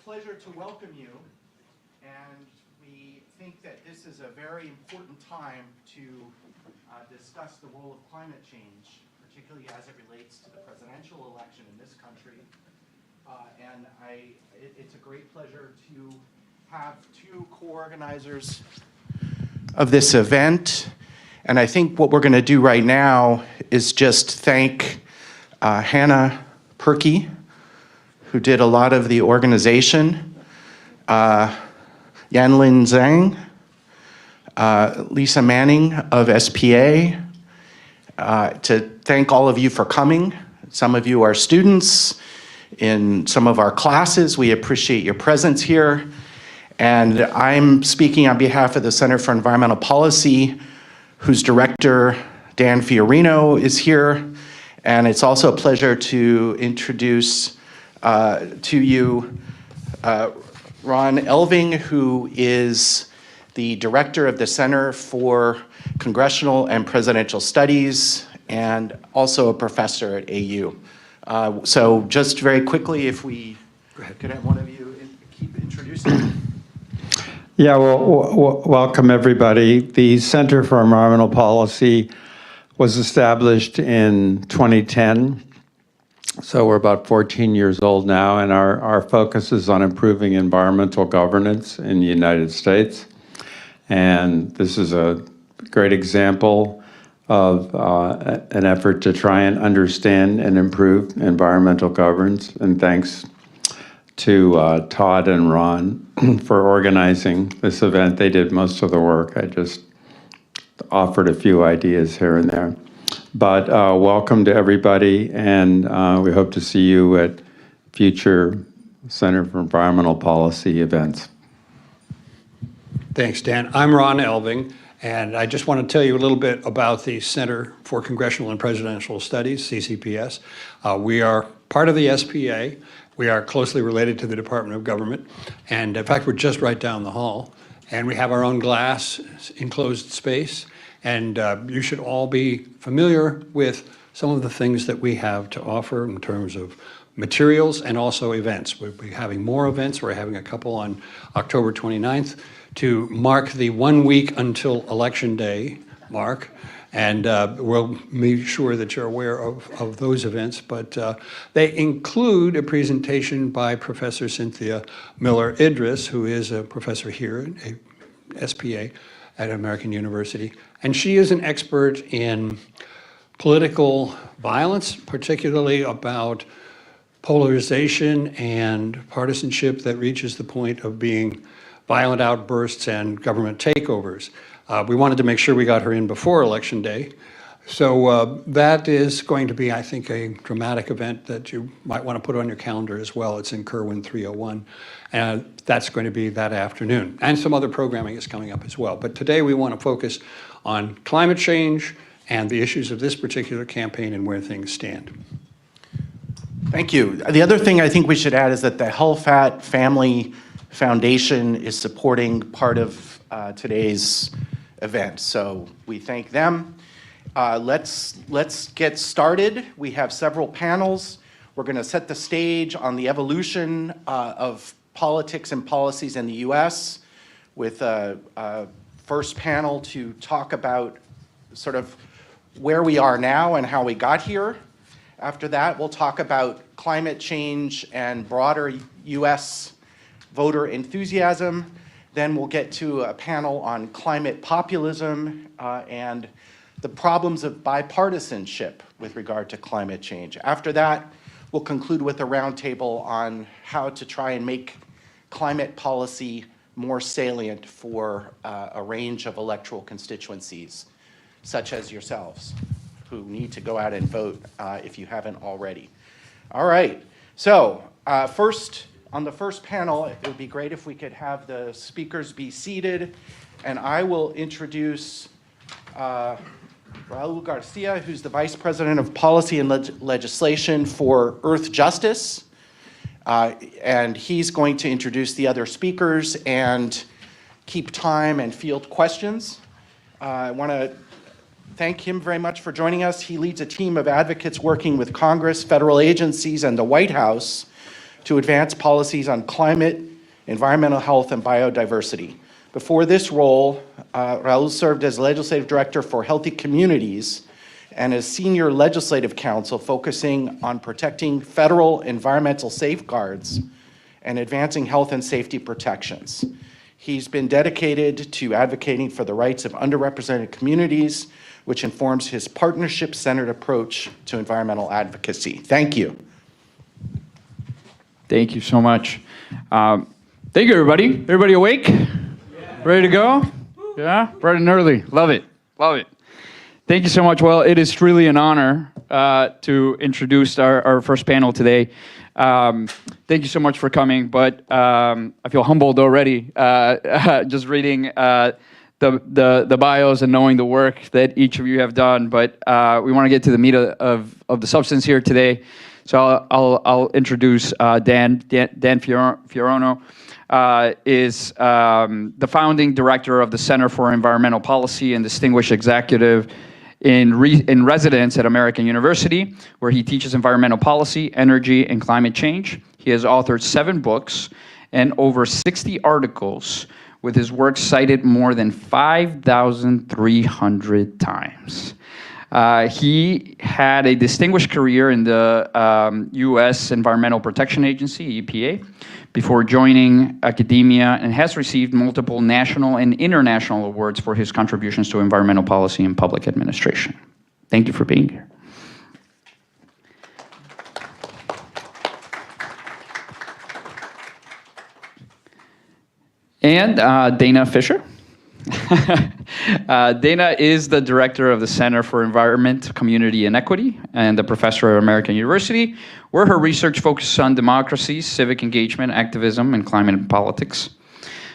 pleasure to welcome you, and we think that this is a very important time to discuss the role of climate change, particularly as it relates to the presidential election in this country. It's a great pleasure to have two co-organizers of this event. And I think what we're going to do right now is just thank Hannah Perky, who did a lot of the organization, Yanlin Zhang, Lisa Manning of SPA, to thank all of you for coming. Some of you are students in some of our classes. We appreciate your presence here. And I'm speaking on behalf of the Center for Environmental Policy, whose director, Dan Fiorino, is here. And it's also a pleasure to introduce to you Ron Elving, who is the director of the Center for Congressional and Presidential Studies, and also a professor at AU. So just very quickly, if we could have one of you keep introducing. Yeah, well, welcome everybody. The Center for Environmental Policy was established in 2010. So we're about 14 years old now, and our focus is on improving environmental governance in the United States. And this is a great example of an effort to try and understand and improve environmental governance. And thanks to Todd and Ron for organizing this event. They did most of the work. I just offered a few ideas here and there. But welcome to everybody, and we hope to see you at future Center for Environmental Policy events. Thanks, Dan. I'm Ron Elving, and I just want to tell you a little bit about the Center for Congressional and Presidential Studies, CCPS. We are part of the SPA. We are closely related to the Department of Government, and in fact, we're just right down the hall. And we have our own glass enclosed space, and you should all be familiar with some of the things that we have to offer in terms of materials and also events. We'll be having more events. We're having a couple on October 29th to mark the 1 week until Election Day mark. And we'll make sure that you're aware of those events. But they include a presentation by Professor Cynthia Miller-Idris, who is a professor here at SPA at American University. And she is an expert in political violence, particularly about polarization and partisanship that reaches the point of being violent outbursts and government takeovers. We wanted to make sure we got her in before Election Day. So that is going to be, I think, a dramatic event that you might want to put on your calendar as well. It's in Kerwin 301. And that's going to be that afternoon. And some other programming is coming up as well. But today we want to focus on climate change and the issues of this particular campaign and where things stand. Thank you. The other thing I think we should add is that the Helfat Family Foundation is supporting part of today's event. So we thank them. Let's get started. We have several panels. We're going to set the stage on the evolution of politics and policies in the US with a first panel to talk about sort of where we are now and how we got here. After that, we'll talk about climate change and broader US voter enthusiasm. Then we'll get to a panel on climate populism and the problems of bipartisanship with regard to climate change. After that, we'll conclude with a roundtable on how to try and make climate policy more salient for a range of electoral constituencies, such as yourselves, who need to go out and vote if you haven't already. All right, so first, on the first panel, it would be great if we could have the speakers be seated, and I will introduce Raul Garcia, who's the Vice President of Policy and Legislation for Earth Justice, and he's going to introduce the other speakers and keep time and field questions. I want to thank him very much for joining us. He leads a team of advocates working with Congress, federal agencies, and the White House to advance policies on climate, environmental health, and biodiversity. Before this role, Raul served as legislative director for Healthy Communities and as senior legislative counsel focusing on protecting federal environmental safeguards and advancing health and safety protections. He's been dedicated to advocating for the rights of underrepresented communities, which informs his partnership-centered approach to environmental advocacy. Thank you. Thank you so much. Thank you, everybody. Everybody awake? Ready to go? Yeah? Bright and early. Love it. Love it. Thank you so much. Well, it is truly an honor to introduce our first panel today. Thank you so much for coming, but I feel humbled already just reading the bios and knowing the work that each of you have done. But we want to get to the meat of the substance here today. So I'll introduce Dan Fiorano. Is the founding director of the Center for Environmental Policy and distinguished executive in residence at American University, where he teaches environmental policy, energy, and climate change. He has authored 7 books and over 60 articles, with his work cited more than 5,300 times. He had a distinguished career in the U.S. Environmental Protection Agency, EPA, before joining academia, and has received multiple national and international awards for his contributions to environmental policy and public administration. Thank you for being here. And Dana Fisher. Dana is the director of the Center for Environment, Community, and Equity, and the professor at American University, where her research focuses on democracy, civic engagement, activism, and climate politics.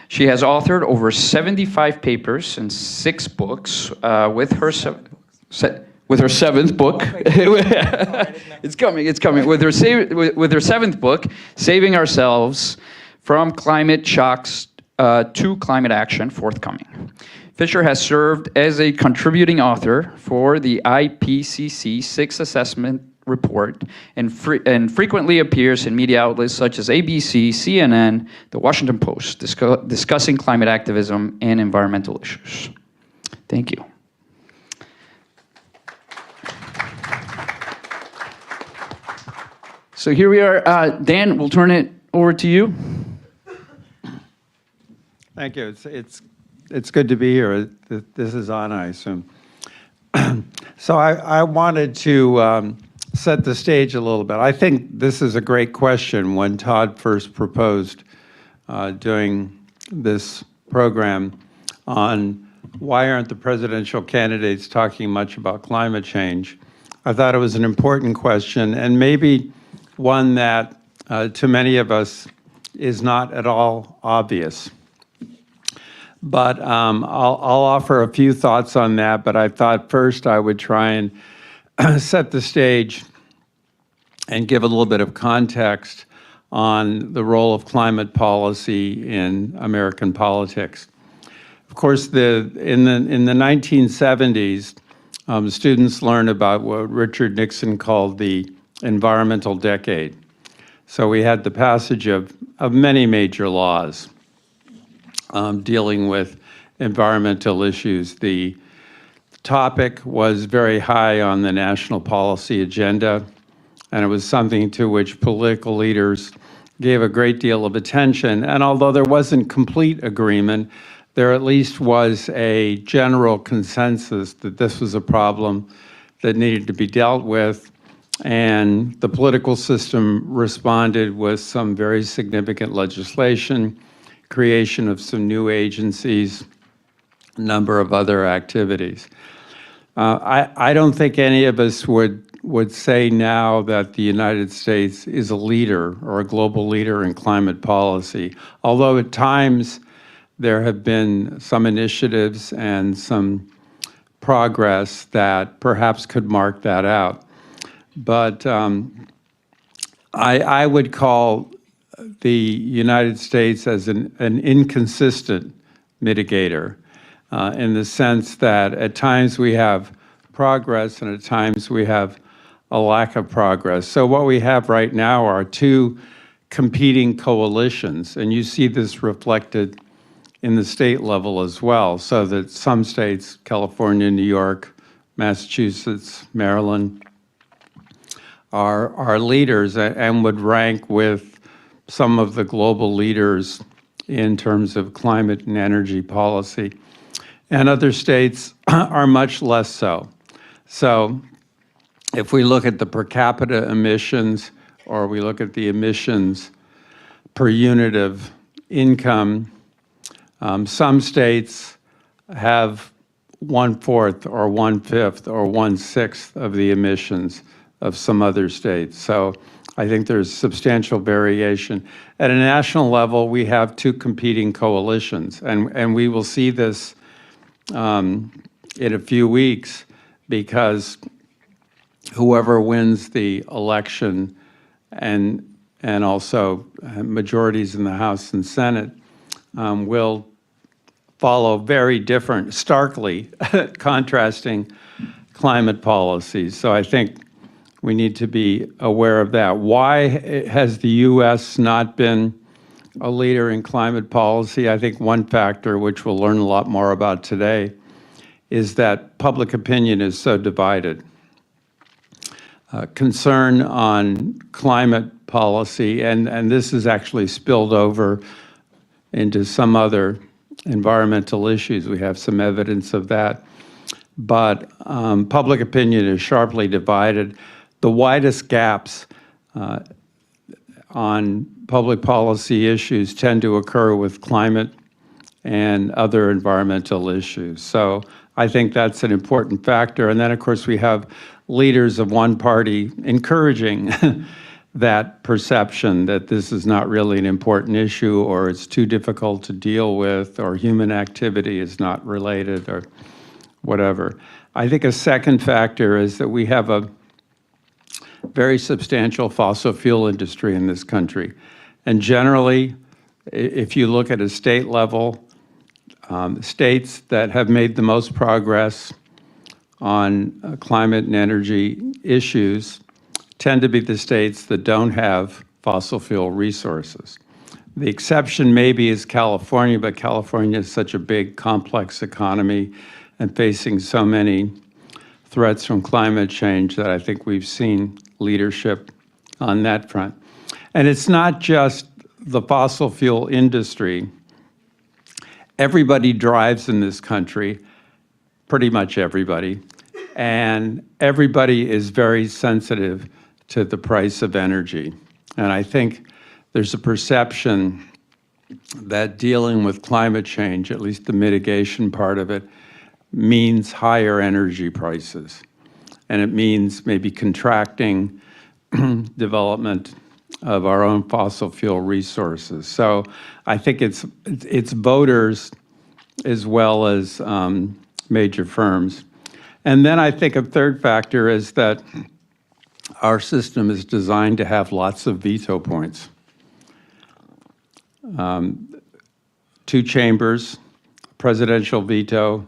She has authored over 75 papers and 6 books with her 7th book. It's coming. With her 7th book, Saving Ourselves from Climate Shocks to Climate Action, forthcoming. Fisher has served as a contributing author for the IPCC 6th Assessment Report and frequently appears in media outlets such as ABC, CNN, The Washington Post, discussing climate activism and environmental issues. Thank you. So here we are. Dan, we'll turn it over to you. Thank you. It's good to be here. This is on, I assume. So I wanted to set the stage a little bit. I think this is a great question. When Todd first proposed doing this program on why aren't the presidential candidates talking much about climate change, I thought it was an important question, and maybe one that to many of us is not at all obvious. But I'll offer a few thoughts on that, but I thought first I would try and set the stage and give a little bit of context on the role of climate policy in American politics. Of course, in the 1970s, students learned about what Richard Nixon called the environmental decade. So we had the passage of many major laws dealing with environmental issues. The topic was very high on the national policy agenda, and it was something to which political leaders gave a great deal of attention. And although there wasn't complete agreement, there at least was a general consensus that this was a problem that needed to be dealt with, and the political system responded with some very significant legislation, creation of some new agencies, a number of other activities. I don't think any of us would say now that the United States is a leader or a global leader in climate policy, although at times there have been some initiatives and some progress that perhaps could mark that out. But I would call the United States as an inconsistent mitigator in the sense that at times we have progress and at times we have a lack of progress. So what we have right now are 2 competing coalitions, and you see this reflected in the state level as well, so that some states, California, New York, Massachusetts, Maryland, are leaders and would rank with some of the global leaders in terms of climate and energy policy. And other states are much less so. So if we look at the per capita emissions, or we look at the emissions per unit of income, some states have 1/4 or 1/5 or 1/6 of the emissions of some other states. So I think there's substantial variation. At a national level, we have two competing coalitions, and we will see this in a few weeks, because whoever wins the election and also majorities in the House and Senate will follow very different, starkly contrasting climate policies. So I think we need to be aware of that. Why has the U.S. not been a leader in climate policy? I think one factor, which we'll learn a lot more about today, is that public opinion is so divided. Concern on climate policy, and this is actually spilled over into some other environmental issues. We have some evidence of that. But public opinion is sharply divided. The widest gaps on public policy issues tend to occur with climate and other environmental issues. So I think that's an important factor. And then, of course, we have leaders of one party encouraging that perception that this is not really an important issue, or it's too difficult to deal with, or human activity is not related, or whatever. I think a second factor is that we have a very substantial fossil fuel industry in this country. And generally, if you look at a state level, states that have made the most progress on climate and energy issues tend to be the states that don't have fossil fuel resources. The exception maybe is California, but California is such a big, complex economy and facing so many threats from climate change that I think we've seen leadership on that front. And it's not just the fossil fuel industry. Everybody drives in this country, pretty much everybody, and everybody is very sensitive to the price of energy. And I think there's a perception that dealing with climate change, at least the mitigation part of it, means higher energy prices. And it means maybe contracting development of our own fossil fuel resources. So I think it's voters as well as major firms. And then I think a third factor is that our system is designed to have lots of veto points. Two chambers, presidential veto,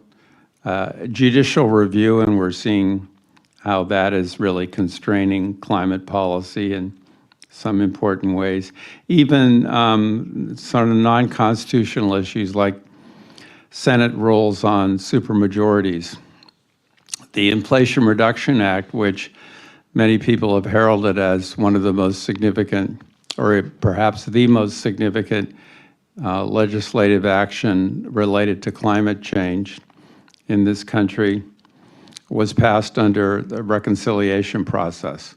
judicial review, and we're seeing how that is really constraining climate policy in some important ways. Even sort of non-constitutional issues like Senate rules on supermajorities. The Inflation Reduction Act, which many people have heralded as one of the most significant, or perhaps the most significant legislative action related to climate change in this country, was passed under the reconciliation process.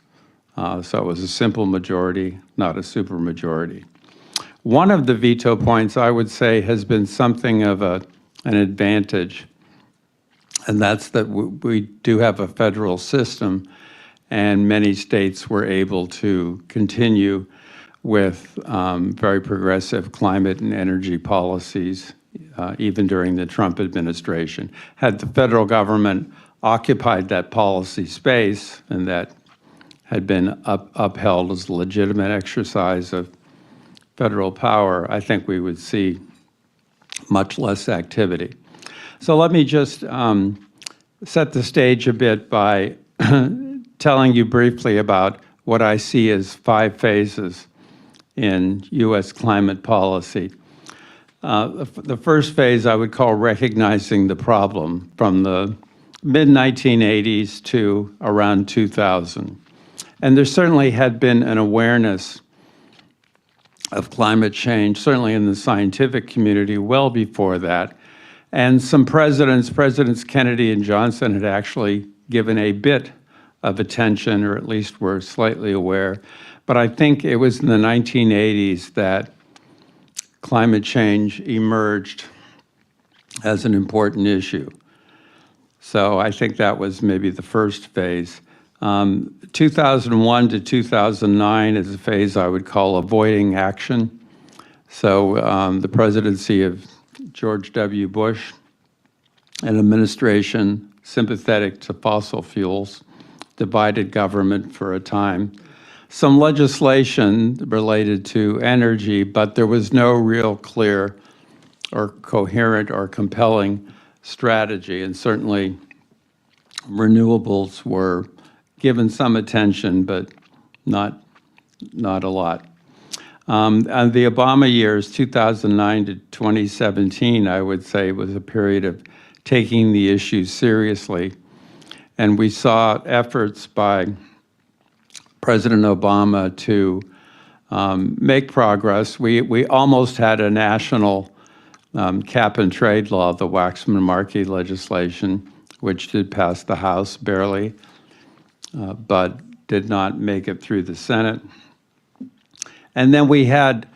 So it was a simple majority, not a supermajority. One of the veto points, I would say, has been something of an advantage, and that's that we do have a federal system, and many states were able to continue with very progressive climate and energy policies, even during the Trump administration. Had the federal government occupied that policy space, and that had been upheld as a legitimate exercise of federal power, I think we would see much less activity. So let me just set the stage a bit by telling you briefly about what I see as 5 phases in U.S. climate policy. The first phase I would call recognizing the problem from the mid-1980s to around 2000. And there certainly had been an awareness of climate change, certainly in the scientific community, well before that. And some Presidents Kennedy and Johnson had actually given a bit of attention, or at least were slightly aware. But I think it was in the 1980s that climate change emerged as an important issue. So I think that was maybe the first phase. 2001 to 2009 is a phase I would call avoiding action. So the presidency of George W. Bush, an administration sympathetic to fossil fuels, divided government for a time. Some legislation related to energy, but there was no real clear or coherent or compelling strategy, and certainly renewables were given some attention, but not a lot. And the Obama years, 2009 to 2017, I would say was a period of taking the issue seriously. And we saw efforts by President Obama to make progress. We almost had a national cap and trade law, the Waxman-Markey legislation, which did pass the House barely, but did not make it through the Senate. And then we had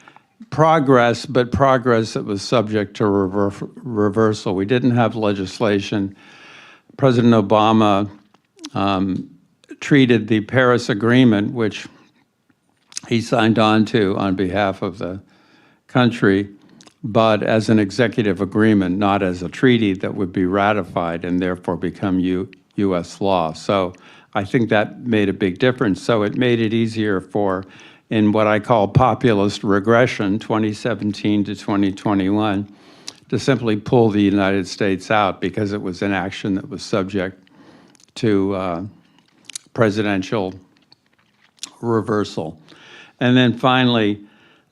progress, but progress that was subject to reversal. We didn't have legislation. President Obama treated the Paris Agreement, which he signed on to on behalf of the country, but as an executive agreement, not as a treaty that would be ratified and therefore become U.S. law. So I think that made a big difference. So it made it easier for, in what I call populist regression, 2017 to 2021, to simply pull the United States out because it was an action that was subject to presidential reversal. And then finally,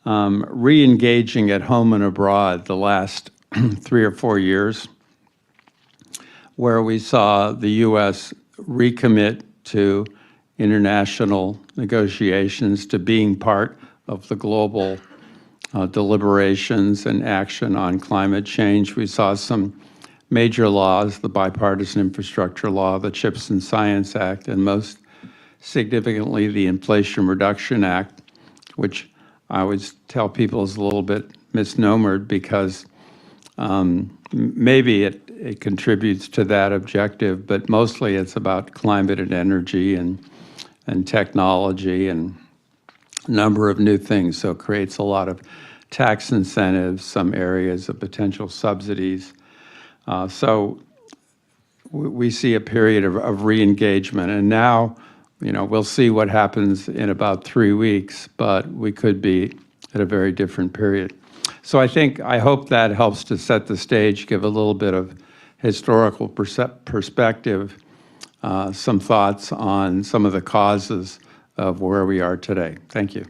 re-engaging at home and abroad the last 3 or 4 years, where we saw the U.S. recommit to international negotiations, to being part of the global deliberations and action on climate change. We saw some major laws, the Bipartisan Infrastructure Law, the CHIPS and Science Act, and most significantly, the Inflation Reduction Act, which I always tell people is a little bit misnomered because maybe it contributes to that objective, but mostly it's about climate and energy and technology and a number of new things. So it creates a lot of tax incentives, some areas of potential subsidies. So we see a period of re-engagement, and now, we'll see what happens in about 3 weeks, but we could be at a very different period. So I hope that helps to set the stage, give a little bit of historical perspective, some thoughts on some of the causes of where we are today. Thank you.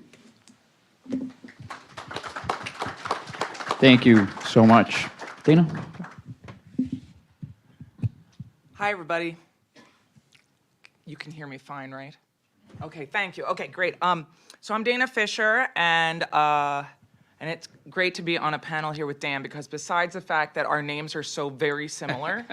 Thank you so much. Dana? Hi, everybody. You can hear me fine, right? Okay, thank you. Okay, great. So I'm Dana Fisher, and it's great to be on a panel here with Dan because besides the fact that our names are so very similar,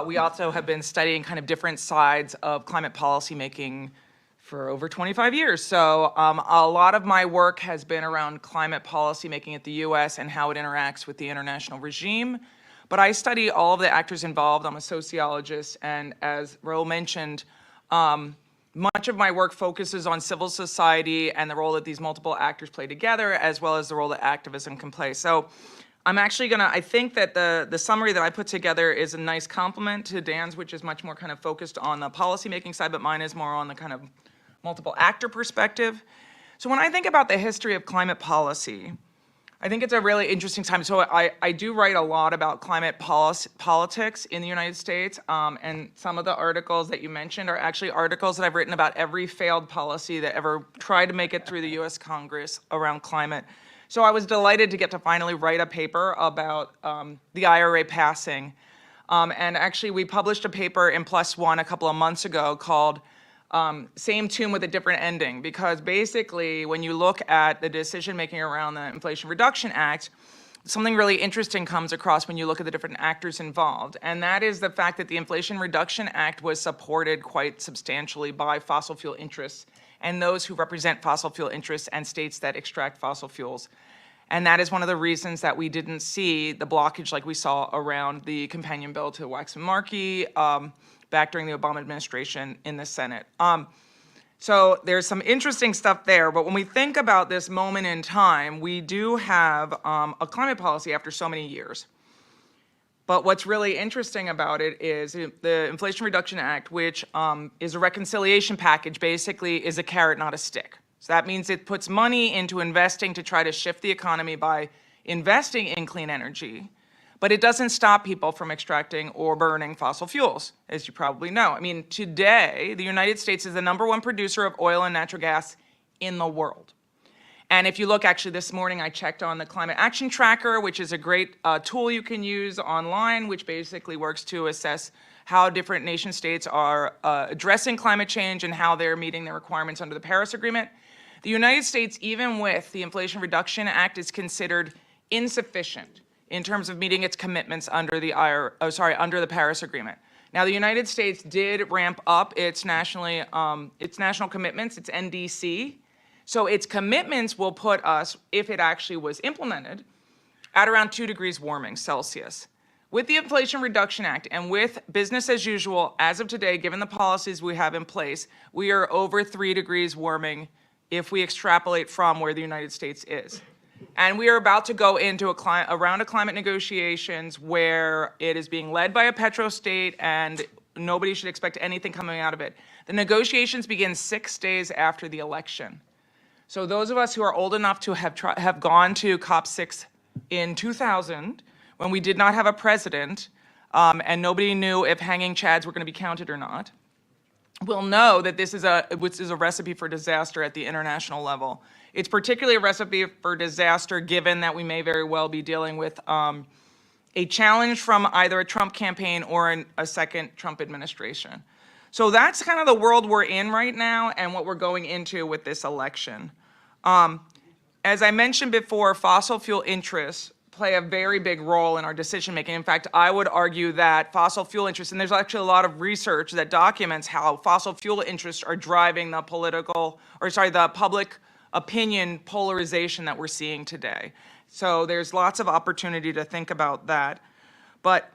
we also have been studying kind of different sides of climate policy making for over 25 years. So a lot of my work has been around climate policy making at the US and how it interacts with the international regime. But I study all of the actors involved. I'm a sociologist, and as Raul mentioned, much of my work focuses on civil society and the role that these multiple actors play together, as well as the role that activism can play. So I'm actually I think that the summary that I put together is a nice complement to Dan's, which is much more kind of focused on the policymaking side, but mine is more on the kind of multiple actor perspective. So when I think about the history of climate policy, I think it's a really interesting time. So I do write a lot about climate politics in the United States, and some of the articles that you mentioned are actually articles that I've written about every failed policy that ever tried to make it through the US Congress around climate. So I was delighted to get to finally write a paper about the IRA passing. And actually, we published a paper in PLOS One a couple of months ago called Same Tune with a Different Ending, because basically, when you look at the decision-making around the Inflation Reduction Act, something really interesting comes across when you look at the different actors involved, and that is the fact that the Inflation Reduction Act was supported quite substantially by fossil fuel interests and those who represent fossil fuel interests and states that extract fossil fuels. And that is one of the reasons that we didn't see the blockage like we saw around the companion bill to Waxman-Markey back during the Obama administration in the Senate. So there's some interesting stuff there, but when we think about this moment in time, we do have a climate policy after so many years. But what's really interesting about it is the Inflation Reduction Act, which is a reconciliation package, basically is a carrot, not a stick. So that means it puts money into investing to try to shift the economy by investing in clean energy, but it doesn't stop people from extracting or burning fossil fuels, as you probably know. I mean, today, the United States is the #1 producer of oil and natural gas in the world. And if you look, actually this morning I checked on the Climate Action Tracker, which is a great tool you can use online, which basically works to assess how different nation states are addressing climate change and how they're meeting their requirements under the Paris Agreement. The United States, even with the Inflation Reduction Act, is considered insufficient in terms of meeting its commitments under the under the Paris Agreement. Now, the United States did ramp up its national commitments, its NDC. So its commitments will put us, if it actually was implemented, at around 2 degrees warming Celsius. With the Inflation Reduction Act and with business as usual, as of today, given the policies we have in place, we are over 3 degrees warming if we extrapolate from where the United States is. And we are about to go into a round of climate negotiations where it is being led by a petro-state and nobody should expect anything coming out of it. The negotiations begin 6 days after the election. So those of us who are old enough to have gone to COP6 in 2000, when we did not have a president and nobody knew if hanging chads were going to be counted or not, will know that this is a recipe for disaster at the international level. It's particularly a recipe for disaster given that we may very well be dealing with a challenge from either a Trump campaign or a second Trump administration. So that's kind of the world we're in right now and what we're going into with this election. As I mentioned before, fossil fuel interests play a very big role in our decision making. In fact, I would argue that fossil fuel interests, and there's actually a lot of research that documents how fossil fuel interests are driving the the public opinion polarization that we're seeing today. So there's lots of opportunity to think about that. But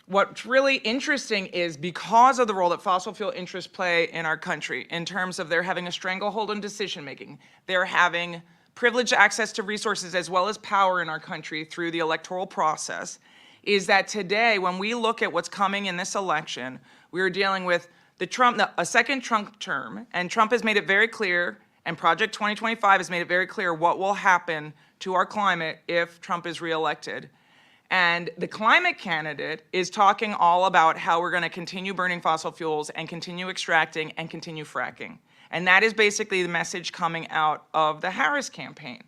what's really interesting is because of the role that fossil fuel interests play in our country in terms of they're having a stranglehold on decision making, they're having privileged access to resources as well as power in our country through the electoral process, is that today, when we look at what's coming in this election, we are dealing with a second Trump term, and Trump has made it very clear, and Project 2025 has made it very clear what will happen to our climate if Trump is reelected. And the climate candidate is talking all about how we're going to continue burning fossil fuels and continue extracting and continue fracking. And that is basically the message coming out of the Harris campaign.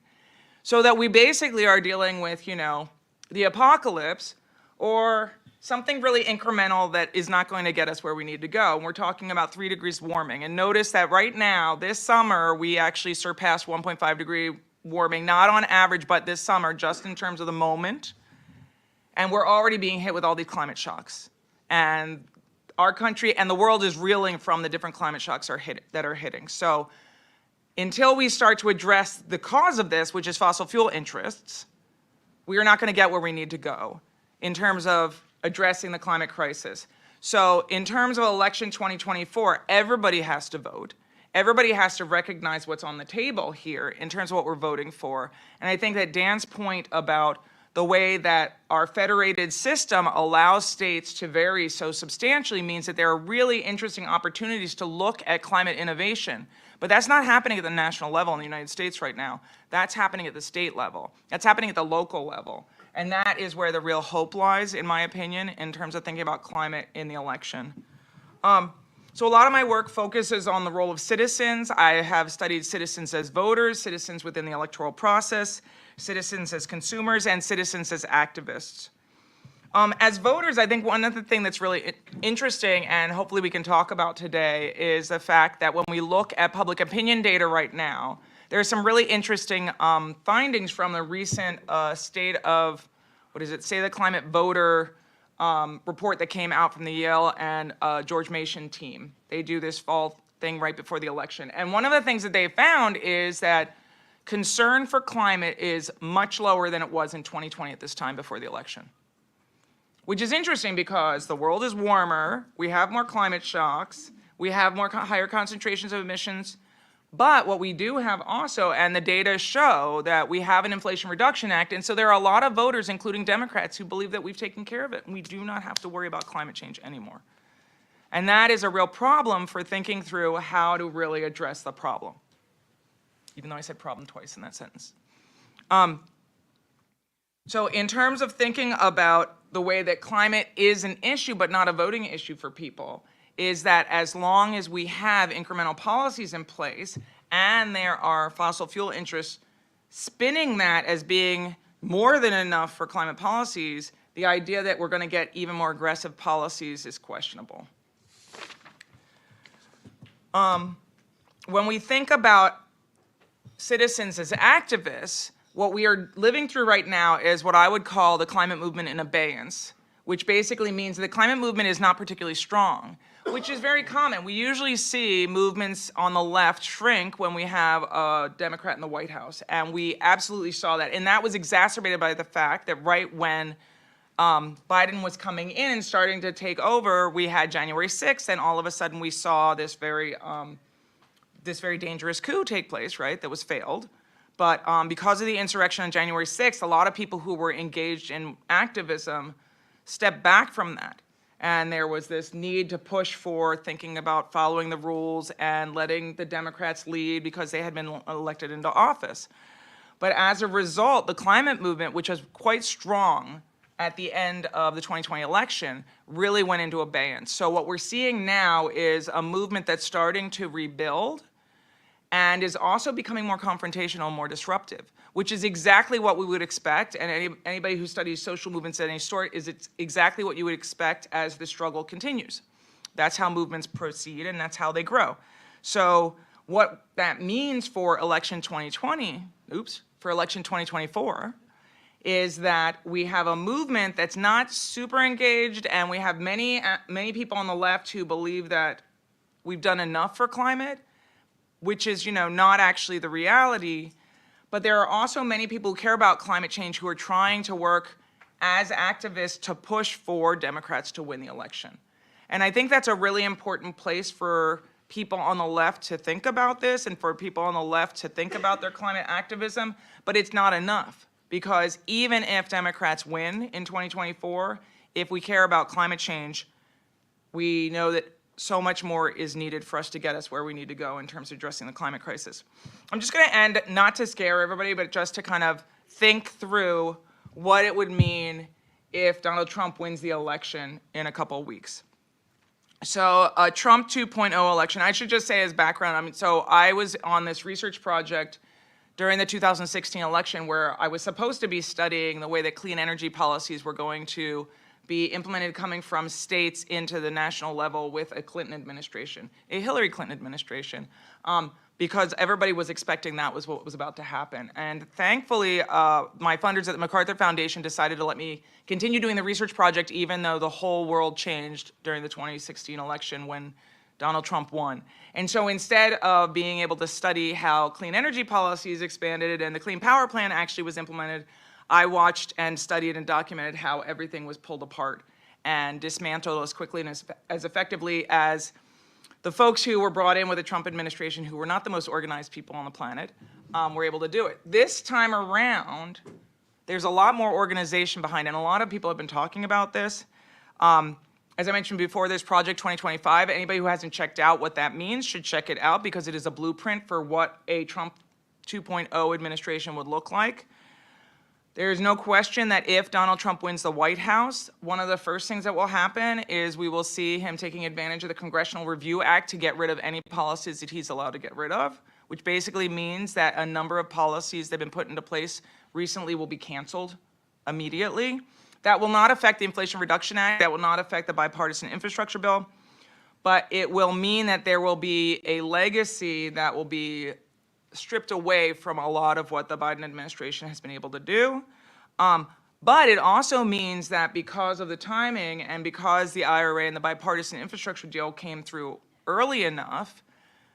So that we basically are dealing with, the apocalypse or something really incremental that is not going to get us where we need to go. And we're talking about 3 degrees warming. And notice that right now, this summer, we actually surpassed 1.5 degree warming, not on average, but this summer, just in terms of the moment. And we're already being hit with all these climate shocks. And our country and the world is reeling from the different climate shocks that are hitting. So until we start to address the cause of this, which is fossil fuel interests, we are not going to get where we need to go in terms of addressing the climate crisis. So in terms of election 2024, everybody has to vote. Everybody has to recognize what's on the table here in terms of what we're voting for. And I think that Dan's point about the way that our federated system allows states to vary so substantially means that there are really interesting opportunities to look at climate innovation. But that's not happening at the national level in the United States right now. That's happening at the state level. That's happening at the local level. And that is where the real hope lies, in my opinion, in terms of thinking about climate in the election. So a lot of my work focuses on the role of citizens. I have studied citizens as voters, citizens within the electoral process, citizens as consumers, and citizens as activists. As voters, I think one of the things that's really interesting, and hopefully we can talk about today, is the fact that when we look at public opinion data right now, there are some really interesting findings from the recent State of the Climate Voter report that came out from the Yale and George Mason team. They do this fall thing right before the election. And one of the things that they found is that concern for climate is much lower than it was in 2020 at this time before the election. Which is interesting because the world is warmer, we have more climate shocks, we have higher concentrations of emissions, but what we do have also, and the data show that we have an Inflation Reduction Act, and so there are a lot of voters, including Democrats, who believe that we've taken care of it, and we do not have to worry about climate change anymore. And that is a real problem for thinking through how to really address the problem, even though I said problem twice in that sentence. So in terms of thinking about the way that climate is an issue but not a voting issue for people, is that as long as we have incremental policies in place and there are fossil fuel interests spinning that as being more than enough for climate policies, the idea that we're going to get even more aggressive policies is questionable. When we think about citizens as activists, what we are living through right now is what I would call the climate movement in abeyance, which basically means the climate movement is not particularly strong, which is very common. We usually see movements on the left shrink when we have a Democrat in the White House, and we absolutely saw that. And that was exacerbated by the fact that right when Biden was coming in and starting to take over, we had January 6th, and all of a sudden we saw this very dangerous coup take place, right, that was failed. But because of the insurrection on January 6th, a lot of people who were engaged in activism stepped back from that. And there was this need to push for thinking about following the rules and letting the Democrats lead because they had been elected into office. But as a result, the climate movement, which was quite strong at the end of the 2020 election, really went into abeyance. So what we're seeing now is a movement that's starting to rebuild and is also becoming more confrontational, more disruptive, which is exactly what we would expect. And anybody who studies social movements at any sort, it's exactly what you would expect as the struggle continues. That's how movements proceed, and that's how they grow. So what that means for election 2024, is that we have a movement that's not super engaged, and we have many people on the left who believe that we've done enough for climate, which is, not actually the reality. But there are also many people who care about climate change who are trying to work as activists to push for Democrats to win the election. And I think that's a really important place for people on the left to think about this and for people on the left to think about their climate activism, but it's not enough. Because even if Democrats win in 2024, if we care about climate change, we know that so much more is needed for us to get us where we need to go in terms of addressing the climate crisis. I'm just going to end, not to scare everybody, but just to kind of think through what it would mean if Donald Trump wins the election in a couple of weeks. So a Trump 2.0 election, I should just say as background, so I was on this research project during the 2016 election where I was supposed to be studying the way that clean energy policies were going to be implemented coming from states into the national level with a Clinton administration, a Hillary Clinton administration, because everybody was expecting that was what was about to happen. And thankfully, my funders at the MacArthur Foundation decided to let me continue doing the research project even though the whole world changed during the 2016 election when Donald Trump won. And so instead of being able to study how clean energy policies expanded and the Clean Power Plan actually was implemented, I watched and studied and documented how everything was pulled apart and dismantled as quickly and as effectively as the folks who were brought in with the Trump administration, who were not the most organized people on the planet, were able to do it. This time around, there's a lot more organization behind it, and a lot of people have been talking about this. As I mentioned before, there's Project 2025. Anybody who hasn't checked out what that means should check it out because it is a blueprint for what a Trump 2.0 administration would look like. There is no question that if Donald Trump wins the White House, one of the first things that will happen is we will see him taking advantage of the Congressional Review Act to get rid of any policies that he's allowed to get rid of, which basically means that a number of policies that have been put into place recently will be canceled immediately. That will not affect the Inflation Reduction Act. That will not affect the Bipartisan Infrastructure Bill. But it will mean that there will be a legacy that will be stripped away from a lot of what the Biden administration has been able to do. But it also means that because of the timing and because the IRA and the Bipartisan Infrastructure Deal came through early enough,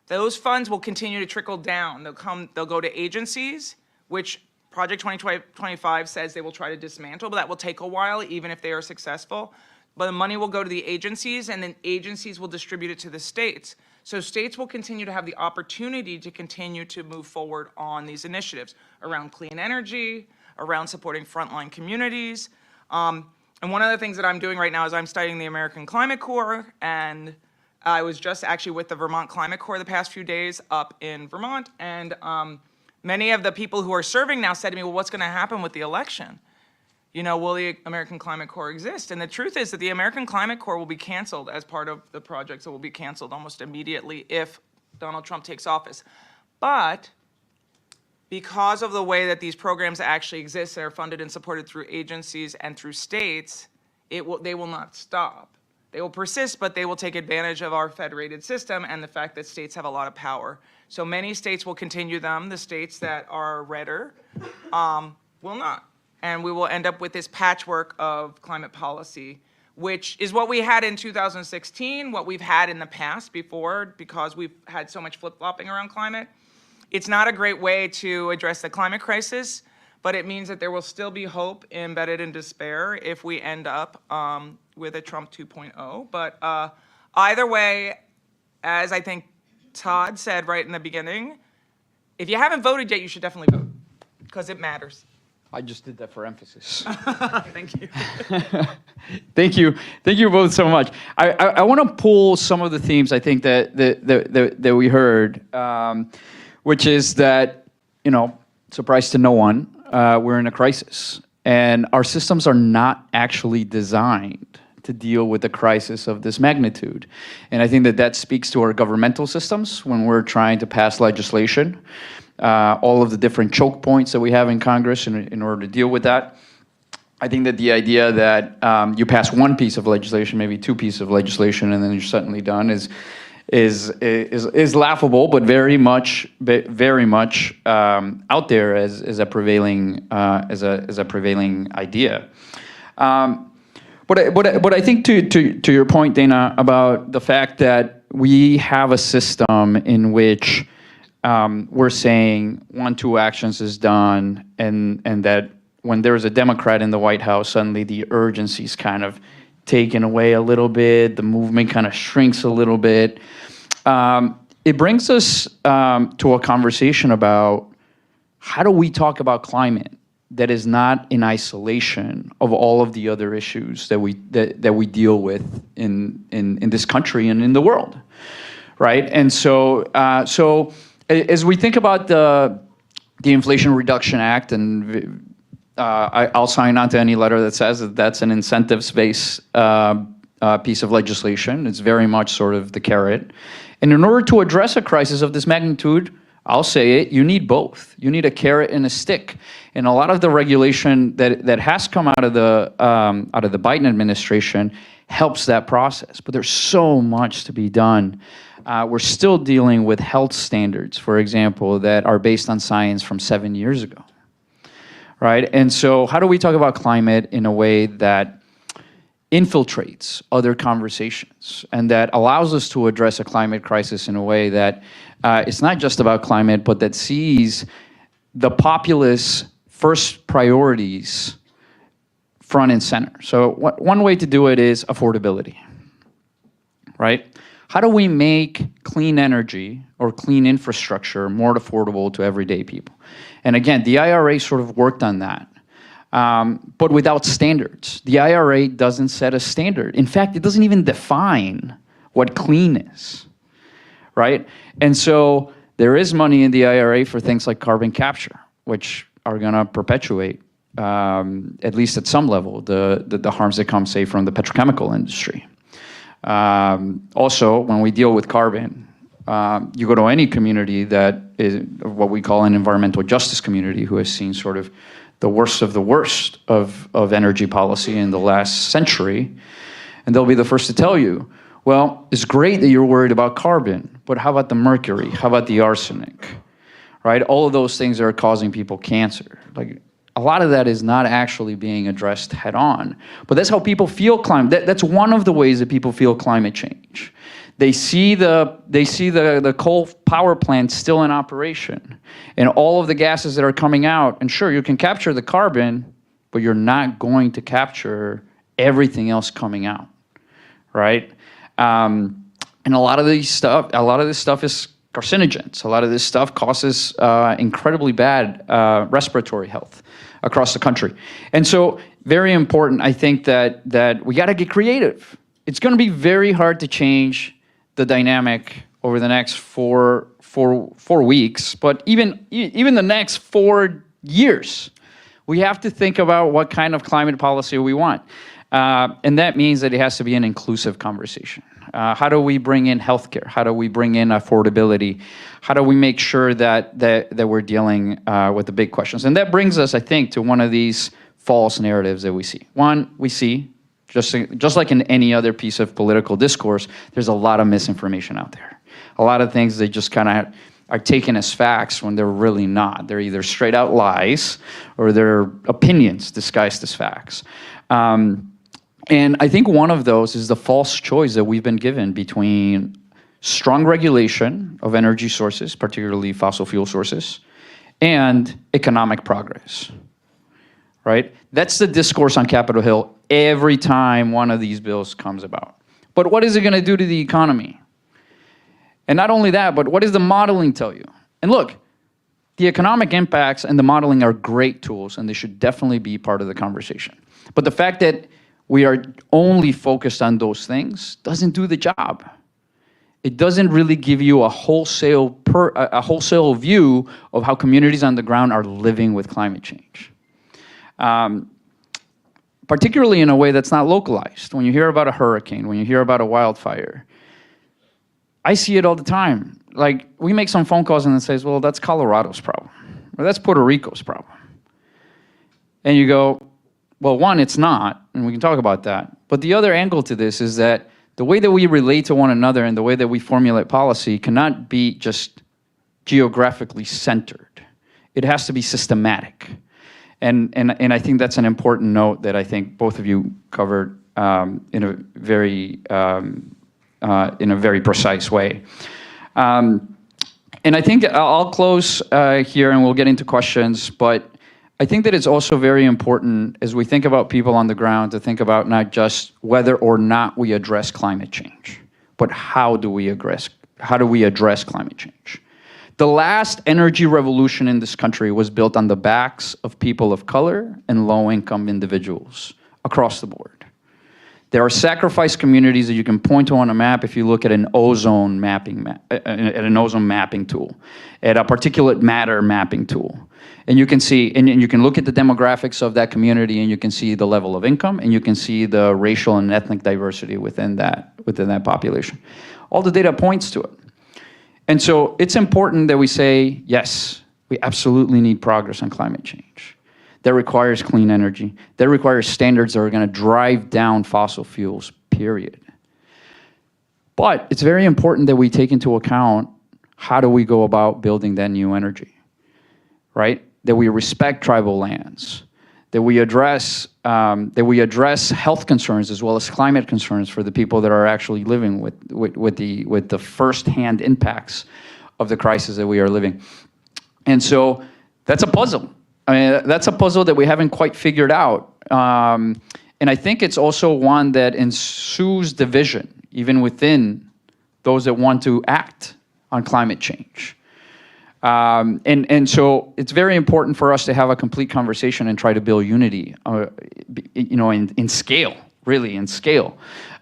those funds will continue to trickle down. They'll go to agencies, which Project 2025 says they will try to dismantle, but that will take a while, even if they are successful. But the money will go to the agencies, and then agencies will distribute it to the states. So states will continue to have the opportunity to continue to move forward on these initiatives around clean energy, around supporting frontline communities. And one of the things that I'm doing right now is I'm studying the American Climate Corps, and I was just actually with the Vermont Climate Corps the past few days up in Vermont, and many of the people who are serving now said to me, well, what's going to happen with the election? You know, will the American Climate Corps exist? And the truth is that the American Climate Corps will be canceled as part of the project. So it will be canceled almost immediately if Donald Trump takes office. But because of the way that these programs actually exist, they're funded and supported through agencies and through states, they will not stop. They will persist, but they will take advantage of our federated system and the fact that states have a lot of power. So many states will continue them. The states that are redder will not. And we will end up with this patchwork of climate policy, which is what we had in 2016, what we've had in the past before, because we've had so much flip-flopping around climate. It's not a great way to address the climate crisis, but it means that there will still be hope embedded in despair if we end up with a Trump 2.0. But either way, as I think Todd said right in the beginning, if you haven't voted yet, you should definitely vote, because it matters. I just did that for emphasis. Thank you. Thank you. Thank you both so much. I want to pull some of the themes I think that we heard, which is that, you know, surprise to no one, we're in a crisis. And our systems are not actually designed to deal with a crisis of this magnitude. And I think that speaks to our governmental systems when we're trying to pass legislation. All of the different choke points that we have in Congress in order to deal with that. I think that the idea that you pass one piece of legislation, maybe two pieces of legislation, and then you're suddenly done is laughable, but very much out there as a prevailing idea. But I think to your point, Dana, about the fact that we have a system in which we're saying 1, 2 actions is done, and that when there's a Democrat in the White House, suddenly the urgency's kind of taken away a little bit, the movement kind of shrinks a little bit. It brings us to a conversation about how do we talk about climate that is not in isolation of all of the other issues that we deal with in this country and in the world, right? And so as we think about the Inflation Reduction Act, and I'll sign on to any letter that says that that's an incentives-based piece of legislation. It's very much sort of the carrot. And in order to address a crisis of this magnitude, I'll say it, you need both. You need a carrot and a stick. And a lot of the regulation that has come out of the Biden administration helps that process. But there's so much to be done. We're still dealing with health standards, for example, that are based on science from 7 years ago, right? And so how do we talk about climate in a way that infiltrates other conversations and that allows us to address a climate crisis in a way that it's not just about climate, but that sees the populace first priorities front and center. So one way to do it is affordability, right? How do we make clean energy or clean infrastructure more affordable to everyday people? And again, the IRA sort of worked on that. but without standards. The IRA doesn't set a standard. In fact, it doesn't even define what clean is, right? And so there is money in the IRA for things like carbon capture, which are going to perpetuate, at least at some level, the harms that come, say, from the petrochemical industry. Also, when we deal with carbon, you go to any community that is what we call an environmental justice community who has seen sort of the worst of the worst of energy policy in the last century, and they'll be the first to tell you, well, it's great that you're worried about carbon, but how about the mercury? How about the arsenic? Right? All of those things are causing people cancer. Like, a lot of that is not actually being addressed head on. But that's how people feel climate. That's one of the ways that people feel climate change. They see the coal power plant still in operation and all of the gases that are coming out. And sure, you can capture the carbon, but you're not going to capture everything else coming out, right? And a lot of this stuff is carcinogens. A lot of this stuff causes incredibly bad respiratory health across the country. And so, very important, I think that we got to get creative. It's going to be very hard to change the dynamic over the next four weeks, but even the next 4 years, we have to think about what kind of climate policy we want. And that means that it has to be an inclusive conversation. How do we bring in healthcare? How do we bring in affordability? How do we make sure that we're dealing with the big questions? And that brings us, I think, to one of these false narratives that we see. One, we see, just like in any other piece of political discourse, there's a lot of misinformation out there. A lot of things that just kind of are taken as facts when they're really not. They're either straight out lies or they're opinions disguised as facts. And I think one of those is the false choice that we've been given between strong regulation of energy sources, particularly fossil fuel sources, and economic progress, right? That's the discourse on Capitol Hill every time one of these bills comes about. But what is it going to do to the economy? And not only that, but what does the modeling tell you? And look, the economic impacts and the modeling are great tools, and they should definitely be part of the conversation. But the fact that we are only focused on those things doesn't do the job. It doesn't really give you a wholesale view of how communities on the ground are living with climate change. Particularly in a way that's not localized. When you hear about a hurricane, when you hear about a wildfire, I see it all the time. Like, we make some phone calls and it says, well, that's Colorado's problem, or that's Puerto Rico's problem. And you go, well, one, it's not, and we can talk about that. But the other angle to this is that the way that we relate to one another and the way that we formulate policy cannot be just geographically centered. It has to be systematic. And I think that's an important note that I think both of you covered in a very precise way. And I think I'll close here and we'll get into questions, but I think that it's also very important as we think about people on the ground to think about not just whether or not we address climate change, but how do we address climate change? The last energy revolution in this country was built on the backs of people of color and low-income individuals across the board. There are sacrificed communities that you can point to on a map if you look at an ozone mapping tool, at a particulate matter mapping tool. And you can see, and you can look at the demographics of that community, and you can see the level of income, and you can see the racial and ethnic diversity within that population. All the data points to it. And so it's important that we say, yes, we absolutely need progress on climate change. That requires clean energy. That requires standards that are going to drive down fossil fuels, period. But it's very important that we take into account how do we go about building that new energy, right? That we respect tribal lands, that we address health concerns as well as climate concerns for the people that are actually living with the firsthand impacts of the crisis that we are living. And so that's a puzzle. I mean, that's a puzzle that we haven't quite figured out. And I think it's also one that ensues division, even within those that want to act on climate change. And so it's very important for us to have a complete conversation and try to build unity, in scale, really in scale,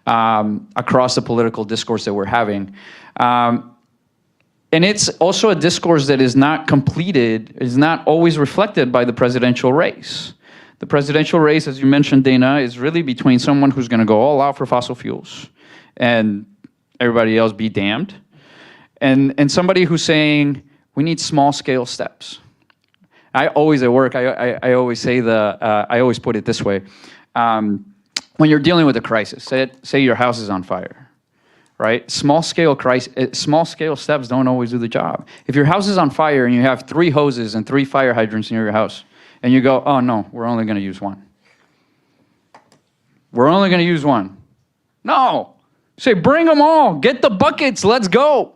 across the political discourse that we're having. And it's also a discourse that is not completed, is not always reflected by the presidential race. The presidential race, as you mentioned, Dana, is really between someone who's going to go all out for fossil fuels and everybody else be damned, and somebody who's saying we need small-scale steps. I always at work, I always say I always put it this way. When you're dealing with a crisis, say your house is on fire, right? Small-scale steps don't always do the job. If your house is on fire and you have 3 hoses and 3 fire hydrants near your house, and you go, oh no, we're only going to use one. We're only going to use one. No. Say, bring them all. Get the buckets. Let's go.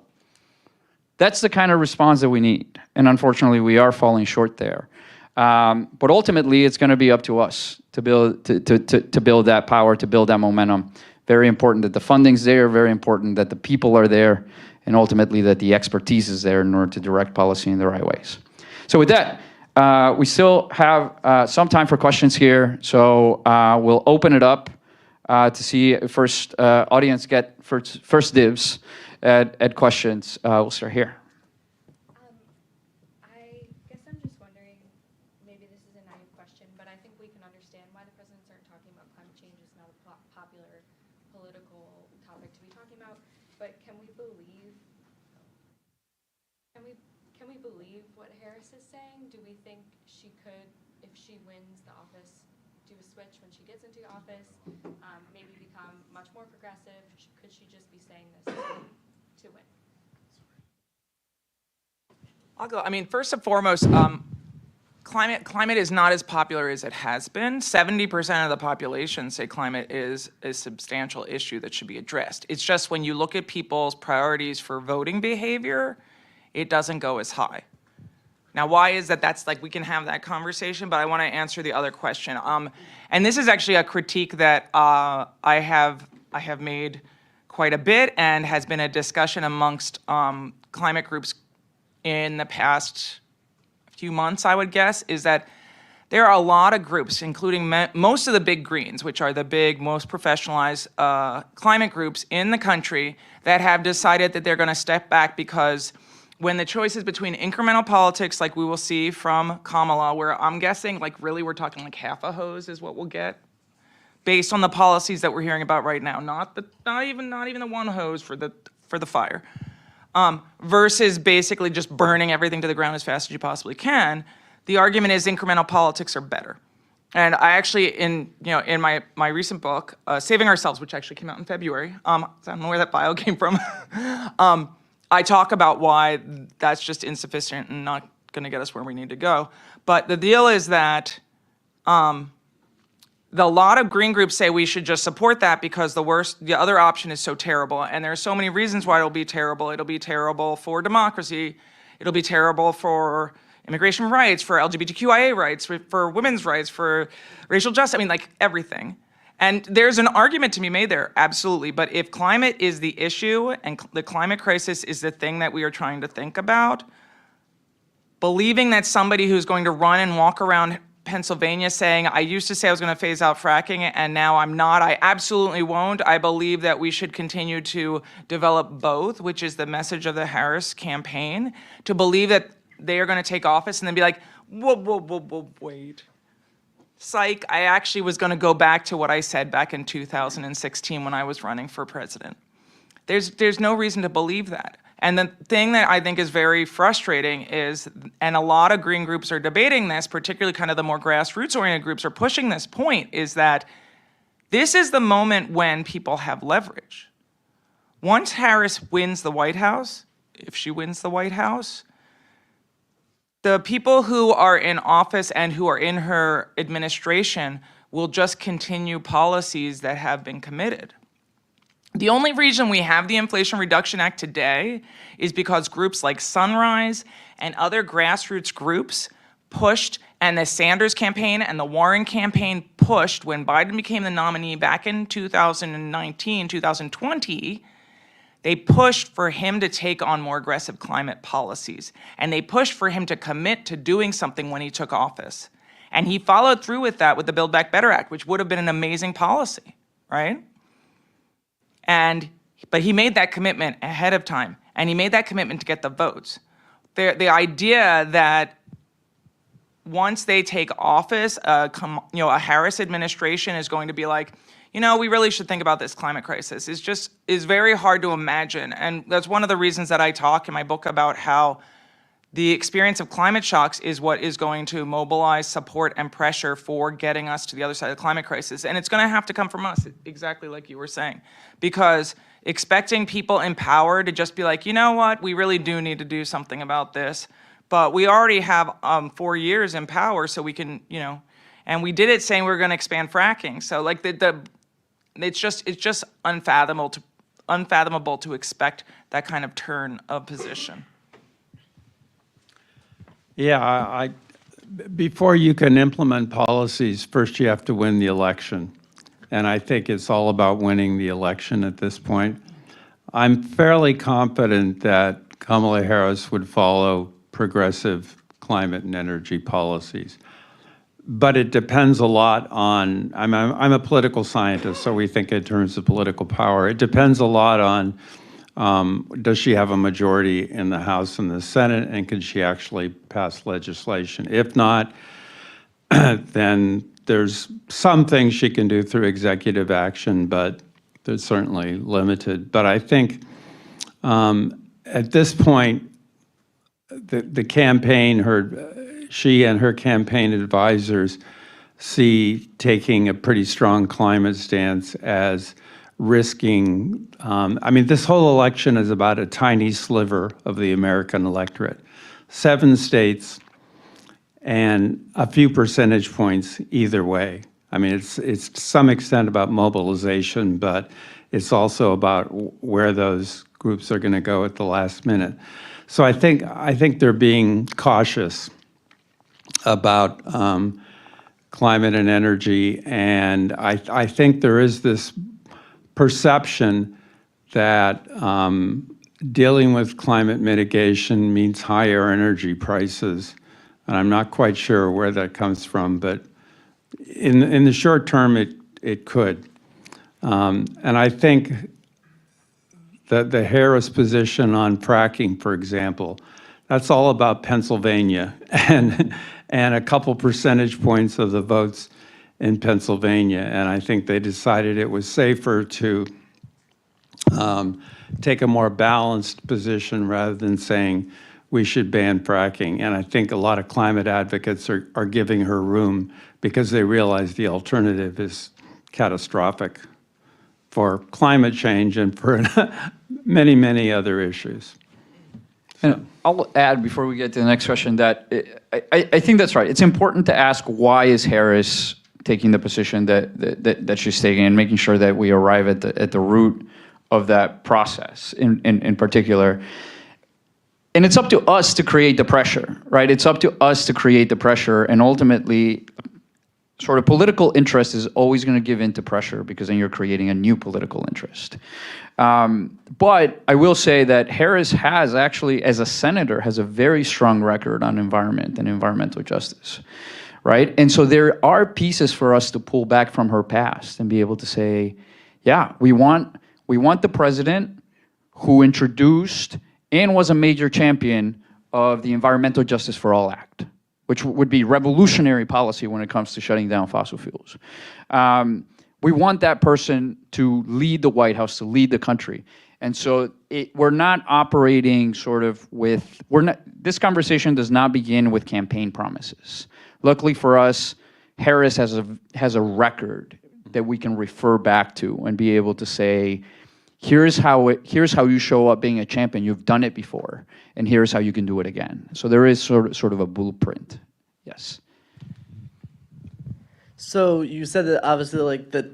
That's the kind of response that we need. And unfortunately, we are falling short there. But ultimately, it's going to be up to us to build that power, to build that momentum. Very important that the funding's there, very important that the people are there, and ultimately that the expertise is there in order to direct policy in the right ways. So with that, we still have some time for questions here. So we'll open it up to see first audience get first dibs at questions. We'll start here. I guess I'm just wondering, maybe this is a naive question, but I think we can understand why the presidents aren't talking about climate change. It's not a popular political topic to be talking about. But can we believe what Harris is saying? Do we think she could, if she wins the office, do a switch when she gets into office, maybe become much more progressive? Could she just be saying this to win? I'll go. I mean, first and foremost, climate is not as popular as it has been. 70% of the population say climate is a substantial issue that should be addressed. It's just when you look at people's priorities for voting behavior, it doesn't go as high. Now, why is that? That's like, we can have that conversation, but I want to answer the other question. And this is actually a critique that I have made quite a bit, and has been a discussion amongst climate groups in the past few months, I would guess, is that there are a lot of groups, including most of the big greens, which are the big, most professionalized climate groups in the country, that have decided that they're going to step back, because when the choice is between incremental politics, like we will see from Kamala, where I'm guessing, like, really we're talking like half a hose is what we'll get, based on the policies that we're hearing about right now, not even the one hose for the fire, versus basically just burning everything to the ground as fast as you possibly can. The argument is incremental politics are better. And I actually, in my recent book, Saving Ourselves, which actually came out in February, I don't know where that bio came from, I talk about why that's just insufficient and not going to get us where we need to go. But the deal is that a lot of green groups say we should just support that because the other option is so terrible. And there are so many reasons why it'll be terrible. It'll be terrible for democracy. It'll be terrible for immigration rights, for LGBTQIA rights, for women's rights, for racial justice. I mean, like, everything. And there's an argument to be made there, absolutely. But if climate is the issue and the climate crisis is the thing that we are trying to think about, believing that somebody who's going to run and walk around Pennsylvania saying, I used to say I was going to phase out fracking and now I'm not, I absolutely won't. I believe that we should continue to develop both, which is the message of the Harris campaign, to believe that they are going to take office and then be like, whoa, wait. Psych, I actually was going to go back to what I said back in 2016 when I was running for president. There's no reason to believe that. And the thing that I think is very frustrating is, and a lot of green groups are debating this, particularly kind of the more grassroots-oriented groups are pushing this point, is that this is the moment when people have leverage. Once Harris wins the White House, if she wins the White House, the people who are in office and who are in her administration will just continue policies that have been committed. The only reason we have the Inflation Reduction Act today is because groups like Sunrise and other grassroots groups pushed, and the Sanders campaign and the Warren campaign pushed when Biden became the nominee back in 2019, 2020, They pushed for him to take on more aggressive climate policies, and they pushed for him to commit to doing something when he took office. And he followed through with that with the Build Back Better Act, which would have been an amazing policy, right? But he made that commitment ahead of time, and he made that commitment to get the votes. The idea that once they take office, a Harris administration is going to be like, we really should think about this climate crisis is very hard to imagine. And that's one of the reasons that I talk in my book about how the experience of climate shocks is what is going to mobilize support and pressure for getting us to the other side of the climate crisis. And it's going to have to come from us, exactly like you were saying. Because expecting people in power to just be like, you know what, we really do need to do something about this. But we already have 4 years in power, so we can, and we did it saying we were going to expand fracking. So like it's just unfathomable to expect that kind of turn of position. Yeah, before you can implement policies, first you have to win the election. And I think it's all about winning the election at this point. I'm fairly confident that Kamala Harris would follow progressive climate and energy policies. But it depends a lot on, I'm a political scientist, so we think in terms of political power. It depends a lot on, does she have a majority in the House and the Senate, and can she actually pass legislation? If not, then there's some things she can do through executive action, but they're certainly limited. But I think at this point, the campaign, she and her campaign advisors see taking a pretty strong climate stance as risking, this whole election is about a tiny sliver of the American electorate. 7 states and a few percentage points either way. It's to some extent about mobilization, but it's also about where those groups are going to go at the last minute. So I think they're being cautious about climate and energy, and I think there is this perception that dealing with climate mitigation means higher energy prices, and I'm not quite sure where that comes from, but in the short term, it could. And I think that the Harris position on fracking, for example, that's all about Pennsylvania and a couple percentage points of the votes in Pennsylvania. And I think they decided it was safer to take a more balanced position rather than saying we should ban fracking. And I think a lot of climate advocates are giving her room because they realize the alternative is catastrophic for climate change and for many, many other issues. And I'll add before we get to the next question that I think that's right. It's important to ask, why is Harris taking the position that she's taking, and making sure that we arrive at the root of that process in particular. And it's up to us to create the pressure, right? It's up to us to create the pressure, and ultimately, sort of political interest is always going to give in to pressure, because then you're creating a new political interest. But I will say that Harris has actually, as a senator, has a very strong record on environment and environmental justice, right? And so there are pieces for us to pull back from her past and be able to say, yeah, we want the president who introduced and was a major champion of the Environmental Justice for All Act, which would be revolutionary policy when it comes to shutting down fossil fuels. We want that person to lead the White House, to lead the country. And so we're not operating sort of with, this conversation does not begin with campaign promises. Luckily for us, Harris has a record that we can refer back to and be able to say, here's how you show up being a champion. You've done it before, and here's how you can do it again. So there is sort of a blueprint. Yes. So you said that obviously that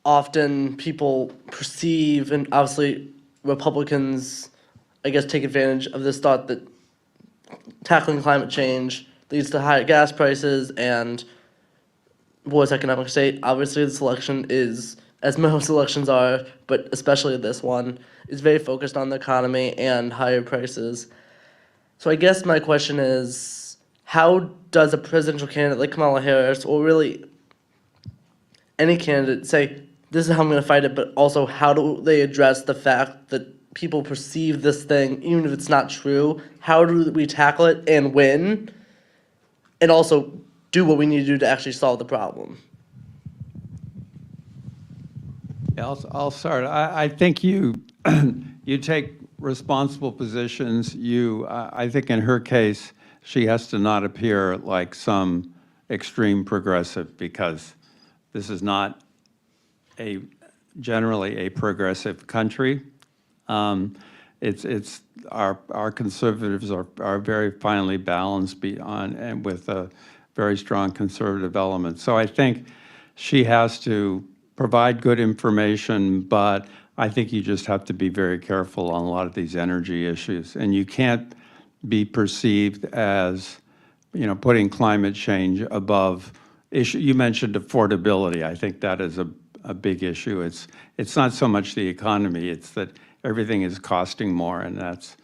often people perceive, and obviously Republicans, I guess, take advantage of this thought that tackling climate change leads to higher gas prices and worse economic state. Obviously this election is as most elections are, but especially this one, is very focused on the economy and higher prices. So I guess my question is, how does a presidential candidate like Kamala Harris, or really any candidate, say, this is how I'm going to fight it, but also how do they address the fact that people perceive this thing, even if it's not true? How do we tackle it and win, and also do what we need to do to actually solve the problem? Yeah, I'll start. I think you you take responsible positions. I think in her case, she has to not appear like some extreme progressive, because this is not generally a progressive country. It's our conservatives are very finely balanced beyond, and with a very strong conservative element. So I think she has to provide good information, but I think you just have to be very careful on a lot of these energy issues. And you can't be perceived as, putting climate change above issue. You mentioned affordability. I think that is a big issue. It's not so much the economy, it's that everything is costing more, and that's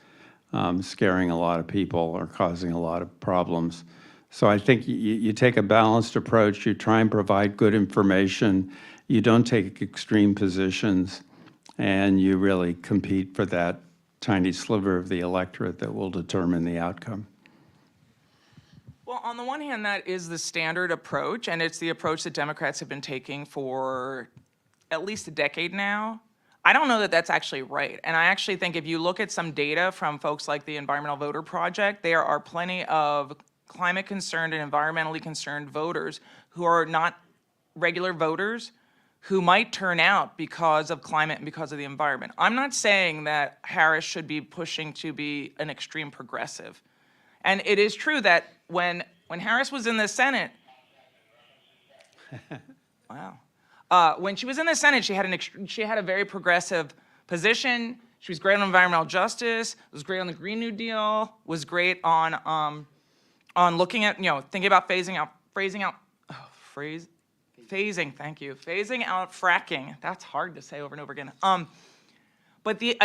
scaring a lot of people or causing a lot of problems. So I think you take a balanced approach, you try and provide good information, you don't take extreme positions, and you really compete for that tiny sliver of the electorate that will determine the outcome. Well, on the one hand, that is the standard approach, and it's the approach that Democrats have been taking for at least a decade now. I don't know that that's actually right. And I actually think if you look at some data from folks like the Environmental Voter Project, there are plenty of climate concerned and environmentally concerned voters who are not regular voters who might turn out because of climate and because of the environment. I'm not saying that Harris should be pushing to be an extreme progressive. And it is true that when Harris was in the Senate, wow. When she was in the Senate, she had a very progressive position. She was great on environmental justice, was great on the Green New Deal, was great on looking at, thinking about phasing out fracking. That's hard to say over and over again. But the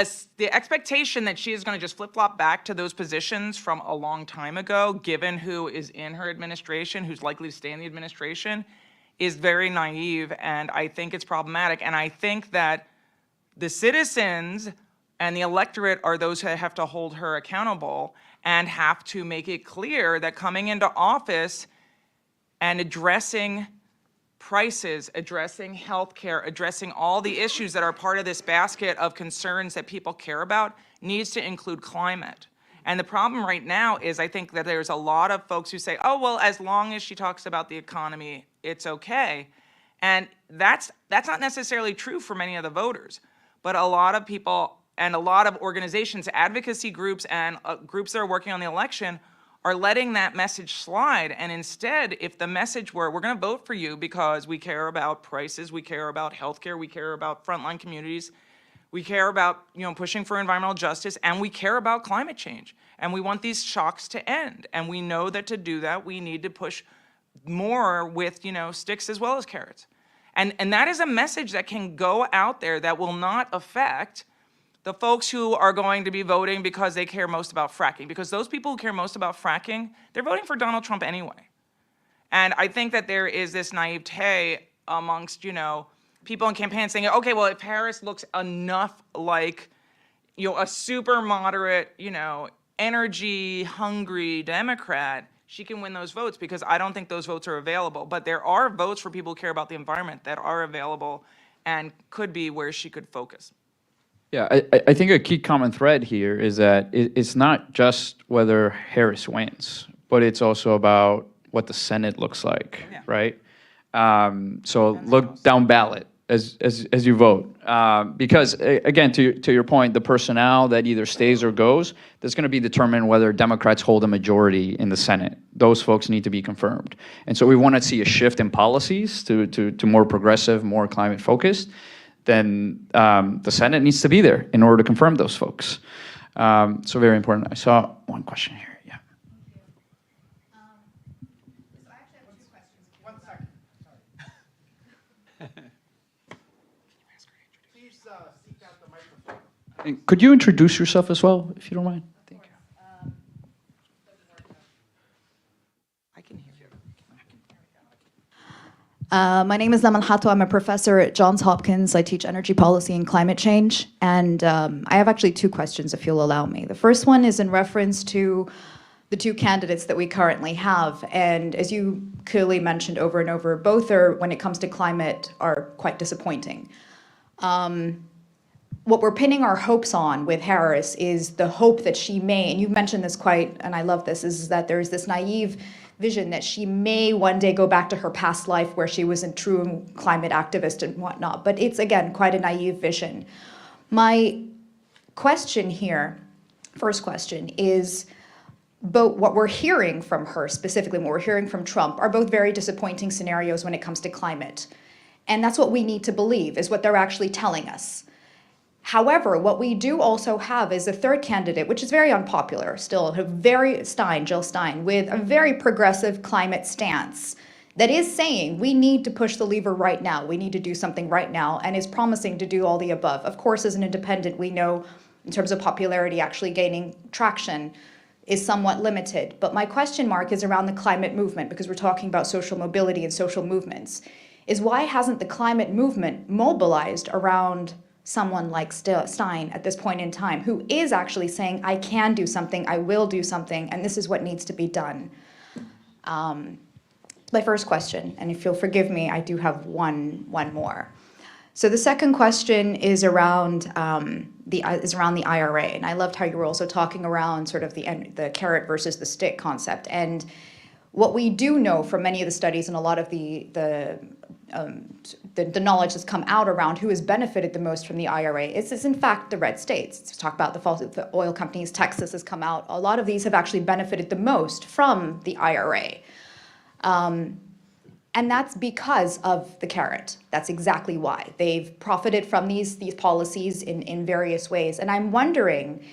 expectation that she is going to just flip-flop back to those positions from a long time ago, given who is in her administration, who's likely to stay in the administration, is very naive, and I think it's problematic. And I think that the citizens and the electorate are those who have to hold her accountable and have to make it clear that coming into office and addressing prices, addressing healthcare, addressing all the issues that are part of this basket of concerns that people care about needs to include climate. And the problem right now is I think that there's a lot of folks who say, oh, well, as long as she talks about the economy, it's okay. And that's not necessarily true for many of the voters. But a lot of people and a lot of organizations, advocacy groups, and groups that are working on the election are letting that message slide. And instead, if the message were, we're going to vote for you because we care about prices, we care about healthcare, we care about frontline communities, we care about pushing for environmental justice, and we care about climate change. And we want these shocks to end. And we know that to do that, we need to push more with sticks as well as carrots. And that is a message that can go out there that will not affect the folks who are going to be voting because they care most about fracking. Because those people who care most about fracking, they're voting for Donald Trump anyway. And I think that there is this naivete amongst, people in campaigns saying, okay, well, if Harris looks enough like, a super moderate, energy hungry Democrat, she can win those votes, because I don't think those votes are available. But there are votes for people who care about the environment that are available and could be where she could focus. Yeah, I think a key common thread here is that it's not just whether Harris wins, but it's also about what the Senate looks like, right? So look down ballot as you vote. Because, again, to your point, the personnel that either stays or goes, that's going to be determined whether Democrats hold a majority in the Senate. Those folks need to be confirmed. And so we want to see a shift in policies to more progressive, more climate-focused. Then the Senate needs to be there in order to confirm those folks. So very important. I saw one question here. Yeah. So I actually have two questions. 1 second. Sorry. seek out the microphone. And could you introduce yourself as well, if you don't mind? Thank you. I can hear you. My name is Naman Hato. I'm a professor at Johns Hopkins. I teach energy policy and climate change. And I have actually two questions, if you'll allow me. The first one is in reference to the two candidates that we currently have. And as you clearly mentioned over and over, both are, when it comes to climate, are quite disappointing. What we're pinning our hopes on with Harris is the hope that she may, and you've mentioned this quite, and I love this, is that there's this naive vision that she may one day go back to her past life where she was a true climate activist and whatnot. But it's, again, quite a naive vision. My question here, first question, is both what we're hearing from her, specifically what we're hearing from Trump, are both very disappointing scenarios when it comes to climate. And that's what we need to believe, is what they're actually telling us. However, what we do also have is a third candidate, which is very unpopular still, Jill Stein, with a very progressive climate stance that is saying we need to push the lever right now, we need to do something right now, and is promising to do all the above. Of course, as an independent, we know in terms of popularity, actually gaining traction is somewhat limited. But my question mark is around the climate movement, because we're talking about social mobility and social movements, is why hasn't the climate movement mobilized around someone like Stein at this point in time, who is actually saying, I can do something, I will do something, and this is what needs to be done? My first question, and if you'll forgive me, I do have one more. So the second question is around the IRA, and I loved how you were also talking around sort of the carrot versus the stick concept. And what we do know from many of the studies and a lot of the knowledge that's come out around who has benefited the most from the IRA is in fact the red states. Let's talk about the oil companies. Texas has come out. A lot of these have actually benefited the most from the IRA. And that's because of the carrot. That's exactly why. They've profited from these policies in various ways. And I'm wondering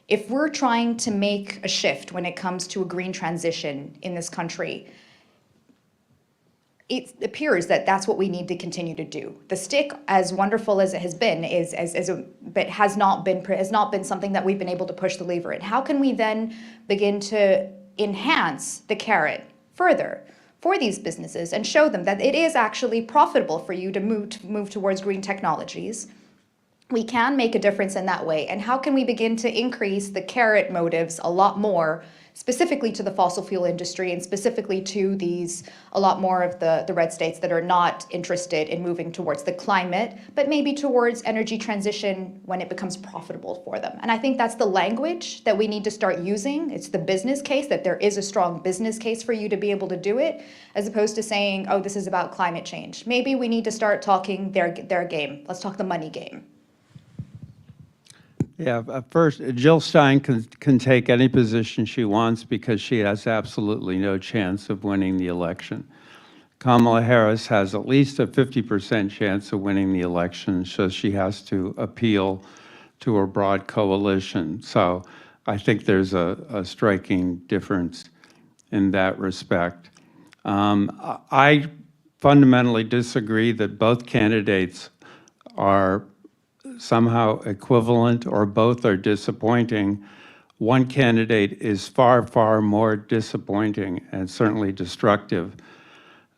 if we're trying to make a shift when it comes to a green transition in this country, it appears that that's what we need to continue to do. The stick, as wonderful as it has been, but has not been something that we've been able to push the lever in. How can we then begin to enhance the carrot further for these businesses and show them that it is actually profitable for you to move towards green technologies? We can make a difference in that way. And how can we begin to increase the carrot motives a lot more, specifically to the fossil fuel industry and specifically to a lot more of the red states that are not interested in moving towards the climate, but maybe towards energy transition when it becomes profitable for them. And I think that's the language that we need to start using. It's the business case, that there is a strong business case for you to be able to do it, as opposed to saying, oh, this is about climate change. Maybe we need to start talking their game. Let's talk the money game. Yeah, first, Jill Stein can take any position she wants because she has absolutely no chance of winning the election. Kamala Harris has at least a 50% chance of winning the election, so she has to appeal to a broad coalition. So I think there's a striking difference in that respect. I fundamentally disagree that both candidates are somehow equivalent or both are disappointing. One candidate is far, far more disappointing and certainly destructive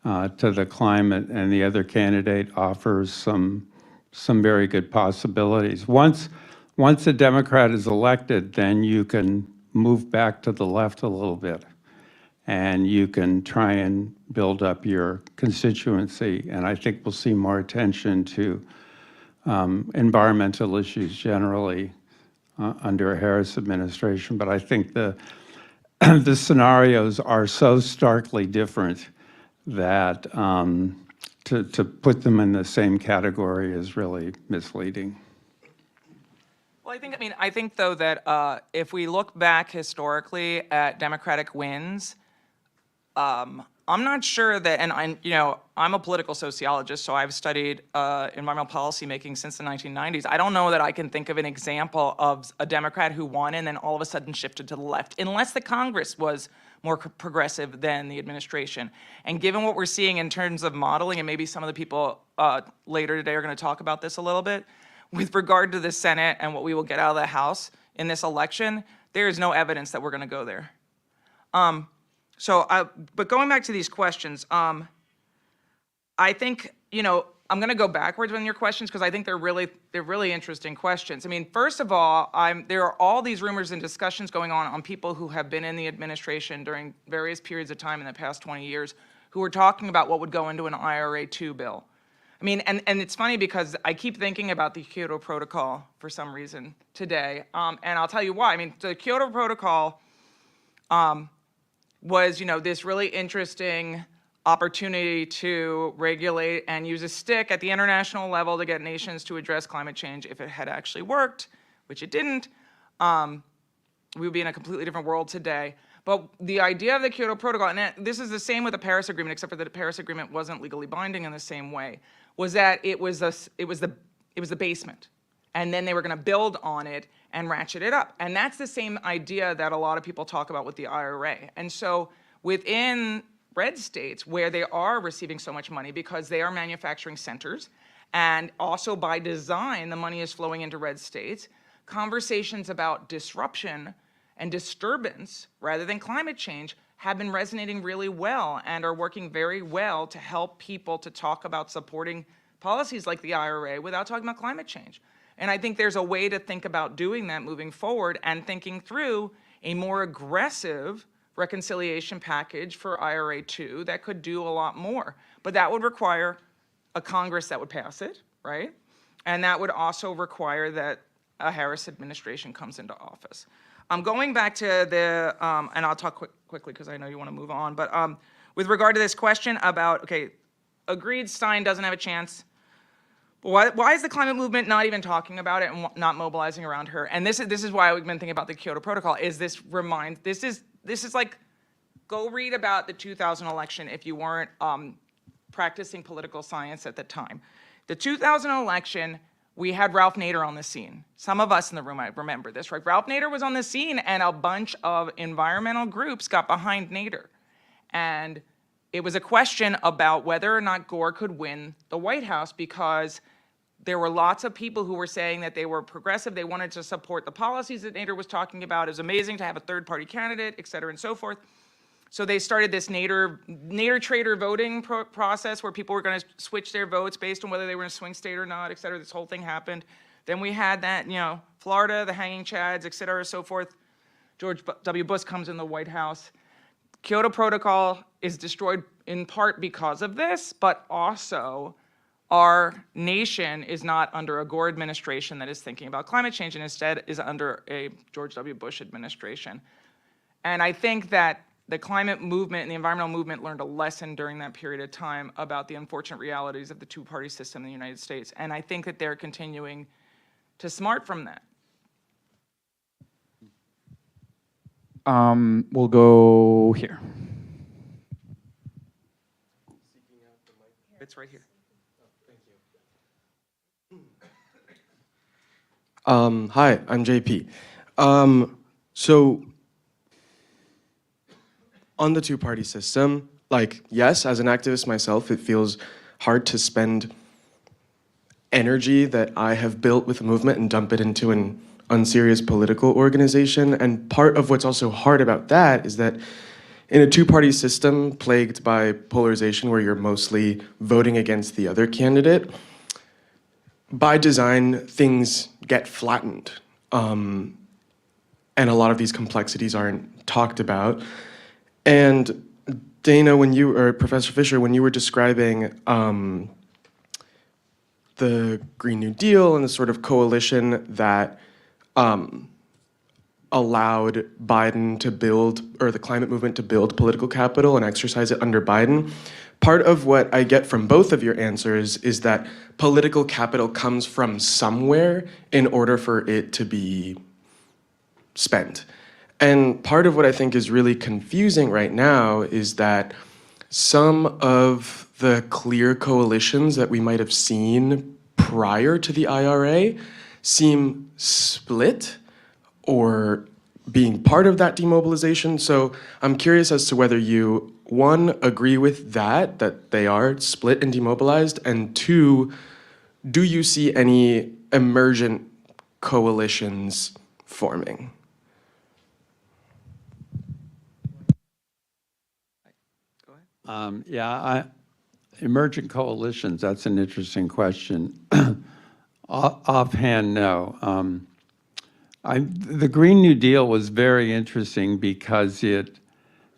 to the climate, and the other candidate offers some very good possibilities. Once a Democrat is elected, then you can move back to the left a little bit, and you can try and build up your constituency, and I think we'll see more attention to environmental issues generally under a Harris administration. But I think the scenarios are so starkly different that to put them in the same category is really misleading. Well, I think though that if we look back historically at Democratic wins, I'm not sure that, and I'm a political sociologist, so I've studied environmental policy making since the 1990s. I don't know that I can think of an example of a Democrat who won and then all of a sudden shifted to the left, unless the Congress was more progressive than the administration. And given what we're seeing in terms of modeling, and maybe some of the people later today are going to talk about this a little bit, with regard to the Senate and what we will get out of the House in this election, there is no evidence that we're going to go there. But going back to these questions, I think, I'm going to go backwards on your questions because I think they're really interesting questions. I mean, first of all, there are all these rumors and discussions going on people who have been in the administration during various periods of time in the past 20 years who are talking about what would go into an IRA 2 bill. I mean, and it's funny because I keep thinking about the Kyoto Protocol for some reason today, and I'll tell you why. I mean, the Kyoto Protocol was, this really interesting opportunity to regulate and use a stick at the international level to get nations to address climate change. If it had actually worked, which it didn't, we would be in a completely different world today. But the idea of the Kyoto Protocol, and this is the same with the Paris Agreement, except for that the Paris Agreement wasn't legally binding in the same way, was that it was the basement, and then they were going to build on it and ratchet it up. And that's the same idea that a lot of people talk about with the IRA. And so within red states where they are receiving so much money because they are manufacturing centers, and also by design, the money is flowing into red states, conversations about disruption and disturbance rather than climate change have been resonating really well and are working very well to help people to talk about supporting policies like the IRA without talking about climate change. And I think there's a way to think about doing that moving forward and thinking through a more aggressive reconciliation package for IRA 2 that could do a lot more. But that would require a Congress that would pass it, right? And that would also require that a Harris administration comes into office. Going back to the, and I'll talk quickly because I know you want to move on, but with regard to this question about, okay, agreed Stein doesn't have a chance. Why is the climate movement not even talking about it and not mobilizing around her? And this is why we've been thinking about the Kyoto Protocol, is this is like, go read about the 2000 election if you weren't practicing political science at the time. The 2000 election, we had Ralph Nader on the scene. Some of us in the room might remember this, right? Ralph Nader was on the scene and a bunch of environmental groups got behind Nader. And it was a question about whether or not Gore could win the White House because there were lots of people who were saying that they were progressive, they wanted to support the policies that Nader was talking about. It was amazing to have a third-party candidate, et cetera, and so forth. So they started this Nader traitor voting process where people were going to switch their votes based on whether they were in a swing state or not, et cetera. This whole thing happened. Then we had that, Florida, the hanging chads, et cetera, so forth. George W. Bush comes in the White House. Kyoto Protocol is destroyed in part because of this, but also our nation is not under a Gore administration that is thinking about climate change and instead is under a George W. Bush administration. And I think that the climate movement and the environmental movement learned a lesson during that period of time about the unfortunate realities of the two-party system in the United States. And I think that they're continuing to smart from that. We'll go here. It's right here. Hi, I'm JP. So on the two-party system, yes, as an activist myself, it feels hard to spend energy that I have built with a movement and dump it into an unserious political organization. And part of what's also hard about that is that in a two-party system plagued by polarization where you're mostly voting against the other candidate, by design, things get flattened. And a lot of these complexities aren't talked about. And Dana, or Professor Fisher, when you were describing the Green New Deal and the sort of coalition that allowed Biden to build, or the climate movement to build political capital and exercise it under Biden, part of what I get from both of your answers is that political capital comes from somewhere in order for it to be spent. And part of what I think is really confusing right now is that some of the clear coalitions that we might have seen prior to the IRA seem split or being part of that demobilization. So I'm curious as to whether you, one, agree with that they are split and demobilized, and two, do you see any emergent coalitions forming? Emergent coalitions, that's an interesting question. Offhand, no. The Green New Deal was very interesting because it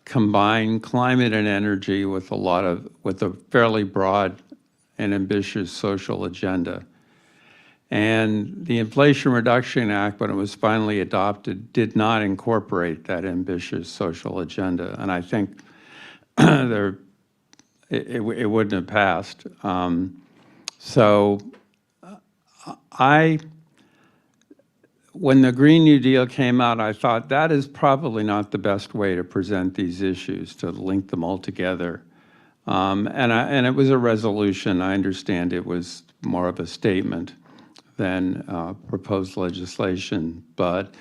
combined climate and energy with a fairly broad and ambitious social agenda. And the Inflation Reduction Act, when it was finally adopted, did not incorporate that ambitious social agenda. And I think it wouldn't have passed. When the Green New Deal came out, I thought that is probably not the best way to present these issues, to link them all together. And it was a resolution. I understand it was more of a statement than proposed legislation. But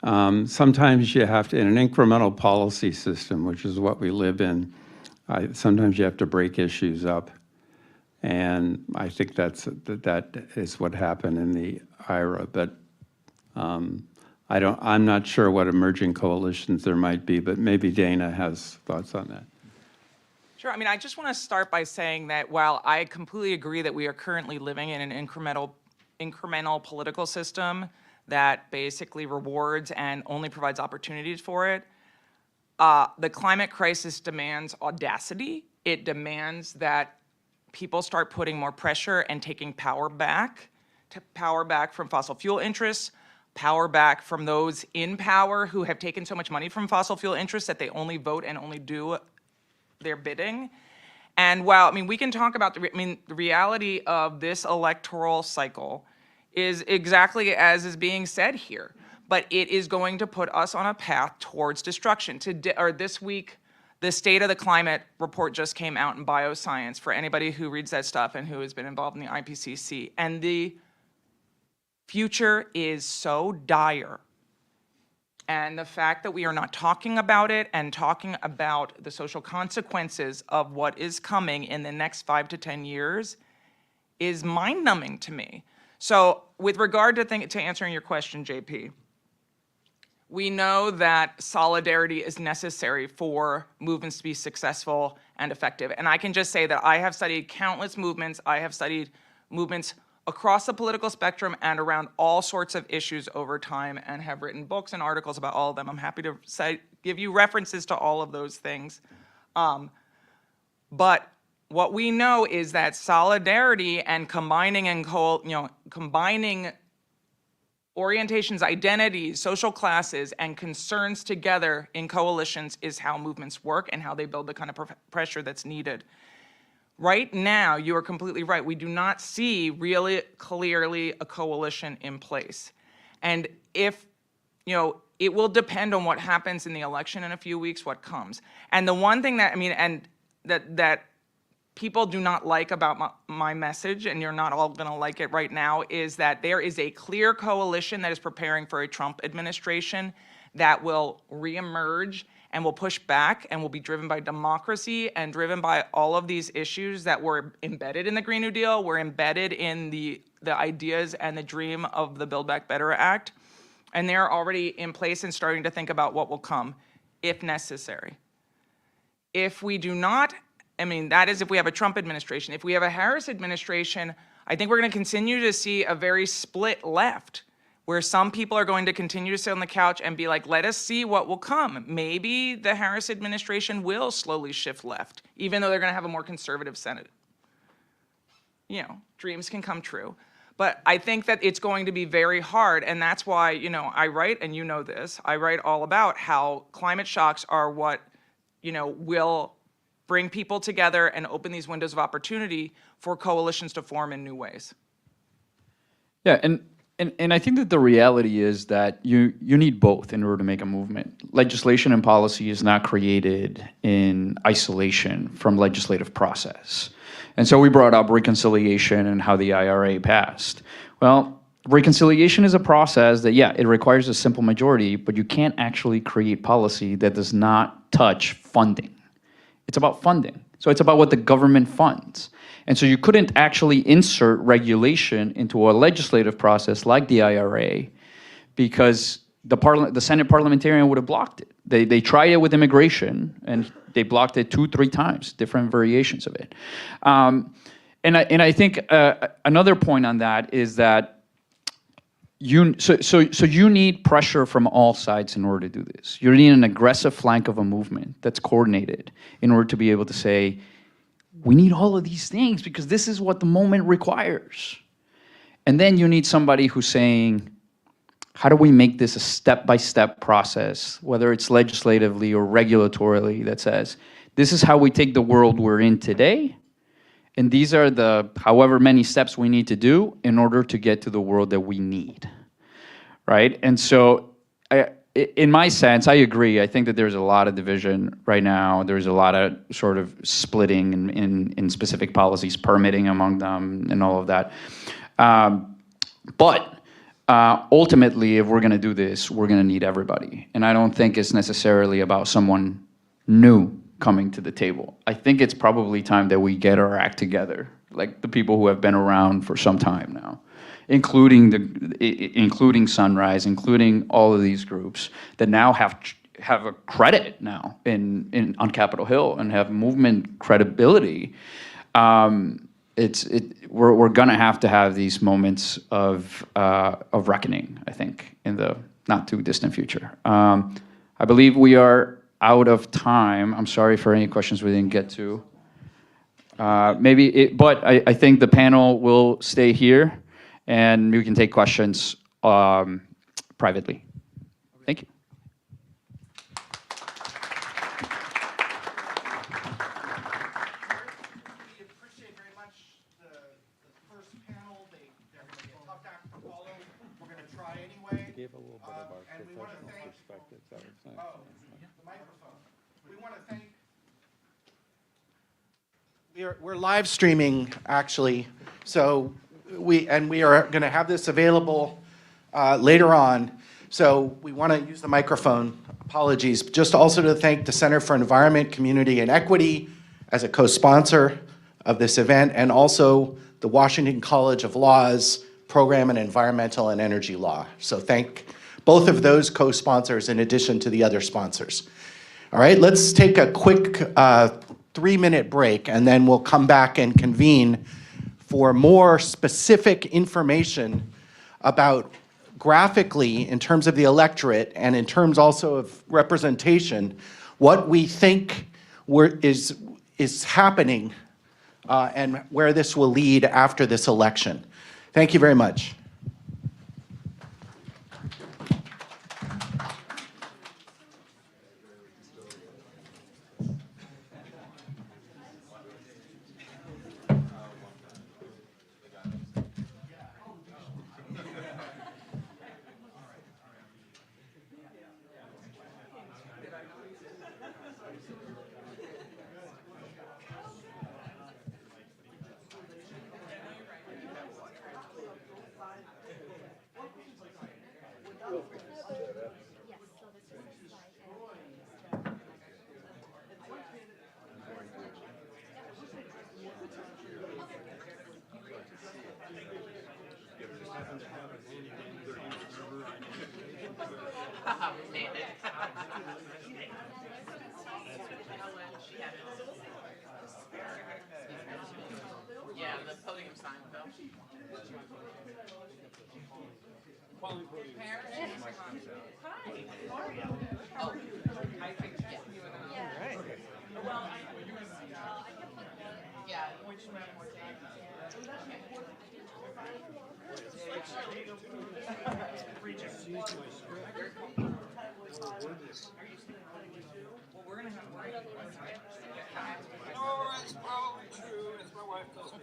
sometimes you have to, in an incremental policy system, which is what we live in, sometimes you have to break issues up. And I think that is what happened in the IRA. But I'm not sure what emerging coalitions there might be, but maybe Dana has thoughts on that. Sure. I mean, I just want to start by saying that while I completely agree that we are currently living in an incremental political system that basically rewards and only provides opportunities for it, the climate crisis demands audacity. It demands that people start putting more pressure and taking power back from fossil fuel interests, power back from those in power who have taken so much money from fossil fuel interests that they only vote and only do their bidding. And while, I mean, we can talk about the reality of this electoral cycle is exactly as is being said here, but it is going to put us on a path towards destruction. This week, the State of the Climate report just came out in Bioscience for anybody who reads that stuff and who has been involved in the IPCC. And the future is so dire. And the fact that we are not talking about it and talking about the social consequences of what is coming in the next 5 to 10 years is mind-numbing to me. So with regard to answering your question, JP, we know that solidarity is necessary for movements to be successful and effective. And I can just say that I have studied countless movements. I have studied movements across the political spectrum and around all sorts of issues over time and have written books and articles about all of them. I'm happy to give you references to all of those things. But what we know is that solidarity and combining orientations, identities, social classes, and concerns together in coalitions is how movements work and how they build the kind of pressure that's needed. Right now, you are completely right. We do not see really clearly a coalition in place. And it will depend on what happens in the election in a few weeks, what comes. And the one thing that people do not like about my message, and you're not all gonna like it right now, is that there is a clear coalition that is preparing for a Trump administration that will reemerge and will push back and will be driven by democracy and driven by all of these issues that were embedded in the Green New Deal, were embedded in the ideas and the dream of the Build Back Better Act. And they're already in place and starting to think about what will come, if necessary. If we do not, that is if we have a Trump administration. If we have a Harris administration, I think we're gonna continue to see a very split left, where some people are going to continue to sit on the couch and be like, let us see what will come. Maybe the Harris administration will slowly shift left, even though they're gonna have a more conservative Senate. Dreams can come true. But I think that it's going to be very hard, and that's why, I write, and you know this, I write all about how climate shocks are what, will bring people together and open these windows of opportunity for coalitions to form in new ways. Yeah, and I think that the reality is that you need both in order to make a movement. Legislation and policy is not created in isolation from legislative process. And so we brought up reconciliation and how the IRA passed. Well, reconciliation is a process that, it requires a simple majority, but you can't actually create policy that does not touch funding. It's about funding. So it's about what the government funds. And so you couldn't actually insert regulation into a legislative process like the IRA because the Senate parliamentarian would have blocked it. They tried it with immigration, and they blocked it 2-3 times, different variations of it. And I think another point on that is that you need pressure from all sides in order to do this. You need an aggressive flank of a movement that's coordinated in order to be able to say, we need all of these things because this is what the moment requires. And then you need somebody who's saying, how do we make this a step-by-step process, whether it's legislatively or regulatorily, that says, this is how we take the world we're in today, and these are the however many steps we need to do in order to get to the world that we need, right? And so in my sense, I agree. I think that there's a lot of division right now. There's a lot of sort of splitting in specific policies, permitting among them, and all of that. But ultimately, if we're going to do this, we're going to need everybody. And I don't think it's necessarily about someone new coming to the table. I think it's probably time that we get our act together, like the people who have been around for some time now, including Sunrise, including all of these groups that now have a credit now on Capitol Hill and have movement credibility. We're gonna have to have these moments of reckoning, I think, in the not too distant future. I believe we are out of time. I'm sorry for any questions we didn't get to. But I think the panel will stay here, and we can take questions privately. Thank you. We appreciate very much the first panel. They're going to be a tough act to follow. We're going to try anyway. And we want to thank. Oh, the microphone. We want to thank. We're live streaming actually, so we are going to have this available later on. So we want to use the microphone. Apologies. Just also to thank the Center for Environment, Community, and Equity as a co-sponsor of this event, and also the Washington College of Law's Program in Environmental and Energy Law. So thank both of those co-sponsors in addition to the other sponsors. All right, let's take a quick 3-minute break, and then we'll come back and convene for more specific information about graphically, in terms of the electorate and in terms also of representation, what we think is happening and where this will lead after this election. Thank you very much. Yeah, the podium sign, Bill. Oh, I think you and I. Yeah. Well, yeah, which one more well, we're gonna have it's probably true, as my wife tells me.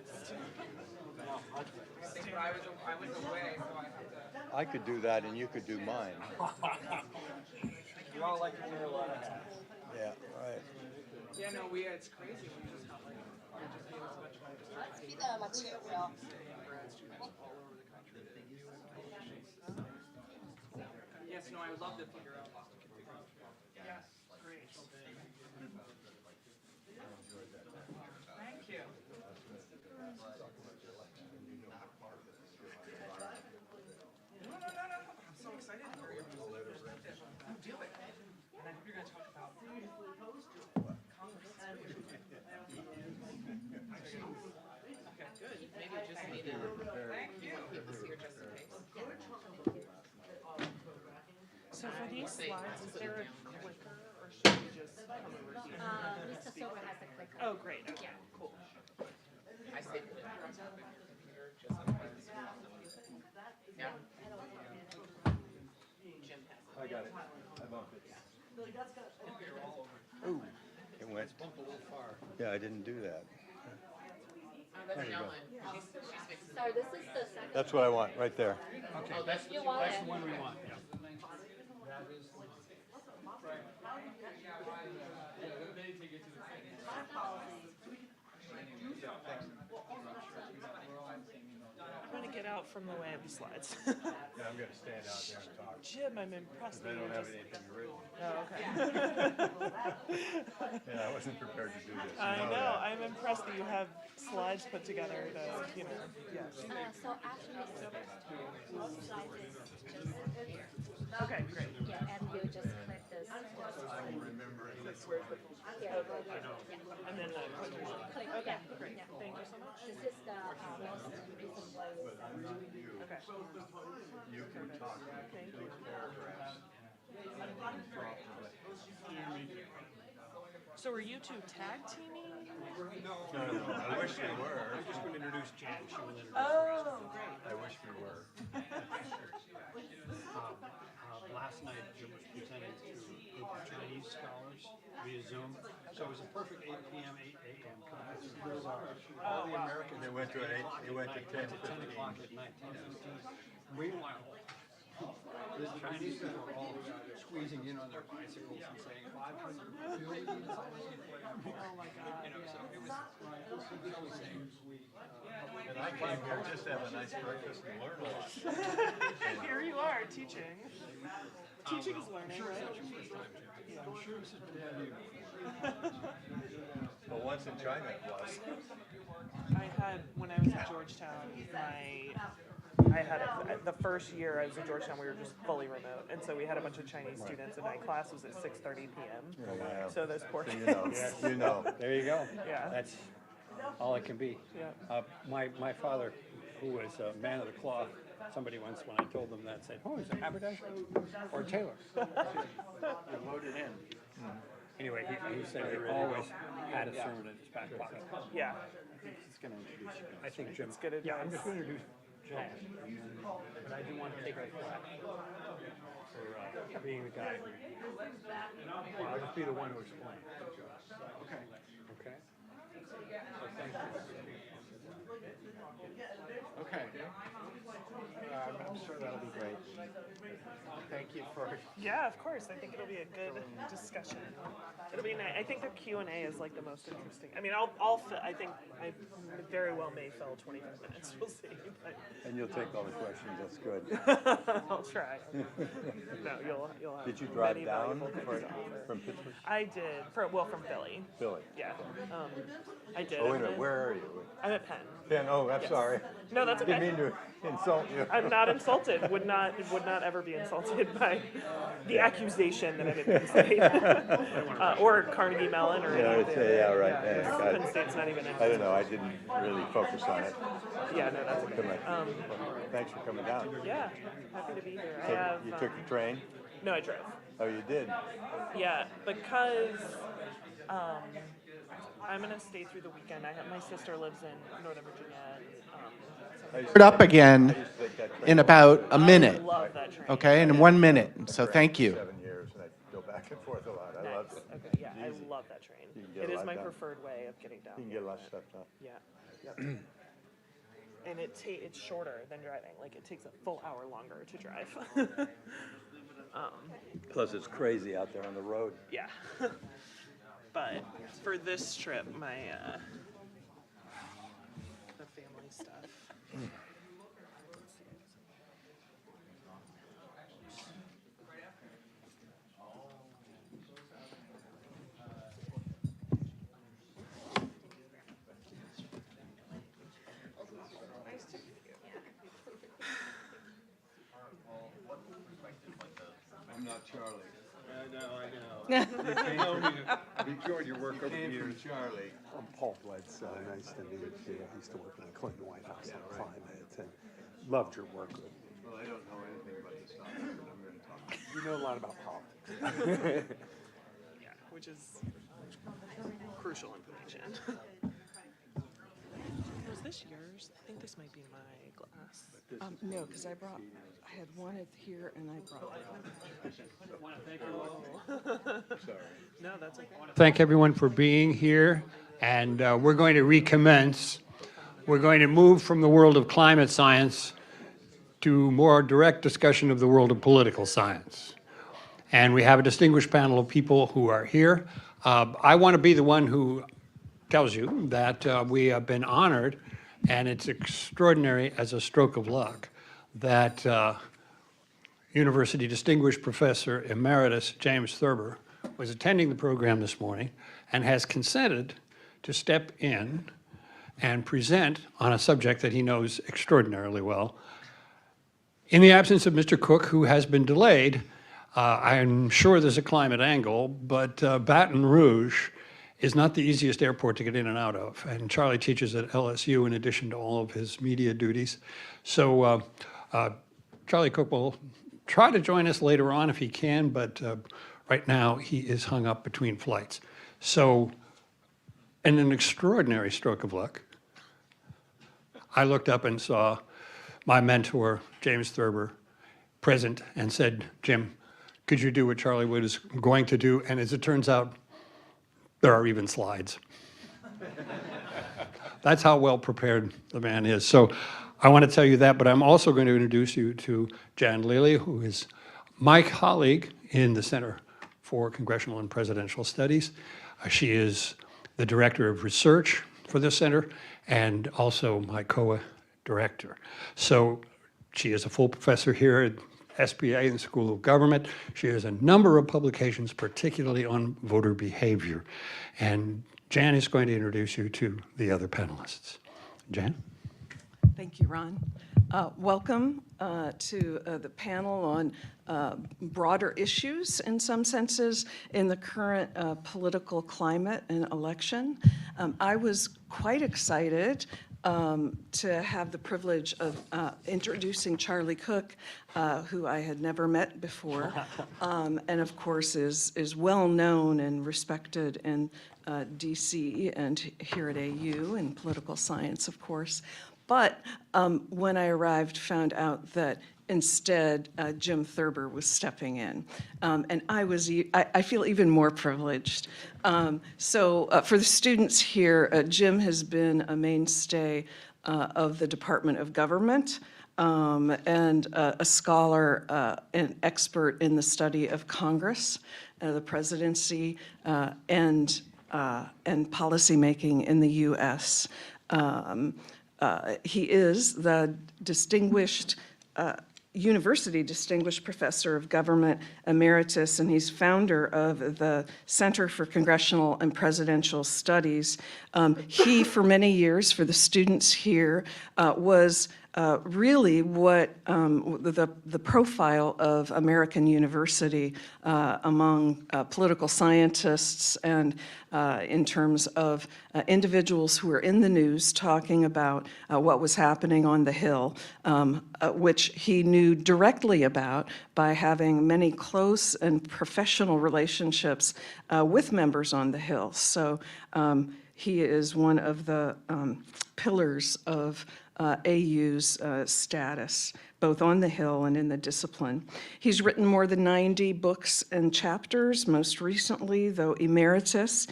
I was away, so I had to. I could do that and you could do mine. You all like to wear a lot of hats. Yeah, right. Yeah, no, it's crazy when you just have like, you just gave us a bunch of all over the country. Yes, no, I would love to figure out. Yes, great. Thank you. So for these slides, is there a clicker or should we just come over here? Mr. Silver has a clicker. Oh, great. Okay, cool. I see. I got it. I bumped it. Ooh, it went. Yeah, I didn't do that. There you go. So this is the second. That's what I want, right there. Okay, that's the one we want. Yeah. I'm gonna get out from the way of the slides. Yeah, I'm gonna stand out there and talk. Jim, I'm impressed that I you don't have just. anything written. Oh, okay. Yeah, I wasn't prepared to do this. You I know. that. I'm impressed that you have slides put together to, you know, yeah. So actually, most slides is just here. Okay, great. Yeah, and you just click this. Yeah. And then the clickers. Click, Okay, yeah. great. Yeah. Thank you so much. This is the most recent way we Okay. You can talk in Thank you. complete paragraphs. So are you two tag teaming? No, I wish we were. I'm just going to introduce Jan. She will introduce Oh, great. I wish we were. Last night, Jim was presenting to a group of Chinese scholars via Zoom. So it was a perfect 8 p.m., 8 a.m. conference. All the Americans It went to an 8, it went to 10 to 10 o'clock at night, 10:15. Meanwhile, the Chinese people were all squeezing in on their bicycles and saying 500 billion dollars. Oh my God. You know, so it was really saying And I came here just to have a nice breakfast and learn a lot. And here you are teaching. Teaching is learning, right? I'm sure this is pretty new. But once in China it was. I had, when I was at Georgetown, the first year I was at Georgetown, we were just fully remote. And so we had a bunch of Chinese students, and my class was at 6:30 p.m. Yeah. So those poor So kids. you know. There you go. Yeah. That's all it can be. Yeah. My father, who was a man of the cloth, somebody once, when I told them that, said, "Oh, he's a haberdasher or a tailor." You're loaded in. Anyway, he said he always had a sermon in his back pocket. Yeah. He's going to introduce you. I think Jim. It's good Yeah, I'm advice. just going to introduce Jim, but I do want to take her credit for being the guy. Well, I'll just be the one who explains. Okay. Okay. So thank you. Okay. I'm sure that'll be great. Thank you for. Yeah, of course. I think it'll be a good discussion. It'll be nice. I think the Q&A is like the most interesting. I mean, I think I very well may fill 25 minutes. We'll see. But And you'll take all the questions, that's good. I'll try. No, you'll have Did you drive many down valuable things to offer. from Pittsburgh? I did. From Philly. Philly? Yeah. I did. Oh, wait a minute, where are you? I'm at Penn. Penn, oh, I'm Yes. sorry. No, that's okay. Didn't mean to insult you. I'm not insulted. Would not ever be insulted by the accusation that I'm at Penn State or Carnegie Mellon or Yeah, any of it's, the. yeah, right, yeah, got it. Penn State's not even. I don't know, I didn't really focus on it. Yeah, no, that's okay. Thanks for coming down. Yeah, happy to be here. I So have. you took the train? No, I drove. Oh, you did? Yeah, because I'm gonna stay through the weekend. My sister lives in Northern Virginia. It up again in about a minute. I love that train. Okay, in 1 minute. So thank you. 7 years, and I go back and forth a lot. I Nice. loved it. Okay, yeah, I Easy. love that train. You can get It a is lot my done. preferred way of getting down. You can get a lot of stuff done. Yeah. Yep. And it's shorter than driving. Like it takes a full hour longer to drive. Plus, it's crazy out there on the road. Yeah. But for this trip, my the family stuff. I'm not Charlie. I know. You've enjoyed your work over the years. Charlie. I'm Paul Bledsoe. Nice to meet you. I used to work in the Clinton White House. I'm a client loved your work. Well, I don't know anything about this topic, but I'm going to talk. You know a lot about politics. Yeah, which is crucial information. Was this yours? I think this might be my glass. No, because I had one here and I brought No, that's okay. Thank everyone for being here, and we're going to recommence. We're going to move from the world of climate science to more direct discussion of the world of political science. And we have a distinguished panel of people who are here. I want to be the one who tells you that we have been honored, and it's extraordinary as a stroke of luck, that University Distinguished Professor Emeritus James Thurber was attending the program this morning and has consented to step in and present on a subject that he knows extraordinarily well. In the absence of Mr. Cook, who has been delayed, I'm sure there's a climate angle, but Baton Rouge is not the easiest airport to get in and out of. And Charlie teaches at LSU in addition to all of his media duties. So Charlie Cook will try to join us later on if he can, but right now he is hung up between flights. So, in an extraordinary stroke of luck, I looked up and saw my mentor, James Thurber, present and said, Jim, could you do what Charlie Wood is going to do? And as it turns out, there are even slides. That's how well prepared the man is. So I want to tell you that, but I'm also going to introduce you to Jan Lely, who is my colleague in the Center for Congressional and Presidential Studies. She is the Director of Research for this center and also my co-director. So she is a full professor here at SPA in the School of Government. She has a number of publications, particularly on voter behavior. And Jan is going to introduce you to the other panelists. Jan? Thank you, Ron. Welcome to the panel on broader issues, in some senses, in the current political climate and election. I was quite excited to have the privilege of introducing Charlie Cook, who I had never met before, and of course is well known and respected in DC and here at AU in political science, of course. But when I arrived, found out that instead Jim Thurber was stepping in, and I feel even more privileged. So for the students here, Jim has been a mainstay of the Department of Government and a scholar and expert in the study of Congress, the presidency, and policymaking in the U.S. He is the distinguished University Distinguished Professor of Government Emeritus, and he's founder of the Center for Congressional and Presidential Studies. He, for many years, for the students here, was really what the profile of American University among political scientists and in terms of individuals who were in the news talking about what was happening on the Hill, which he knew directly about by having many close and professional relationships with members on the Hill. So he is one of the pillars of AU's status, both on the Hill and in the discipline. He's written more than 90 books and chapters, most recently, though emeritus,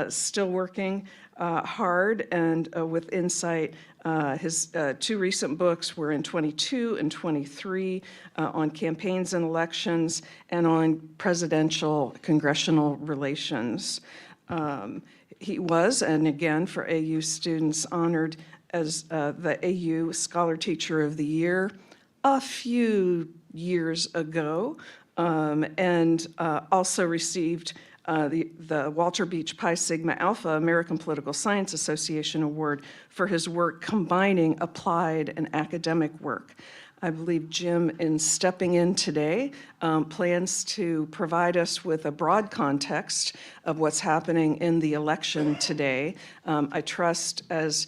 still working hard and with insight. His two recent books were in 22 and 23 on campaigns and elections and on presidential congressional relations. He was, and again for AU students, honored as the AU Scholar Teacher of the Year a few years ago, and also received the Walter Beach Pi Sigma Alpha American Political Science Association Award for his work combining applied and academic work. I believe Jim, in stepping in today, plans to provide us with a broad context of what's happening in the election today. I trust, as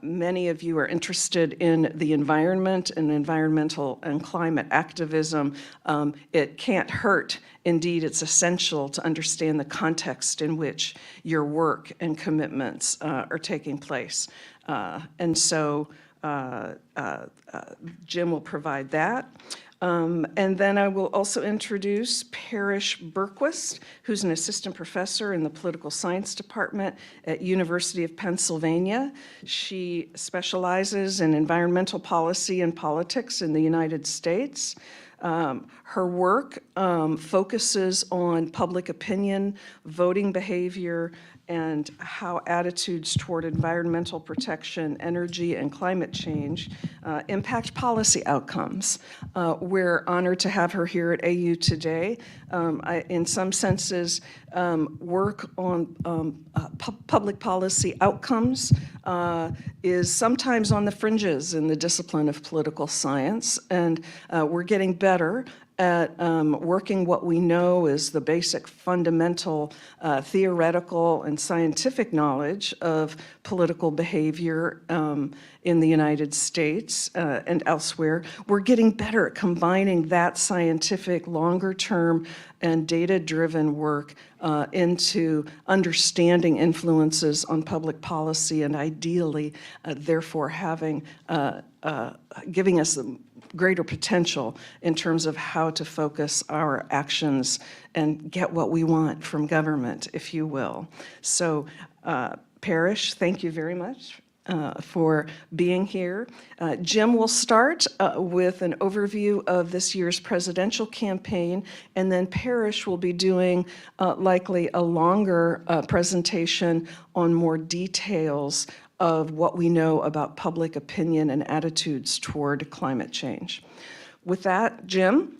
Many of you are interested in the environment and environmental and climate activism. It can't hurt. Indeed, it's essential to understand the context in which your work and commitments are taking place. And so Jim will provide that. And then I will also introduce Parrish Berquist, who's an assistant professor in the political science department at University of Pennsylvania. She specializes in environmental policy and politics in the United States. Her work focuses on public opinion, voting behavior, and how attitudes toward environmental protection, energy, and climate change impact policy outcomes. We're honored to have her here at AU today. In some senses, work on public policy outcomes is sometimes on the fringes in the discipline of political science, and we're getting better at working what we know is the basic fundamental theoretical and scientific knowledge of political behavior in the United States and elsewhere. We're getting better at combining that scientific, longer-term and data-driven work into understanding influences on public policy and ideally, therefore, giving us greater potential in terms of how to focus our actions and get what we want from government, if you will. So, Parrish, thank you very much for being here. Jim will start with an overview of this year's presidential campaign, and then Parrish will be doing likely a longer presentation on more details of what we know about public opinion and attitudes toward climate change. With that, Jim,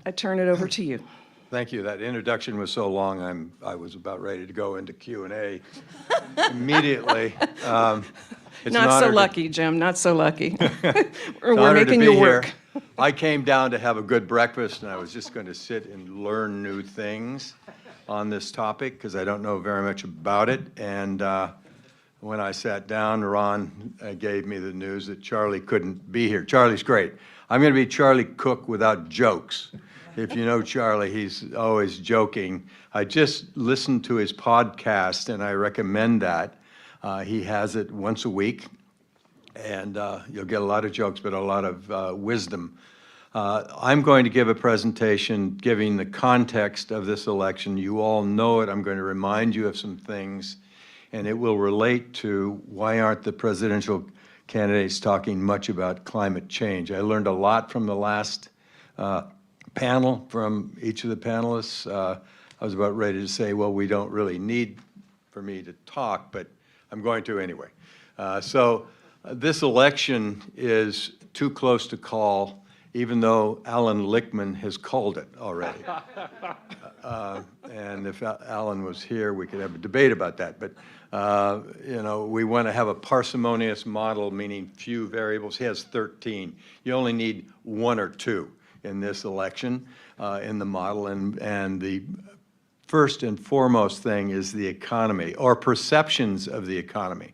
I turn it over to you. Thank you. That introduction was so long, I was about ready to go into Q&A immediately. It's not so lucky, Jim, not so lucky. We're making you you work. I came down to have a good breakfast, and I was just going to sit and learn new things on this topic because I don't know very much about it. And when I sat down, Ron gave me the news that Charlie couldn't be here. Charlie's great. I'm going to be Charlie Cook without jokes. If you know Charlie, he's always joking. I just listened to his podcast, and I recommend that. He has it once a week, and you'll get a lot of jokes, but a lot of wisdom. I'm going to give a presentation giving the context of this election. You all know it. I'm going to remind you of some things, and it will relate to why aren't the presidential candidates talking much about climate change. I learned a lot from the last panel from each of the panelists. I was about ready to say, well, we don't really need for me to talk, but I'm going to anyway. This election is too close to call, even though Alan Lichtman has called it already. And if Alan was here, we could have a debate about that. But you know, we want to have a parsimonious model, meaning few variables. He has 13. You only need 1 or 2 in this election in the model. And the first and foremost thing is the economy, or perceptions of the economy.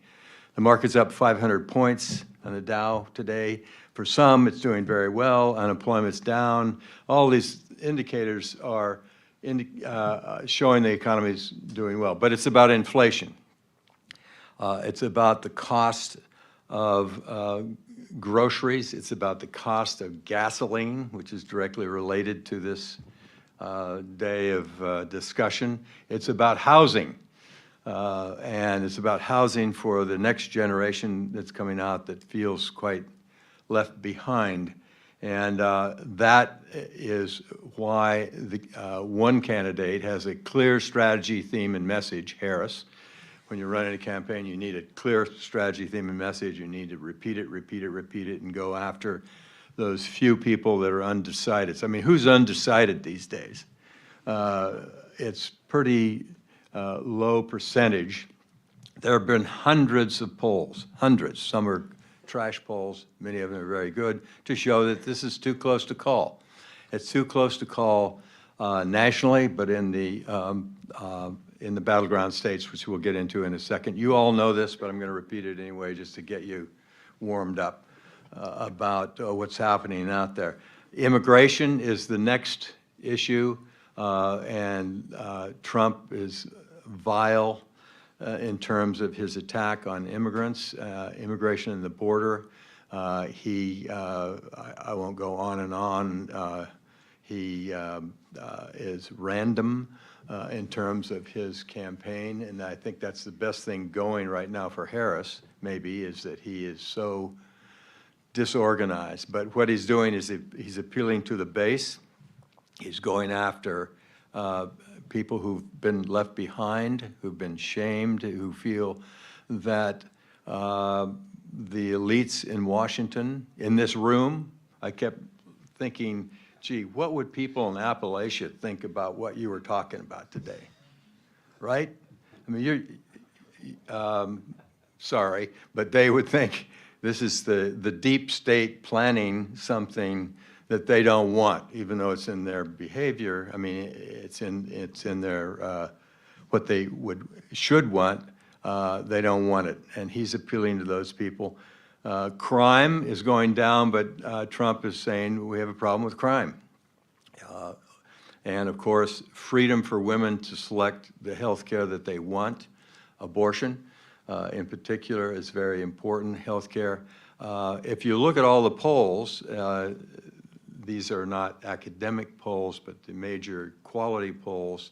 The market's up 500 points on the Dow today. For some, it's doing very well. Unemployment's down. All these indicators are showing the economy's doing well. But it's about inflation. It's about the cost of groceries. It's about the cost of gasoline, which is directly related to this day of discussion. It's about housing. And it's about housing for the next generation that's coming out that feels quite left behind. And that is why the one candidate has a clear strategy, theme, and message, Harris. When you're running a campaign, you need a clear strategy, theme, and message. You need to repeat it, repeat it, repeat it, and go after those few people that are undecided. So, I mean, who's undecided these days? It's pretty low percentage. There have been hundreds of polls, hundreds. Some are trash polls, many of them are very good, to show that this is too close to call. It's too close to call nationally, but in the in the battleground states, which we'll get into in a second. You all know this, but I'm going to repeat it anyway just to get you warmed up about what's happening out there. Immigration is the next issue, and Trump is vile in terms of his attack on immigrants, immigration and the border. I won't go on and on. He is random in terms of his campaign, and I think that's the best thing going right now for Harris, maybe, is that he is so disorganized. But what he's doing is he's appealing to the base. He's going after people who've been left behind, who've been shamed, who feel that the elites in Washington, in this room, I kept thinking, gee, what would people in Appalachia think about what you were talking about today, right? I mean, sorry, but they would think this is the deep state planning something that they don't want, even though it's in their behavior. I mean, it's in their what they should want. They don't want it, and he's appealing to those people. Crime is going down, but Trump is saying we have a problem with crime. And of course, freedom for women to select the health care that they want. Abortion, in particular, is very important. Health care. If you look at all the polls, these are not academic polls, but the major quality polls.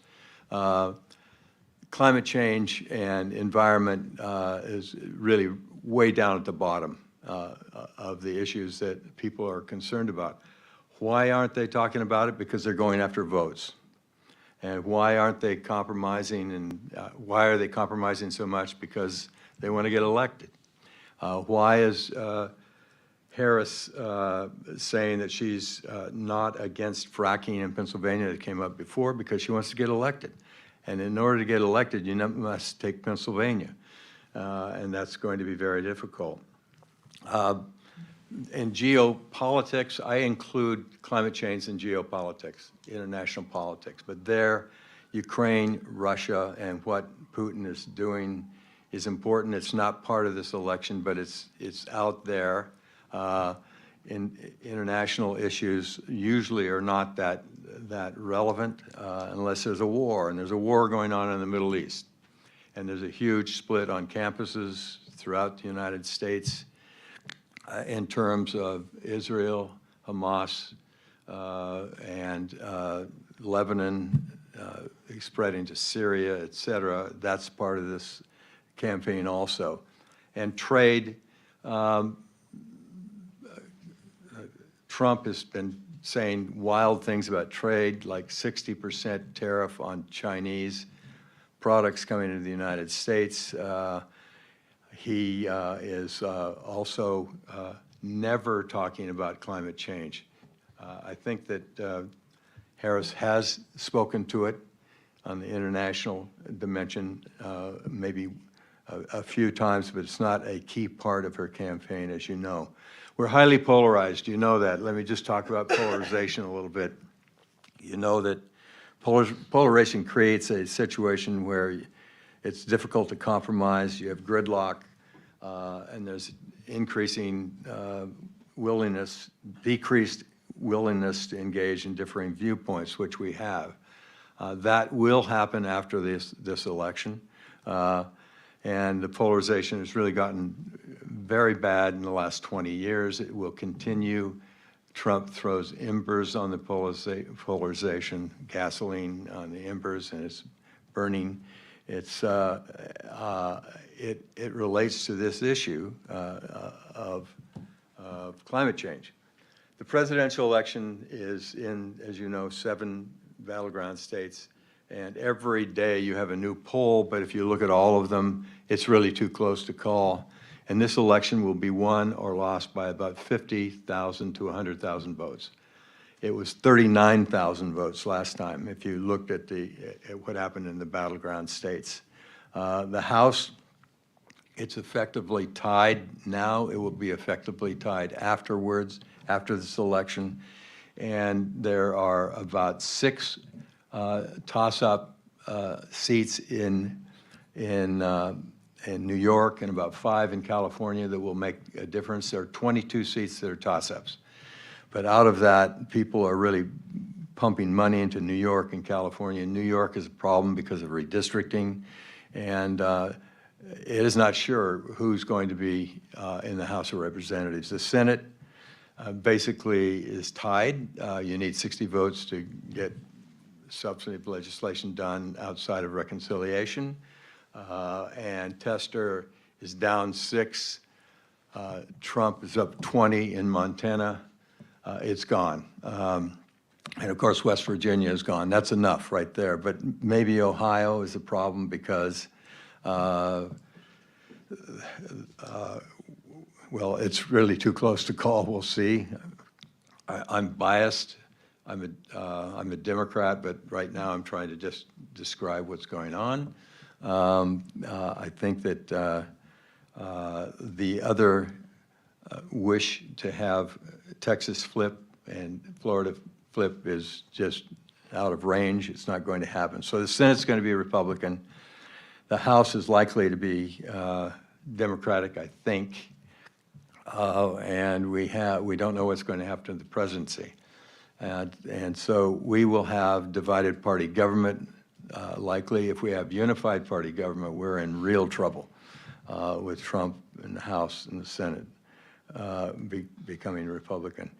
Climate change and environment is really way down at the bottom of the issues that people are concerned about. Why aren't they talking about it? Because they're going after votes. And why aren't they compromising, and why are they compromising so much? Because they want to get elected. Why is Harris saying that she's not against fracking in Pennsylvania that came up before? Because she wants to get elected. And in order to get elected, you must take Pennsylvania. And that's going to be very difficult. In geopolitics, I include climate change in geopolitics, international politics. But there, Ukraine, Russia, and what Putin is doing is important. It's not part of this election, but it's out there. International issues usually are not that relevant unless there's a war, and there's a war going on in the Middle East. And there's a huge split on campuses throughout the United States in terms of Israel, Hamas, and Lebanon, spreading to Syria, et cetera. That's part of this campaign also. And trade, Trump has been saying wild things about trade, like 60% tariff on Chinese products coming into the United States. He is also never talking about climate change. I think that Harris has spoken to it on the international dimension, maybe a few times, but it's not a key part of her campaign, as you know. We're highly polarized, you know that. Let me just talk about polarization a little bit. You know that polarization creates a situation where it's difficult to compromise, you have gridlock, and there's increasing decreased willingness to engage in differing viewpoints, which we have. That will happen after this election. And the polarization has really gotten very bad in the last 20 years. It will continue. Trump throws embers on the polarization, gasoline on the embers, and it's burning. It relates to this issue of climate change. The presidential election is in, as you know, 7 battleground states, and every day you have a new poll, but if you look at all of them, it's really too close to call. And this election will be won or lost by about 50,000 to 100,000 votes. It was 39,000 votes last time, if you looked at what happened in the battleground states. The House, it's effectively tied now. It will be effectively tied afterwards, after this election. And there are about 6 toss-up seats in New York and about 5 in California that will make a difference. There are 22 seats that are toss-ups. But out of that, people are really pumping money into New York and California. New York is a problem because of redistricting, and it is not sure who's going to be in the House of Representatives. The Senate basically is tied. You need 60 votes to get substantive legislation done outside of reconciliation. And Tester is down 6. Trump is up 20 in Montana. It's gone. And of course, West Virginia is gone. That's enough right there. But maybe Ohio is a problem because, well, it's really too close to call. We'll see. I'm biased. I'm a Democrat, but right now I'm trying to just describe what's going on. I think that the other wish to have Texas flip and Florida flip is just out of range. It's not going to happen. So the Senate's going to be Republican. The House is likely to be Democratic, I think. And we don't know what's going to happen to the presidency. And so we will have divided party government. Likely, if we have unified party government, we're in real trouble with Trump in the House and the Senate becoming Republican.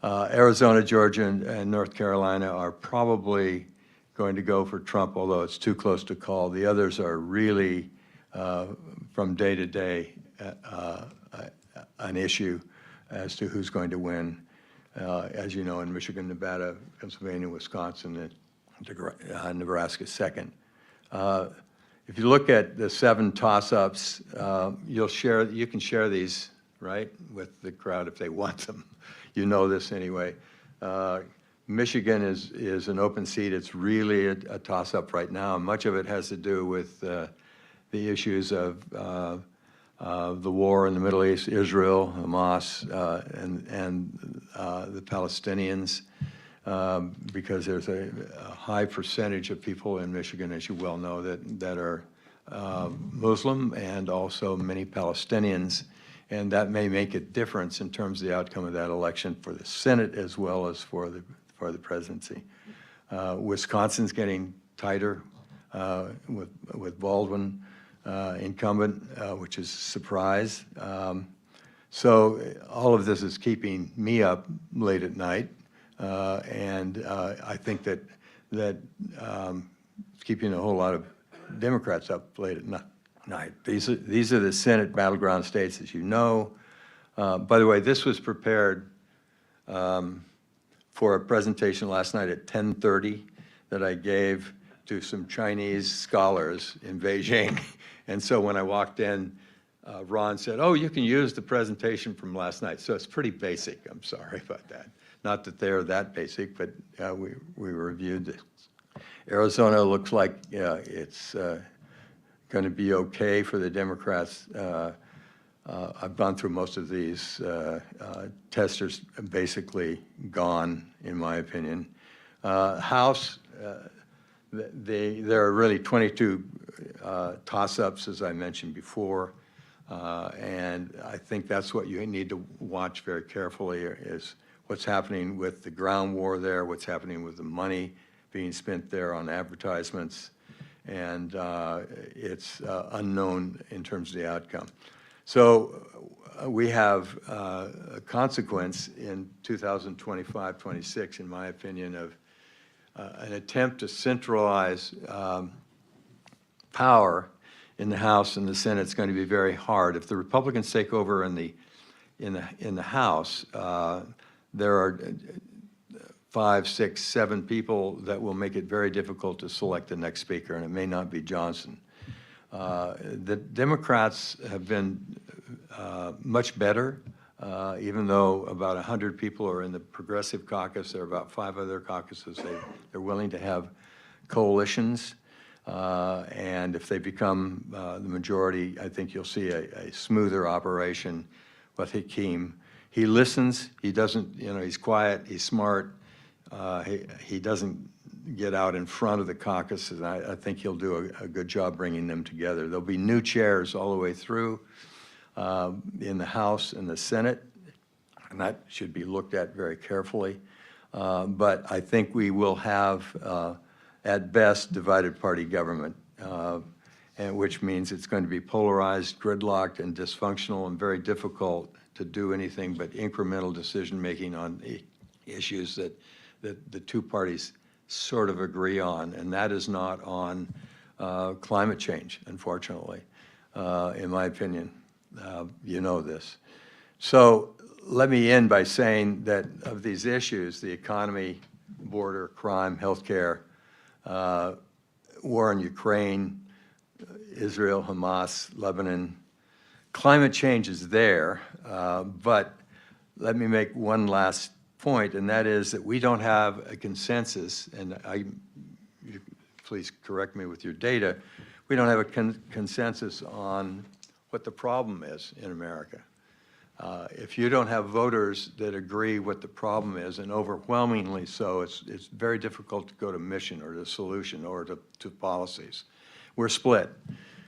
Arizona, Georgia, and North Carolina are probably going to go for Trump, although it's too close to call. The others are really, from day to day, an issue as to who's going to win. As you know, in Michigan, Nevada, Pennsylvania, Wisconsin, and Nebraska second. If you look at the 7 toss-ups, you can share these, right, with the crowd if they want them. You know this anyway. Michigan is an open seat. It's really a toss-up right now. Much of it has to do with the issues of the war in the Middle East, Israel, Hamas, and the Palestinians, because there's a high percentage of people in Michigan, as you well know, that are Muslim, and also many Palestinians, and that may make a difference in terms of the outcome of that election for the Senate as well as for the presidency. Wisconsin's getting tighter with Baldwin incumbent, which is a surprise. So all of this is keeping me up late at night, and I think that it's keeping a whole lot of Democrats up late at night. These are the Senate battleground states, as you know. By the way, this was prepared for a presentation last night at 10:30 that I gave to some Chinese scholars in Beijing. And so when I walked in, Ron said, "Oh, you can use the presentation from last night." So it's pretty basic. I'm sorry about that. Not that they're that basic, but we reviewed this. Arizona looks like it's going to be okay for the Democrats. I've gone through most of these. Testers basically gone, in my opinion. House, there are really 22 toss-ups, as I mentioned before, and I think that's what you need to watch very carefully is what's happening with the ground war there, what's happening with the money being spent there on advertisements, and it's unknown in terms of the outcome. So we have a consequence in 2025-26, in my opinion, of an attempt to centralize power in the House and the Senate. It's going to be very hard. If the Republicans take over in the House, there are 5, 6, 7 people that will make it very difficult to select the next speaker, and it may not be Johnson. The Democrats have been much better, even though about 100 people are in the Progressive Caucus. There are about 5 other caucuses. They're willing to have coalitions, and if they become the majority, I think you'll see a smoother operation with Hakeem. He listens. He doesn't, he's quiet. He's smart. He doesn't get out in front of the caucuses. I think he'll do a good job bringing them together. There'll be new chairs all the way through in the House and the Senate, and that should be looked at very carefully. But I think we will have, at best, divided party government, and which means it's going to be polarized, gridlocked, and dysfunctional, and very difficult to do anything but incremental decision-making on the issues that the two parties sort of agree on, and that is not on climate change, unfortunately, in my opinion. You know this. So let me end by saying that of these issues, the economy, border, crime, healthcare, war in Ukraine, Israel, Hamas, Lebanon, climate change is there, but let me make one last point, and that is that we don't have a consensus, and please correct me with your data, we don't have a consensus on what the problem is in America. If you don't have voters that agree what the problem is, and overwhelmingly so, it's very difficult to go to mission or to solution or to policies. We're split.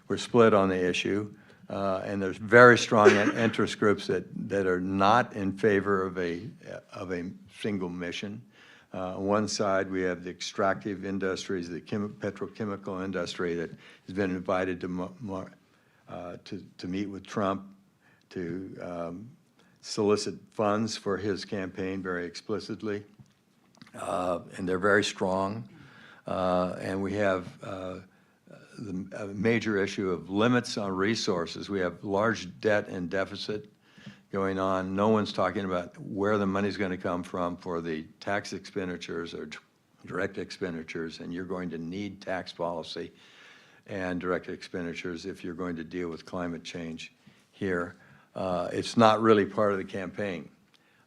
We're split on the issue, and there's very strong interest groups that are not in favor of a single mission. On one side, we have the extractive industries, the petrochemical industry that has been invited to meet with Trump to solicit funds for his campaign very explicitly, and they're very strong. And we have a major issue of limits on resources. We have large debt and deficit going on. No one's talking about where the money's going to come from for the tax expenditures or direct expenditures, and you're going to need tax policy and direct expenditures if you're going to deal with climate change here. It's not really part of the campaign.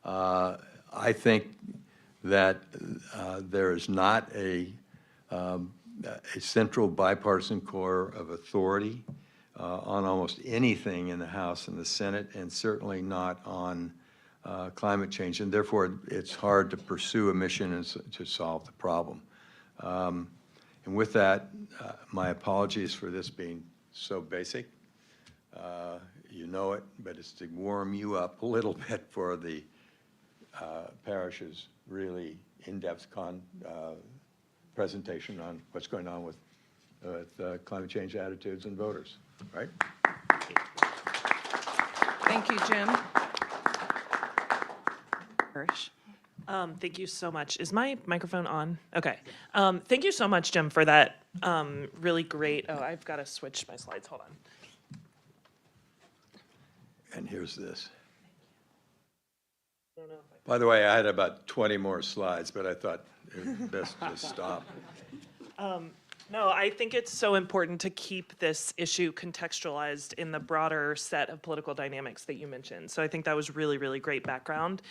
I think that there is not a central bipartisan core of authority on almost anything in the House and the Senate, and certainly not on climate change, and therefore it's hard to pursue a mission and to solve the problem. And with that, my apologies for this being so basic. You know it, but it's to warm you up a little bit for the parish's really in-depth presentation on what's going on with climate change attitudes and voters, right? Thank you, Jim. Thank you so much. Is my microphone on? Okay. Thank you so much, Jim, for that really great, oh, I've got to switch my slides, hold on. And here's this. By the way, I had about 20 more slides, but I thought it was best to stop. No, I think it's so important to keep this issue contextualized in the broader set of political dynamics that you mentioned. So I think that was really, really great background.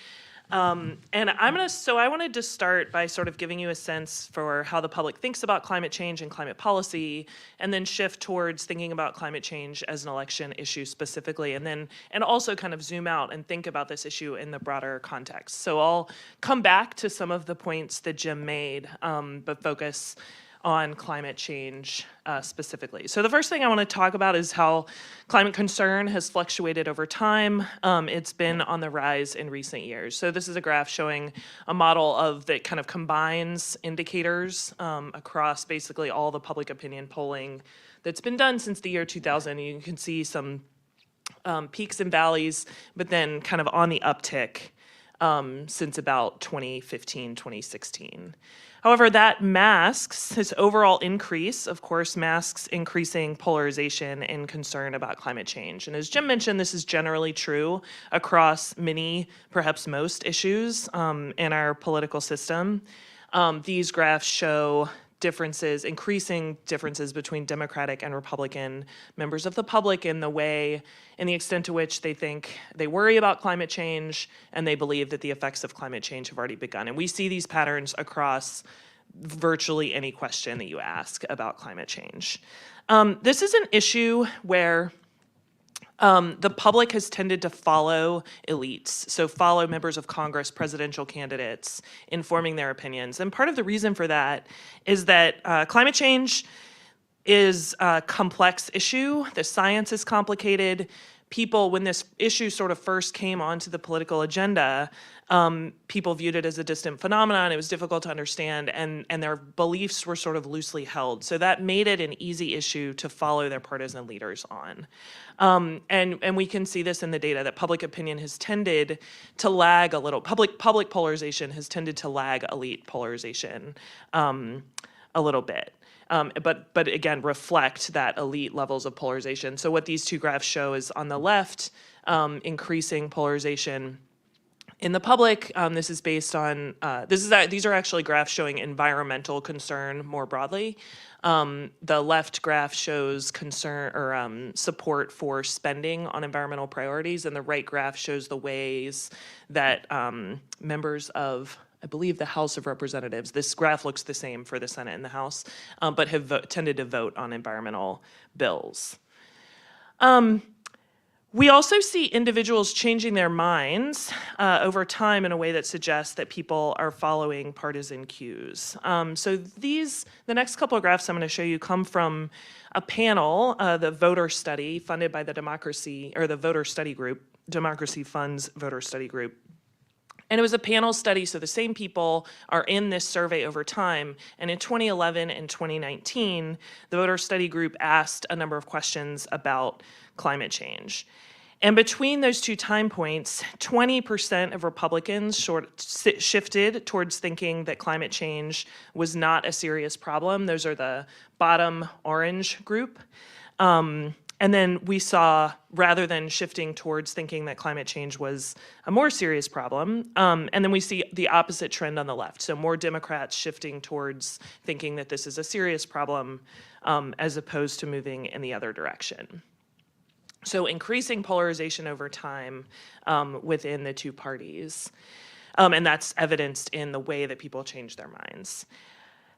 And I wanted to start by sort of giving you a sense for how the public thinks about climate change and climate policy, and then shift towards thinking about climate change as an election issue specifically, and also kind of zoom out and think about this issue in the broader context. So I'll come back to some of the points that Jim made, but focus on climate change specifically. So the first thing I want to talk about is how climate concern has fluctuated over time. It's been on the rise in recent years. So this is a graph showing a model that kind of combines indicators across basically all the public opinion polling that's been done since the year 2000. You can see some peaks and valleys, but then kind of on the uptick since about 2015, 2016. However, that masks this overall increase, of course, masks increasing polarization and concern about climate change. And as Jim mentioned, this is generally true across many, perhaps most issues in our political system. These graphs show increasing differences between Democratic and Republican members of the public in the extent to which they worry about climate change, and they believe that the effects of climate change have already begun. And we see these patterns across virtually any question that you ask about climate change. This is an issue where The public has tended to follow elites, so follow members of Congress, presidential candidates, in forming their opinions. And part of the reason for that is that climate change is a complex issue. The science is complicated. People, when this issue sort of first came onto the political agenda, people viewed it as a distant phenomenon. It was difficult to understand, and their beliefs were sort of loosely held. So that made it an easy issue to follow their partisan leaders on. And we can see this in the data that public opinion has tended to lag a little. Public polarization has tended to lag elite polarization a little bit. But again, reflect that elite levels of polarization. So what these two graphs show is on the left, increasing polarization in the public. This is based on, these are actually graphs showing environmental concern more broadly. The left graph shows concern or support for spending on environmental priorities, and the right graph shows the ways that members of, I believe, the House of Representatives, this graph looks the same for the Senate and the House, but have tended to vote on environmental bills. We also see individuals changing their minds over time in a way that suggests that people are following partisan cues. So the next couple of graphs I'm going to show you come from a panel, the voter study funded by the the voter study group, Democracy Fund's voter study group. And it was a panel study, so the same people are in this survey over time. And in 2011 and 2019, the voter study group asked a number of questions about climate change. And between those two time points, 20% of Republicans shifted towards thinking that climate change was not a serious problem. Those are the bottom orange group. And then we saw, rather than shifting towards thinking that climate change was a more serious problem, and then we see the opposite trend on the left. So more Democrats shifting towards thinking that this is a serious problem as opposed to moving in the other direction. So increasing polarization over time within the two parties. And that's evidenced in the way that people change their minds.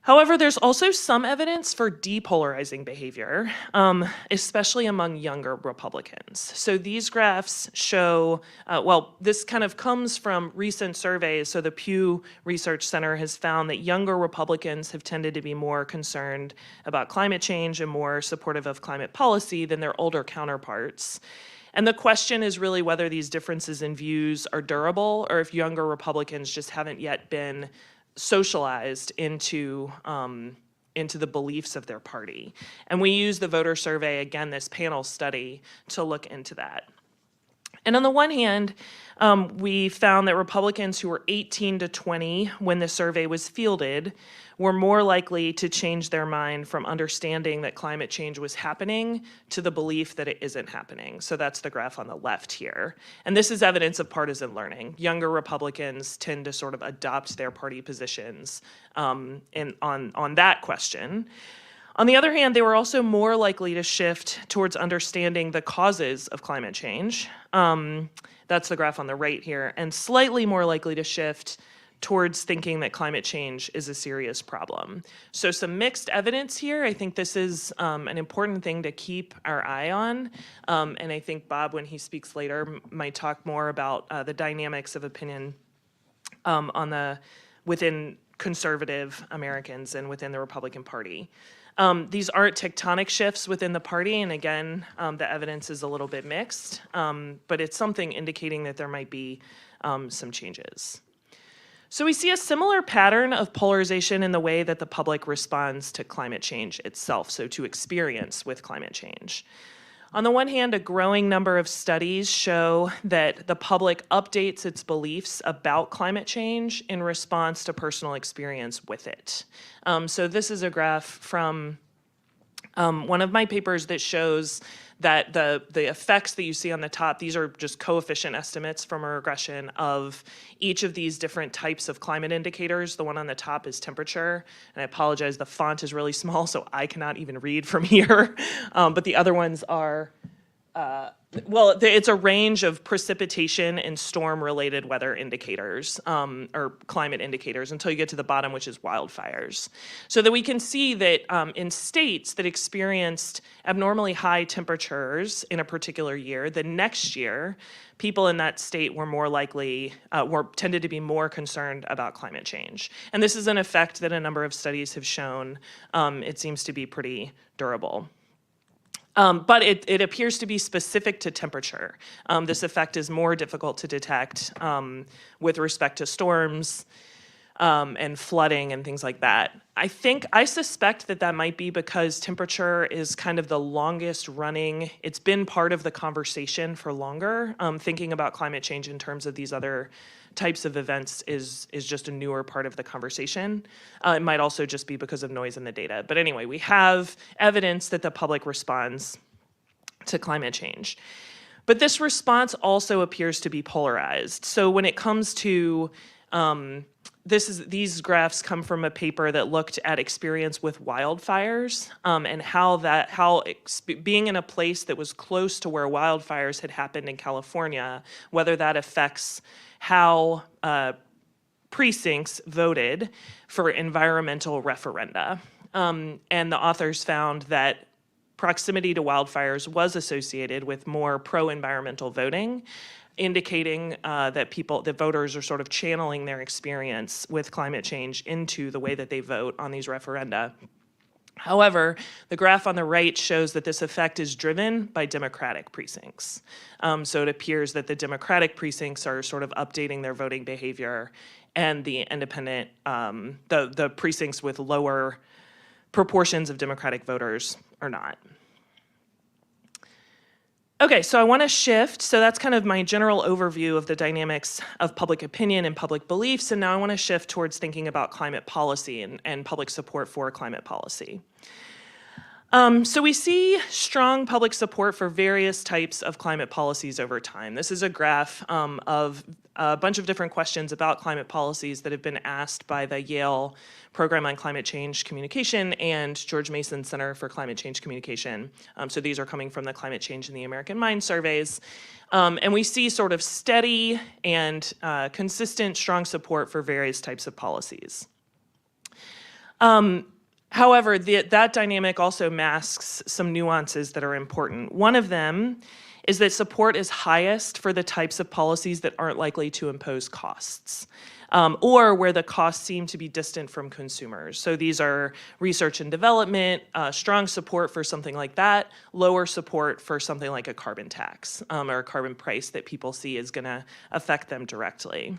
However, there's also some evidence for depolarizing behavior, especially among younger Republicans. So these graphs show, well, this kind of comes from recent surveys. So the Pew Research Center has found that younger Republicans have tended to be more concerned about climate change and more supportive of climate policy than their older counterparts. And the question is really whether these differences in views are durable or if younger Republicans just haven't yet been socialized into the beliefs of their party. And we use the voter survey, again, this panel study, to look into that. And on the one hand, we found that Republicans who were 18 to 20 when the survey was fielded were more likely to change their mind from understanding that climate change was happening to the belief that it isn't happening. So that's the graph on the left here. And this is evidence of partisan learning. Younger Republicans tend to sort of adopt their party positions on that question. On the other hand, they were also more likely to shift towards understanding the causes of climate change. That's the graph on the right here, and slightly more likely to shift towards thinking that climate change is a serious problem. So some mixed evidence here. I think this is an important thing to keep our eye on. And I think Bob, when he speaks later, might talk more about the dynamics of opinion within conservative Americans and within the Republican Party. These aren't tectonic shifts within the party, and again, the evidence is a little bit mixed, but it's something indicating that there might be some changes. So we see a similar pattern of polarization in the way that the public responds to climate change itself, so to experience with climate change. On the one hand, a growing number of studies show that the public updates its beliefs about climate change in response to personal experience with it. So this is a graph from one of my papers that shows that the effects that you see on the top, these are just coefficient estimates from a regression of each of these different types of climate indicators. The one on the top is temperature, and I apologize, the font is really small, so I cannot even read from here. But the other ones are well, it's a range of precipitation and storm-related weather indicators, or climate indicators, until you get to the bottom, which is wildfires. So that we can see that in states that experienced abnormally high temperatures in a particular year, the next year, people in that state were more likely, tended to be more concerned about climate change. And this is an effect that a number of studies have shown. It seems to be pretty durable. But it appears to be specific to temperature. This effect is more difficult to detect with respect to storms and flooding and things like that. I suspect that might be because temperature is kind of the longest running. It's been part of the conversation for longer. Thinking about climate change in terms of these other types of events is just a newer part of the conversation. It might also just be because of noise in the data. But anyway, we have evidence that the public responds to climate change. But this response also appears to be polarized. So when it comes to, these graphs come from a paper that looked at experience with wildfires and how being in a place that was close to where wildfires had happened in California, whether that affects how precincts voted for environmental referenda. And the authors found that proximity to wildfires was associated with more pro-environmental voting, indicating that voters are sort of channeling their experience with climate change into the way that they vote on these referenda. However, the graph on the right shows that this effect is driven by Democratic precincts. So it appears that the Democratic precincts are sort of updating their voting behavior, and the independent, the precincts with lower proportions of Democratic voters are not. Okay, so I want to shift. So that's kind of my general overview of the dynamics of public opinion and public beliefs. And now I want to shift towards thinking about climate policy and public support for climate policy. So we see strong public support for various types of climate policies over time. This is a graph of a bunch of different questions about climate policies that have been asked by the Yale Program on Climate Change Communication and George Mason Center for Climate Change Communication. So these are coming from the Climate Change in the American Mind surveys. And we see sort of steady and consistent strong support for various types of policies. However, that dynamic also masks some nuances that are important. One of them is that support is highest for the types of policies that aren't likely to impose costs, or where the costs seem to be distant from consumers. So these are research and development, strong support for something like that, lower support for something like a carbon tax or a carbon price that people see is going to affect them directly.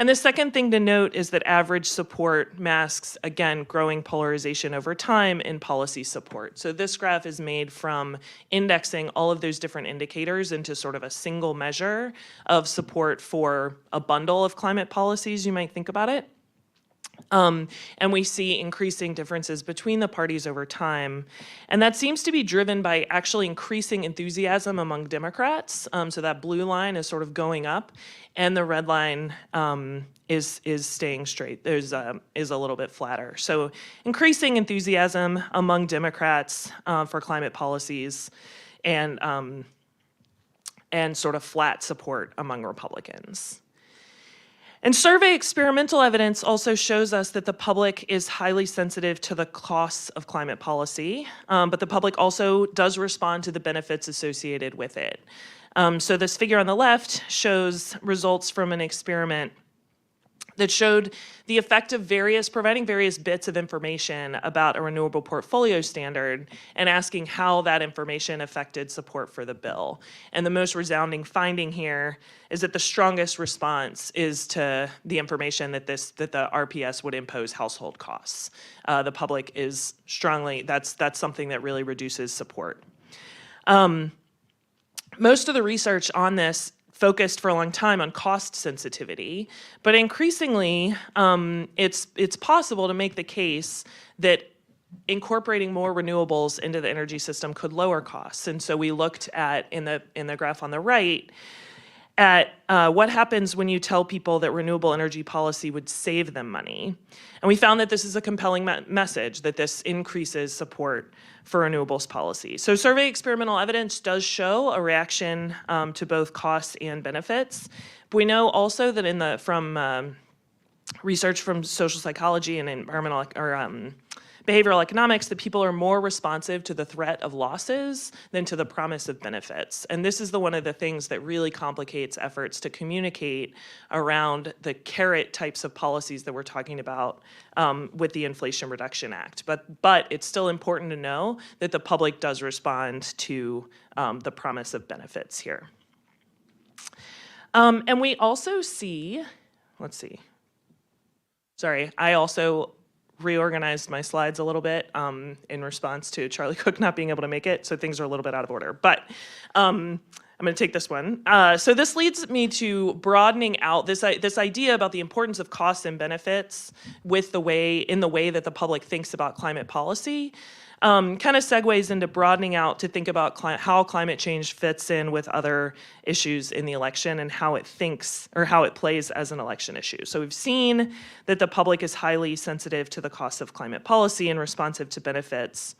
And the second thing to note is that average support masks, again, growing polarization over time in policy support. So this graph is made from indexing all of those different indicators into sort of a single measure of support for a bundle of climate policies, you might think about it. And we see increasing differences between the parties over time. And that seems to be driven by actually increasing enthusiasm among Democrats. So that blue line is sort of going up, and the red line is staying straight. Is a little bit flatter. So increasing enthusiasm among Democrats for climate policies, and sort of flat support among Republicans. And survey experimental evidence also shows us that the public is highly sensitive to the costs of climate policy, but the public also does respond to the benefits associated with it. So this figure on the left shows results from an experiment that showed the effect of providing various bits of information about a renewable portfolio standard and asking how that information affected support for the bill. And the most resounding finding here is that the strongest response is to the information that the RPS would impose household costs. The public is strongly, that's something that really reduces support. Most of the research on this focused for a long time on cost sensitivity, but increasingly it's possible to make the case that incorporating more renewables into the energy system could lower costs. And so we looked at, in the graph on the right, at what happens when you tell people that renewable energy policy would save them money. And we found that this is a compelling message, that this increases support for renewables policy. So survey experimental evidence does show a reaction to both costs and benefits. But we know also that from research from social psychology and environmental behavioral economics, that people are more responsive to the threat of losses than to the promise of benefits. And this is one of the things that really complicates efforts to communicate around the carrot types of policies that we're talking about with the Inflation Reduction Act. But it's still important to know that the public does respond to the promise of benefits here. And we also see, let's see. Sorry, I also reorganized my slides a little bit in response to Charlie Cook not being able to make it, so things are a little bit out of order. But I'm going to take this one. So this leads me to broadening out this idea about the importance of costs and benefits in the way that the public thinks about climate policy. Kind of segues into broadening out to think about how climate change fits in with other issues in the election and how it plays as an election issue. So we've seen that the public is highly sensitive to the cost of climate policy and responsive to benefits.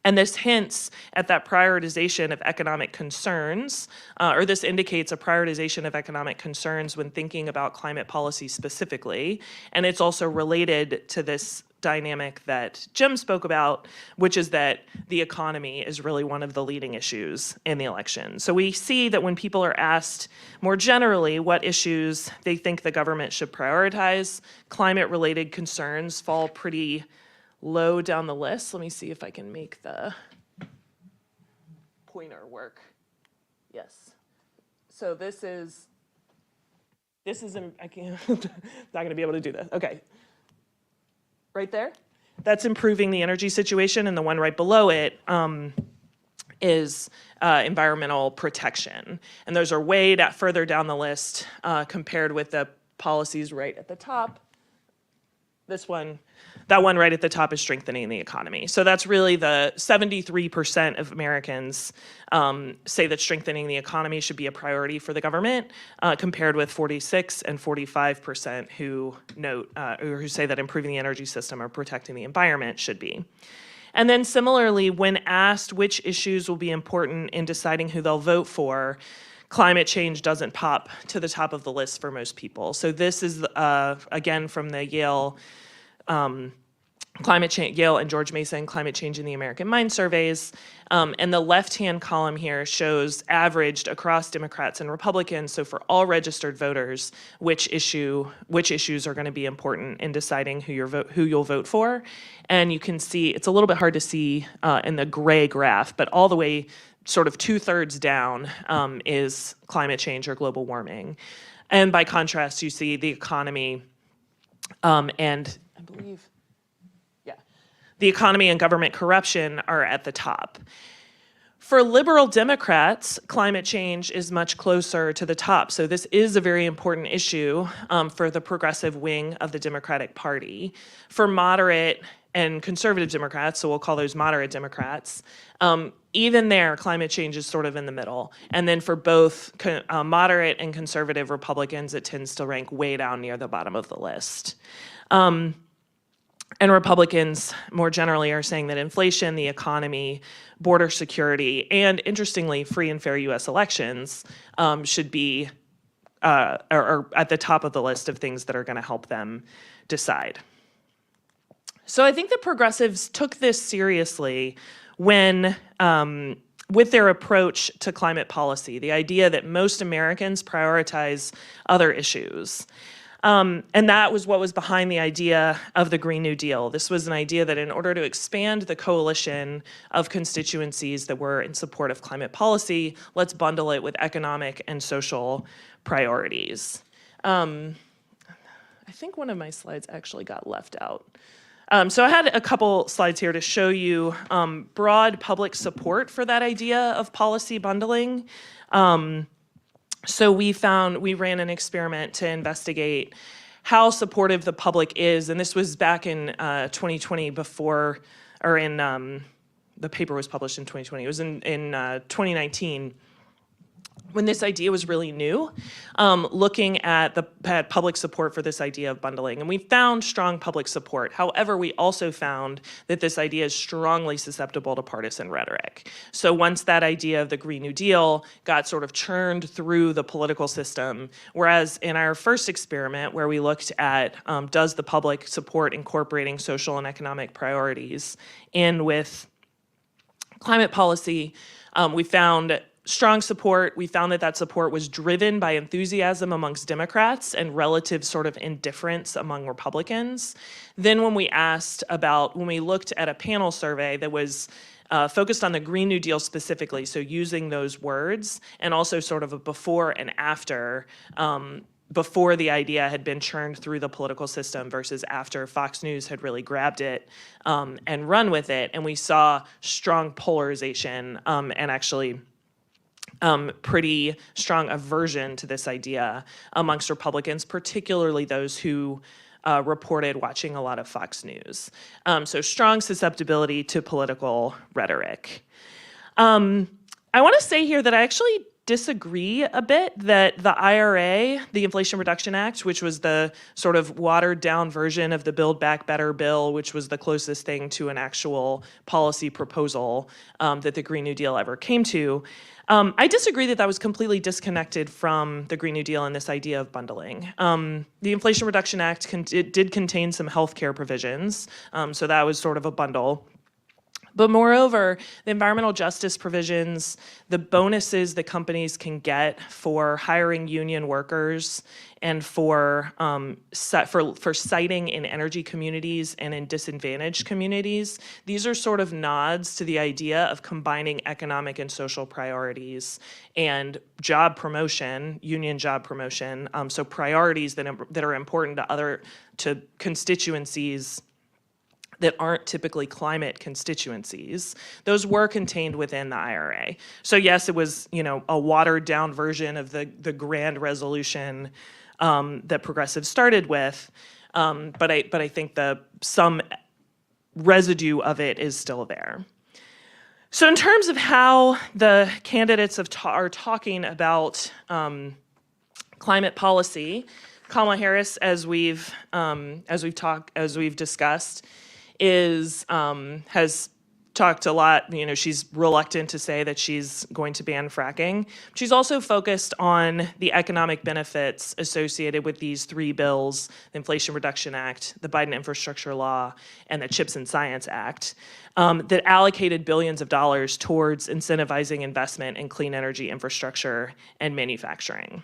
And this hints at that prioritization of economic concerns, or this indicates a prioritization of economic concerns when thinking about climate policy specifically. And it's also related to this dynamic that Jim spoke about, which is that the economy is really one of the leading issues in the election. So we see that when people are asked more generally what issues they think the government should prioritize, climate-related concerns fall pretty low down the list. Let me see if I can make the pointer work. Yes. So this is I can't, not going to be able to do this. Okay. Right there, that's improving the energy situation, and the one right below it is environmental protection. And those are way further down the list compared with the policies right at the top. That one right at the top is strengthening the economy. So that's really the 73% of Americans say that strengthening the economy should be a priority for the government, compared with 46 and 45% who say that improving the energy system or protecting the environment should be. And then similarly, when asked which issues will be important in deciding who they'll vote for, climate change doesn't pop to the top of the list for most people. So this is, again, from the Yale Yale and George Mason Climate Change in the American Mind surveys. And the left-hand column here shows averaged across Democrats and Republicans, so for all registered voters, which issues are going to be important in deciding who you'll vote for. And you can see, it's a little bit hard to see in the gray graph, but all the way sort of 2/3 down is climate change or global warming. And by contrast, you see the economy and I believe, the economy and government corruption are at the top. For liberal Democrats, climate change is much closer to the top. So this is a very important issue for the progressive wing of the Democratic Party. For moderate and conservative Democrats, so we'll call those moderate Democrats, even there, climate change is sort of in the middle. And then for both moderate and conservative Republicans, it tends to rank way down near the bottom of the list. And Republicans, more generally, are saying that inflation, the economy, border security, and interestingly, free and fair U.S. elections should be are at the top of the list of things that are going to help them decide. So I think the progressives took this seriously when, with their approach to climate policy, the idea that most Americans prioritize other issues. And that was what was behind the idea of the Green New Deal. This was an idea that in order to expand the coalition of constituencies that were in support of climate policy, let's bundle it with economic and social priorities. I think one of my slides actually got left out. So I had a couple slides here to show you broad public support for that idea of policy bundling. So we ran an experiment to investigate how supportive the public is, and this was back in 2020 the paper was published in 2020. It was in 2019. when this idea was really new, looking at public support for this idea of bundling. And we found strong public support. However, we also found that this idea is strongly susceptible to partisan rhetoric. So once that idea of the Green New Deal got sort of churned through the political system, whereas in our first experiment where we looked at does the public support incorporating social and economic priorities in with climate policy, we found strong support. We found that support was driven by enthusiasm amongst Democrats and relative sort of indifference among Republicans. Then when we looked at a panel survey that was focused on the Green New Deal specifically, so using those words, and also sort of a before and after, before the idea had been churned through the political system versus after Fox News had really grabbed it and run with it. And we saw strong polarization and actually pretty strong aversion to this idea amongst Republicans, particularly those who reported watching a lot of Fox News. So strong susceptibility to political rhetoric. I want to say here that I actually disagree a bit that the IRA, the Inflation Reduction Act, which was the sort of watered down version of the Build Back Better bill, which was the closest thing to an actual policy proposal that the Green New Deal ever came to, I disagree that was completely disconnected from the Green New Deal and this idea of bundling. The Inflation Reduction Act it did contain some healthcare provisions, so that was sort of a bundle. But moreover, the environmental justice provisions, the bonuses that companies can get for hiring union workers and for siting in energy communities and in disadvantaged communities, these are sort of nods to the idea of combining economic and social priorities and job promotion, union job promotion, so priorities that are important to constituencies that aren't typically climate constituencies. Those were contained within the IRA. So yes, it was, a watered down version of the grand resolution that progressives started with, but I think some residue of it is still there. So in terms of how the candidates are talking about climate policy, Kamala Harris, as we've discussed, has talked a lot, she's reluctant to say that she's going to ban fracking. She's also focused on the economic benefits associated with these three bills, the Inflation Reduction Act, the Biden Infrastructure Law, and the CHIPS and Science Act, that allocated billions of dollars towards incentivizing investment in clean energy infrastructure and manufacturing.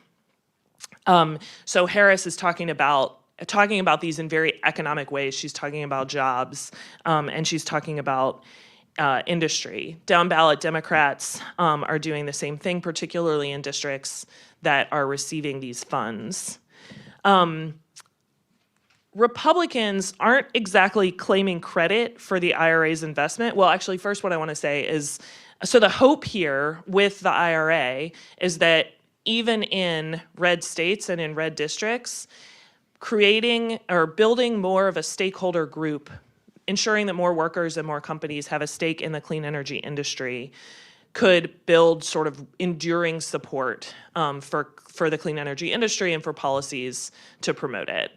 So Harris is talking about these in very economic ways. She's talking about jobs, and she's talking about industry. Down ballot Democrats are doing the same thing, particularly in districts that are receiving these funds. Republicans aren't exactly claiming credit for the IRA's investment. Well, actually, first what I want to say is, so the hope here with the IRA is that even in red states and in red districts, creating or building more of a stakeholder group, ensuring that more workers and more companies have a stake in the clean energy industry, could build sort of enduring support for the clean energy industry and for policies to promote it.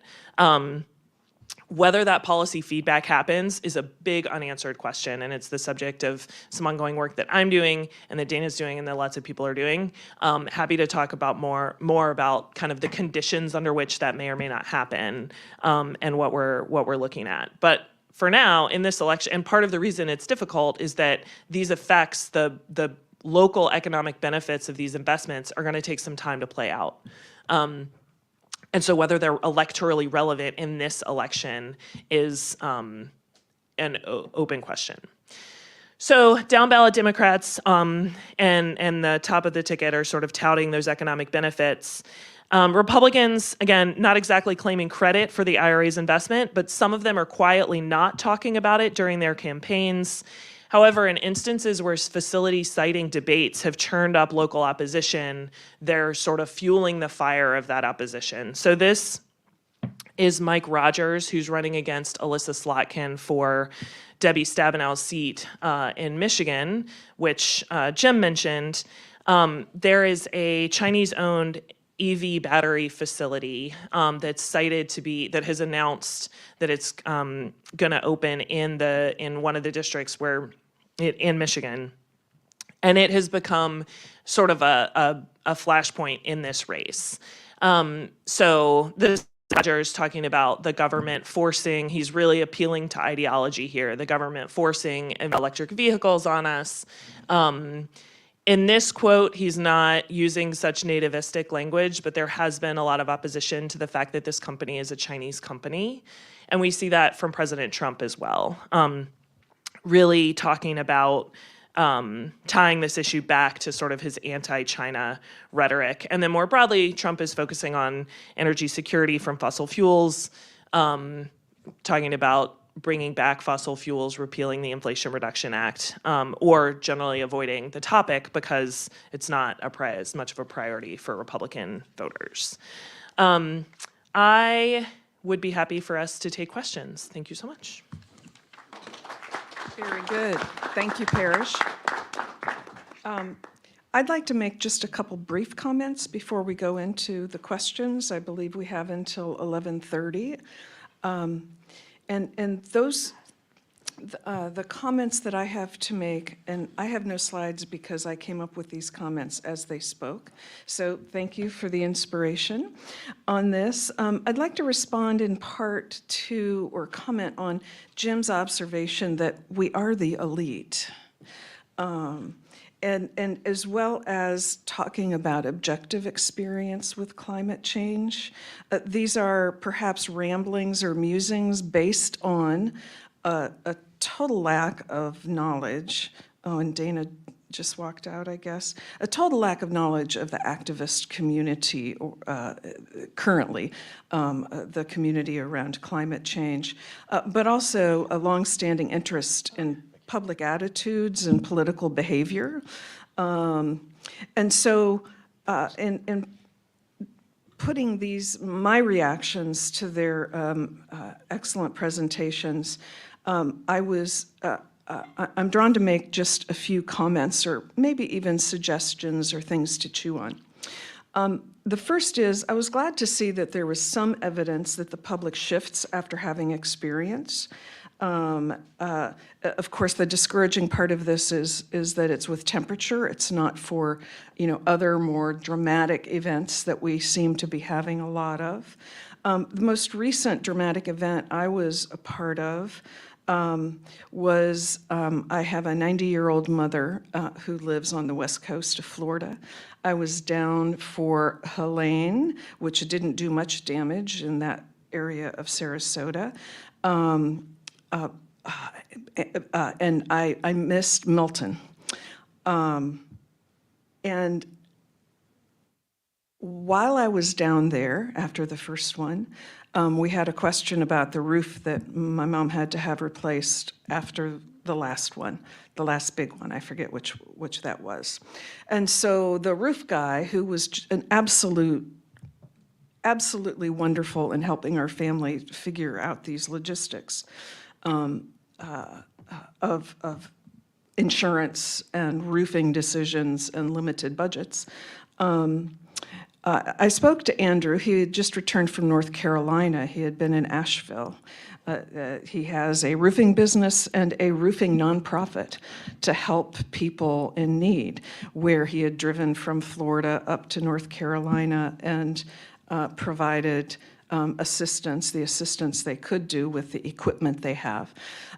Whether that policy feedback happens is a big unanswered question, and it's the subject of some ongoing work that I'm doing and that Dana's doing and that lots of people are doing. Happy to talk about more about kind of the conditions under which that may or may not happen, and what we're looking at. But for now, in this election, and part of the reason it's difficult is that these effects, the local economic benefits of these investments, are going to take some time to play out. And so whether they're electorally relevant in this election is an open question. So down ballot Democrats and the top of the ticket are sort of touting those economic benefits. Republicans, again, not exactly claiming credit for the IRA's investment, but some of them are quietly not talking about it during their campaigns. However, in instances where facility siting debates have churned up local opposition, they're sort of fueling the fire of that opposition. So this is Mike Rogers, who's running against Alyssa Slotkin for Debbie Stabenow's seat in Michigan, which Jim mentioned. There is a Chinese-owned EV battery facility that's cited to be, that has announced that it's going to open in one of the districts in Michigan. And it has become sort of a flashpoint in this race. So this Roger is talking about the government forcing, he's really appealing to ideology here, the government forcing electric vehicles on us. In this quote, he's not using such nativistic language, but there has been a lot of opposition to the fact that this company is a Chinese company. And we see that from President Trump as well. Really talking about tying this issue back to sort of his anti-China rhetoric. And then more broadly, Trump is focusing on energy security from fossil fuels, talking about bringing back fossil fuels, repealing the Inflation Reduction Act, or generally avoiding the topic because it's not as much of a priority for Republican voters. I would be happy for us to take questions. Thank you so much. Very good. Thank you, Parrish. I'd like to make just a couple brief comments before we go into the questions. I believe we have until 11:30. And those, the comments that I have to make, and I have no slides because I came up with these comments as they spoke. So thank you for the inspiration on this. I'd like to respond in part to, or comment on Jim's observation that we are the elite. And as well as talking about objective experience with climate change. These are perhaps ramblings or musings based on a total lack of knowledge. Oh, and Dana just walked out, I guess. A total lack of knowledge of the activist community currently, the community around climate change, but also a longstanding interest in public attitudes and political behavior. And so in putting my reactions to their excellent presentations, I'm drawn to make just a few comments or maybe even suggestions or things to chew on. The first is, I was glad to see that there was some evidence that the public shifts after having experience. Of course, the discouraging part of this is that it's with temperature. It's not for, other more dramatic events that we seem to be having a lot of. The most recent dramatic event I was a part of was I have a 90-year-old mother who lives on the west coast of Florida. I was down for Helene, which didn't do much damage in that area of Sarasota. And I missed Milton. And while I was down there after the first one, we had a question about the roof that my mom had to have replaced after the last one, the last big one. I forget which that was. And so the roof guy, who was an absolutely wonderful in helping our family figure out these logistics, of insurance and roofing decisions and limited budgets. I spoke to Andrew. He had just returned from North Carolina. He had been in Asheville. He has a roofing business and a roofing nonprofit to help people in need, where he had driven from Florida up to North Carolina and provided assistance, the assistance they could do with the equipment they have.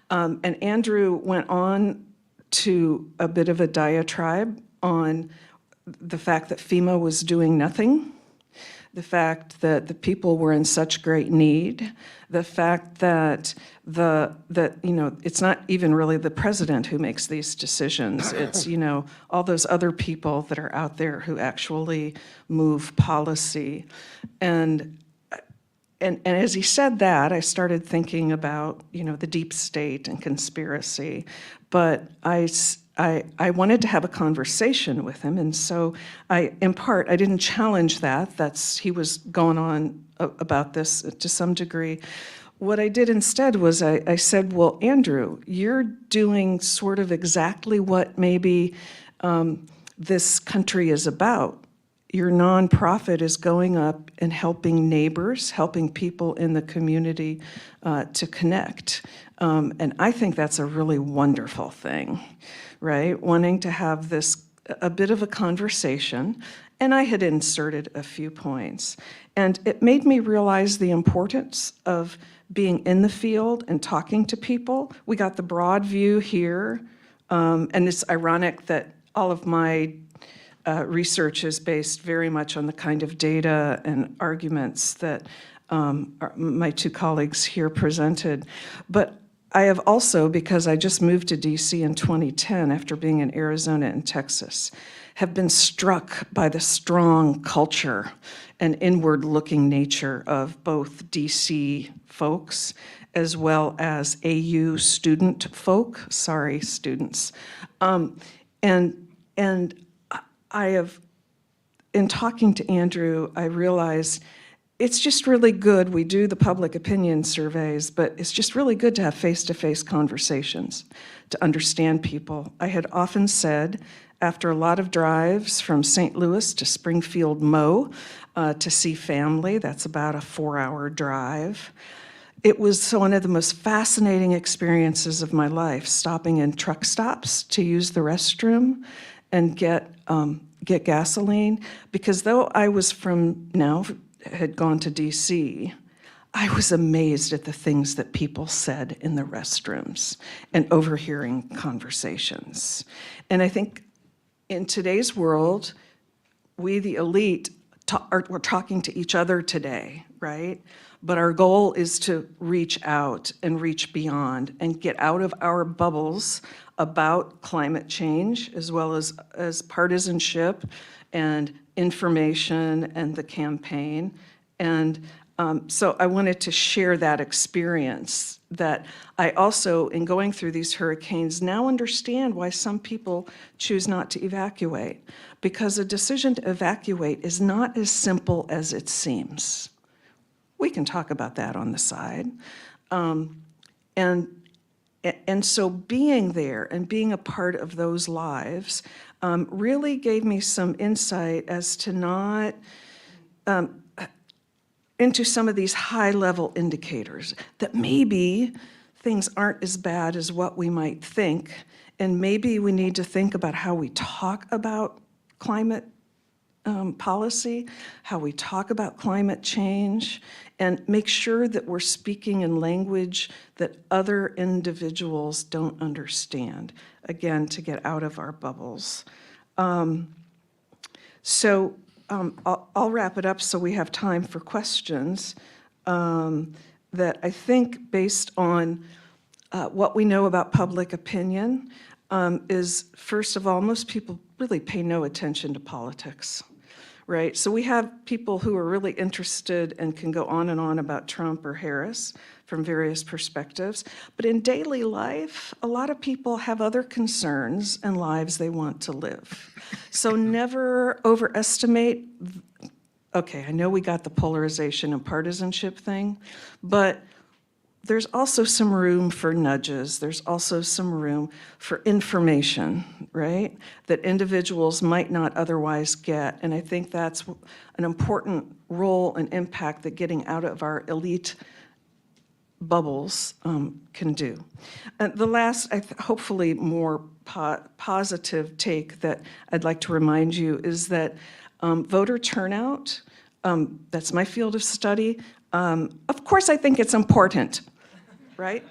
And Andrew went on to a bit of a diatribe on the fact that FEMA was doing nothing, the fact that the people were in such great need, the fact that it's not even really the president who makes these decisions. It's, all those other people that are out there who actually move policy. And as he said that, I started thinking about, the deep state and conspiracy. But I wanted to have a conversation with him, and so in part, I didn't challenge that. He was going on about this to some degree. What I did instead was I said, well, Andrew, you're doing sort of exactly what maybe this country is about. Your nonprofit is going up and helping neighbors, helping people in the community to connect. And I think that's a really wonderful thing, right? Wanting to have this, a bit of a conversation, and I had inserted a few points. And it made me realize the importance of being in the field and talking to people. We got the broad view here, and it's ironic that all of my research is based very much on the kind of data and arguments that my two colleagues here presented. But I have also, because I just moved to DC in 2010 after being in Arizona and Texas, have been struck by the strong culture and inward-looking nature of both DC folks as well as AU student folk, sorry, students. And I have, in talking to Andrew, I realized it's just really good. We do the public opinion surveys, but it's just really good to have face-to-face conversations to understand people. I had often said, after a lot of drives from St. Louis to Springfield, Mo, to see family, that's about a 4-hour drive. It was one of the most fascinating experiences of my life, stopping in truck stops to use the restroom and get gasoline, because though I was had gone to DC, I was amazed at the things that people said in the restrooms and overhearing conversations. And I think in today's world, we, the elite, we're talking to each other today, right? But our goal is to reach out and reach beyond and get out of our bubbles about climate change, as well as partisanship and information and the campaign. And so I wanted to share that experience, that I also, in going through these hurricanes, now understand why some people choose not to evacuate, because a decision to evacuate is not as simple as it seems. We can talk about that on the side. And so being there and being a part of those lives really gave me some insight as to not, into some of these high-level indicators, that maybe things aren't as bad as what we might think, and maybe we need to think about how we talk about climate policy, how we talk about climate change, and make sure that we're speaking in language that other individuals don't understand, again, to get out of our bubbles. I'll wrap it up so we have time for questions. That I think, based on what we know about public opinion, is, first of all, most people really pay no attention to politics, right? So we have people who are really interested and can go on and on about Trump or Harris from various perspectives. But in daily life, a lot of people have other concerns and lives they want to live. So never overestimate. Okay, I know we got the polarization and partisanship thing, but there's also some room for nudges. There's also some room for information, right? That individuals might not otherwise get. And I think that's an important role and impact that getting out of our elite bubbles can do. And the last, hopefully more positive take that I'd like to remind you is that voter turnout, that's my field of study. Of course, I think it's important, right?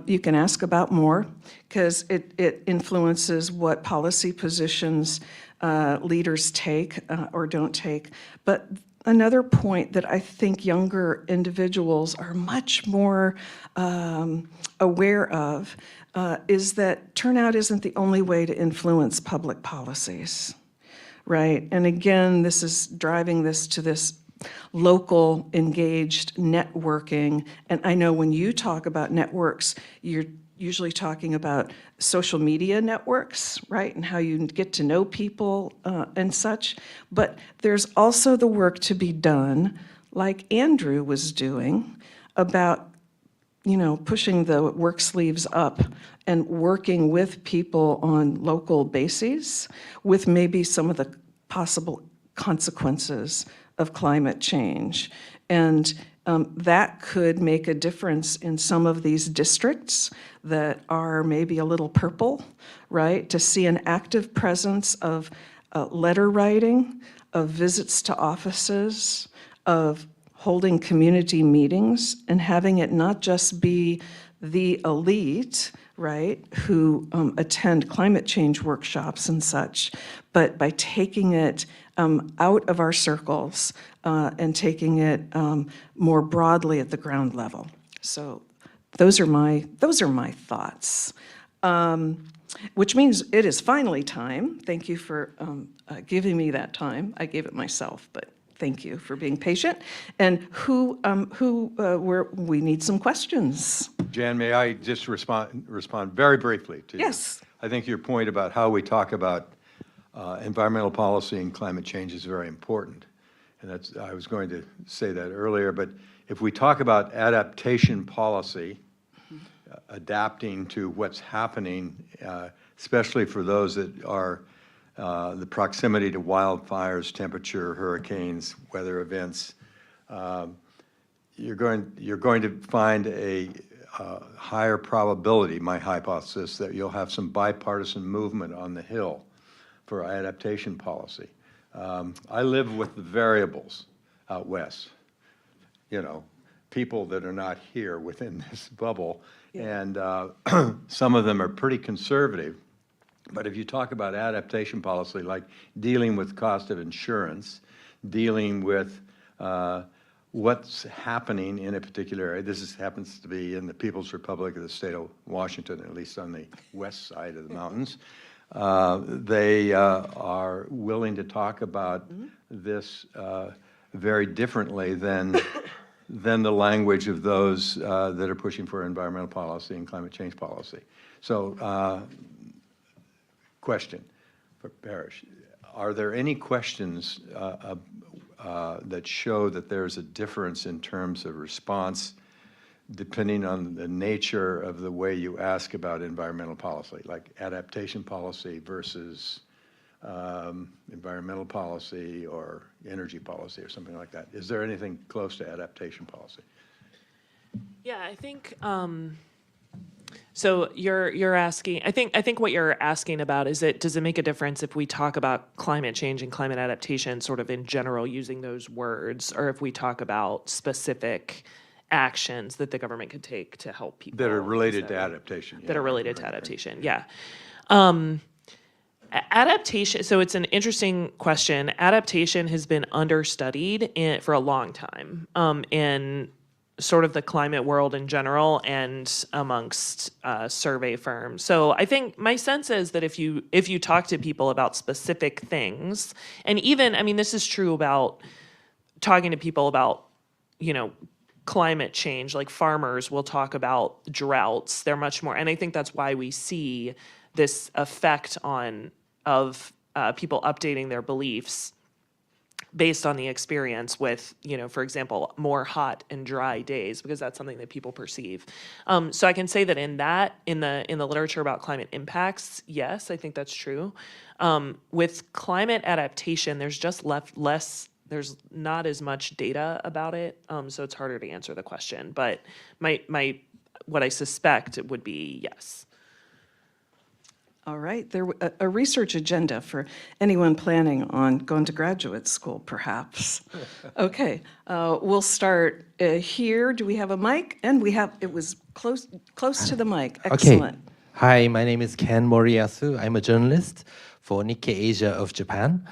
You can ask about more, because it influences what policy positions leaders take or don't take. But another point that I think younger individuals are much more aware of is that turnout isn't the only way to influence public policies, right? And again, this is driving this to this local engaged networking. And I know when you talk about networks, you're usually talking about social media networks, right? And how you get to know people and such. But there's also the work to be done, like Andrew was doing, about pushing the work sleeves up and working with people on local bases with maybe some of the possible consequences of climate change. And that could make a difference in some of these districts that are maybe a little purple, right? To see an active presence of letter writing, of visits to offices, of holding community meetings, and having it not just be the elite, right, who attend climate change workshops and such, but by taking it out of our circles and taking it more broadly at the ground level. So those are my thoughts. Which means it is finally time. Thank you for giving me that time. I gave it myself, but thank you for being patient. And we need some questions. Jan, may I just respond very briefly to you? Yes. I think your point about how we talk about environmental policy and climate change is very important. And I was going to say that earlier, but if we talk about adaptation policy, adapting to what's happening, especially for those that are the proximity to wildfires, temperature, hurricanes, weather events, you're going to find a higher probability, my hypothesis, that you'll have some bipartisan movement on the Hill for adaptation policy. I live with the variables out west, people that are not here within this bubble, and some of them are pretty conservative. But if you talk about adaptation policy, like dealing with cost of insurance, dealing with what's happening in a particular area, happens to be in the People's Republic of the state of Washington, at least on the west side of the mountains, they are willing to talk about this very differently than the language of those that are pushing for environmental policy and climate change policy. So, question for Parrish. Are there any questions that show that there's a difference in terms of response depending on the nature of the way you ask about environmental policy, like adaptation policy versus environmental policy or energy policy or something like that? Is there anything close to adaptation policy? Yeah, I think so. You're asking. I think what you're asking about is does it make a difference if we talk about climate change and climate adaptation sort of in general using those words, or if we talk about specific actions that the government could take to help people That are related to adaptation. That are related to adaptation. Yeah. Adaptation, so it's an interesting question. Adaptation has been understudied for a long time in sort of the climate world in general and amongst survey firms. So I think my sense is that if you talk to people about specific things, and even, I mean, this is true about talking to people about, climate change, like farmers will talk about droughts. They're much more, and I think that's why we see this effect of people updating their beliefs based on the experience with, for example, more hot and dry days, because that's something that people perceive. So I can say that in the literature about climate impacts, yes, I think that's true. With climate adaptation, there's just there's not as much data about it, so it's harder to answer the question. But what I suspect would be yes. All right, a research agenda for anyone planning on going to graduate school, perhaps. Okay, we'll start here. Do we have a mic? And it was close to the mic. Excellent. Okay. Hi, my name is Ken Moriyasu. I'm a journalist for Nikkei Asia of Japan.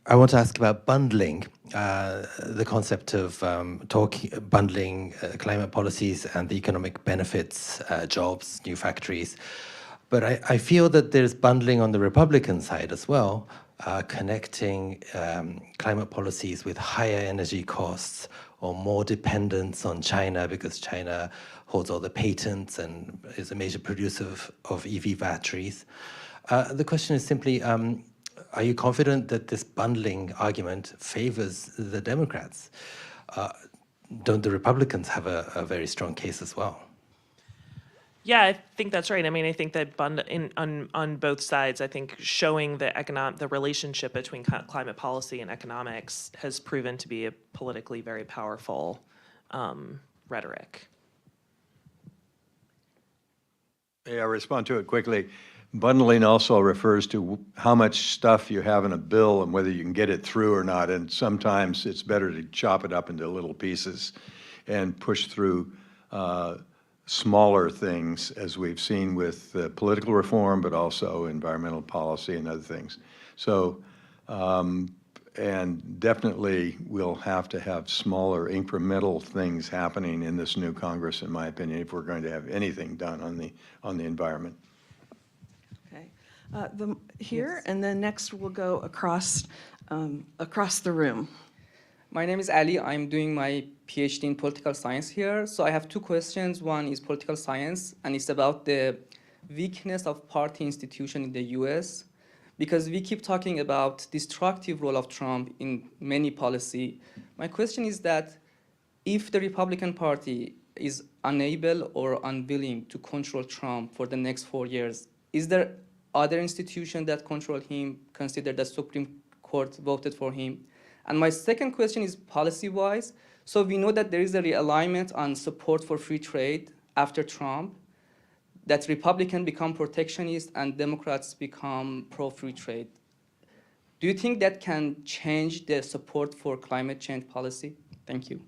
I want to ask about bundling, the concept of bundling climate policies and the economic benefits, jobs, new factories. But I feel that there's bundling on the Republican side as well, connecting climate policies with higher energy costs or more dependence on China because China holds all the patents and is a major producer of EV batteries. The question is simply, are you confident that this bundling argument favors the Democrats? don't the Republicans have a very strong case as well? Yeah, I think that's right. I mean, I think that on both sides, I think showing the relationship between climate policy and economics has proven to be a politically very powerful rhetoric. May I respond to it quickly? Bundling also refers to how much stuff you have in a bill and whether you can get it through or not. And sometimes it's better to chop it up into little pieces and push through smaller things, as we've seen with political reform, but also environmental policy and other things. So, and definitely we'll have to have smaller incremental things happening in this new Congress, in my opinion, if we're going to have anything done on the environment. Okay. Here, and then next we'll go across the room. My name is Ali. I'm doing my PhD in political science here. So I have two questions. One is political science, and it's about the weakness of party institution in the US, because we keep talking about destructive role of Trump in many policy. My question is that if the Republican Party is unable or unwilling to control Trump for the next 4 years, is there other institution that control him, consider the Supreme Court voted for him? And my second question is policy-wise. So we know that there is a realignment on support for free trade after Trump, that Republicans become protectionist and Democrats become pro-free trade. Do you think that can change the support for climate change policy? Thank you.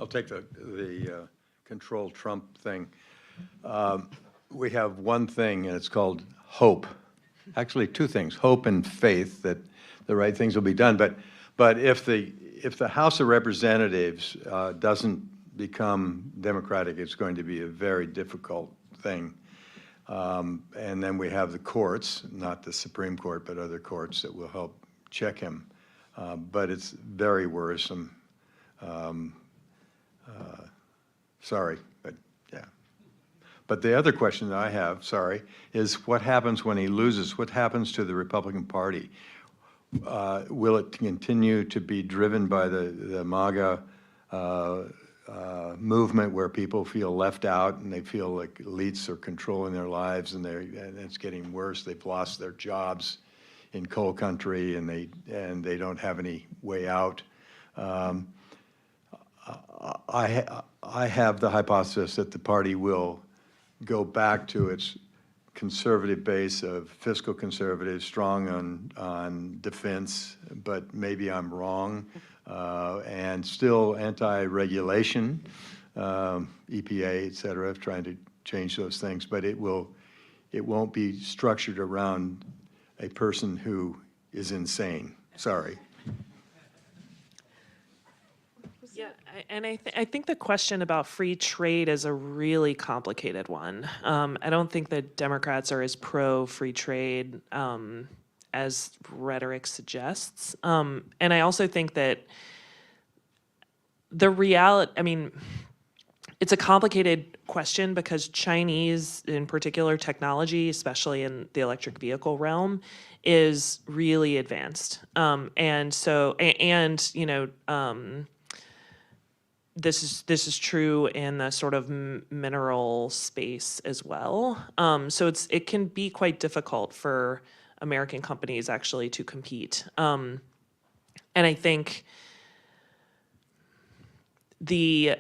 I'll take the control Trump thing. We have one thing, and it's called hope. Actually, two things: hope and faith that the right things will be done. But if the House of Representatives doesn't become democratic, it's going to be a very difficult thing. And then we have the courts, not the Supreme Court, but other courts that will help check him. But it's very worrisome. Sorry, but yeah. But the other question that I have, sorry, is what happens when he loses? What happens to the Republican Party? Will it continue to be driven by the MAGA movement, where people feel left out and they feel like elites are controlling their lives, and it's getting worse? They've lost their jobs in coal country, and they don't have any way out. I have the hypothesis that the party will go back to its conservative base of fiscal conservatives, strong on defense, but maybe I'm wrong, and still anti-regulation, EPA, et cetera, trying to change those things, but it won't be structured around a person who is insane. Sorry. Yeah, and I think the question about free trade is a really complicated one. I don't think that Democrats are as pro-free trade as rhetoric suggests. And I also think that the reality, I mean, it's a complicated question because Chinese, in particular technology, especially in the electric vehicle realm, is really advanced. And so, and you know, this is true in the sort of mineral space as well. So it can be quite difficult for American companies actually to compete. And I think the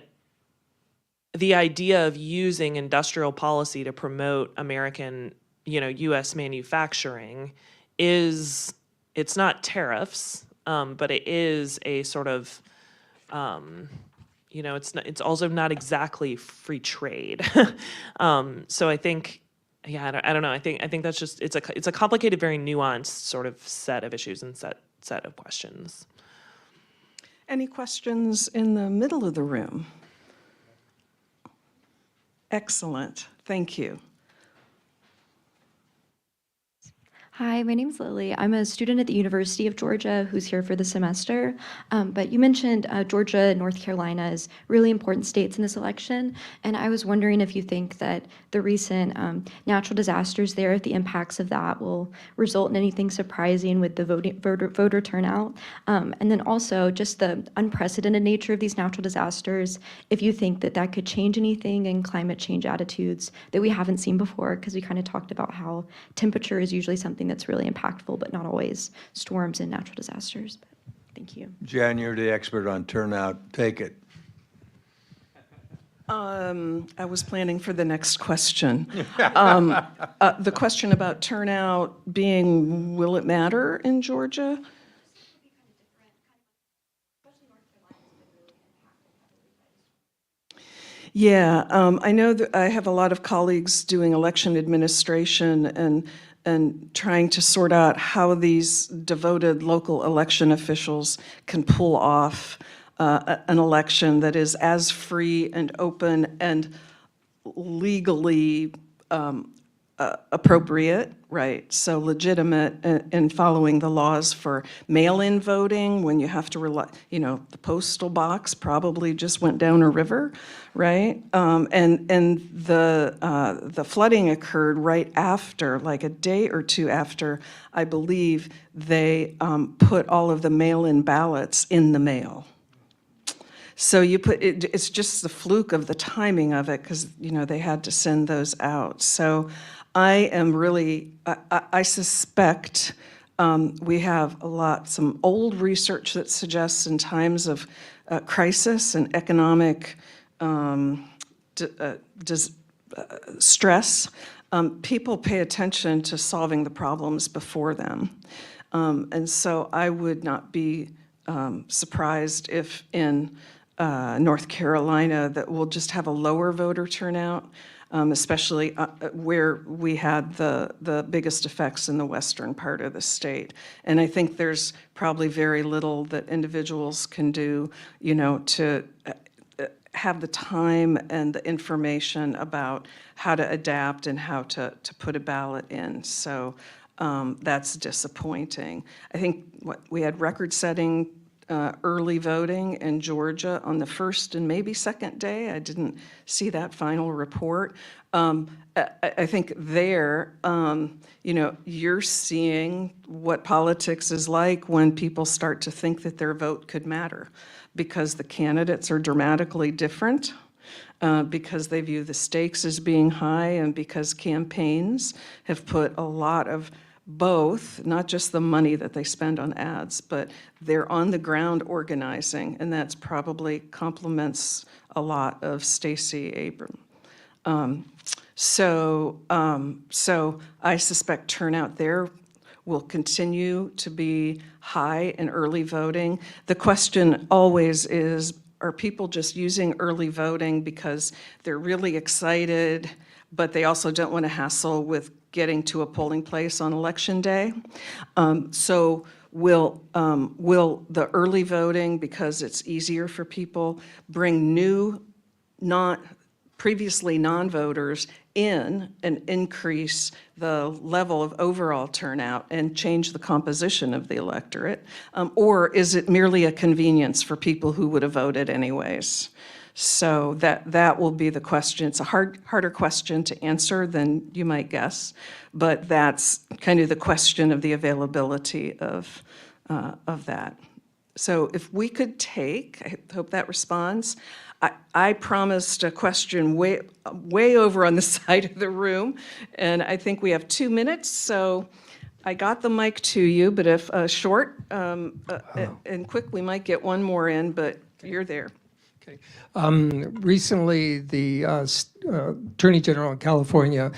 idea of using industrial policy to promote American, you know, U.S. manufacturing it's not tariffs, but it is a sort of, you know, it's also not exactly free trade. So I think, yeah, I don't know. I think that's just, it's a complicated, very nuanced sort of set of issues and set of questions. Any questions in the middle of the room? Excellent, thank you. Hi, my name's Lily. I'm a student at the University of Georgia who's here for the semester. But you mentioned Georgia and North Carolina as really important states in this election. And I was wondering if you think that the recent natural disasters there, the impacts of that will result in anything surprising with the voter turnout. And then also just the unprecedented nature of these natural disasters, if you think that that could change anything in climate change attitudes that we haven't seen before, because we kind of talked about how temperature is usually something that's really impactful, but not always storms and natural disasters. But thank you. Jan, you're the expert on turnout. Take it. I was planning for the next question. The question about turnout being, will it matter in Georgia? Yeah, I know that I have a lot of colleagues doing election administration and trying to sort out how these devoted local election officials can pull off an election that is as free and open and legally appropriate, right? So legitimate in following the laws for mail-in voting when you have to rely, the postal box probably just went down a river, right? And the flooding occurred right after, like a day or two after, I believe they put all of the mail-in ballots in the mail. So you put it's just the fluke of the timing of it because they had to send those out. So I am really I suspect we have some old research that suggests in times of crisis and economic stress, people pay attention to solving the problems before them, and so I would not be surprised if in North Carolina that we'll just have a lower voter turnout, especially where we had the biggest effects in the western part of the state. And I think there's probably very little that individuals can do, to have the time and the information about how to adapt and how to put a ballot in. So that's disappointing. I think we had record-setting early voting in Georgia on the first and maybe second day. I didn't see that final report. I think there, you're seeing what politics is like when people start to think that their vote could matter because the candidates are dramatically different, because they view the stakes as being high, and because campaigns have put a lot of both, not just the money that they spend on ads, but they're on the ground organizing, and that's probably complements a lot of Stacey Abrams. So I suspect turnout there will continue to be high in early voting. The question always is, are people just using early voting because they're really excited, but they also don't want to hassle with getting to a polling place on election day? So will the early voting, because it's easier for people, bring new, previously non-voters in and increase the level of overall turnout and change the composition of the electorate? Or is it merely a convenience for people who would have voted anyways? So that will be the question. It's a harder question to answer than you might guess, but that's kind of the question of the availability of that. So if we could take, I hope that responds. I promised a question way over on the side of the room, and I think we have 2 minutes, so I got the mic to you, but if short and quick, we might get one more in, but you're there. Okay. Recently, the Attorney General in California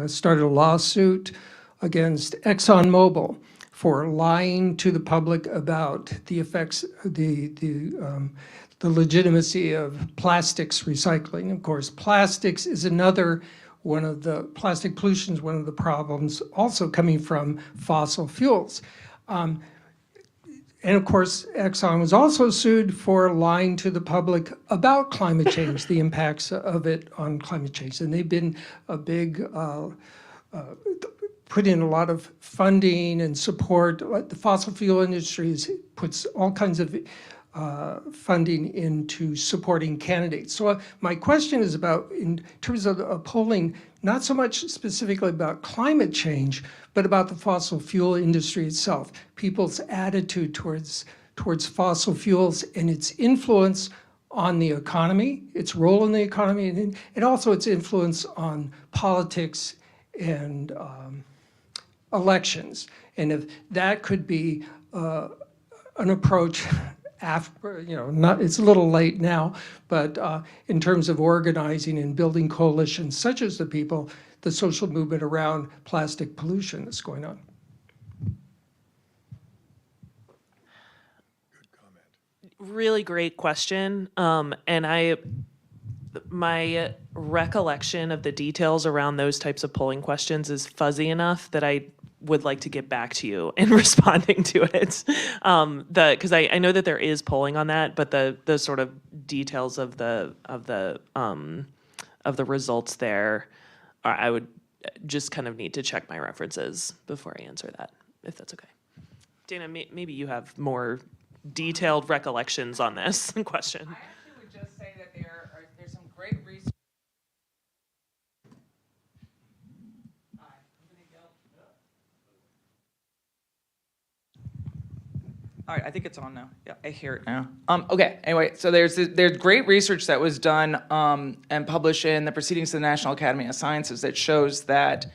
started a lawsuit against ExxonMobil for lying to the public about the effects, the legitimacy of plastics recycling. Of course, plastics is another one of the, plastic pollution is one of the problems also coming from fossil fuels. And of course, Exxon was also sued for lying to the public about climate change, the impacts of it on climate change. And they've been a big put in a lot of funding and support. Like the fossil fuel industry puts all kinds of funding into supporting candidates. So my question is about, in terms of polling, not so much specifically about climate change, but about the fossil fuel industry itself, people's attitude towards fossil fuels and its influence on the economy, its role in the economy, and also its influence on politics and elections. And if that could be an approach after, it's a little late now, but in terms of organizing and building coalitions such as the social movement around plastic pollution that's going on. Really great question. My recollection of the details around those types of polling questions is fuzzy enough that I would like to get back to you in responding to it. Because I know that there is polling on that, but the sort of details of the results there, I would just kind of need to check my references before I answer that, if that's okay. Dana, maybe you have more detailed recollections on this question. I actually would just say that there's some great research. All right, I think it's on now. Yeah, I hear it now. Okay, anyway, so there's great research that was done and published in the Proceedings of the National Academy of Sciences that shows that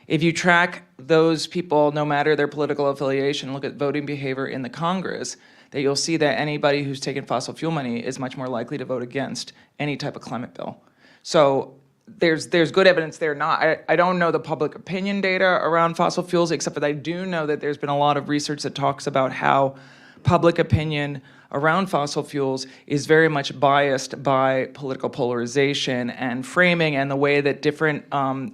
if you track those people, no matter their political affiliation, look at voting behavior in the Congress, that you'll see that anybody who's taken fossil fuel money is much more likely to vote against any type of climate bill. So there's good evidence there. I don't know the public opinion data around fossil fuels, except that I do know that there's been a lot of research that talks about how public opinion around fossil fuels is very much biased by political polarization and framing and the way that different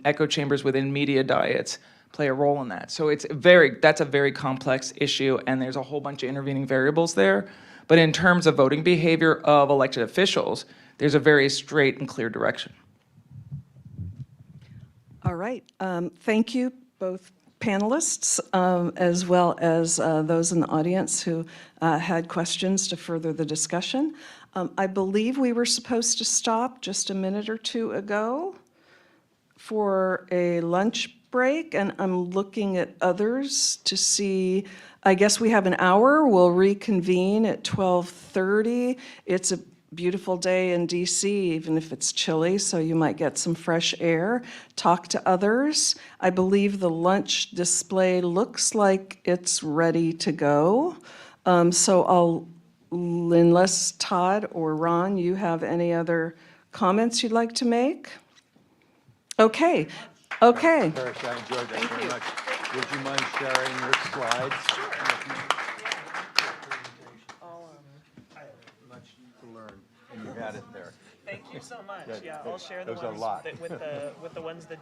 echo chambers within media diets play a role in that. So that's a very complex issue, and there's a whole bunch of intervening variables there. But in terms of voting behavior of elected officials, there's a very straight and clear direction. All right. Thank you, both panelists, as well as those in the audience who had questions to further the discussion. I believe we were supposed to stop just a minute or two ago for a lunch break, and I'm looking at others to see. I guess we have an hour. We'll reconvene at 12:30. It's a beautiful day in DC, even if it's chilly, so you might get some fresh air. Talk to others. I believe the lunch display looks like it's ready to go. So unless Todd or Ron, you have any other comments you'd like to make? Okay. Okay. Paris, I enjoyed that very much. Would you mind sharing your slides? I have much to learn, and you had it there. Thank you so much. Yeah, I'll share the there was a ones lot. with the ones that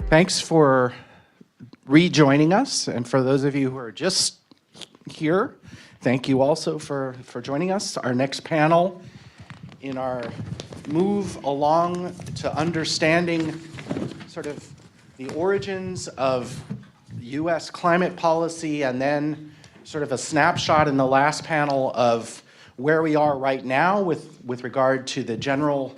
Thanks for rejoining us, and for those of you who are just here, thank you also for joining us. Our next panel in our move along to understanding sort of the origins of US climate policy, and then sort of a snapshot in the last panel of where we are right now with regard to the general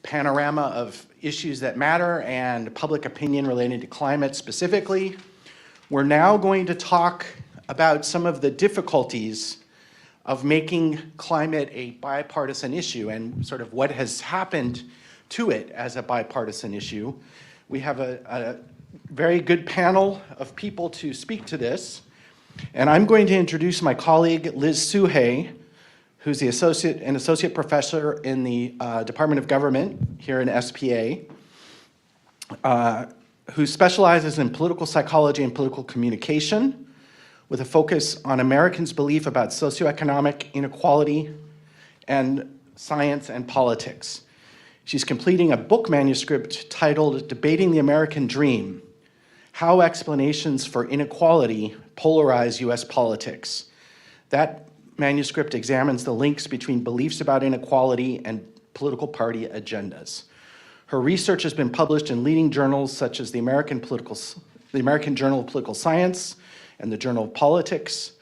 panorama of issues that matter and public opinion related to climate specifically. We're now going to talk about some of the difficulties of making climate a bipartisan issue and sort of what has happened to it as a bipartisan issue. We have a very good panel of people to speak to this. And I'm going to introduce my colleague, Liz Suhay, who's an associate professor in the Department of Government here in SPA, who specializes in political psychology and political communication, with a focus on Americans' belief about socioeconomic inequality and science and politics. She's completing a book manuscript titled Debating the American Dream: How Explanations for Inequality Polarize US Politics. That manuscript examines the links between beliefs about inequality and political party agendas. Her research has been published in leading journals such as the American Journal of Political Science and the Journal of Politics,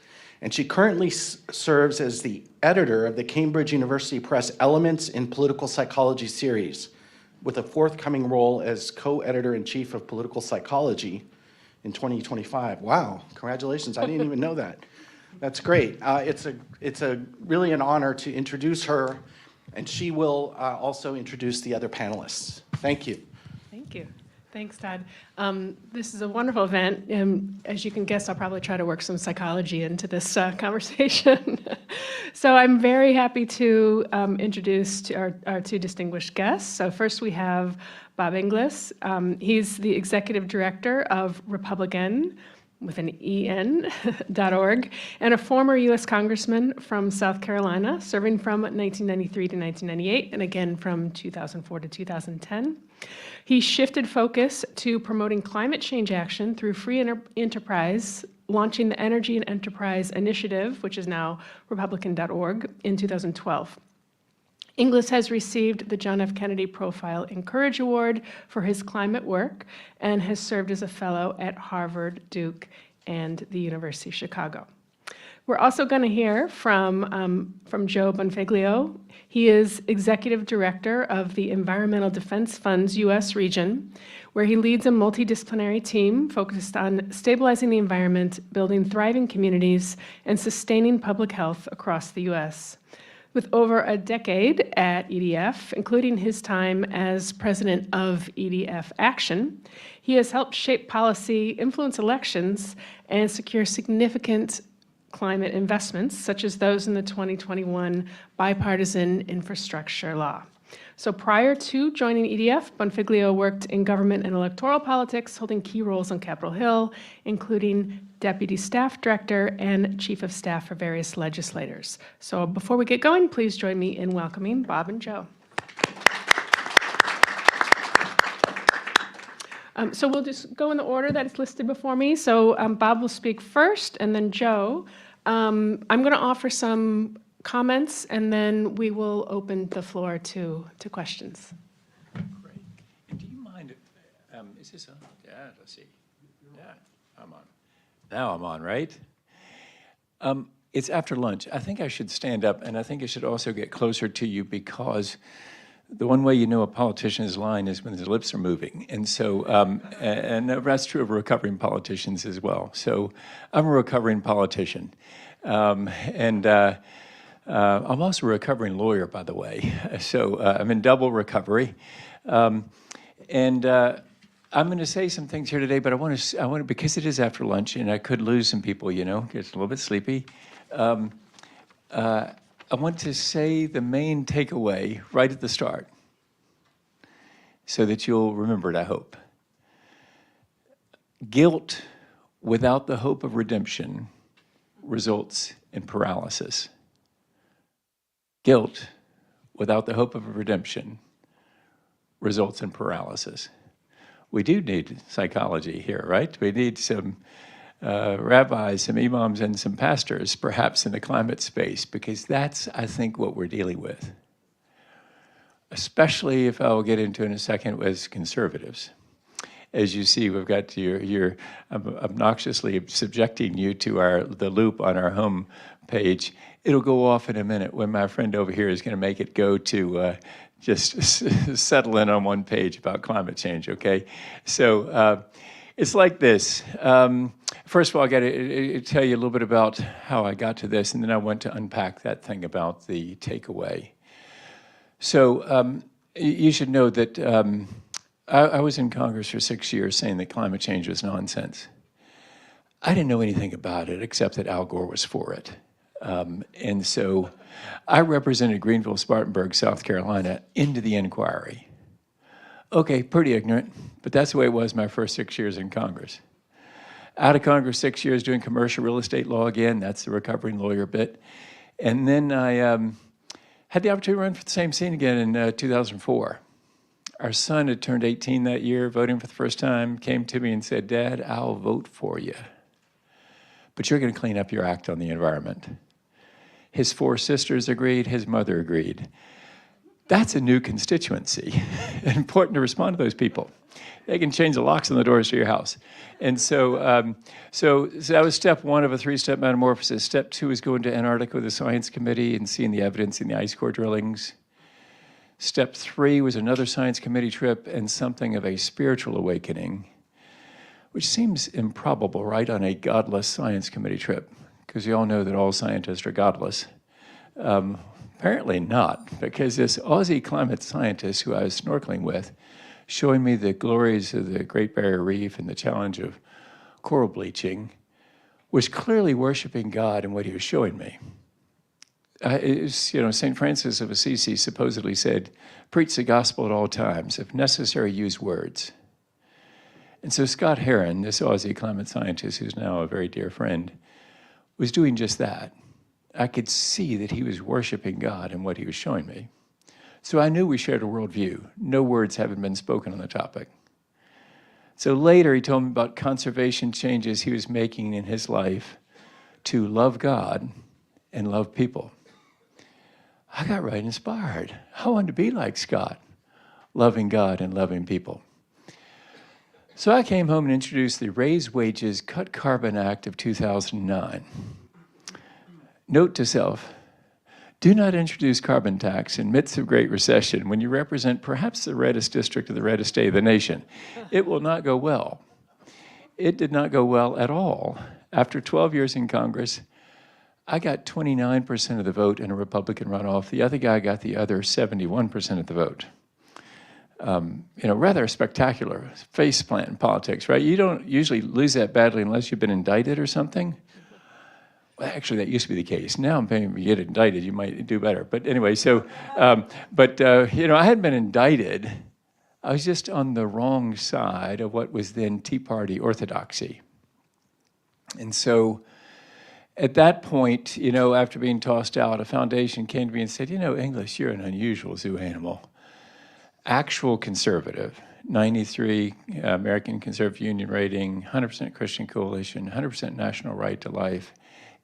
and she currently serves as the editor of the Cambridge University Press Elements in Political Psychology series, with a forthcoming role as co-editor-in-chief of Political Psychology in 2025. Wow, congratulations, I didn't even know that. That's great. It's really an honor to introduce her, and she will also introduce the other panelists. Thank you. Thank you. Thanks, Todd. This is a wonderful event. As you can guess, I'll probably try to work some psychology into this conversation. So I'm very happy to introduce our two distinguished guests. So first we have Bob Inglis. He's the executive director of Republican, with an EN.org, and a former U.S. congressman from South Carolina, serving from 1993 to 1998, and again from 2004 to 2010. He shifted focus to promoting climate change action through free enterprise, launching the Energy and Enterprise Initiative, which is now Republican.org, in 2012. Inglis has received the John F. Kennedy Profile Encourage Award for his climate work and has served as a fellow at Harvard, Duke, and the University of Chicago. We're also going to hear from Joe Bonfiglio. He is executive director of the Environmental Defense Fund's U.S. region, where he leads a multidisciplinary team focused on stabilizing the environment, building thriving communities, and sustaining public health across the U.S. With over a decade at EDF, including his time as president of EDF Action, he has helped shape policy, influence elections, and secure significant climate investments, such as those in the 2021 Bipartisan Infrastructure Law. So prior to joining EDF, Bonfiglio worked in government and electoral politics, holding key roles on Capitol Hill, including deputy staff director and chief of staff for various legislators. So before we get going, please join me in welcoming Bob and Joe. So we'll just go in the order that is listed before me. So Bob will speak first, and then Joe. I'm going to offer some comments, and then we will open the floor to questions. Great. And do you mind, is this on? Yeah, let's see. Yeah, I'm on. Now I'm on, right? It's after lunch. I think I should stand up, and I think I should also get closer to you, because the one way you know a politician is lying is when his lips are moving. And so, and that's true of recovering politicians as well. So I'm a recovering politician. I'm also a recovering lawyer, by the way. So I'm in double recovery. I'm going to say some things here today, but I want to, because it is after lunch and I could lose some people, you know, get a little bit sleepy. I want to say the main takeaway right at the start so that you'll remember it, I hope. Guilt without the hope of redemption results in paralysis. Guilt without the hope of redemption results in paralysis. we do need psychology here, right? We need some rabbis, some imams, and some pastors, perhaps in the climate space, because that's, I think, what we're dealing with. Especially if I'll get into in a second with conservatives. As you see, we've got you're obnoxiously subjecting you to the loop on our home page. It'll go off in a minute when my friend over here is going to make it go to just settle in on one page about climate change, okay? So it's like this. First of all, I got to tell you a little bit about how I got to this, and then I want to unpack that thing about the takeaway. So you should know that I was in Congress for 6 years saying that climate change was nonsense. I didn't know anything about it except that Al Gore was for it. And so I represented Greenville, Spartanburg, South Carolina into the inquiry. Okay, pretty ignorant, but that's the way it was my first 6 years in Congress. Out of Congress, 6 years doing commercial real estate law again, that's the recovering lawyer bit. And then I had the opportunity to run for the same seat again in 2004. Our son had turned 18 that year, voting for the first time, came to me and said, "Dad, I'll vote for you, but you're going to clean up your act on the environment." His 4 sisters agreed, his mother agreed. That's a new constituency. Important to respond to those people. They can change the locks on the doors to your house. And so, so that was step 1 of a 3-step metamorphosis. Step 2 is going to Antarctica with the science committee and seeing the evidence in the ice core drillings. Step 3 was another science committee trip and something of a spiritual awakening, which seems improbable, right, on a godless science committee trip, because you all know that all scientists are godless. Apparently not, because this Aussie climate scientist who I was snorkeling with, showing me the glories of the Great Barrier Reef and the challenge of coral bleaching, was clearly worshiping God in what he was showing me. St. Francis of Assisi supposedly said, "Preach the gospel at all times. If necessary, use words." And so Scott Heron, this Aussie climate scientist who's now a very dear friend, was doing just that. I could see that he was worshiping God in what he was showing me. So I knew we shared a worldview. No words haven't been spoken on the topic. So later he told me about conservation changes he was making in his life to love God and love people. I got right inspired. I wanted to be like Scott, loving God and loving people. So I came home and introduced the Raise Wages, Cut Carbon Act of 2009. Note to self, do not introduce carbon tax in midst of Great Recession when you represent perhaps the reddest district of the reddest state of the nation. It will not go well. It did not go well at all. After 12 years in Congress, I got 29% of the vote in a Republican runoff. The other guy got the other 71% of the vote. Rather spectacular faceplant in politics, right? You don't usually lose that badly unless you've been indicted or something. Well, actually, that used to be the case. Now, if you get indicted, you might do better. But anyway, I hadn't been indicted. I was just on the wrong side of what was then Tea Party orthodoxy. And so at that point, after being tossed out, a foundation came to me and said, English, you're an unusual zoo animal. Actual conservative, 93 American Conservative Union rating, 100% Christian Coalition, 100% National Right to Life,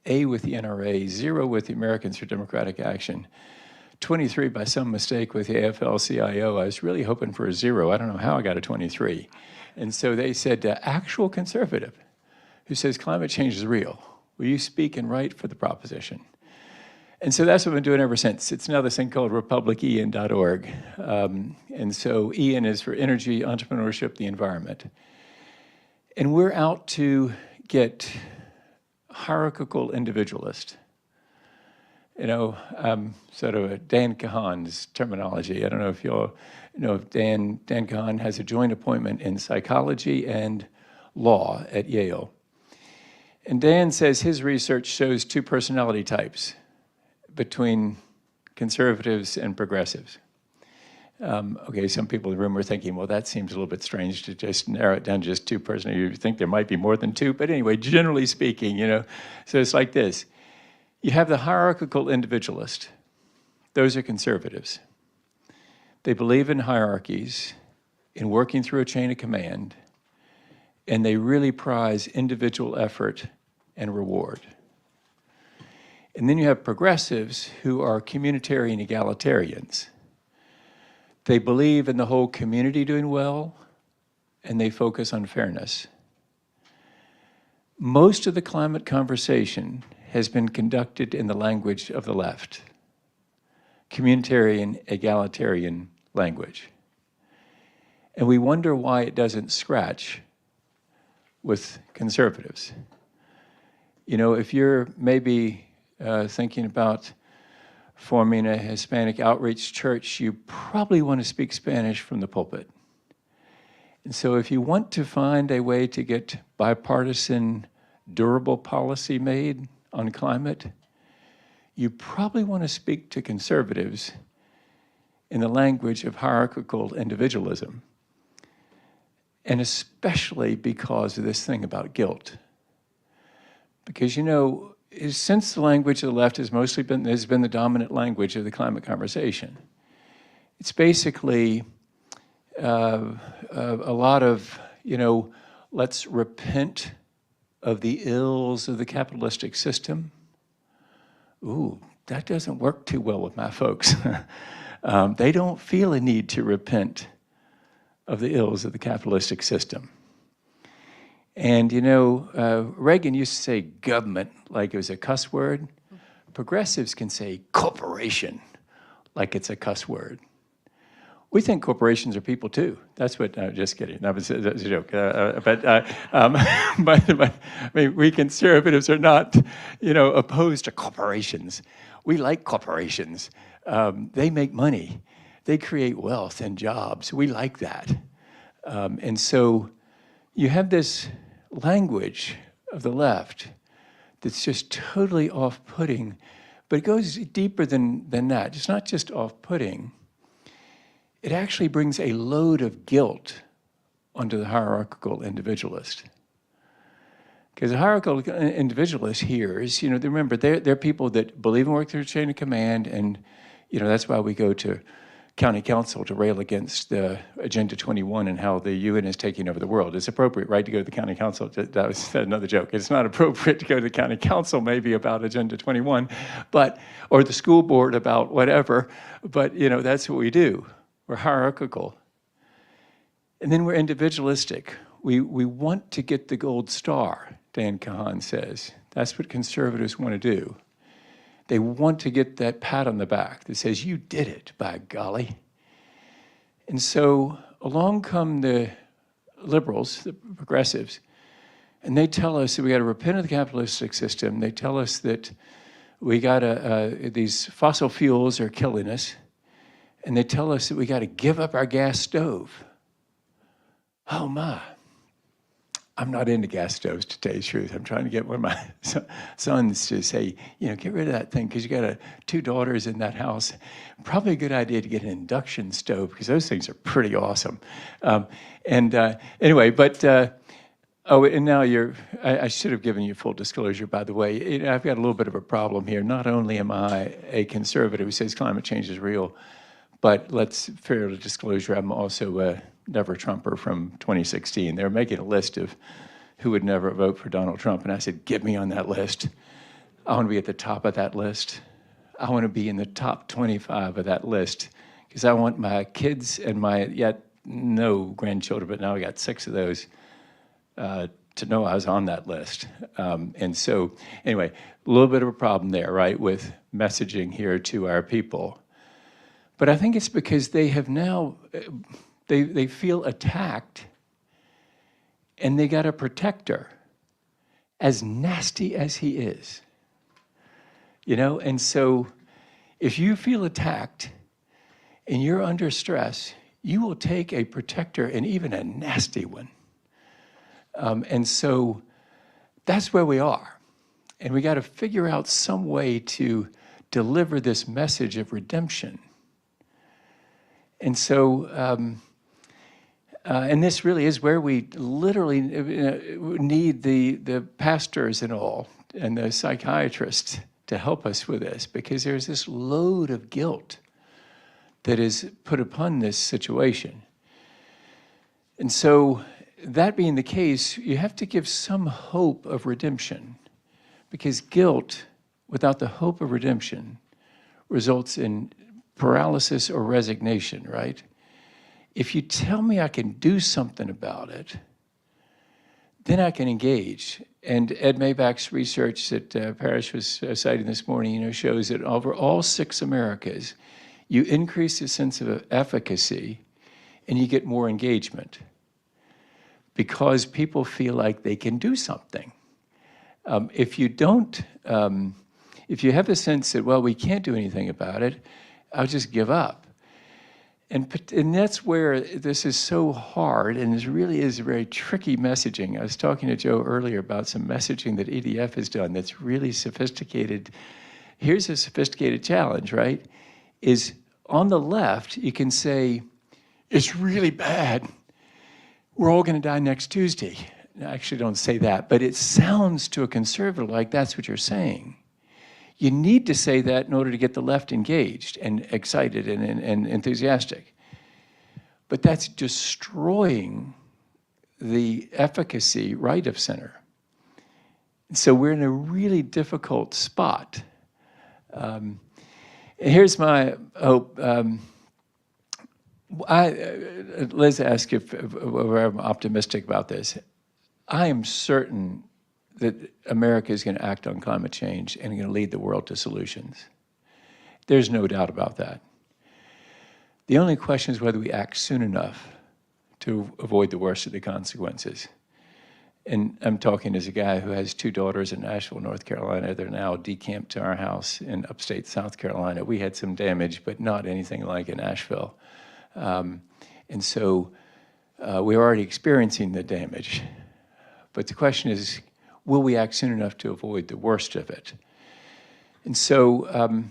A with the NRA, 0 with the Americans for Democratic Action, 23 by some mistake with the AFL-CIO. I was really hoping for a 0. I don't know how I got a 23. And so they said, actual conservative who says climate change is real. Will you speak and write for the proposition? And so that's what I've been doing ever since. It's now this thing called republician.org. And so Ian is for energy, entrepreneurship, the environment. And we're out to get hierarchical individualist. Sort of a Dan Kahan's terminology. I don't know if you all know if Dan Kahan has a joint appointment in psychology and law at Yale. And Dan says his research shows 2 personality types between conservatives and progressives. Some people in the room are thinking, well, that seems a little bit strange to just narrow it down to just 2 personalities. You think there might be more than 2, but anyway, generally speaking, So it's like this. You have the hierarchical individualist. Those are conservatives. They believe in hierarchies. in working through a chain of command, and they really prize individual effort and reward. And then you have progressives who are communitarian egalitarians. They believe in the whole community doing well, and they focus on fairness. Most of the climate conversation has been conducted in the language of the left, communitarian, egalitarian language. And we wonder why it doesn't scratch with conservatives. You know, if you're maybe thinking about forming a Hispanic outreach church, you probably want to speak Spanish from the pulpit. And so if you want to find a way to get bipartisan, durable policy made on climate, you probably want to speak to conservatives in the language of hierarchical individualism, and especially because of this thing about guilt. Because, you know, since the language of the left has been the dominant language of the climate conversation, it's basically a lot of, you know, let's repent of the ills of the capitalistic system. Ooh, that doesn't work too well with my folks. They don't feel a need to repent of the ills of the capitalistic system. And you know, Reagan used to say government like it was a cuss word. Progressives can say corporation like it's a cuss word. We think corporations are people too. That's what, no, just kidding. That was a joke. But I mean, we conservatives are not, you know, opposed to corporations. We like corporations. They make money. They create wealth and jobs. We like that. And so you have this language of the left that's just totally off-putting, but it goes deeper than that. It's not just off-putting. It actually brings a load of guilt onto the hierarchical individualist. Because the hierarchical individualist hears, you know, remember, they're people that believe in work through a chain of command, and, you know, that's why we go to county council to rail against the Agenda 21 and how the UN is taking over the world. It's appropriate, right, to go to the county council. That was another joke. It's not appropriate to go to the county council maybe about Agenda 21, but, or the school board about whatever, but, you know, that's what we do. We're hierarchical. And then we're individualistic. We want to get the gold star, Dan Kahan says. That's what conservatives want to do. They want to get that pat on the back that says, you did it, by golly. And so along come the liberals, the progressives, and they tell us that we got to repent of the capitalistic system. They tell us that we got to, these fossil fuels are killing us. And they tell us that we got to give up our gas stove. Oh my. I'm not into gas stoves, to tell you the truth. I'm trying to get one of my sons to say, you know, get rid of that thing because you got 2 daughters in that house. Probably a good idea to get an induction stove because those things are pretty awesome. Anyway, but, oh, and now I should have given you full disclosure, by the way. You know, I've got a little bit of a problem here. Not only am I a conservative who says climate change is real, but let's fair disclosure, I'm also a never Trumper from 2016. They were making a list of who would never vote for Donald Trump, and I said, get me on that list. I want to be at the top of that list. I want to be in the top 25 of that list because I want my kids and my yet no grandchildren, but now I got 6 of those, to know I was on that list. And so anyway, a little bit of a problem there, right, with messaging here to our people. But I think it's because they have now, they feel attacked and they got a protector, as nasty as he is. You know, and so if you feel attacked and you're under stress, you will take a protector and even a nasty one. And so that's where we are. And we got to figure out some way to deliver this message of redemption. And so, and this really is where we literally need the pastors and all, and the psychiatrists to help us with this, because there's this load of guilt that is put upon this situation. And so that being the case, you have to give some hope of redemption, because guilt without the hope of redemption results in paralysis or resignation, right? If you tell me I can do something about it, then I can engage. And Ed Maybach's research that Parrish was citing this morning, shows that over all 6 Americas, you increase the sense of efficacy and you get more engagement because people feel like they can do something. If you don't, if you have a sense that, well, we can't do anything about it, I'll just give up. And that's where this is so hard, and this really is very tricky messaging. I was talking to Joe earlier about some messaging that EDF has done that's really sophisticated. Here's a sophisticated challenge, right? Is on the left, you can say, it's really bad. We're all going to die next Tuesday. I actually don't say that, but it sounds to a conservative like that's what you're saying. You need to say that in order to get the left engaged and excited and enthusiastic. But that's destroying the efficacy right of center. So we're in a really difficult spot. And here's my hope. Liz asked if I'm optimistic about this. I am certain that America is going to act on climate change and going to lead the world to solutions. There's no doubt about that. The only question is whether we act soon enough to avoid the worst of the consequences. And I'm talking as a guy who has 2 daughters in Nashville, North Carolina. They're now decamped to our house in upstate South Carolina. We had some damage, but not anything like in Nashville. And so we're already experiencing the damage. But the question is, will we act soon enough to avoid the worst of it? And so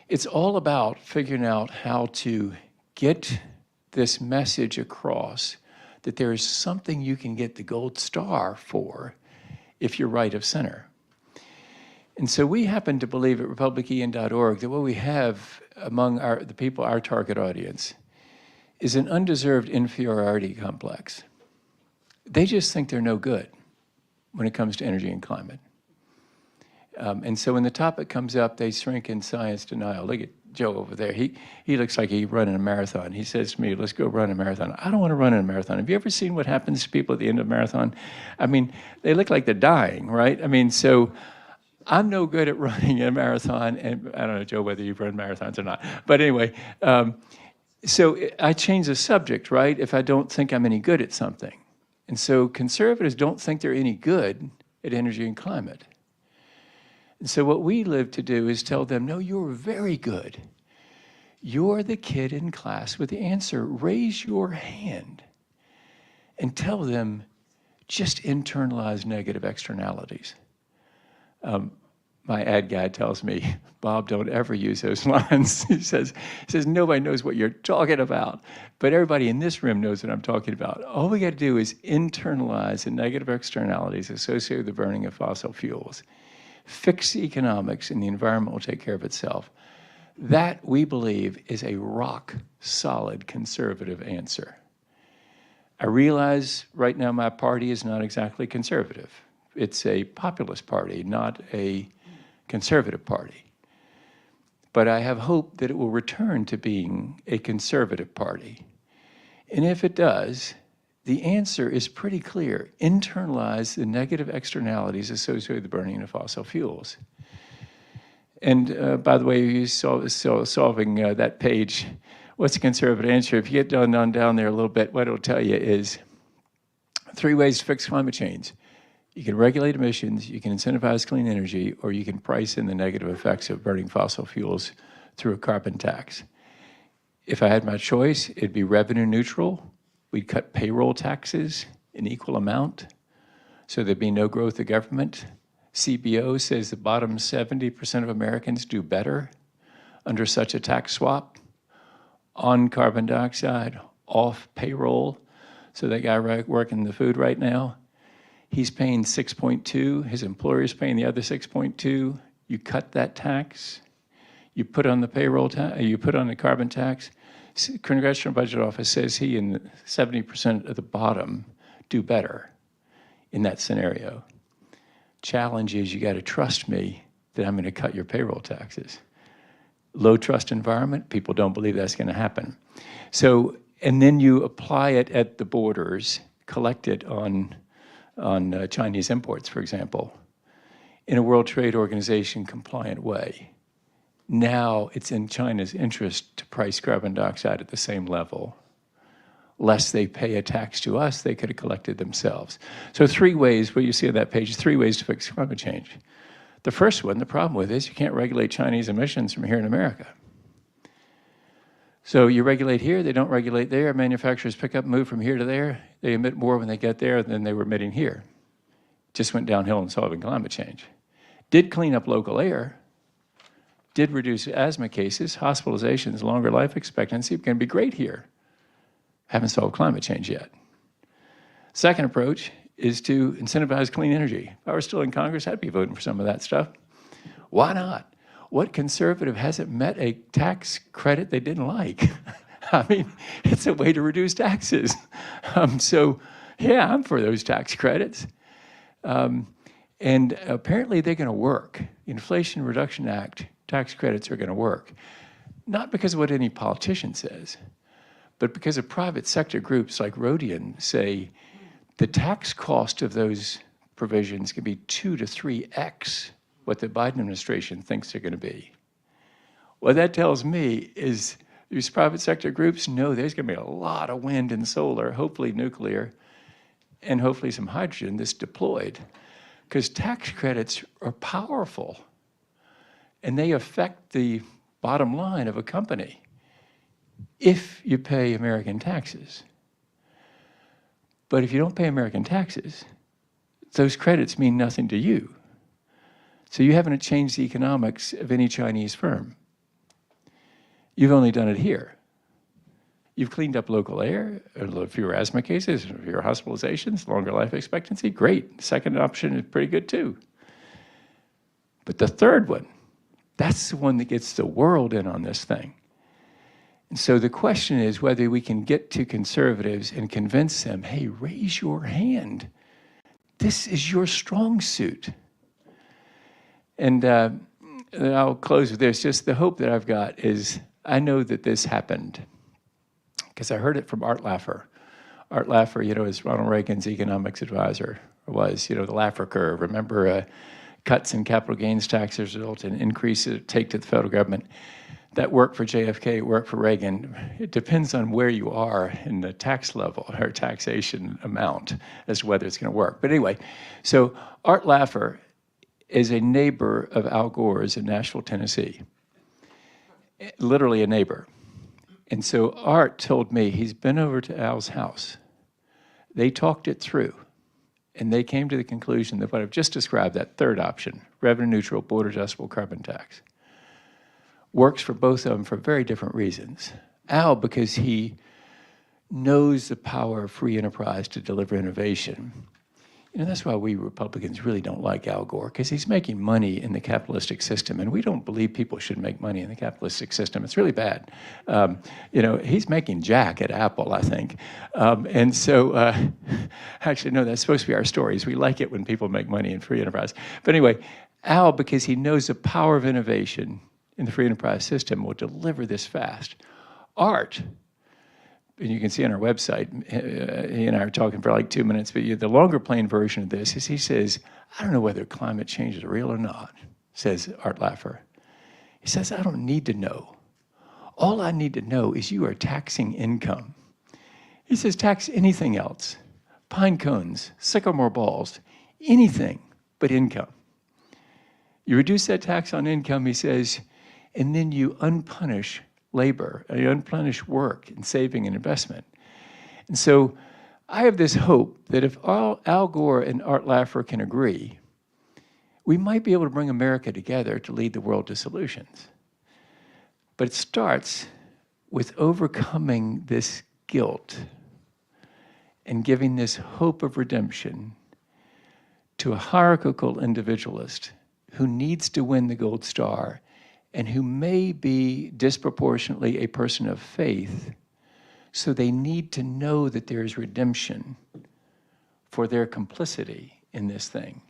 it's all about figuring out how to get this message across that there is something you can get the gold star for if you're right of center. And so we happen to believe at republican.org that what we have among the people, our target audience, is an undeserved inferiority complex. They just think they're no good when it comes to energy and climate. And so when the topic comes up, they shrink in science denial. Look at Joe over there. He looks like he's running a marathon. He says to me, let's go run a marathon. I don't want to run in a marathon. Have you ever seen what happens to people at the end of a marathon? I mean, they look like they're dying, right? I mean, so I'm no good at running a marathon. And I don't know, Joe, whether you've run marathons or not. But anyway, so I change the subject, right, if I don't think I'm any good at something. And so conservatives don't think they're any good at energy and climate. And so what we live to do is tell them, no, you're very good. You're the kid in class with the answer. Raise your hand and tell them, just internalize negative externalities. My ad guy tells me, Bob, don't ever use those lines. He says, nobody knows what you're talking about, but everybody in this room knows what I'm talking about. All we got to do is internalize the negative externalities associated with the burning of fossil fuels. Fix the economics and the environment will take care of itself. That, we believe, is a rock-solid conservative answer. I realize right now my party is not exactly conservative. It's a populist party, not a conservative party. But I have hope that it will return to being a conservative party. And if it does, the answer is pretty clear. Internalize the negative externalities associated with the burning of fossil fuels. And by the way, you saw solving that page, what's the conservative answer? If you get down there a little bit, what it'll tell you is 3 ways to fix climate change. You can regulate emissions, you can incentivize clean energy, or you can price in the negative effects of burning fossil fuels through a carbon tax. If I had my choice, it'd be revenue neutral. We'd cut payroll taxes in equal amount, so there'd be no growth of government. CBO says the bottom 70% of Americans do better under such a tax swap, on carbon dioxide, off payroll. So that guy working the food right now, he's paying 6.2, his employer's paying the other 6.2. You cut that tax, you put on the payroll tax, you put on the carbon tax, Congressional Budget Office says he and 70% of the bottom do better in that scenario. Challenge is you got to trust me that I'm going to cut your payroll taxes. Low trust environment, people don't believe that's going to happen. So, and then you apply it at the borders, collect it on Chinese imports, for example, in a World Trade Organization compliant way. Now it's in China's interest to price carbon dioxide at the same level. Lest they pay a tax to us, they could have collected themselves. So 3 ways, what you see on that page, 3 ways to fix climate change. The first one, the problem with is you can't regulate Chinese emissions from here in America. So you regulate here, they don't regulate there, manufacturers pick up and move from here to there, they emit more when they get there than they were emitting here. Just went downhill in solving climate change. Did clean up local air, did reduce asthma cases, hospitalizations, longer life expectancy, can be great here. Haven't solved climate change yet. Second approach is to incentivize clean energy. If I were still in Congress, I'd be voting for some of that stuff. Why not? What conservative hasn't met a tax credit they didn't like? I mean, it's a way to reduce taxes. So yeah, I'm for those tax credits. And apparently they're gonna work. Inflation Reduction Act tax credits are gonna work. Not because of what any politician says, but because of private sector groups like Rodian say the tax cost of those provisions can be 2 to 3x what the Biden administration thinks they're going to be. What that tells me is these private sector groups know there's going to be a lot of wind and solar, hopefully nuclear, and hopefully some hydrogen that's deployed. Because tax credits are powerful, and they affect the bottom line of a company if you pay American taxes. But if you don't pay American taxes, those credits mean nothing to you. So you haven't changed the economics of any Chinese firm. You've only done it here. You've cleaned up local air, fewer asthma cases, fewer hospitalizations, longer life expectancy, great. Second option is pretty good too. But the third one, that's the one that gets the world in on this thing. And so the question is whether we can get to conservatives and convince them, hey, raise your hand. This is your strong suit. And I'll close with this. Just the hope that I've got is I know that this happened because I heard it from Art Laffer. Art Laffer, is Ronald Reagan's economics advisor, was, the Laffer curve. Remember, cuts in capital gains taxes result in increases take to the federal government. That worked for JFK, it worked for Reagan. It depends on where you are in the tax level or taxation amount as to whether it's going to work. But anyway, so Art Laffer is a neighbor of Al Gore's in Nashville, Tennessee. Literally a neighbor. And so Art told me he's been over to Al's house. They talked it through, and they came to the conclusion that what I've just described, that third option, revenue neutral, border adjustable carbon tax, works for both of them for very different reasons. Al, because he knows the power of free enterprise to deliver innovation. That's why we Republicans really don't like Al Gore, because he's making money in the capitalistic system, and we don't believe people should make money in the capitalistic system. It's really bad. He's making jack at Apple, I think. And so, actually, no, that's supposed to be our stories. We like it when people make money in free enterprise. But anyway, Al, because he knows the power of innovation in the free enterprise system, will deliver this fast. Art, and you can see on our website, he and I are talking for like 2 minutes, but the longer plain version of this is he says, I don't know whether climate change is real or not, says Art Laffer. He says, I don't need to know. All I need to know is you are taxing income. He says, tax anything else, pine cones, sycamore balls, anything but income. You reduce that tax on income, he says, and then you unpunish labor, you unpunish work and saving and investment. And so I have this hope that if Al Gore and Art Laffer can agree, we might be able to bring America together to lead the world to solutions. But it starts with overcoming this guilt and giving this hope of redemption to a hierarchical individualist who needs to win the gold star and who may be disproportionately a person of faith, so they need to know that there is redemption for their complicity in this thing.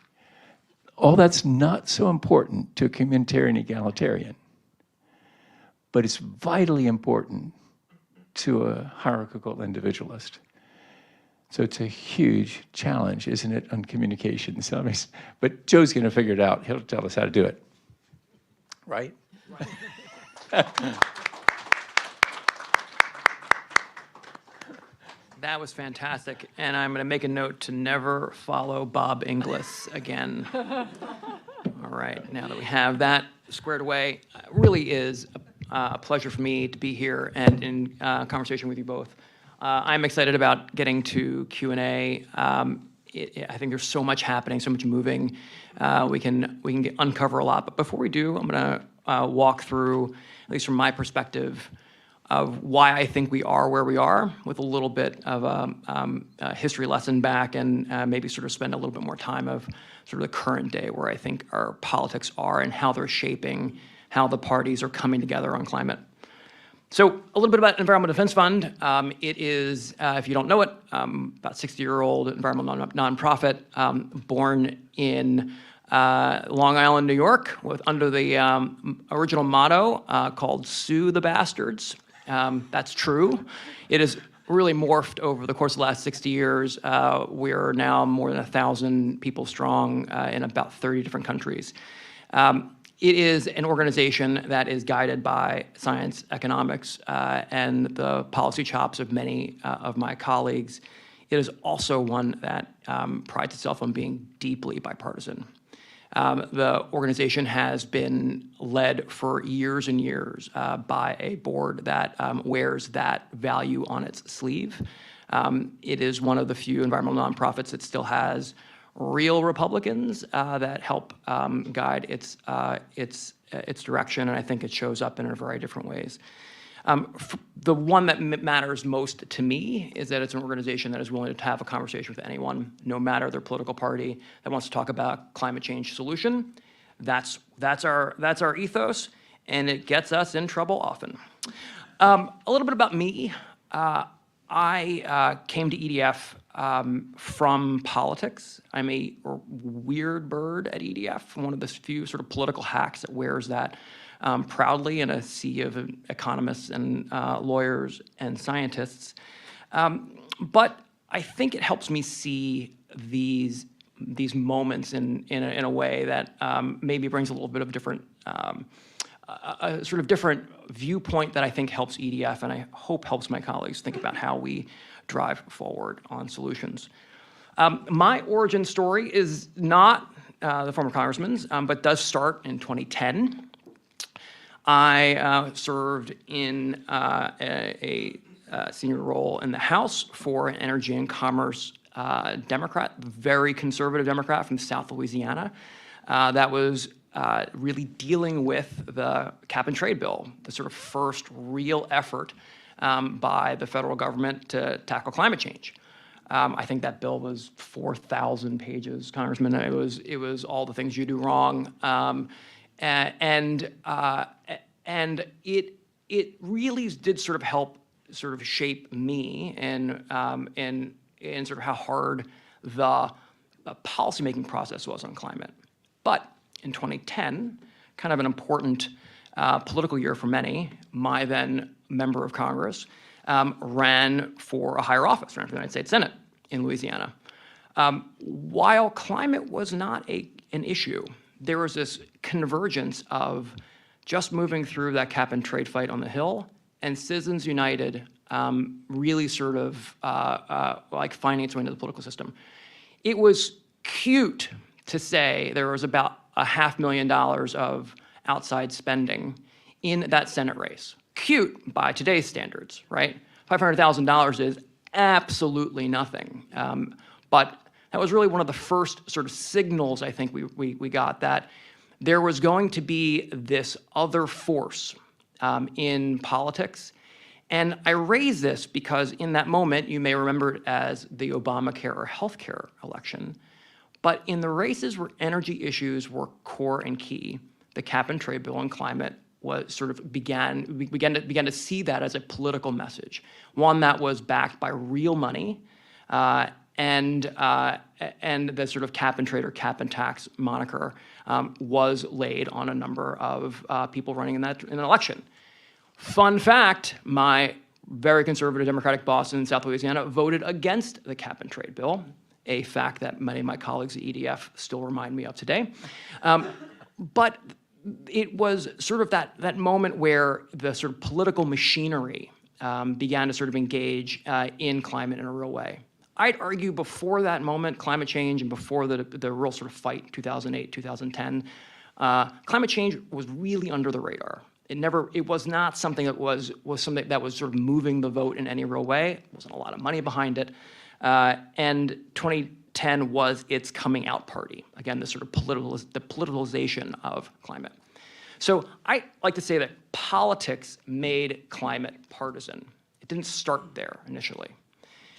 All that's not so important to a communitarian egalitarian, but it's vitally important to a hierarchical individualist. So it's a huge challenge, isn't it, on communication? So, but Joe's going to figure it out. He'll tell us how to do it. Right? That was fantastic, and I'm going to make a note to never follow Bob Inglis again. All right, now that we have that squared away, it really is a pleasure for me to be here and in conversation with you both. I'm excited about getting to Q&A. I think there's so much happening, so much moving. We can uncover a lot, but before we do, I'm going to walk through, at least from my perspective, of why I think we are where we are, with a little bit of a history lesson back, and maybe sort of spend a little bit more time of sort of the current day, where I think our politics are and how they're shaping how the parties are coming together on climate. So a little bit about Environmental Defense Fund. It is, if you don't know it, about 60-year-old environmental nonprofit, born in Long Island, New York, under the original motto called "Sue the Bastards." That's true. It has really morphed over the course of the last 60 years. We're now more than 1,000 people strong in about 30 different countries. It is an organization that is guided by science, economics, and the policy chops of many of my colleagues. It is also one that prides itself on being deeply bipartisan. The organization has been led for years and years by a board that wears that value on its sleeve. It is one of the few environmental nonprofits that still has real Republicans that help guide its direction, and I think it shows up in a variety of different ways. The one that matters most to me is that it's an organization that is willing to have a conversation with anyone, no matter their political party, that wants to talk about climate change solution. That's our ethos, and it gets us in trouble often. A little bit about me. I came to EDF from politics. I'm a weird bird at EDF, one of the few sort of political hacks that wears that proudly in a sea of economists and lawyers and scientists. But I think it helps me see these moments in a way that maybe brings a little bit of different, a sort of different viewpoint that I think helps EDF, and I hope helps my colleagues think about how we drive forward on solutions. My origin story is not the former congressman's, but does start in 2010. I served in a senior role in the House for an Energy and Commerce Democrat, very conservative Democrat from South Louisiana, that was really dealing with the cap and trade bill, the sort of first real effort by the federal government to tackle climate change. I think that bill was 4,000 pages, Congressman. It was all the things you do wrong, and it really did sort of help sort of shape me in sort of how hard the policymaking process was on climate. But in 2010, kind of an important political year for many, my then member of Congress ran for a higher office, ran for the United States Senate in Louisiana. While climate was not an issue, there was this convergence of just moving through that cap and trade fight on the Hill and Citizens United really sort of like finding its way into the political system. It was cute to say there was about $500,000 of outside spending in that Senate race. Cute by today's standards, right? $500,000 is absolutely nothing. But that was really one of the first sort of signals I think we got that there was going to be this other force in politics. And I raise this because in that moment, you may remember it as the Obamacare or healthcare election. But in the races where energy issues were core and key, the cap and trade bill and climate was sort of began to see that as a political message, one that was backed by real money, and the sort of cap and trade or cap and tax moniker was laid on a number of people running in an election. Fun fact: my very conservative Democratic boss in South Louisiana voted against the cap and trade bill, a fact that many of my colleagues at EDF still remind me of today. But it was sort of that moment where the sort of political machinery began to sort of engage in climate in a real way. I'd argue before that moment, climate change, and before the real sort of fight, 2008, 2010, climate change was really under the radar. It was not something that was something that was sort of moving the vote in any real way. There wasn't a lot of money behind it. And 2010 was its coming out party. Again, the sort of politicalization of climate. So I like to say that politics made climate partisan. It didn't start there initially.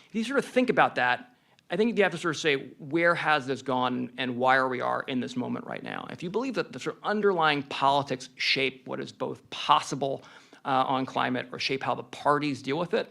If you sort of think about that, I think you have to sort of say, where has this gone and why are we in this moment right now? If you believe that the sort of underlying politics shape what is both possible on climate or shape how the parties deal with it,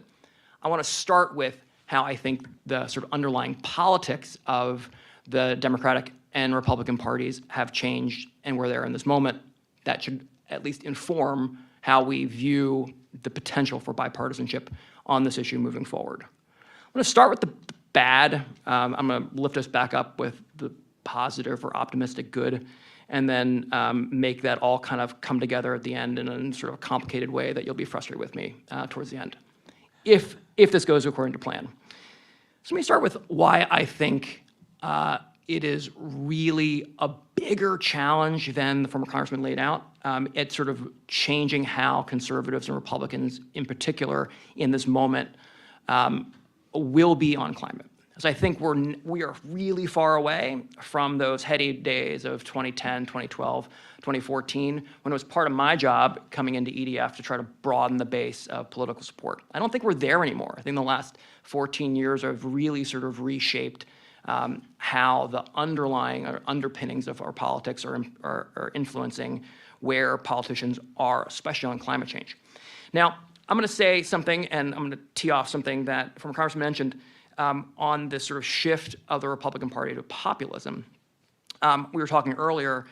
I want to start with how I think the sort of underlying politics of the Democratic and Republican parties have changed and where they're in this moment. That should at least inform how we view the potential for bipartisanship on this issue moving forward. I'm going to start with the bad. I'm going to lift us back up with the positive or optimistic good, and then make that all kind of come together at the end in a sort of complicated way that you'll be frustrated with me towards the end, if this goes according to plan. So let me start with why I think it is really a bigger challenge than the former congressman laid out. It's sort of changing how conservatives and Republicans in particular in this moment will be on climate. So I think we are really far away from those heady days of 2010, 2012, 2014, when it was part of my job coming into EDF to try to broaden the base of political support. I don't think we're there anymore. I think the last 14 years have really sort of reshaped how the underlying or underpinnings of our politics are influencing where politicians are, especially on climate change. Now, I'm going to say something, and I'm going to tee off something that former Congressman mentioned on this sort of shift of the Republican Party to populism. We were talking earlier.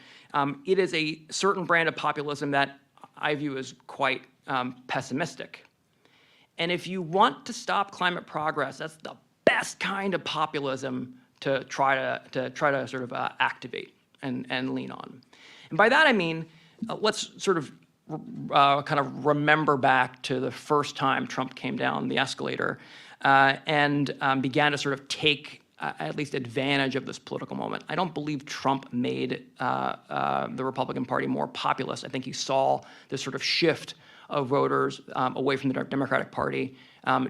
It is a certain brand of populism that I view as quite pessimistic. And if you want to stop climate progress, that's the best kind of populism to try to sort of activate and lean on. And by that I mean, let's sort of kind of remember back to the first time Trump came down the escalator and began to sort of take at least advantage of this political moment. I don't believe Trump made the Republican Party more populist. I think he saw this sort of shift of voters away from the Democratic Party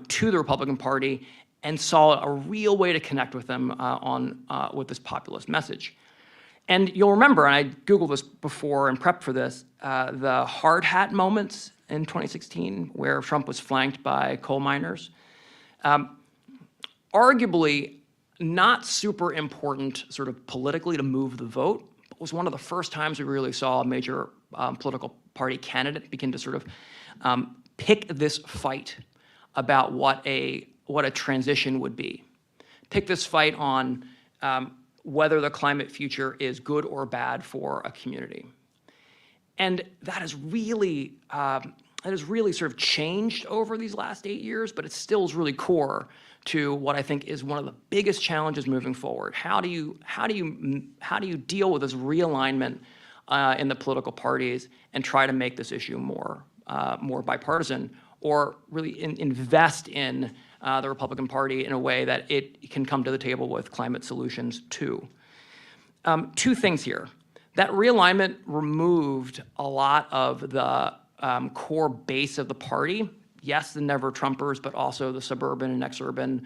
to the Republican Party and saw a real way to connect with them with this populist message. And you'll remember, and I Googled this before and prepped for this, the hard hat moments in 2016 where Trump was flanked by coal miners. Arguably not super important sort of politically to move the vote, but was one of the first times we really saw a major political party candidate begin to sort of pick this fight about what a transition would be. Pick this fight on whether the climate future is good or bad for a community. And that has really sort of changed over these last 8 years, but it still is really core to what I think is one of the biggest challenges moving forward. How do you deal with this realignment in the political parties and try to make this issue more bipartisan, or really invest in the Republican Party in a way that it can come to the table with climate solutions too. Two things here. That realignment removed a lot of the core base of the party. Yes, the never Trumpers, but also the suburban and exurban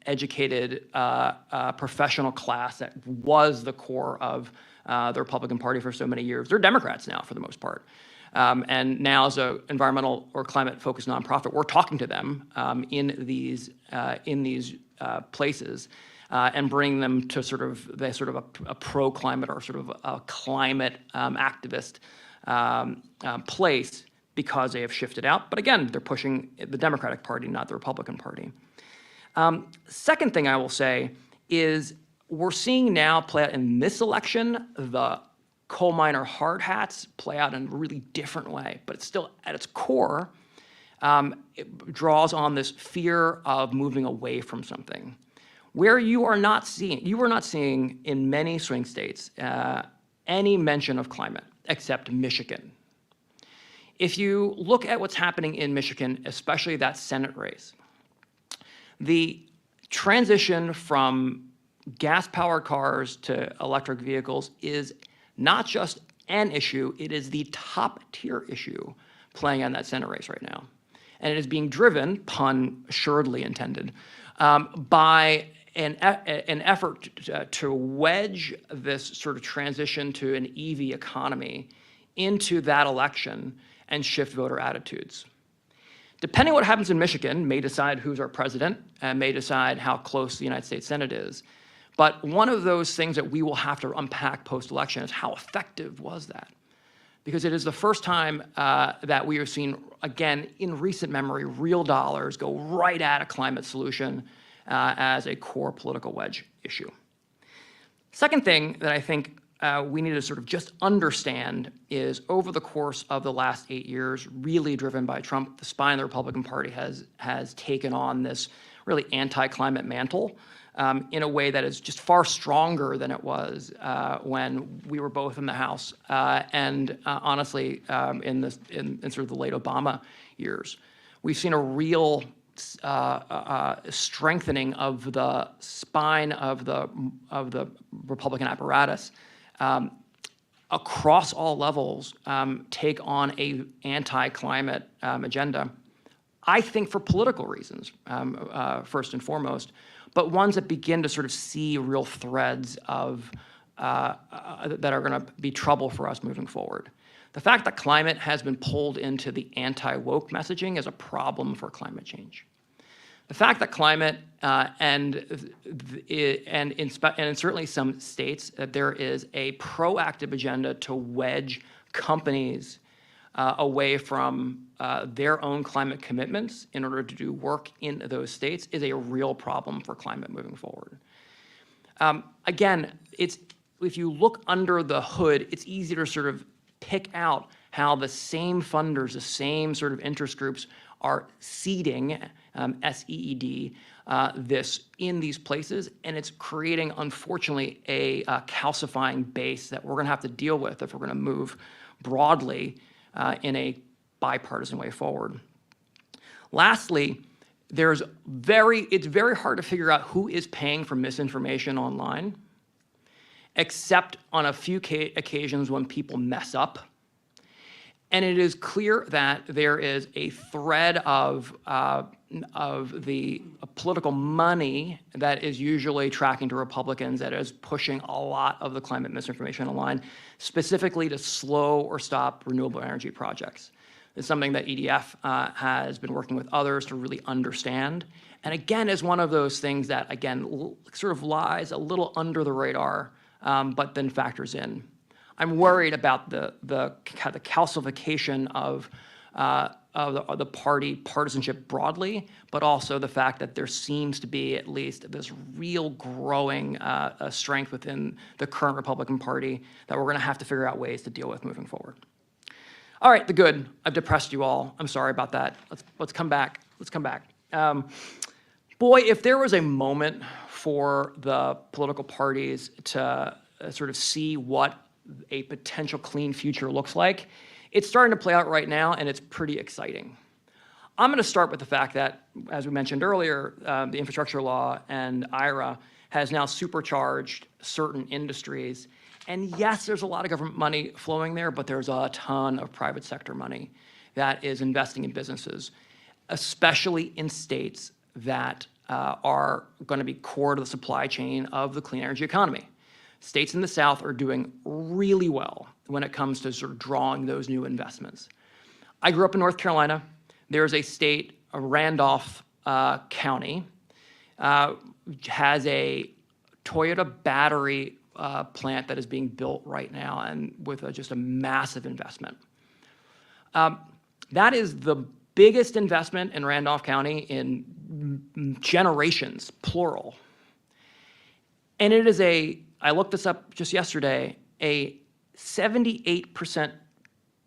educated professional class that was the core of the Republican Party for so many years. They're Democrats now for the most part. And now as an environmental or climate-focused nonprofit, we're talking to them in these places and bring them to sort of a pro-climate or sort of a climate activist place because they have shifted out. But again, they're pushing the Democratic Party, not the Republican Party. Second thing I will say is we're seeing now play out in this election, the coal miner hard hats play out in a really different way, but it's still at its core, it draws on this fear of moving away from something. Where you are not seeing in many swing states any mention of climate, except Michigan. If you look at what's happening in Michigan, especially that Senate race, the transition from gas-powered cars to electric vehicles is not just an issue, it is the top-tier issue playing on that Senate race right now. And it is being driven, pun assuredly intended, by an effort to wedge this sort of transition to an EV economy into that election and shift voter attitudes. Depending on what happens in Michigan, may decide who's our president and may decide how close the United States Senate is. But one of those things that we will have to unpack post-election is how effective was that? Because it is the first time that we have seen, again, in recent memory, real dollars go right at a climate solution as a core political wedge issue. Second thing that I think we need to sort of just understand is over the course of the last 8 years, really driven by Trump, the spine of the Republican Party has taken on this really anti-climate mantle in a way that is just far stronger than it was when we were both in the House and honestly in sort of the late Obama years. We've seen a real strengthening of the spine of the Republican apparatus across all levels take on a anti-climate agenda, I think for political reasons, first and foremost, but ones that begin to sort of see real threads of that are going to be trouble for us moving forward. The fact that climate has been pulled into the anti-woke messaging is a problem for climate change. The fact that climate and in certainly some states that there is a proactive agenda to wedge companies away from their own climate commitments in order to do work in those states is a real problem for climate moving forward. Again, if you look under the hood, it's easy to sort of pick out how the same funders, the same sort of interest groups are seeding, S-E-E-D, this in these places, and it's creating, unfortunately, a calcifying base that we're going to have to deal with if we're going to move broadly in a bipartisan way forward. Lastly, it's very hard to figure out who is paying for misinformation online, except on a few occasions when people mess up. And it is clear that there is a thread of the political money that is usually tracking to Republicans that is pushing a lot of the climate misinformation online, specifically to slow or stop renewable energy projects. It's something that EDF has been working with others to really understand. And again, is one of those things that, again, sort of lies a little under the radar, but then factors in. I'm worried about the calcification of the party partisanship broadly, but also the fact that there seems to be at least this real growing strength within the current Republican Party that we're going to have to figure out ways to deal with moving forward. All right, the good. I've depressed you all. I'm sorry about that. Let's come back. Let's come back. Boy, if there was a moment for the political parties to sort of see what a potential clean future looks like, it's starting to play out right now, and it's pretty exciting. I'm going to start with the fact that, as we mentioned earlier, the infrastructure law and IRA has now supercharged certain industries. And yes, there's a lot of government money flowing there, but there's a ton of private sector money that is investing in businesses, especially in states that are going to be core to the supply chain of the clean energy economy. States in the South are doing really well when it comes to sort of drawing those new investments. I grew up in North Carolina. There's a state, Randolph County, has a Toyota battery plant that is being built right now, and with just a massive investment. That is the biggest investment in Randolph County in generations, plural. And it is I looked this up just yesterday, a 78%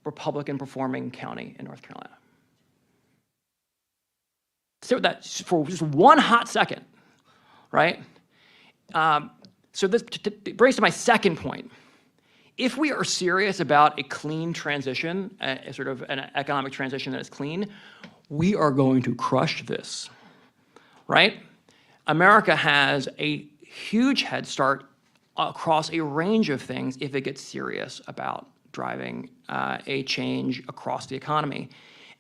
Republican performing county in North Carolina. So that for just one hot second, right? So this brings to my second point. If we are serious about a clean transition, a sort of an economic transition that is clean, we are going to crush this, right? America has a huge head start across a range of things if it gets serious about driving a change across the economy.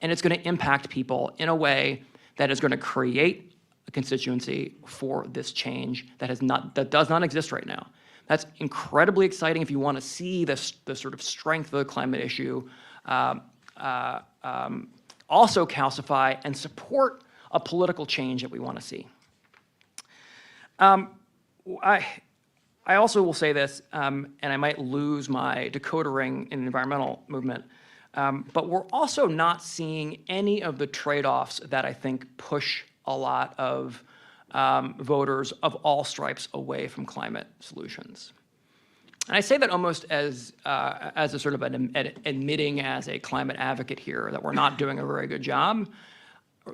And it's going to impact people in a way that is going to create a constituency for this change that does not exist right now. That's incredibly exciting if you want to see the sort of strength of the climate issue also calcify and support a political change that we want to see. I also will say this, and I might lose my decoder ring in the environmental movement, but we're also not seeing any of the trade-offs that I think push a lot of voters of all stripes away from climate solutions. And I say that almost as a sort of admitting as a climate advocate here that we're not doing a very good job.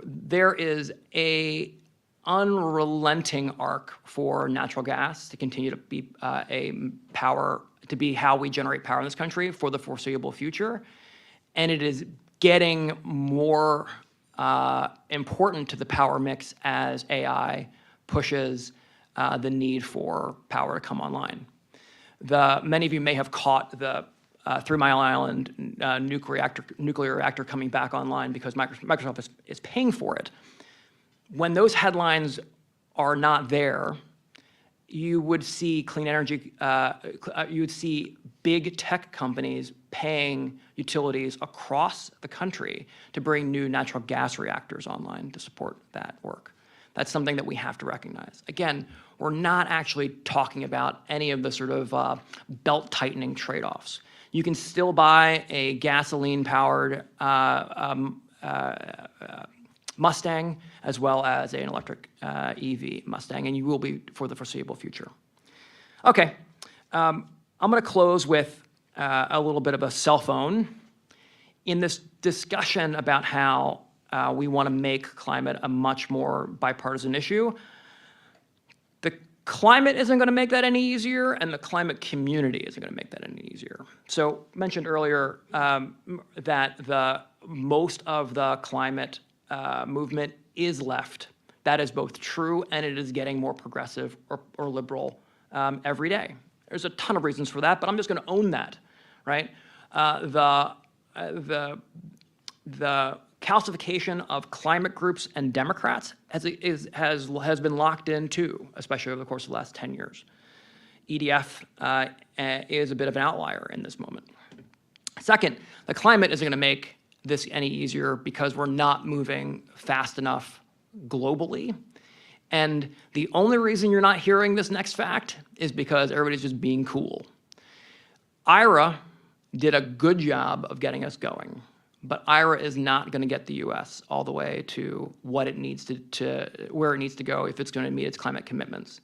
There is a unrelenting arc for natural gas to continue to be how we generate power in this country for the foreseeable future. And it is getting more important to the power mix as AI pushes the need for power to come online. Many of you may have caught the 3 Mile Island nuclear reactor coming back online because Microsoft is paying for it. When those headlines are not there, you would see clean energy, you would see big tech companies paying utilities across the country to bring new natural gas reactors online to support that work. That's something that we have to recognize. Again, we're not actually talking about any of the sort of belt-tightening trade-offs. You can still buy a gasoline-powered Mustang as well as an electric EV Mustang, and you will be for the foreseeable future. Okay, I'm going to close with a little bit of a cell phone. In this discussion about how we want to make climate a much more bipartisan issue, the climate isn't going to make that any easier, and the climate community isn't going to make that any easier. So mentioned earlier that most of the climate movement is left. That is both true, and it is getting more progressive or liberal every day. There's a ton of reasons for that, but I'm just going to own that, right? The calcification of climate groups and Democrats has been locked in too, especially over the course of the last 10 years. EDF is a bit of an outlier in this moment. Second, the climate isn't going to make this any easier because we're not moving fast enough globally. And the only reason you're not hearing this next fact is because everybody's just being cool. IRA did a good job of getting us going, but IRA is not going to get the U.S. all the way to what it needs to where it needs to go if it's going to meet its climate commitments.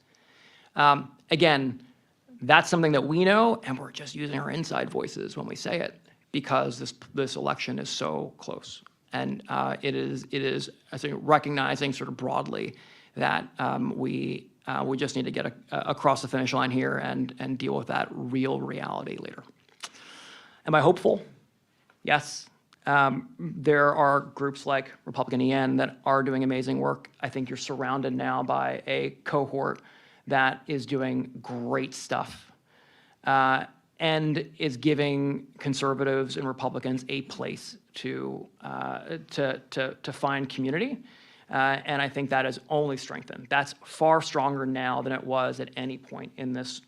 Again, that's something that we know, and we're just using our inside voices when we say it, because this election is so close. And it is I think, recognizing sort of broadly that we just need to get across the finish line here and deal with that real reality later. Am I hopeful? Yes. There are groups like Republican EN that are doing amazing work. I think you're surrounded now by a cohort that is doing great stuff and is giving conservatives and Republicans a place to find community. And I think that is only strengthened. That's far stronger now than it was at any point in this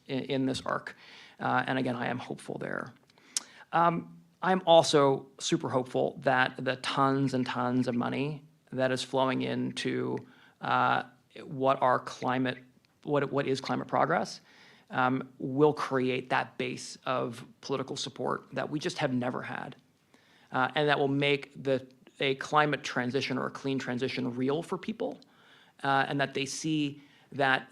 arc. And again, I am hopeful there. I'm also super hopeful that the tons and tons of money that is flowing into what is climate progress will create that base of political support that we just have never had. And that will make a climate transition or a clean transition real for people, and that they see that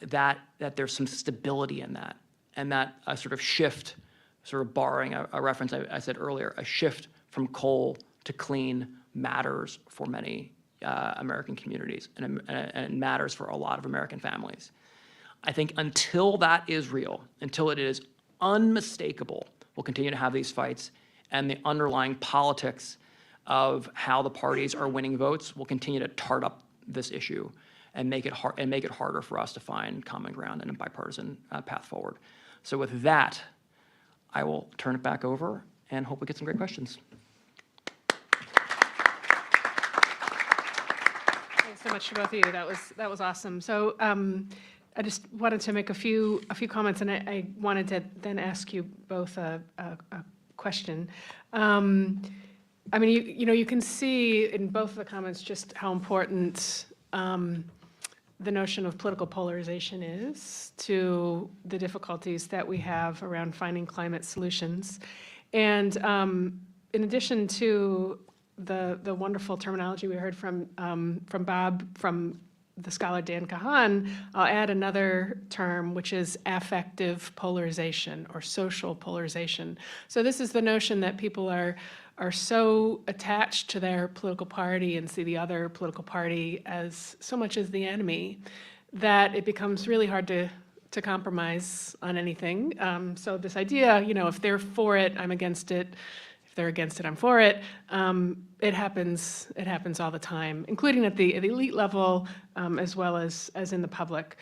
there's some stability in that, and that a sort of shift, sort of borrowing a reference I said earlier, a shift from coal to clean matters for many American communities and matters for a lot of American families. I think until that is real, until it is unmistakable, we'll continue to have these fights, and the underlying politics of how the parties are winning votes will continue to tart up this issue and make it harder for us to find common ground and a bipartisan path forward. So with that, I will turn it back over and hope we get some great questions. Thanks so much to both of you. That was awesome. So I just wanted to make a few comments, and I wanted to then ask you both a question. I mean, you can see in both of the comments just how important the notion of political polarization is to the difficulties that we have around finding climate solutions. And in addition to the wonderful terminology we heard from Bob, from the scholar Dan Kahan, I'll add another term, which is affective polarization or social polarization. So this is the notion that people are so attached to their political party and see the other political party as so much as the enemy that it becomes really hard to compromise on anything. So this idea, if they're for it, I'm against it. If they're against it, I'm for it. It happens all the time, including at the elite level, as well as in the public.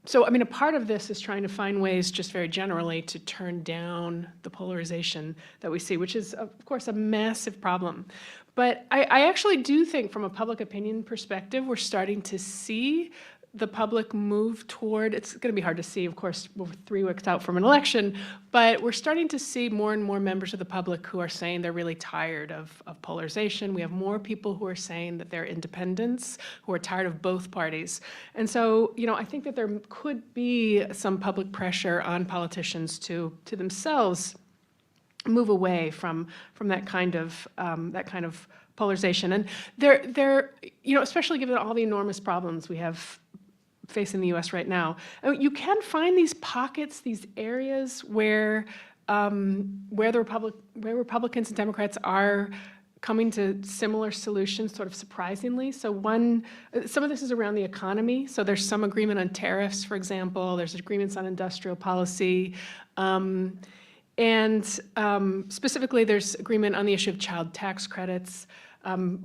So, I mean, a part of this is trying to find ways, just very generally, to turn down the polarization that we see, which is, of course, a massive problem. But I actually do think, from a public opinion perspective, we're starting to see the public move toward, it's going to be hard to see, of course, we're 3 weeks out from an election, but we're starting to see more and more members of the public who are saying they're really tired of polarization. We have more people who are saying that they're independents, who are tired of both parties. And so, I think that there could be some public pressure on politicians to themselves move away from that kind of polarization. And they're especially given all the enormous problems we have facing the U.S. right now, you can find these pockets, these areas where Republicans and Democrats are coming to similar solutions, sort of surprisingly. So some of this is around the economy. So there's some agreement on tariffs, for example. There's agreements on industrial policy. And specifically, there's agreement on the issue of child tax credits.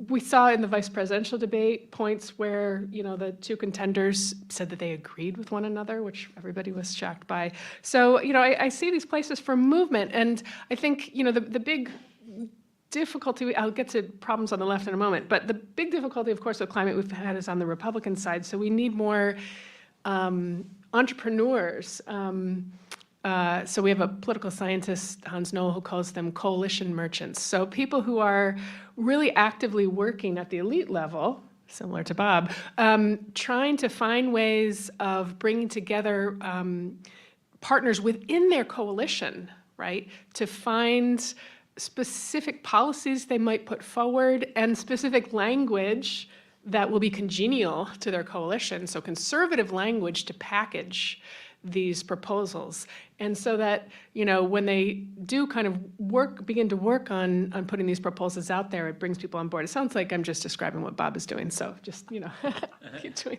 We saw in the vice presidential debate points where, the 2 contenders said that they agreed with one another, which everybody was shocked by. So, I see these places for movement. And I think, the big difficulty, I'll get to problems on the left in a moment, but the big difficulty, of course, with climate we've had is on the Republican side. So we need more entrepreneurs. So we have a political scientist, Hans Noel, who calls them coalition merchants. So people who are really actively working at the elite level, similar to Bob, trying to find ways of bringing together partners within their coalition, right, to find specific policies they might put forward and specific language that will be congenial to their coalition. So conservative language to package these proposals. And so that, when they do kind of begin to work on putting these proposals out there, it brings people on board. It sounds like I'm just describing what Bob is doing, so just, keep doing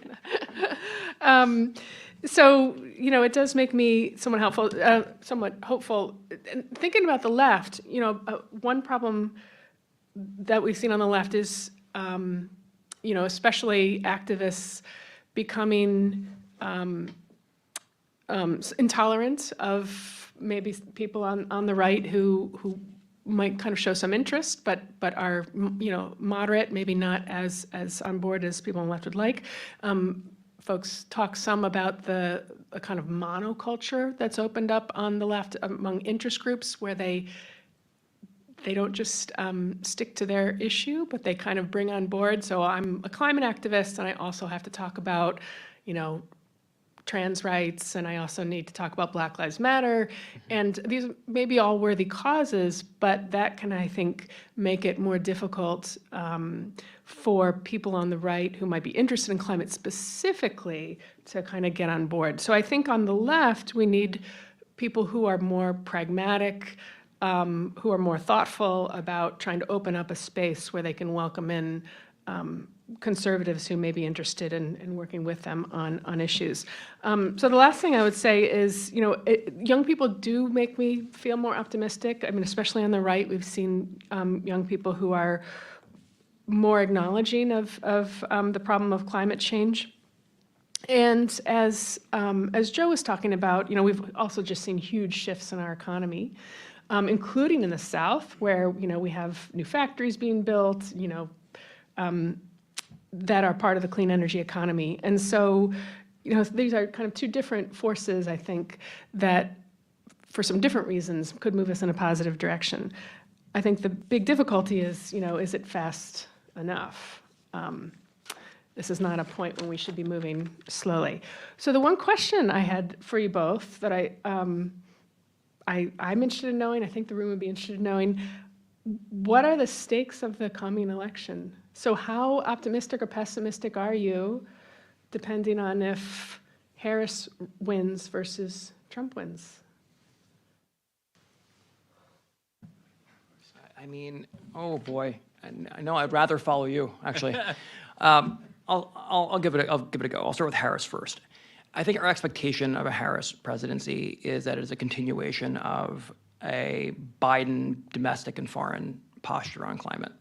that. So, it does make me somewhat hopeful. And thinking about the left, one problem that we've seen on the left is, especially activists becoming intolerant of maybe people on the right who might kind of show some interest, but are moderate, maybe not as on board as people on the left would like. Folks talk some about a kind of monoculture that's opened up on the left among interest groups, where they don't just stick to their issue, but they kind of bring on board. So I'm a climate activist, and I also have to talk about, trans rights, and I also need to talk about Black Lives Matter. And these may be all worthy causes, but that can, I think, make it more difficult for people on the right who might be interested in climate specifically to kind of get on board. So I think on the left, we need people who are more pragmatic, who are more thoughtful about trying to open up a space where they can welcome in conservatives who may be interested in working with them on issues. So the last thing I would say is, young people do make me feel more optimistic. I mean, especially on the right, we've seen young people who are more acknowledging of the problem of climate change. And as Joe was talking about, we've also just seen huge shifts in our economy, including in the South, where we have new factories being built, that are part of the clean energy economy. And so, these are kind of two different forces, I think, that for some different reasons could move us in a positive direction. I think the big difficulty is, is it fast enough? This is not a point when we should be moving slowly. So the one question I had for you both that I'm interested in knowing, I think the room would be interested in knowing, what are the stakes of the coming election? So how optimistic or pessimistic are you, depending on if Harris wins versus Trump wins? I mean, oh boy, I know I'd rather follow you, actually. I'll give it a go. I'll start with Harris first. I think our expectation of a Harris presidency is that it is a continuation of a Biden domestic and foreign posture on climate.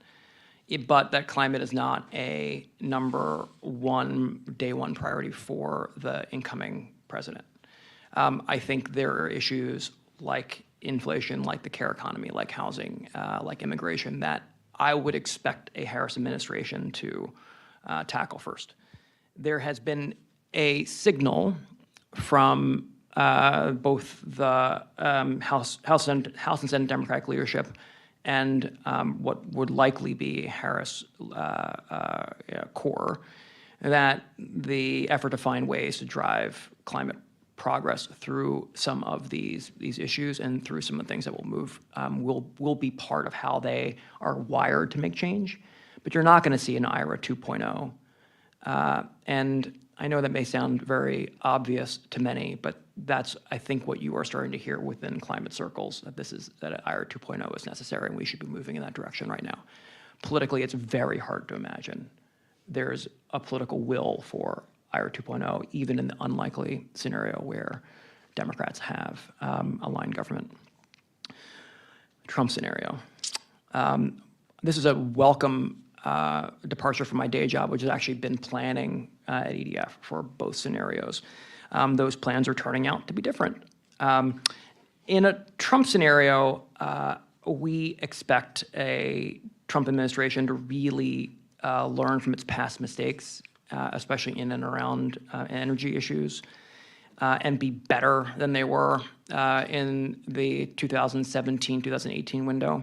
But that climate is not a number one, day one priority for the incoming president. I think there are issues like inflation, like the care economy, like housing, like immigration, that I would expect a Harris administration to tackle first. There has been a signal from both the House and Senate Democratic leadership and what would likely be Harris core, that the effort to find ways to drive climate progress through some of these issues and through some of the things that will move will be part of how they are wired to make change. But you're not going to see an IRA 2.0. And I know that may sound very obvious to many, but that's, I think, what you are starting to hear within climate circles, that an IRA 2.0 is necessary, and we should be moving in that direction right now. Politically, it's very hard to imagine there's a political will for IRA 2.0, even in the unlikely scenario where Democrats have aligned government. Trump scenario. This is a welcome departure from my day job, which has actually been planning at EDF for both scenarios. Those plans are turning out to be different. In a Trump scenario, we expect a Trump administration to really learn from its past mistakes, especially in and around energy issues, and be better than they were in the 2017-2018 window.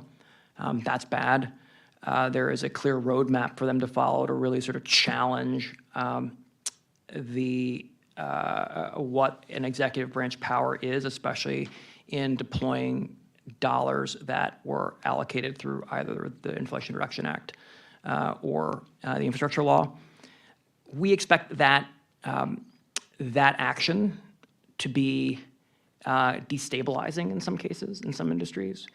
That's bad. There is a clear roadmap for them to follow to really sort of challenge what an executive branch power is, especially in deploying dollars that were allocated through either the Inflation Reduction Act or the infrastructure law. We expect that that action to be destabilizing in some cases, in some industries.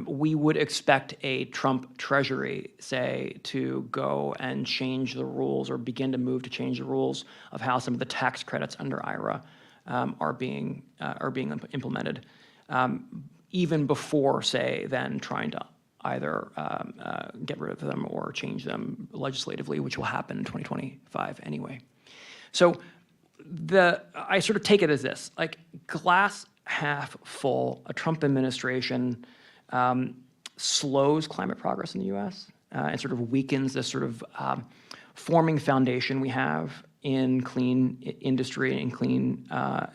We would expect a Trump treasury, say, to go and change the rules or begin to move to change the rules of how some of the tax credits under IRA are being implemented, even before, say, then trying to either get rid of them or change them legislatively, which will happen in 2025 anyway. So I sort of take it as this, like glass half full, a Trump administration slows climate progress in the U.S. And sort of weakens this sort of forming foundation we have in clean industry and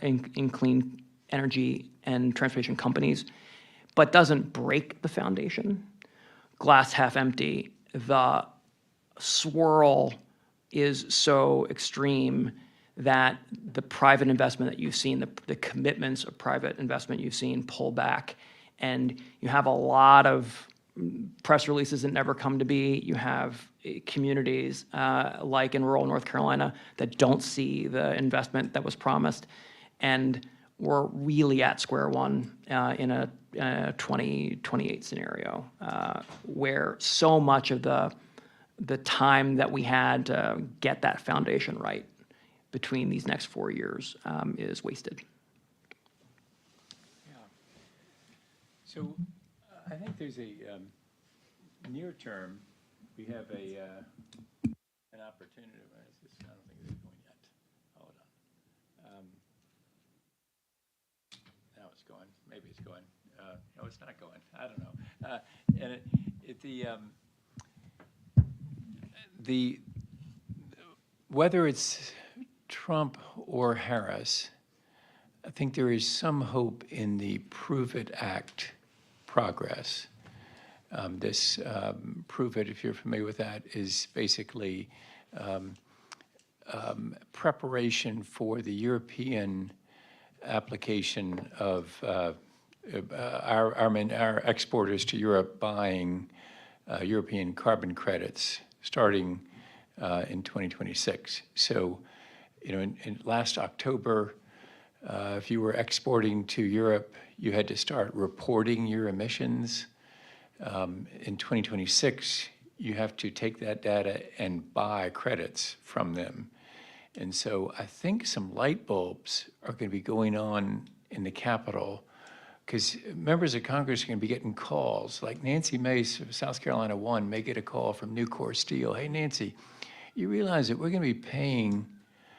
in clean energy and transportation companies, but doesn't break the foundation. Glass half empty, the swirl is so extreme that the private investment that you've seen, the commitments of private investment you've seen pull back, and you have a lot of press releases that never come to be. You have communities like in rural North Carolina that don't see the investment that was promised, and we're really at square one in a 2028 scenario where so much of the time that we had to get that foundation right between these next 4 years is wasted. Yeah. So I think there's a near term, we have an opportunity. Where is this? I don't think it's going yet. Hold on. Now it's going. Maybe it's going. No, it's not going. I don't know. And whether it's Trump or Harris, I think there is some hope in the Prove It Act progress. This Prove It, if you're familiar with that, is basically preparation for the European application of our exporters to Europe buying European carbon credits starting in 2026. So, in last October, if you were exporting to Europe, you had to start reporting your emissions. In 2026, you have to take that data and buy credits from them. And so I think some light bulbs are going to be going on in the Capitol, because members of Congress are going to be getting calls. Like Nancy Mace of South Carolina 1 may get a call from Nucor Steel. Hey, Nancy, you realize that we're going to be paying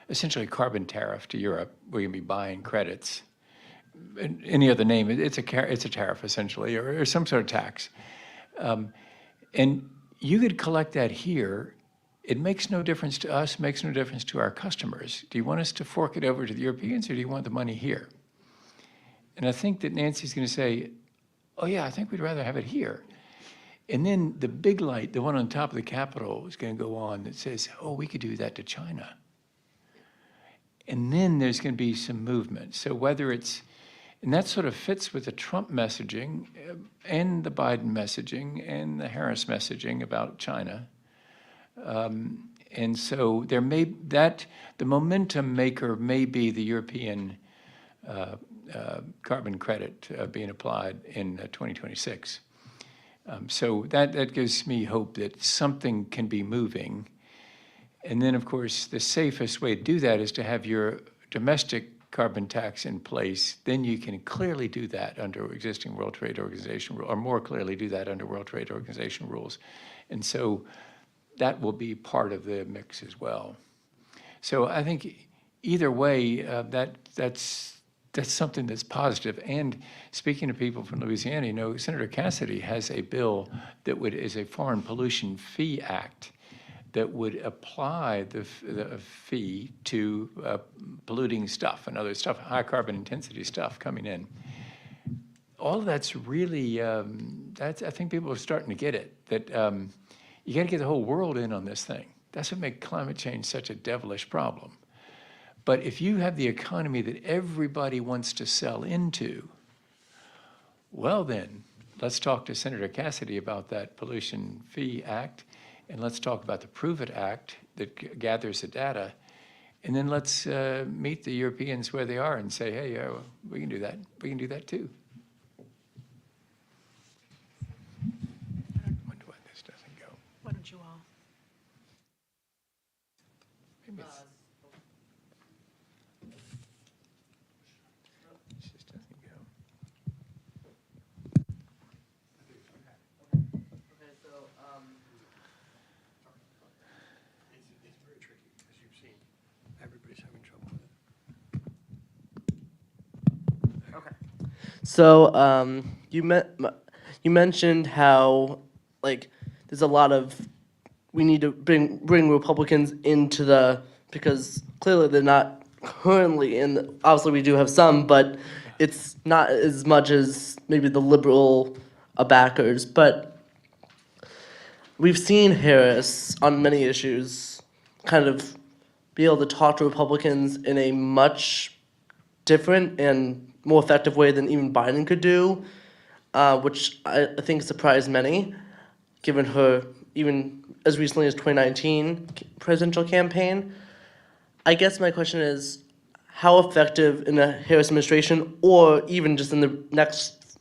essentially a carbon tariff to Europe. We're going to be buying credits. Any other name, it's a tariff essentially, or some sort of tax. And you could collect that here. It makes no difference to us, makes no difference to our customers. Do you want us to fork it over to the Europeans, or do you want the money here? And I think that Nancy's going to say, oh yeah, I think we'd rather have it here. And then the big light, the one on top of the Capitol, is going to go on that says, oh, we could do that to China. And then there's going to be some movement. So whether it's, and that sort of fits with the Trump messaging and the Biden messaging and the Harris messaging about China. And so there may, the momentum maker may be the European carbon credit being applied in 2026. So that gives me hope that something can be moving. And then, of course, the safest way to do that is to have your domestic carbon tax in place. Then you can clearly do that under existing World Trade Organization, or more clearly do that under World Trade Organization rules. And so that will be part of the mix as well. So I think either way, that's something that's positive. And speaking to people from Louisiana, Senator Cassidy has a bill that is a Foreign Pollution Fee Act that would apply the fee to polluting stuff and other stuff, high carbon intensity stuff coming in. All of that's really, I think people are starting to get it, that you got to get the whole world in on this thing. That's what makes climate change such a devilish problem. But if you have the economy that everybody wants to sell into, well then, let's talk to Senator Cassidy about that Pollution Fee Act, and let's talk about the Prove It Act that gathers the data, and then let's meet the Europeans where they are and say, hey, we can do that. We can do that too. I wonder why this doesn't go. Why don't you all? Maybe it's, this just doesn't go. Okay, so, It's very tricky, as you've seen. Everybody's having trouble with it. okay. So, you mentioned how, there's a lot of, we need to bring Republicans into because clearly they're not currently obviously we do have some, but it's not as much as maybe the liberal backers. But we've seen Harris on many issues kind of be able to talk to Republicans in a much different and more effective way than even Biden could do, which I think surprised many, given her even as recently as 2019 presidential campaign. I guess my question is, how effective in the Harris administration, or even just in the next,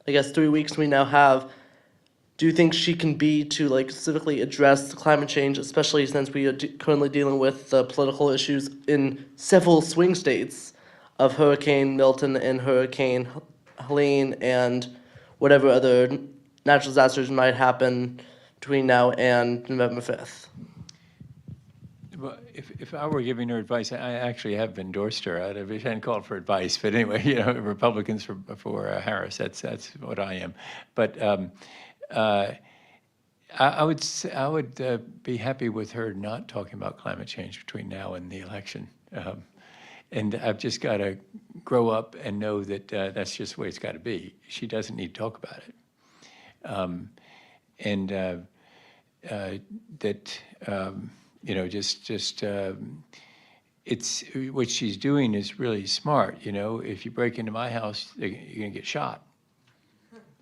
I guess, 3 weeks we now have, do you think she can be to like specifically address climate change, especially since we are currently dealing with the political issues in several swing states of Hurricane Milton and Hurricane Helene and whatever other natural disasters might happen between now and November 5th? Well, if I were giving her advice, I actually have endorsed her. I hadn't called for advice, but anyway, you know, Republicans for Harris. That's what I am. But I would be happy with her not talking about climate change between now and the election. And I've just got to grow up and know that that's just the way it's got to be. She doesn't need to talk about it. You know, it's what she's doing is really smart. You know, if you break into my house, you're gonna get shot.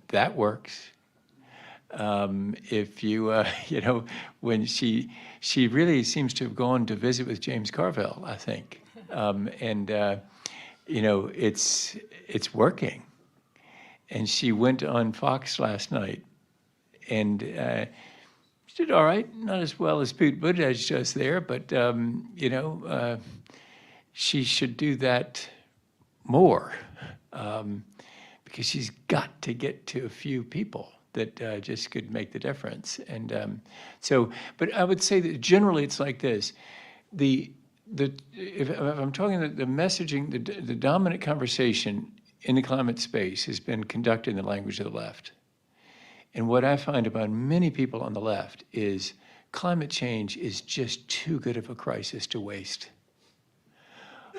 That works. If you, you know, when she really seems to have gone to visit with James Carville, I think, you know, it's working. And she went on Fox last night, and she did all right, not as well as Pete Buttigieg does there, but you know, she should do that more, because she's got to get to a few people that just could make the difference. And but I would say that generally it's like this: if I'm talking the messaging, the dominant conversation in the climate space has been conducted in the language of the left. And what I find about many people on the left is climate change is just too good of a crisis to waste.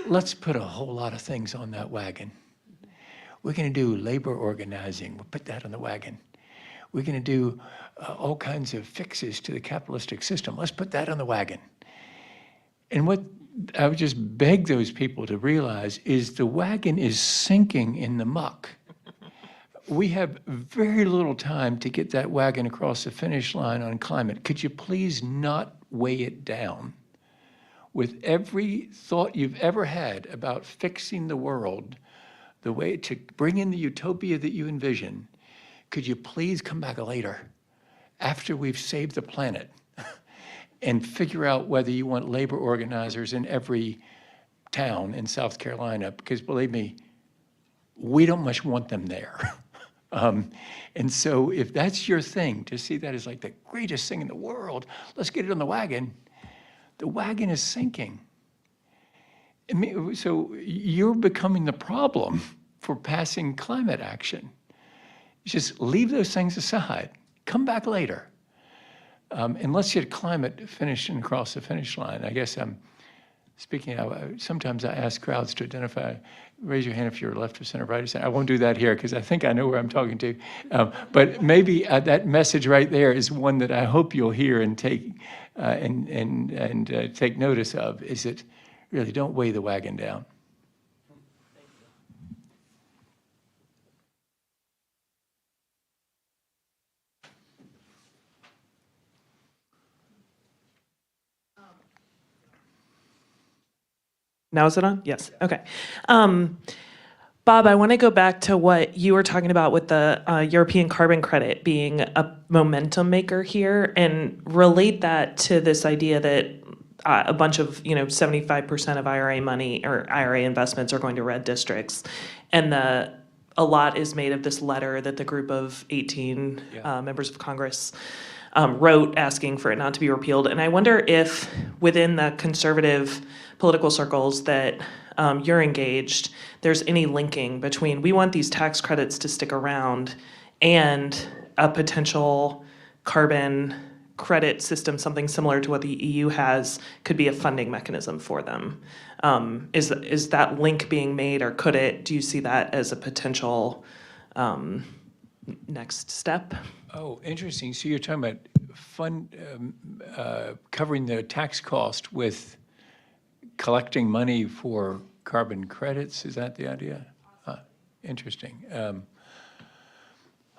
Let's put a whole lot of things on that wagon. We're going to do labor organizing. We'll put that on the wagon. We're going to do all kinds of fixes to the capitalistic system. Let's put that on the wagon. And what I would just beg those people to realize is the wagon is sinking in the muck. We have very little time to get that wagon across the finish line on climate. Could you please not weigh it down with every thought you've ever had about fixing the world, the way to bring in the utopia that you envision? Could you please come back later, after we've saved the planet, and figure out whether you want labor organizers in every town in South Carolina? Because believe me, we don't much want them there. And so if that's your thing, to see that as like the greatest thing in the world, let's get it on the wagon is sinking. I mean, so you're becoming the problem for passing climate action. Just leave those things aside. Come back later. And let's get climate finished and across the finish line. I guess I'm speaking of, sometimes I ask crowds to identify, raise your hand if you're left or center, right or center. I won't do that here because I think I know where I'm talking to. But maybe that message right there is one that I hope you'll hear and take take notice of, is that really don't weigh the wagon down. Now is it on? Yes. Okay. Bob, I want to go back to what you were talking about with the European carbon credit being a momentum maker here, and relate that to this idea that a bunch of, 75% of IRA money or IRA investments are going to red districts, and a lot is made of this letter that the group of 18 members of Congress wrote asking for it not to be repealed. And I wonder if within the conservative political circles that you're engaged, there's any linking between we want these tax credits to stick around and a potential carbon credit system, something similar to what the EU has, could be a funding mechanism for them. Is that link being made, or do you see that as a potential next step? Oh, interesting. So you're talking about covering the tax cost with collecting money for carbon credits. Is that the idea? Interesting.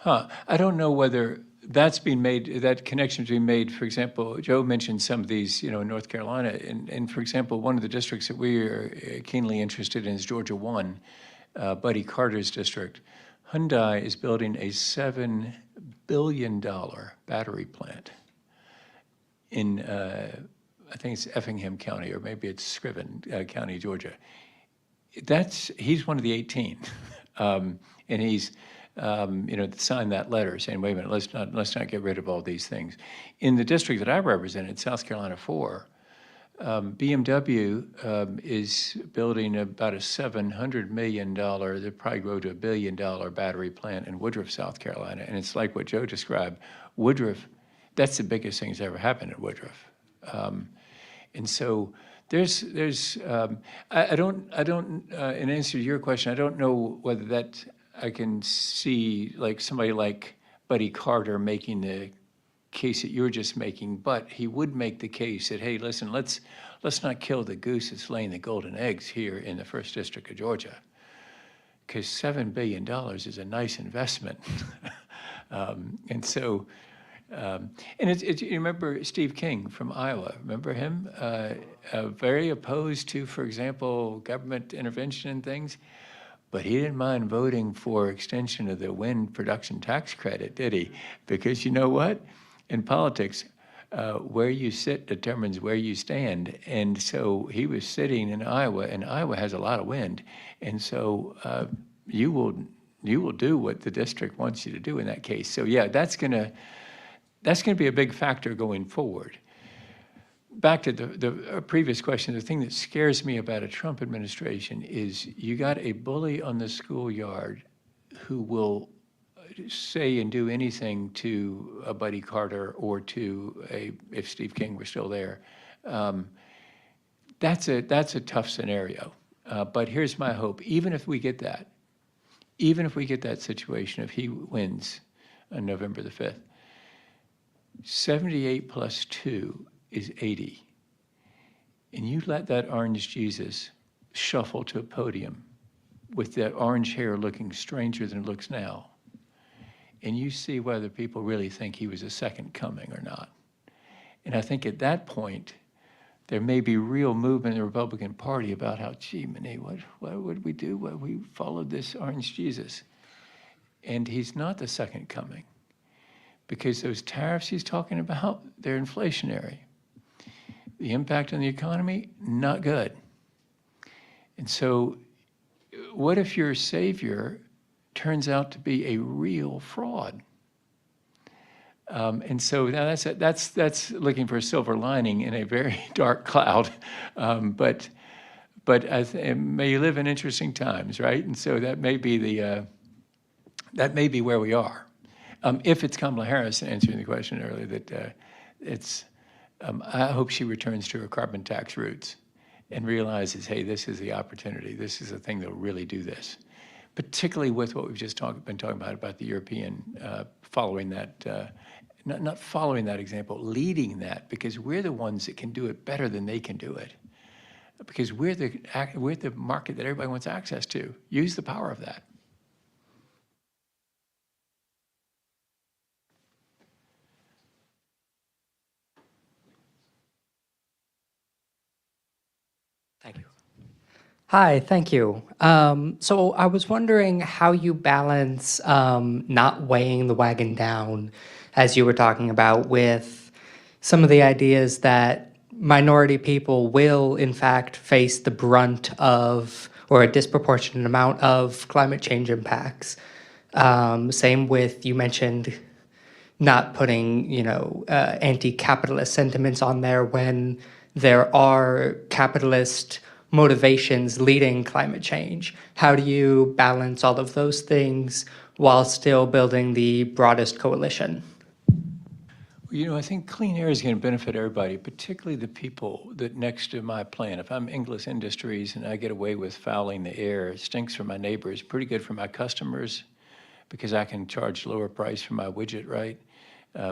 I don't know whether that's being made, that connection's being made. For example, Joe mentioned some of these, in North Carolina. And for example, one of the districts that we are keenly interested in is Georgia 1, Buddy Carter's district. Hyundai is building a $7 billion battery plant in, I think it's Effingham County, or maybe it's Scriven County, Georgia. He's one of the 18. And he's, signed that letter saying, wait a minute, let's not get rid of all these things. In the district that I represented, South Carolina 4, BMW is building about a $700 million, they'll probably grow to $1 billion battery plant in Woodruff, South Carolina. And it's like what Joe described. Woodruff, that's the biggest thing that's ever happened at Woodruff. And so there's I don't, in answer to your question, I don't know whether that, I can see like somebody like Buddy Carter making the case that you're just making, but he would make the case that, hey, listen, let's not kill the goose that's laying the golden eggs here in the 1st District of Georgia, because $7 billion is a nice investment. And so, and you remember Steve King from Iowa, remember him? Very opposed to, for example, government intervention and things. But he didn't mind voting for extension of the wind production tax credit, did he? Because you know what? In politics, where you sit determines where you stand. And so he was sitting in Iowa, and Iowa has a lot of wind. And so you will do what the district wants you to do in that case. So yeah, that's gonna be a big factor going forward. Back to the previous question, the thing that scares me about a Trump administration is you got a bully on the schoolyard who will say and do anything to a Buddy Carter or to if Steve King were still there. That's a tough scenario. But here's my hope. Even if we get that situation, if he wins on November the 5th, 78 plus 2 is 80. And you let that orange Jesus shuffle to a podium with that orange hair looking stranger than it looks now, and you see whether people really think he was a second coming or not. And I think at that point, there may be real movement in the Republican Party about how, gee, Monet, what would we do? Well, we followed this orange Jesus. And he's not the second coming, because those tariffs he's talking about, they're inflationary. The impact on the economy, not good. And so what if your savior turns out to be a real fraud? And so now that's looking for a silver lining in a very dark cloud. But may you live in interesting times, right? And so that may be where we are. If it's Kamala Harris, answering the question earlier, that I hope she returns to her carbon tax roots and realizes, hey, this is the opportunity. This is the thing that will really do this, particularly with what we've just been talking about the European following that, not following that example, leading that, because we're the ones that can do it better than they can do it, because we're the market that everybody wants access to. Use the power of that. Thank you. Hi, thank you. So I was wondering how you balance not weighing the wagon down, as you were talking about, with some of the ideas that minority people will, in fact, face the brunt of, or a disproportionate amount of, climate change impacts. Same with, you mentioned not putting, anti-capitalist sentiments on there when there are capitalist motivations leading climate change. How do you balance all of those things while still building the broadest coalition? I think clean air is going to benefit everybody, particularly the people that next to my plant. If I'm Inglis Industries and I get away with fouling the air, it stinks for my neighbors, pretty good for my customers, because I can charge lower price for my widget, right?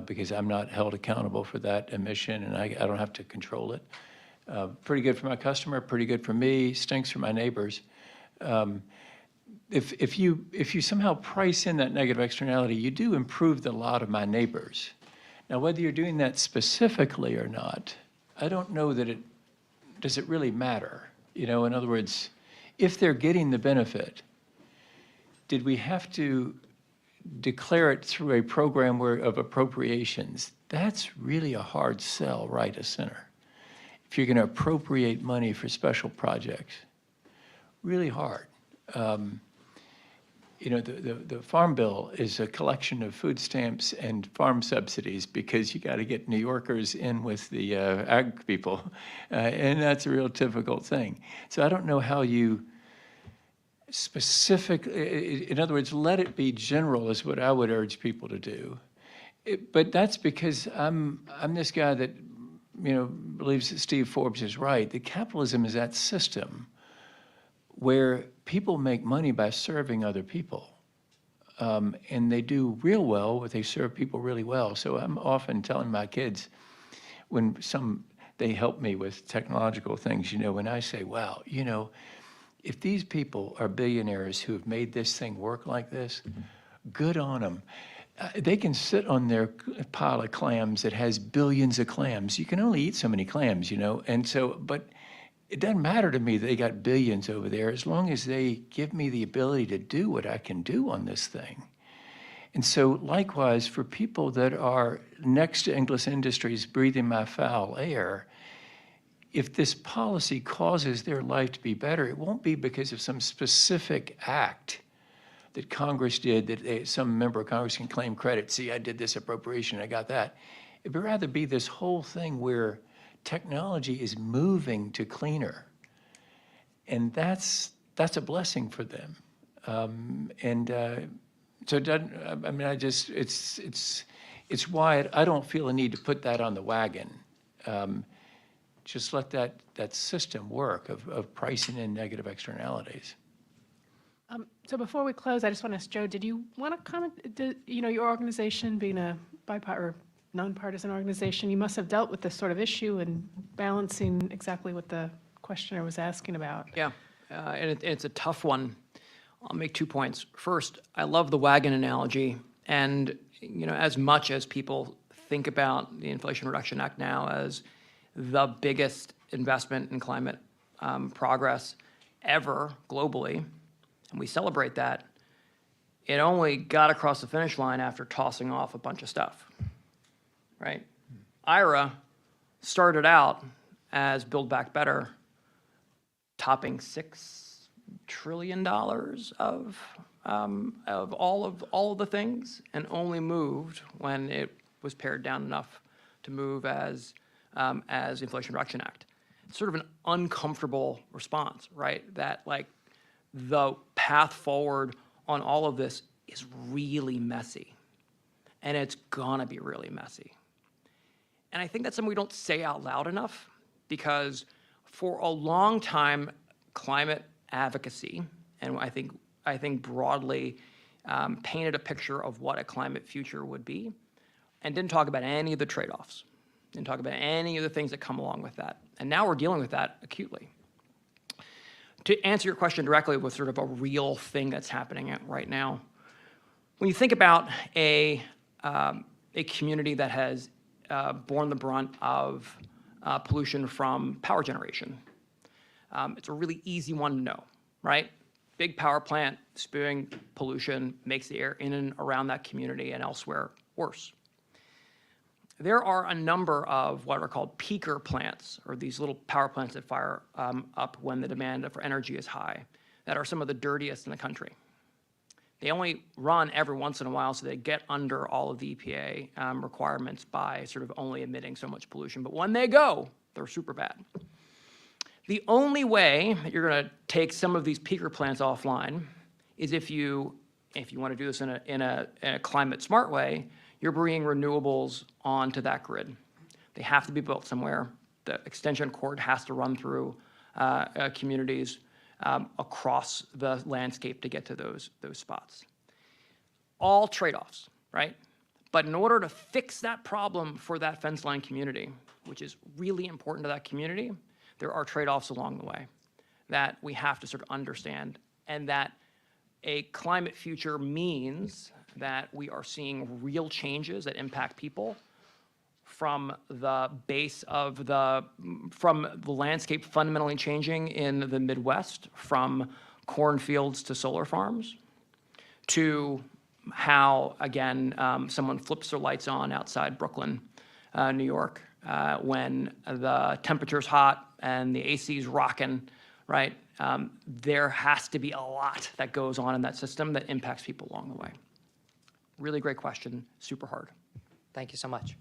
Because I'm not held accountable for that emission and I don't have to control it. Pretty good for my customer, pretty good for me, stinks for my neighbors. If you somehow price in that negative externality, you do improve the lot of my neighbors. Now, whether you're doing that specifically or not, I don't know that does it really matter? You know, in other words, if they're getting the benefit, did we have to declare it through a program of appropriations? That's really a hard sell right of center. If you're going to appropriate money for special projects, really hard. You know, the Farm Bill is a collection of food stamps and farm subsidies because you got to get New Yorkers in with the ag people, and that's a real difficult thing. So I don't know how you in other words, let it be general is what I would urge people to do. But that's because I'm this guy that, you know, believes that Steve Forbes is right. That capitalism is that system where people make money by serving other people. And they do real well, but they serve people really well. So I'm often telling my kids, when they help me with technological things, you know, when I say, wow, you know, if these people are billionaires who have made this thing work like this, good on them. They can sit on their pile of clams that has billions of clams. You can only eat so many clams, you know, and so, but it doesn't matter to me that they got billions over there as long as they give me the ability to do what I can do on this thing. And so likewise, for people that are next to English industries breathing my foul air, if this policy causes their life to be better, it won't be because of some specific act that Congress did that some member of Congress can claim credit. See, I did this appropriation, I got that. It would rather be this whole thing where technology is moving to cleaner, and that's a blessing for them. So it doesn't, I mean, it's why I don't feel a need to put that on the wagon. Just let that system work of pricing in negative externalities. So before we close, I just want to ask Joe, did you want to comment? You know, your organization being a or nonpartisan organization, you must have dealt with this sort of issue and balancing exactly what the questioner was asking about. Yeah, and it's a tough one. I'll make 2 points. First, I love the wagon analogy, and you know, as much as people think about the Inflation Reduction Act now as the biggest investment in climate progress ever globally, and we celebrate that, it only got across the finish line after tossing off a bunch of stuff, right? IRA started out as Build Back Better, topping $6 trillion of all of the things, and only moved when it was pared down enough to move as Inflation Reduction Act. It's sort of an uncomfortable response, right? That like the path forward on all of this is really messy, and it's gonna be really messy. And I think that's something we don't say out loud enough, because for a long time, climate advocacy, and I think broadly painted a picture of what a climate future would be, and didn't talk about any of the trade-offs, didn't talk about any of the things that come along with that. And now we're dealing with that acutely. To answer your question directly with sort of a real thing that's happening right now, when you think about a community that has borne the brunt of pollution from power generation, it's a really easy one to know, right? Big power plant spewing pollution makes the air in and around that community and elsewhere worse. There are a number of what are called peaker plants, or these little power plants that fire up when the demand for energy is high, that are some of the dirtiest in the country. They only run every once in a while, so they get under all of the EPA requirements by sort of only emitting so much pollution. But when they go, they're super bad. The only way that you're going to take some of these peaker plants offline is if you want to do this in a climate smart way, you're bringing renewables onto that grid. They have to be built somewhere. The extension cord has to run through communities across the landscape to get to those spots. All trade-offs, right? But in order to fix that problem for that fence line community, which is really important to that community, there are trade-offs along the way that we have to sort of understand, and that a climate future means that we are seeing real changes that impact people from the base of from the landscape fundamentally changing in the Midwest, from cornfields to solar farms, to how, again, someone flips their lights on outside Brooklyn, New York, when the temperature's hot and the AC's rocking, right? There has to be a lot that goes on in that system that impacts people along the way. Really great question, super hard. Thank you so much.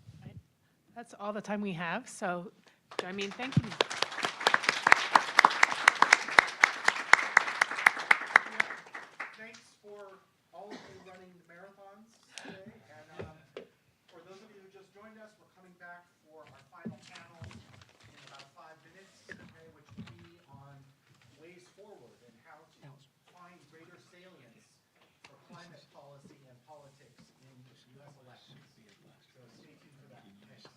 That's all the time we have, so join me in thanking you. Thanks for all of you running the marathons today. And for those of you who just joined us, we're coming back for our final panel in about 5 minutes, okay, which will be on ways forward and how to find greater salience for climate policy and politics in U.S. elections. So stay tuned for that. Thanks.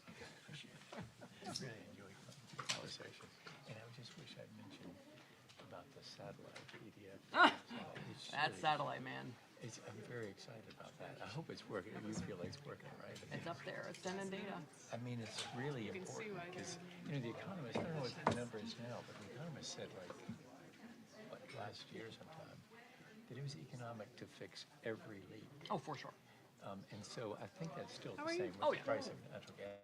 I really enjoyed the conversation. And I just wish I'd mentioned about the satellite PDF. That satellite, man. I'm very excited about that. I hope it's working. You feel like it's working, right? It's up there. It's sending data. I mean, it's really important because, The Economist, I don't know what the number is now, but The Economist said, like, last year sometime, that it was economic to fix every leak. Oh, for sure. And so I think that's still How the are you? same with Oh, the yeah. price of natural gas.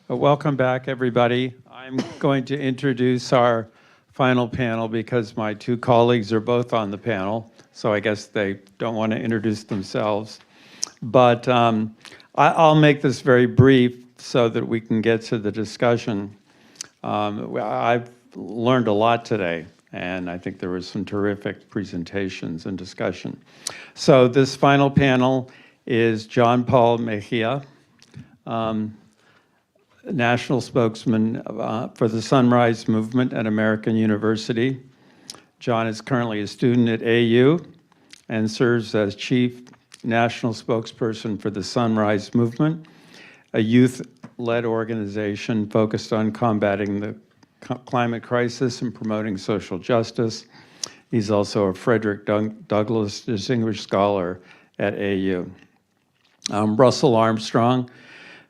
Welcome back, everybody. I'm going to introduce our final panel because my two colleagues are both on the panel, so I guess they don't want to introduce themselves. But I'll make this very brief so that we can get to the discussion. I've learned a lot today, and I think there were some terrific presentations and discussion. So this final panel is John Paul Mejia, national spokesman for the Sunrise Movement at American University. John is currently a student at AU and serves as chief national spokesperson for the Sunrise Movement, a youth-led organization focused on combating the climate crisis and promoting social justice. He's also a Frederick Douglass Distinguished Scholar at AU. Russell Armstrong,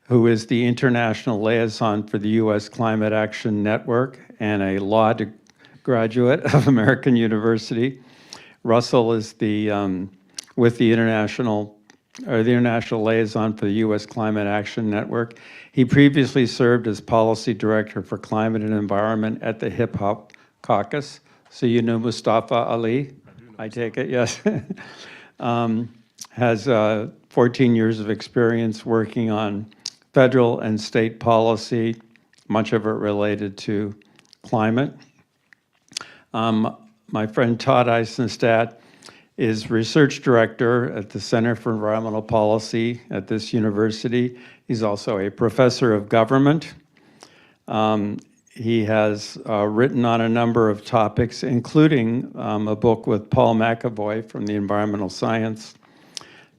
who is the international liaison for the U.S. Climate Action Network and a law graduate of American University. Russell is with the international liaison for the U.S. Climate Action Network. He previously served as policy director for climate and environment at the Hip Hop Caucus. So you know Mustafa Ali? I take it, yes. Has 14 years of experience working on federal and state policy, much of it related to climate. My friend Todd Eisenstadt is research director at the Center for Environmental Policy at this university. He's also a professor of government. He has written on a number of topics, including a book with Paul McAvoy from the Environmental Science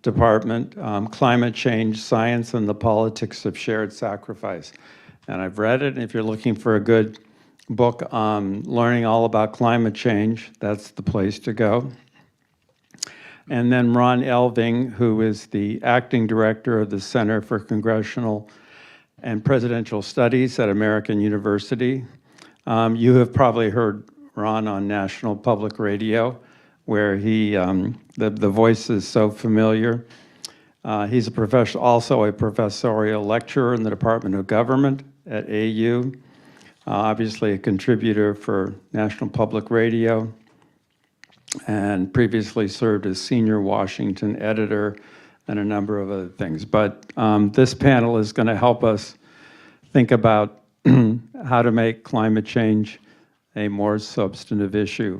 Department, Climate Change, Science and the Politics of Shared Sacrifice. And I've read it, and if you're looking for a good book on learning all about climate change, that's the place to go. And then Ron Elving, who is the acting director of the Center for Congressional and Presidential Studies at American University. You have probably heard Ron on National Public Radio, where he, the voice is so familiar. He's also a professorial lecturer in the Department of Government at AU, obviously a contributor for National Public Radio, and previously served as senior Washington editor and a number of other things. But this panel is going to help us think about how to make climate change a more substantive issue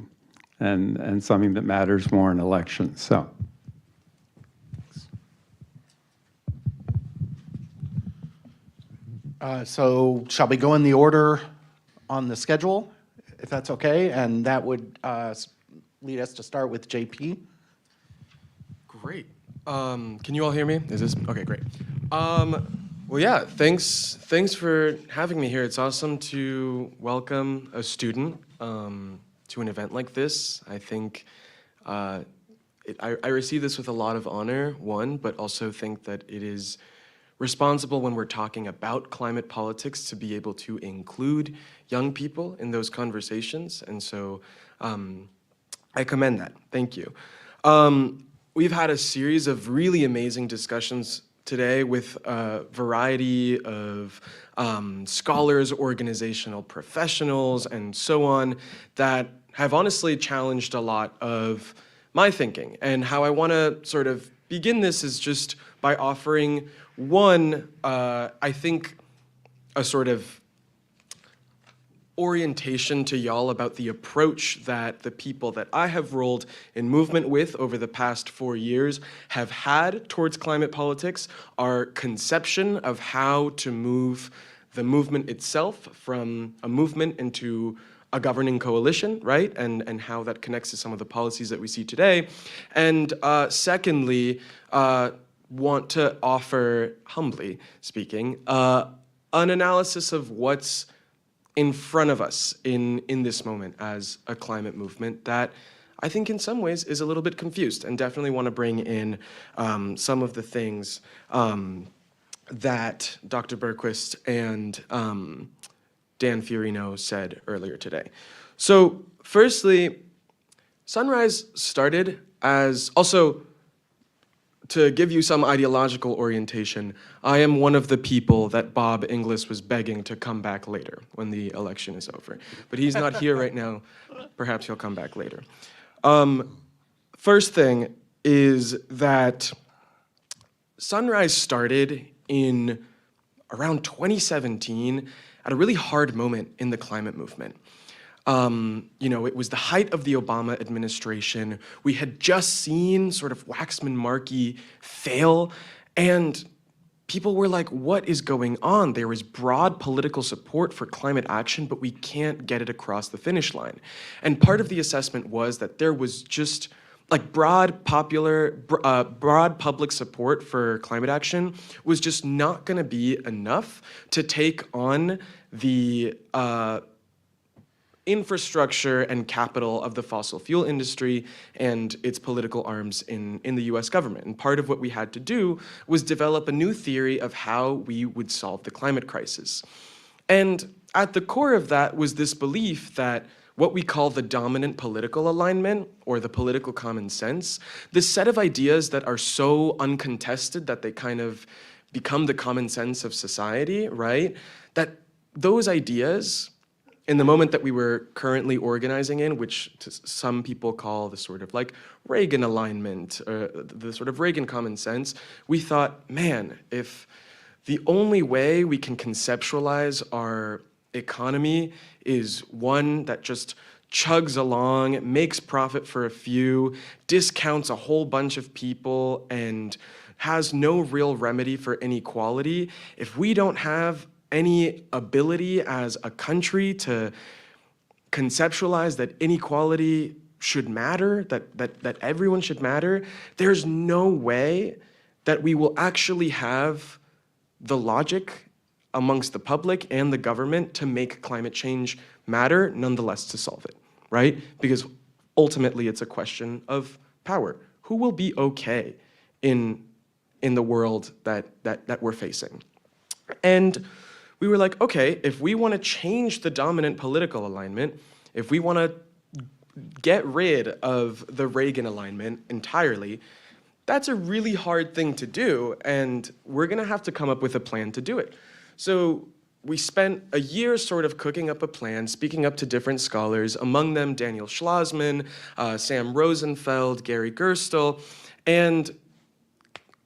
and something that matters more in elections. So shall we go in the order on the schedule, if that's okay? And that would lead us to start with JP. Great. Can you all hear me? Is this okay? Great. Well, yeah. Thanks for having me here. It's awesome to welcome a student to an event like this. I think I receive this with a lot of honor, one, but also think that it is responsible when we're talking about climate politics to be able to include young people in those conversations. And so I commend that. Thank you. We've had a series of really amazing discussions today with a variety of scholars, organizational professionals, and so on that have honestly challenged a lot of my thinking. And how I want to sort of begin this is just by offering one, I think, a sort of orientation to y'all about the approach that the people that I have rolled in movement with over the past 4 years have had towards climate politics, our conception of how to move the movement itself from a movement into a governing coalition, right? And how that connects to some of the policies that we see today. And secondly, want to offer, humbly speaking, an analysis of what's in front of us in this moment as a climate movement that I think in some ways is a little bit confused, and definitely want to bring in some of the things that Dr. Berquist and Dan Fiorino said earlier today. So firstly, Sunrise started as, also to give you some ideological orientation, I am one of the people that Bob Inglis was begging to come back later when the election is over. But he's not here right now. Perhaps he'll come back later. First thing is that Sunrise started in around 2017 at a really hard moment in the climate movement. It was the height of the Obama administration. We had just seen sort of Waxman-Markey fail, and people were like, what is going on? There is broad political support for climate action, but we can't get it across the finish line. And part of the assessment was that there was just like broad public support for climate action was just not gonna be enough to take on the infrastructure and capital of the fossil fuel industry and its political arms in the US government. And part of what we had to do was develop a new theory of how we would solve the climate crisis. And at the core of that was this belief that what we call the dominant political alignment, or the political common sense, this set of ideas that are so uncontested that they kind of become the common sense of society, right? That those ideas, in the moment that we were currently organizing in, which some people call the sort of like Reagan alignment, the sort of Reagan common sense, we thought, man, if the only way we can conceptualize our economy is one that just chugs along, makes profit for a few, discounts a whole bunch of people, and has no real remedy for inequality, if we don't have any ability as a country to conceptualize that inequality should matter, that everyone should matter, there's no way that we will actually have the logic amongst the public and the government to make climate change matter, nonetheless to solve it, right? Because ultimately it's a question of power. Who will be okay in the world that we're facing? And we were like, okay, if we want to change the dominant political alignment, if we want to get rid of the Reagan alignment entirely, that's a really hard thing to do, and we're going to have to come up with a plan to do it. So we spent a year sort of cooking up a plan, speaking up to different scholars, among them Daniel Schlossman, Sam Rosenfeld, Gary Gerstle, and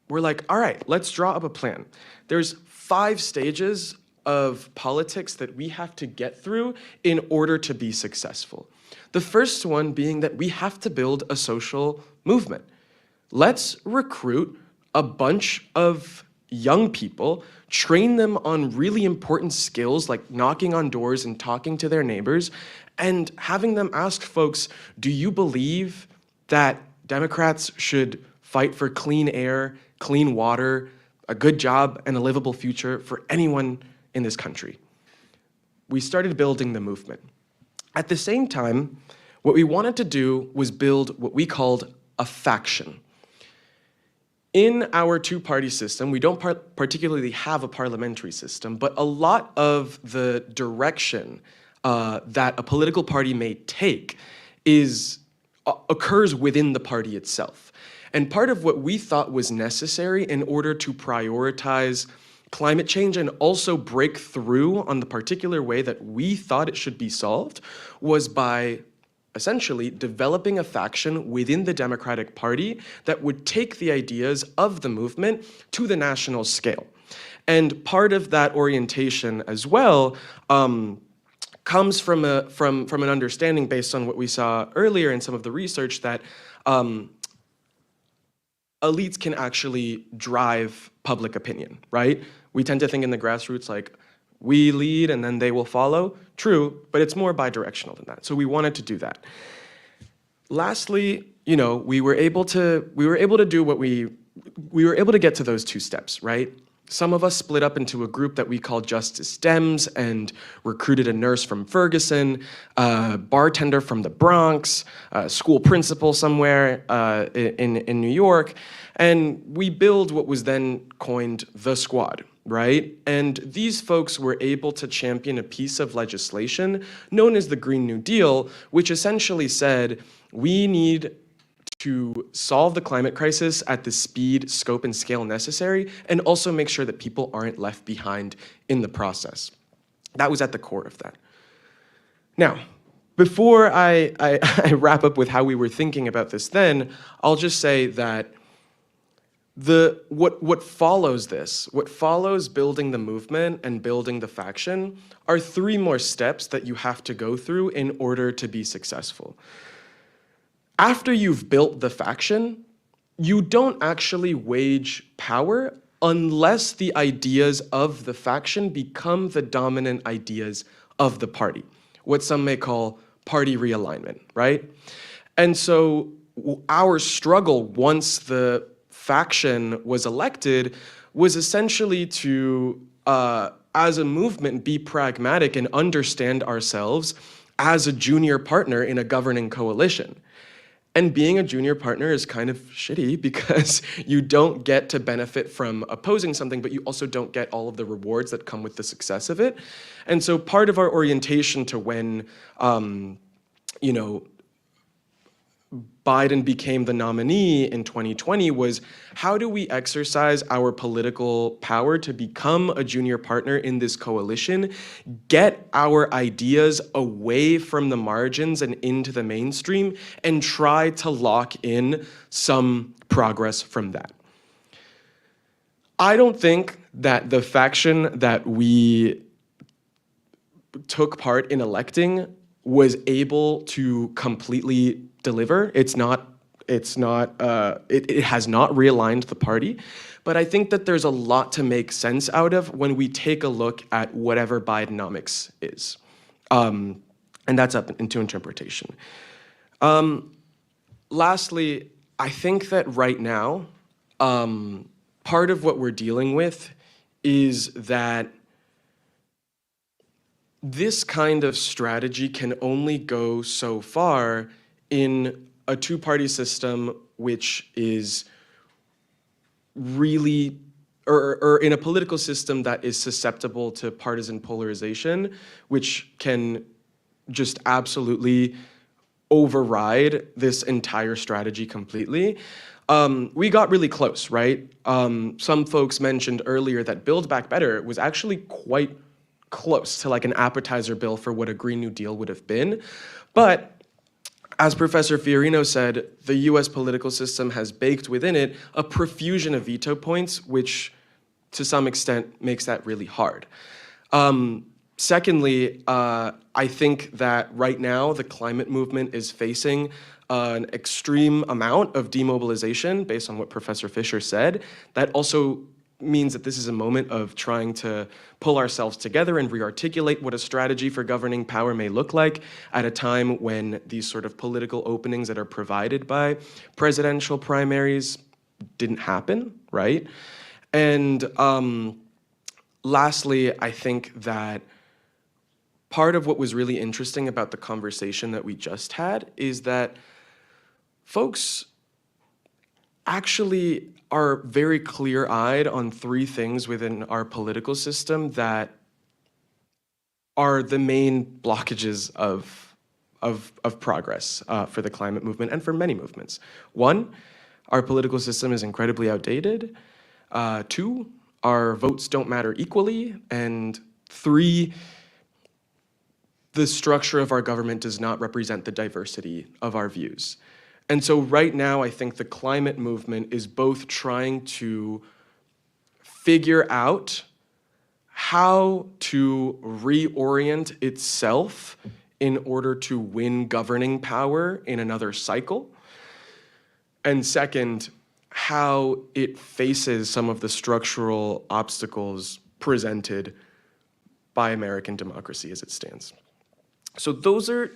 we're like, all right, let's draw up a plan. There's 5 stages of politics that we have to get through in order to be successful. The first one being that we have to build a social movement. Let's recruit a bunch of young people, train them on really important skills like knocking on doors and talking to their neighbors, and having them ask folks, do you believe that Democrats should fight for clean air, clean water, a good job, and a livable future for anyone in this country? We started building the movement. At the same time, what we wanted to do was build what we called a faction. In our two-party system, we don't particularly have a parliamentary system, but a lot of the direction that a political party may take occurs within the party itself. And part of what we thought was necessary in order to prioritize climate change and also break through on the particular way that we thought it should be solved was by essentially developing a faction within the Democratic Party that would take the ideas of the movement to the national scale. And part of that orientation as well comes from an understanding based on what we saw earlier in some of the research that elites can actually drive public opinion, right? We tend to think in the grassroots like, we lead and then they will follow. True, but it's more bi-directional than that. So we wanted to do that. Lastly, we were able to do what we were able to get to those 2 steps, right? Some of us split up into a group that we called Justice Dems and recruited a nurse from Ferguson, a bartender from the Bronx, a school principal somewhere in New York, and we built what was then coined the Squad, right? And these folks were able to champion a piece of legislation known as the Green New Deal, which essentially said we need to solve the climate crisis at the speed, scope, and scale necessary, and also make sure that people aren't left behind in the process. That was at the core of that. Now, before I wrap up with how we were thinking about this then, I'll just say that what follows this, what follows building the movement and building the faction, are 3 more steps that you have to go through in order to be successful. After you've built the faction, you don't actually wage power unless the ideas of the faction become the dominant ideas of the party, what some may call party realignment, right? And so our struggle once the faction was elected was essentially to, as a movement, be pragmatic and understand ourselves as a junior partner in a governing coalition. And being a junior partner is kind of shitty because you don't get to benefit from opposing something, but you also don't get all of the rewards that come with the success of it. And so part of our orientation to when, Biden became the nominee in 2020 was, how do we exercise our political power to become a junior partner in this coalition, get our ideas away from the margins and into the mainstream, and try to lock in some progress from that. I don't think that the faction that we took part in electing was able to completely deliver. It has not realigned the party, but I think that there's a lot to make sense out of when we take a look at whatever Bidenomics is. And that's up into interpretation. Lastly, I think that right now, part of what we're dealing with is that this kind of strategy can only go so far in a two-party system which is really, or in a political system that is susceptible to partisan polarization, which can just absolutely override this entire strategy completely. We got really close, right? Some folks mentioned earlier that Build Back Better was actually quite close to like an appetizer bill for what a Green New Deal would have been. But as Professor Fiorino said, the US political system has baked within it a profusion of veto points, which to some extent makes that really hard. Secondly, I think that right now the climate movement is facing an extreme amount of demobilization based on what Professor Fisher said. That also means that this is a moment of trying to pull ourselves together and re-articulate what a strategy for governing power may look like at a time when these sort of political openings that are provided by presidential primaries didn't happen, right? And lastly, I think that part of what was really interesting about the conversation that we just had is that folks actually are very clear-eyed on 3 things within our political system that are the main blockages of progress for the climate movement and for many movements. 1, our political system is incredibly outdated. 2, our votes don't matter equally. And 3, the structure of our government does not represent the diversity of our views. And so right now, I think the climate movement is both trying to figure out how to reorient itself in order to win governing power in another cycle. And second, how it faces some of the structural obstacles presented by American democracy as it stands. So those are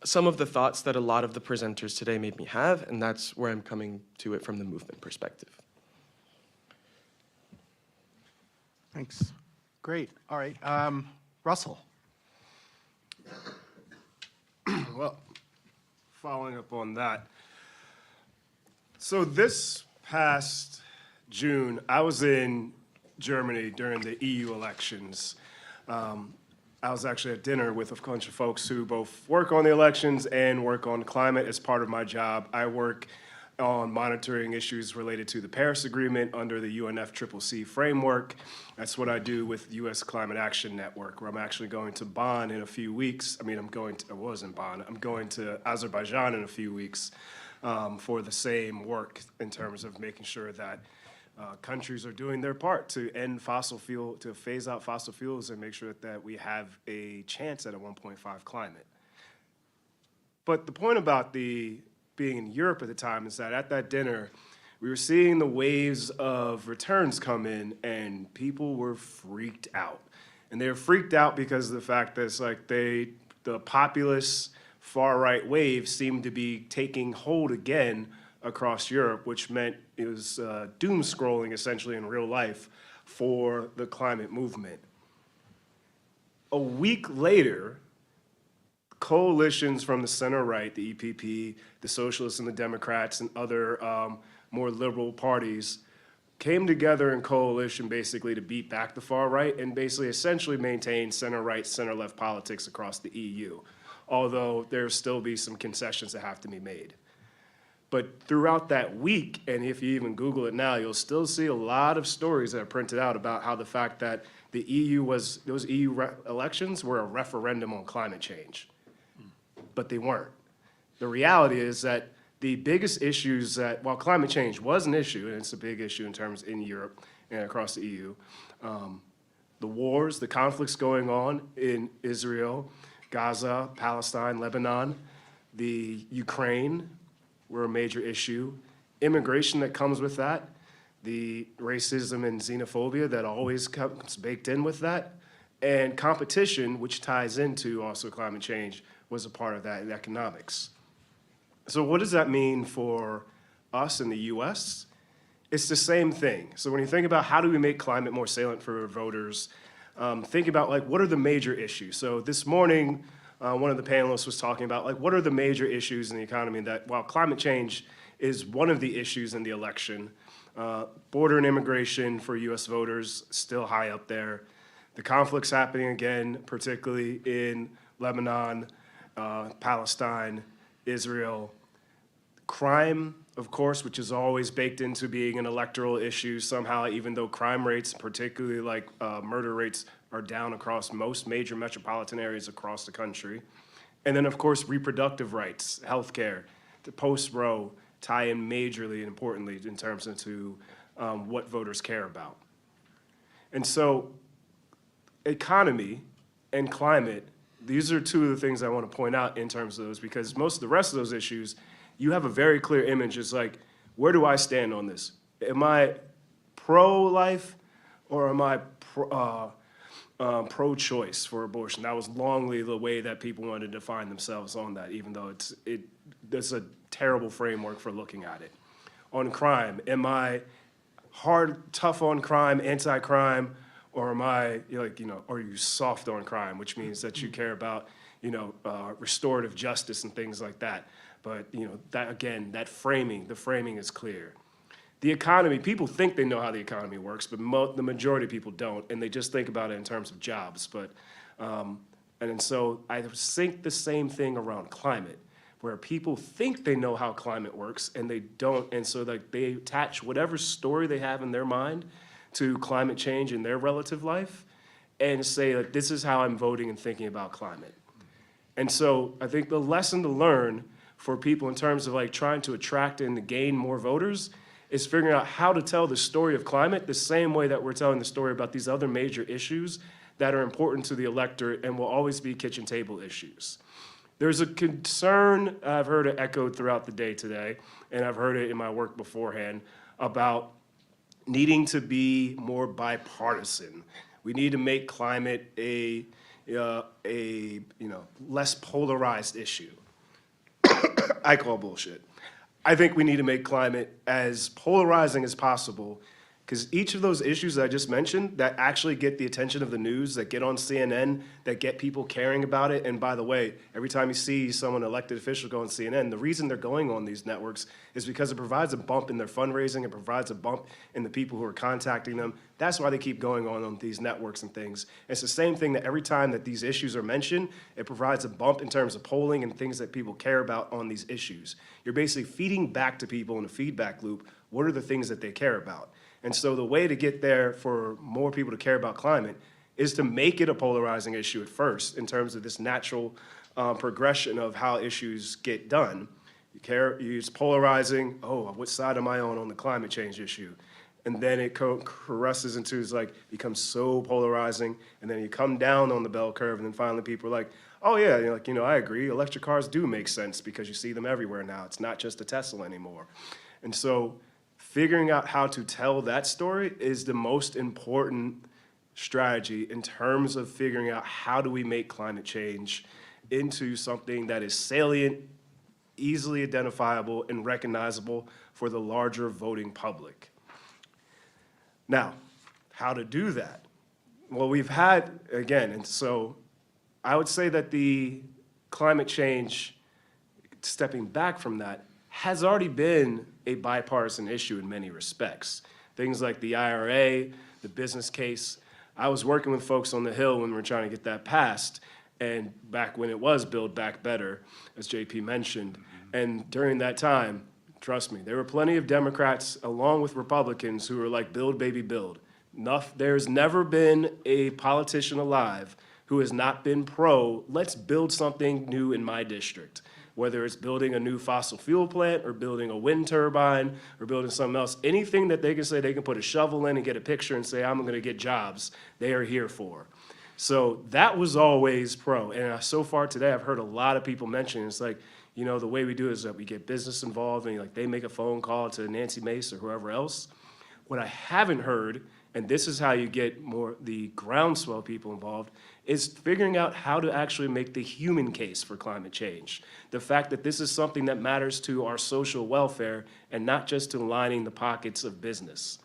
some of the thoughts that a lot of the presenters today made me have, and that's where I'm coming to it from the movement perspective. Thanks. Great. All right. Russell. Well, following up on that. So this past June, I was in Germany during the EU elections. I was actually at dinner with a bunch of folks who both work on the elections and work on climate as part of my job. I work on monitoring issues related to the Paris Agreement under the UNFCCC framework. That's what I do with U.S. Climate Action Network, where I'm actually going to Bonn in a few weeks. I was in Bonn. I'm going to Azerbaijan in a few weeks for the same work in terms of making sure that countries are doing their part to end to phase out fossil fuels and make sure that we have a chance at a 1.5 climate. But the point about being in Europe at the time is that at that dinner, we were seeing the waves of returns come in, and people were freaked out. And they were freaked out because of the fact that it's like the populist far-right wave seemed to be taking hold again across Europe, which meant it was doom scrolling essentially in real life for the climate movement. A week later, coalitions from the center-right, the EPP, the Socialists and the Democrats, and other more liberal parties came together in coalition basically to beat back the far-right and basically essentially maintain center-right, center-left politics across the EU, although there'll still be some concessions that have to be made. But throughout that week, and if you even Google it now, you'll still see a lot of stories that are printed out about how the fact that those EU elections were a referendum on climate change. But they weren't. The reality is that the biggest issues that, while climate change was an issue, and it's a big issue in Europe and across the EU, the wars, the conflicts going on in Israel, Gaza, Palestine, Lebanon, the Ukraine were a major issue. Immigration that comes with that, the racism and xenophobia that always comes baked in with that, and competition, which ties into also climate change, was a part of that in economics. So what does that mean for us in the US? It's the same thing. So when you think about how do we make climate more salient for voters, think about like what are the major issues. So this morning, one of the panelists was talking about like what are the major issues in the economy that while climate change is one of the issues in the election, border and immigration for US voters still high up there. The conflicts happening again, particularly in Lebanon, Palestine, Israel. Crime, of course, which is always baked into being an electoral issue somehow, even though crime rates, particularly like murder rates, are down across most major metropolitan areas across the country. And then, of course, reproductive rights, healthcare, the post-Roe tie in majorly and importantly in terms of what voters care about. And so economy and climate, these are two of the things I want to point out in terms of those, because most of the rest of those issues, you have a very clear image. It's like, where do I stand on this? Am I pro-life or am I pro-choice for abortion? That was longly the way that people wanted to define themselves on that, even though it's a terrible framework for looking at it. On crime, am I tough on crime, anti-crime, or am I are you soft on crime, which means that you care about restorative justice and things like that. But that again, the framing is clear. The economy, people think they know how the economy works, but the majority of people don't, and they just think about it in terms of jobs. But and so I think the same thing around climate, where people think they know how climate works and they don't, and so they attach whatever story they have in their mind to climate change in their relative life and say that this is how I'm voting and thinking about climate. And so I think the lesson to learn for people in terms of trying to attract and to gain more voters is figuring out how to tell the story of climate the same way that we're telling the story about these other major issues that are important to the electorate and will always be kitchen table issues. There's a concern, I've heard it echoed throughout the day today, and I've heard it in my work beforehand, about needing to be more bipartisan. We need to make climate a less polarized issue. I call bullshit. I think we need to make climate as polarizing as possible Because each of those issues that I just mentioned that actually get the attention of the news, that get on CNN, that get people caring about it. And by the way, every time you see someone elected official go on CNN, the reason they're going on these networks is because it provides a bump in their fundraising, it provides a bump in the people who are contacting them. That's why they keep going on these networks and things. It's the same thing that every time that these issues are mentioned, it provides a bump in terms of polling and things that people care about on these issues. You're basically feeding back to people in a feedback loop, what are the things that they care about? And so the way to get there for more people to care about climate is to make it a polarizing issue at first in terms of this natural progression of how issues get done. It's polarizing, oh, what side am I on the climate change issue? And then it caresses into, becomes so polarizing, and then you come down on the bell curve, and then finally people are like, oh yeah, I agree, electric cars do make sense because you see them everywhere now. It's not just a Tesla anymore. And so figuring out how to tell that story is the most important strategy in terms of figuring out how do we make climate change into something that is salient, easily identifiable, and recognizable for the larger voting public. Now, how to do that? Well, we've had, again, and so I would say that the climate change, stepping back from that, has already been a bipartisan issue in many respects. Things like the IRA, the business case. I was working with folks on the Hill when we were trying to get that passed, and back when it was Build Back Better, as JP mentioned. And during that time, trust me, there were plenty of Democrats along with Republicans who were like, build, baby, build. There's never been a politician alive who has not been pro, let's build something new in my district. Whether it's building a new fossil fuel plant or building a wind turbine or building something else, anything that they can say they can put a shovel in and get a picture and say, I'm gonna get jobs, they are here for. So that was always pro. And so far today, I've heard a lot of people mention, it's like, the way we do is that we get business involved and they make a phone call to Nancy Mace or whoever else. What I haven't heard, and this is how you get more the groundswell people involved, is figuring out how to actually make the human case for climate change. The fact that this is something that matters to our social welfare and not just to lining the pockets of business.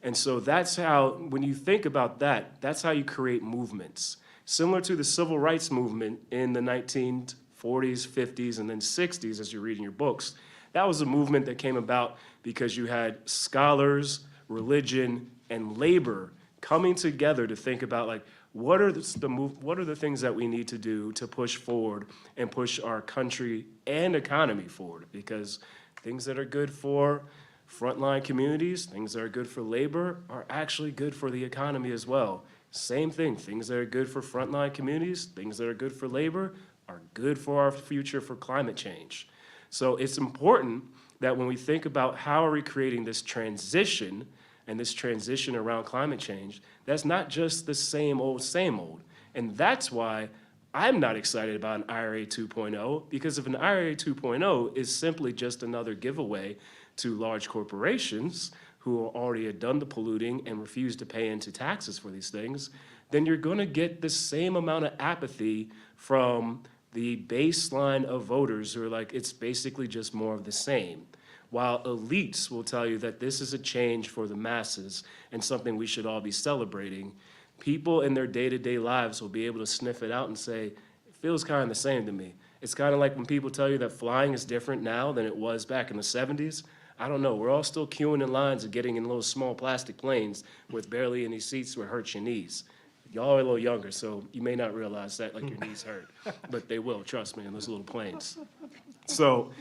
And so that's how, when you think about that, that's how you create movements. Similar to the civil rights movement in the 1940s, 50s, and then 60s, as you read in your books. That was a movement that came about because you had scholars, religion, and labor coming together to think about what are the things that we need to do to push forward and push our country and economy forward? Because things that are good for frontline communities, things that are good for labor, are actually good for the economy as well. Same thing, things that are good for frontline communities, things that are good for labor, are good for our future for climate change. So it's important that when we think about how are we creating this transition and this transition around climate change, that's not just the same old, And that's why I'm not excited about an IRA 2.0, because if an IRA 2.0 is simply just another giveaway to large corporations who already had done the polluting and refuse to pay into taxes for these things, then you're gonna get the same amount of apathy from the baseline of voters who are like, it's basically just more of the same. While elites will tell you that this is a change for the masses and something we should all be celebrating, people in their day-to-day lives will be able to sniff it out and say, it feels kind of the same to me. It's kind of like when people tell you that flying is different now than it was back in the 70s. I don't know, we're all still queuing in lines and getting in little small plastic planes with barely any seats where it hurts your knees. Y'all are a little younger, so you may not realize that your knees hurt, but they will, trust me, in those little planes. So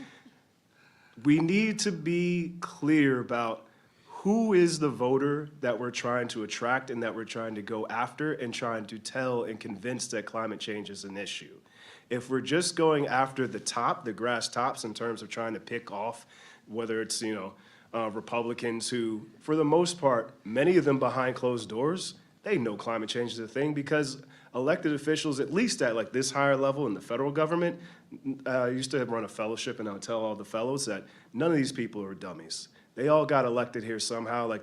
we need to be clear about who is the voter that we're trying to attract and that we're trying to go after and trying to tell and convince that climate change is an issue. If we're just going after the top, the grass tops, in terms of trying to pick off whether it's, Republicans who, for the most part, many of them behind closed doors, they know climate change is a thing because elected officials, at least at this higher level in the federal government, I used to run a fellowship and I would tell all the fellows that none of these people are dummies. They all got elected here somehow.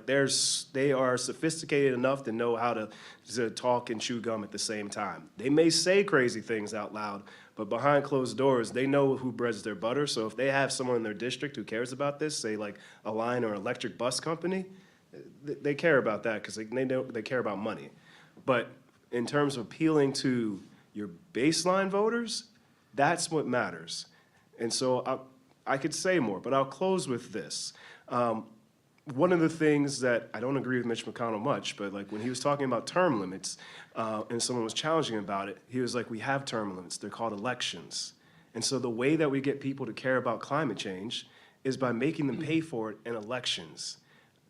They are sophisticated enough to know how to talk and chew gum at the same time. They may say crazy things out loud, but behind closed doors, they know who breads their butter. So if they have someone in their district who cares about this, say like a line or electric bus company, they care about that because they care about money. But in terms of appealing to your baseline voters, that's what matters. And so I could say more, but I'll close with this. One of the things that I don't agree with Mitch McConnell much, but like when he was talking about term limits and someone was challenging him about it, he was like, we have term limits. They're called elections. And so the way that we get people to care about climate change is by making them pay for it in elections.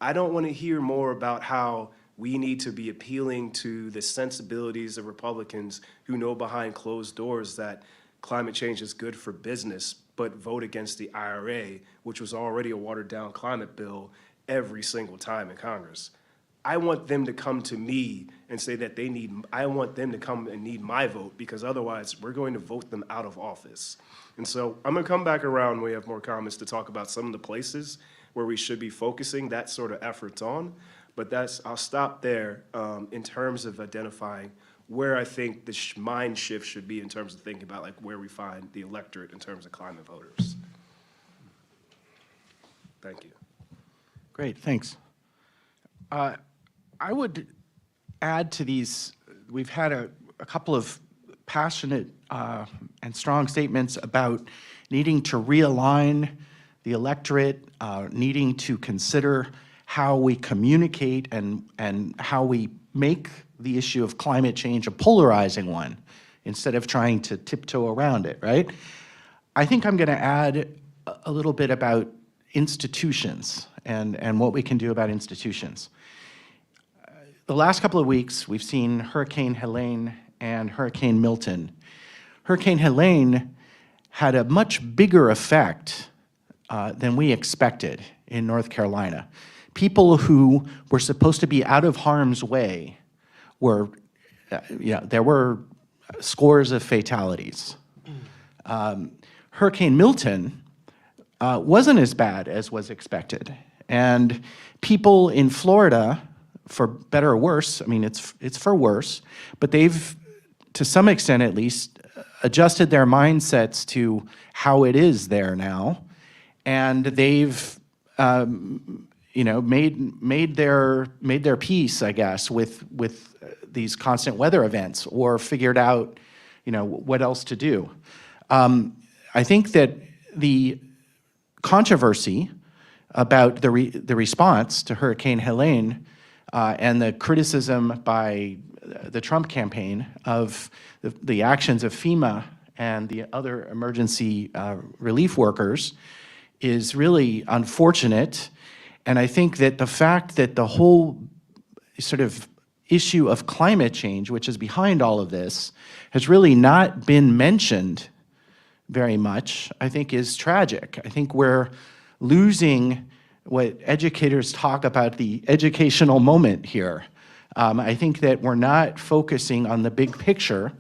I don't want to hear more about how we need to be appealing to the sensibilities of Republicans who know behind closed doors that climate change is good for business, but vote against the IRA, which was already a watered-down climate bill, every single time in Congress. I want them to come to me and say that I want them to come and need my vote, because otherwise we're going to vote them out of office. And so I'm gonna come back around when we have more comments to talk about some of the places where we should be focusing that sort of efforts on. But I'll stop there in terms of identifying where I think the mind shift should be in terms of thinking about like where we find the electorate in terms of climate voters. Thank you. Great, thanks. I would add to these, we've had a couple of passionate and strong statements about needing to realign the electorate, needing to consider how we communicate and how we make the issue of climate change a polarizing one instead of trying to tiptoe around it, right? I think I'm gonna add a little bit about institutions and what we can do about institutions. The last couple of weeks, we've seen Hurricane Helene and Hurricane Milton. Hurricane Helene had a much bigger effect than we expected in North Carolina. People who were supposed to be out of harm's way were, there were scores of fatalities. Hurricane Milton wasn't as bad as was expected. And people in Florida, for better or worse, I mean, it's for worse, but they've, to some extent at least, adjusted their mindsets to how it is there now. And they've, made their peace, I guess, with these constant weather events, or figured out, what else to do. I think that the controversy about the response to Hurricane Helene and the criticism by the Trump campaign of the actions of FEMA and the other emergency relief workers is really unfortunate. And I think that the fact that the whole sort of issue of climate change, which is behind all of this, has really not been mentioned very much, I think is tragic. I think we're losing what educators talk about, the educational moment here. I think that we're not focusing on the big picture.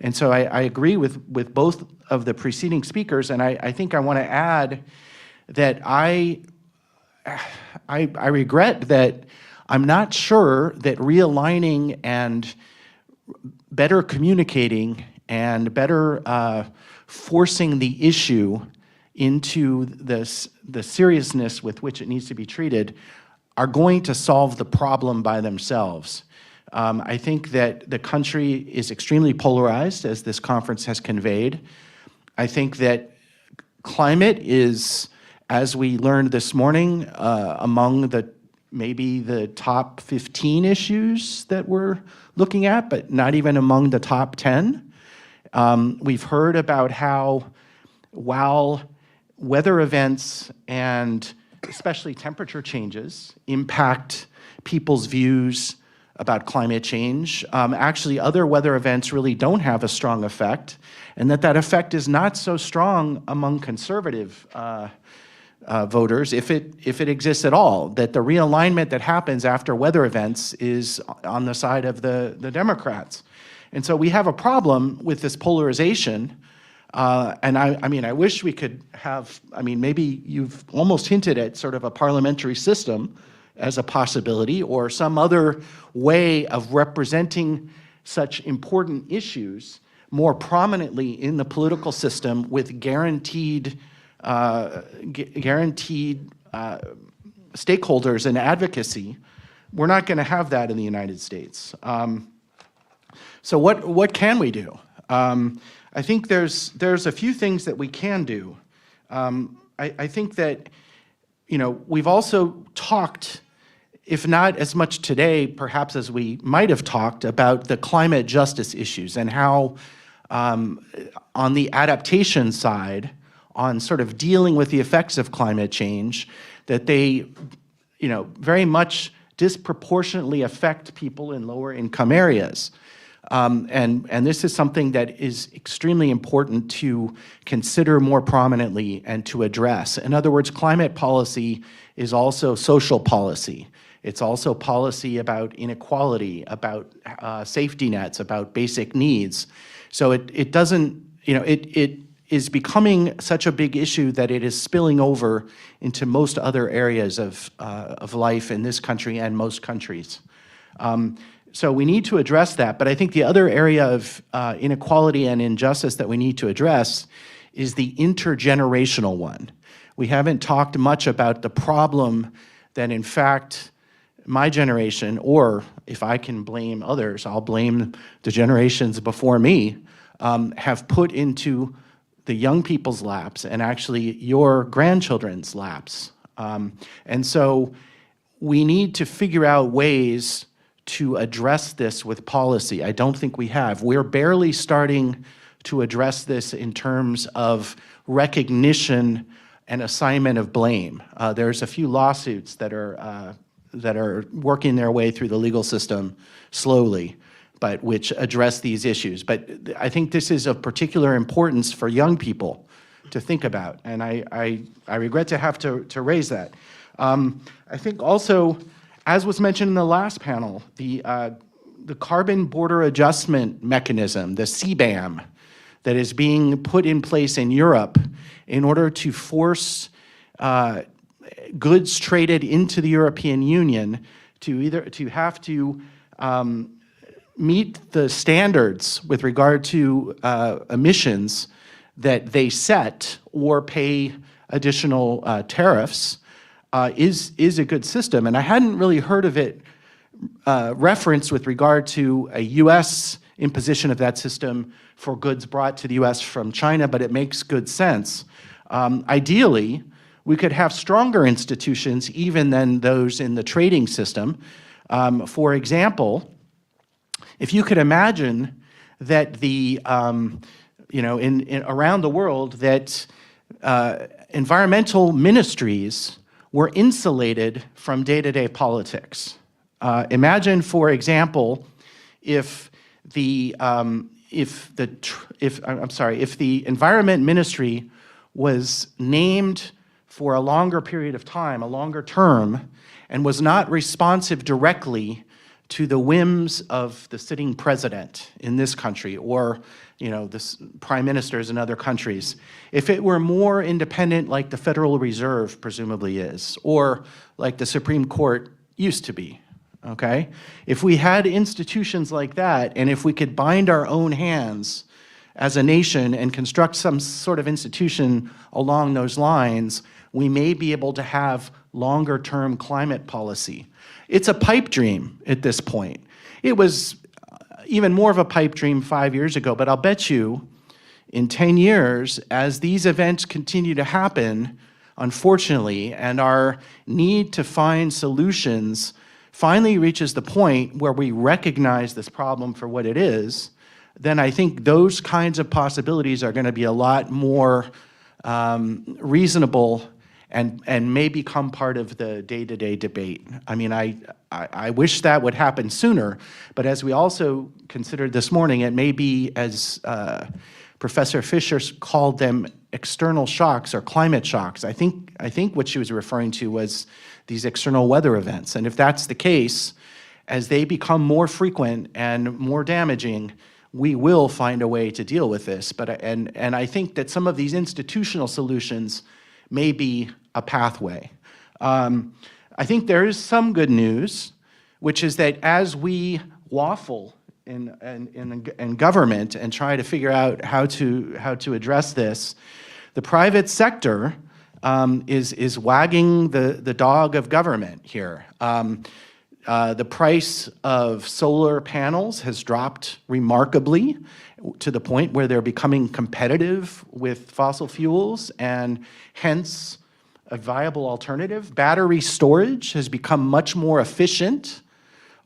And so I agree with both of the preceding speakers, and I think I want to add that I regret that I'm not sure that realigning and better communicating and better forcing the issue into the seriousness with which it needs to be treated are going to solve the problem by themselves. I think that the country is extremely polarized, as this conference has conveyed. I think that climate is, as we learned this morning, among maybe the top 15 issues that we're looking at, but not even among the top 10. We've heard about how, while weather events and especially temperature changes impact people's views about climate change, actually other weather events really don't have a strong effect, and that effect is not so strong among conservative voters, if it exists at all, that the realignment that happens after weather events is on the side of the Democrats. And so we have a problem with this polarization, and I wish we could have, maybe you've almost hinted at sort of a parliamentary system as a possibility, or some other way of representing such important issues more prominently in the political system with guaranteed stakeholders and advocacy, we're not going to have that in the United States. So what can we do? I think there's a few things that we can do. I think that, we've also talked, if not as much today, perhaps as we might have talked, about the climate justice issues and how on the adaptation side, on sort of dealing with the effects of climate change, that they, very much disproportionately affect people in lower income areas. And this is something that is extremely important to consider more prominently and to address. In other words, climate policy is also social policy. It's also policy about inequality, about safety nets, about basic needs. So it doesn't, it is becoming such a big issue that it is spilling over into most other areas of life in this country and most countries. So we need to address that, but I think the other area of inequality and injustice that we need to address is the intergenerational one. We haven't talked much about the problem that, in fact, my generation, or if I can blame others, I'll blame the generations before me, have put into the young people's laps and actually your grandchildren's laps. And so we need to figure out ways to address this with policy. I don't think we have. We're barely starting to address this in terms of recognition and assignment of blame. There's a few lawsuits that are working their way through the legal system slowly, but which address these issues. But I think this is of particular importance for young people to think about, and I regret to have to raise that. I think also, as was mentioned in the last panel, the carbon border adjustment mechanism, the CBAM, that is being put in place in Europe in order to force goods traded into the European Union to have to meet the standards with regard to emissions that they set or pay additional tariffs is a good system. And I hadn't really heard of it referenced with regard to a U.S. imposition of that system for goods brought to the U.S. from China, but it makes good sense. Ideally, we could have stronger institutions even than those in the trading system. For example, if you could imagine that the, around the world, that environmental ministries were insulated from day-to-day politics. Imagine, for example, if the environment ministry was named for a longer period of time, a longer term, and was not responsive directly to the whims of the sitting president in this country or the prime ministers in other countries. If it were more independent like the Federal Reserve presumably is, or like the Supreme Court used to be, okay? If we had institutions like that, and if we could bind our own hands as a nation and construct some sort of institution along those lines, we may be able to have longer-term climate policy. It's a pipe dream at this point. It was even more of a pipe dream 5 years ago, but I'll bet you in 10 years, as these events continue to happen, unfortunately, and our need to find solutions finally reaches the point where we recognize this problem for what it is, then I think those kinds of possibilities are going to be a lot more reasonable and may become part of the day-to-day debate. I mean, I wish that would happen sooner, but as we also considered this morning, it may be, as Professor Fisher called them, external shocks or climate shocks. I think what she was referring to was these external weather events. And if that's the case, as they become more frequent and more damaging, we will find a way to deal with this. And I think that some of these institutional solutions may be a pathway. I think there is some good news, which is that as we waffle in government and try to figure out how to address this, the private sector is wagging the dog of government here. The price of solar panels has dropped remarkably to the point where they're becoming competitive with fossil fuels and hence a viable alternative. Battery storage has become much more efficient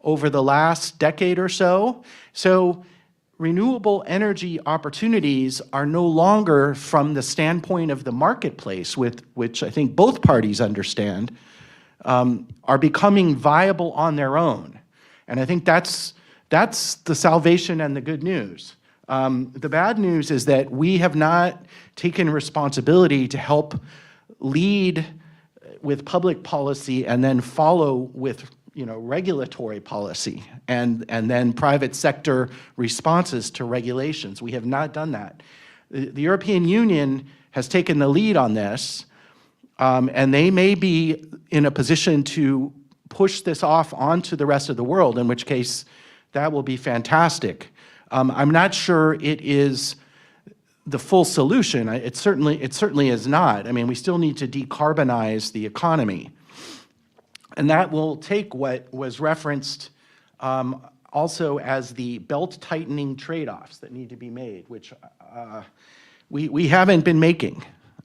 over the last decade or so. So renewable energy opportunities are no longer from the standpoint of the marketplace, which I think both parties understand, are becoming viable on their own. And I think that's the salvation and the good news. The bad news is that we have not taken responsibility to help lead with public policy and then follow with regulatory policy and then private sector responses to regulations. We have not done that. The European Union has taken the lead on this, and they may be in a position to push this off onto the rest of the world, in which case that will be fantastic. I'm not sure it is the full solution. It certainly is not. I mean, we still need to decarbonize the economy. And that will take what was referenced also as the belt-tightening trade-offs that need to be made, which we haven't been making.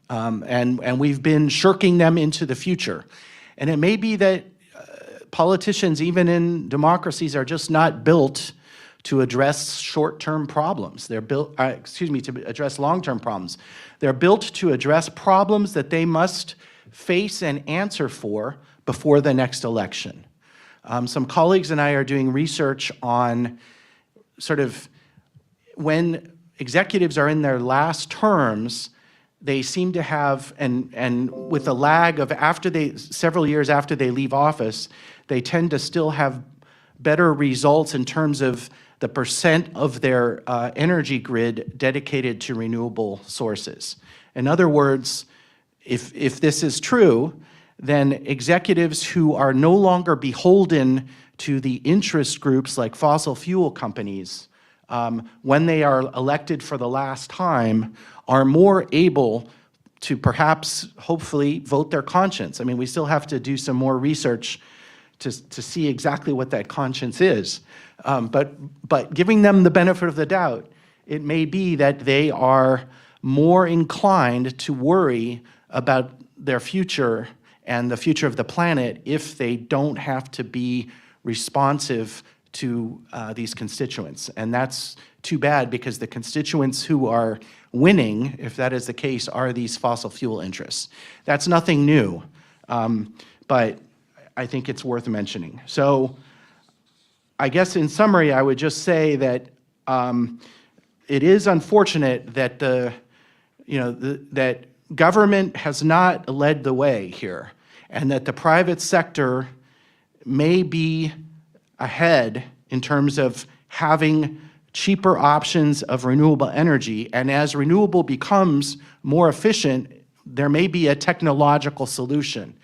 And we've been shirking them into the future. And it may be that politicians, even in democracies, are just not built to address short-term problems. They're built, to address long-term problems. They're built to address problems that they must face and answer for before the next election. Some colleagues and I are doing research on sort of when executives are in their last terms, they seem to have, and with a lag of several years after they leave office, they tend to still have better results in terms of the percent of their energy grid dedicated to renewable sources. In other words, if this is true, then executives who are no longer beholden to the interest groups like fossil fuel companies, when they are elected for the last time, are more able to perhaps, hopefully, vote their conscience. I mean, we still have to do some more research to see exactly what that conscience is. But giving them the benefit of the doubt, it may be that they are more inclined to worry about their future and the future of the planet if they don't have to be responsive to these constituents. And that's too bad, because the constituents who are winning, if that is the case, are these fossil fuel interests. That's nothing new, but I think it's worth mentioning. So I guess in summary, I would just say that it is unfortunate that that government has not led the way here, and that the private sector may be ahead in terms of having cheaper options of renewable energy. And as renewable becomes more efficient, there may be a technological solution.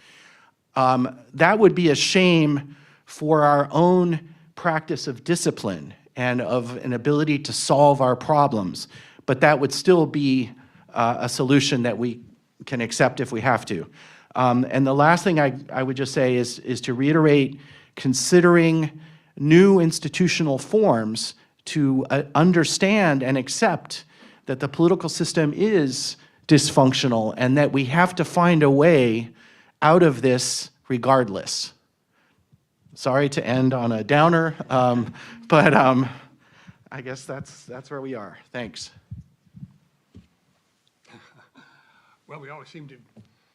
That would be a shame for our own practice of discipline and of an ability to solve our problems. But that would still be a solution that we can accept if we have to. And the last thing I would just say is to reiterate, considering new institutional forms to understand and accept that the political system is dysfunctional and that we have to find a way out of this regardless. Sorry to end on a downer, but I guess that's where we are. Thanks. Well, we always seem to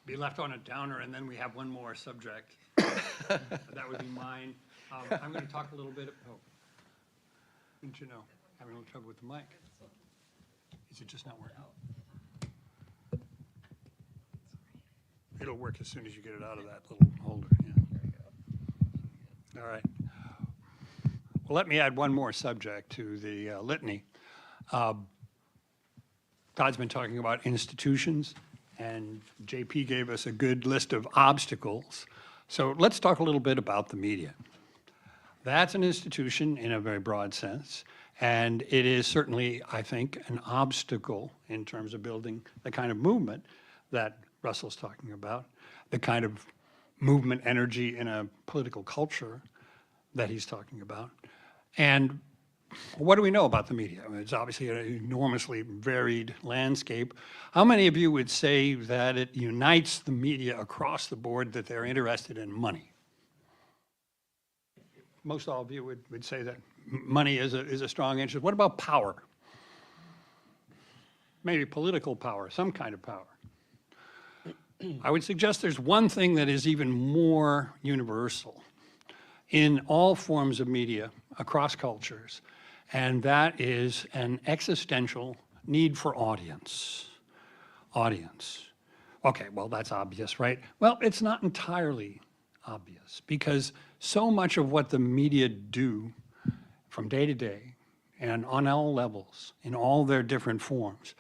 be left on a downer, and then we have one more subject. That would be mine. I'm going to talk a little bit. Oh, didn't you know? Having a little trouble with the mic. Is it just not working? It'll work as soon as you get it out of that little holder. Yeah. All right. Well, let me add one more subject to the litany. Todd's been talking about institutions, and JP gave us a good list of obstacles. So let's talk a little bit about the media. That's an institution in a very broad sense, and it is certainly, I think, an obstacle in terms of building the kind of movement that Russell's talking about, the kind of movement energy in a political culture that he's talking about. And what do we know about the media? I mean, it's obviously an enormously varied landscape. How many of you would say that it unites the media across the board that they're interested in money? Most all of you would say that money is a strong interest. What about power? Maybe political power, some kind of power. I would suggest there's one thing that is even more universal in all forms of media across cultures, and that is an existential need for audience. Audience. Okay, well, that's obvious, right? Well, it's not entirely obvious, because so much of what the media do from day to day and on all levels, in all their different forms,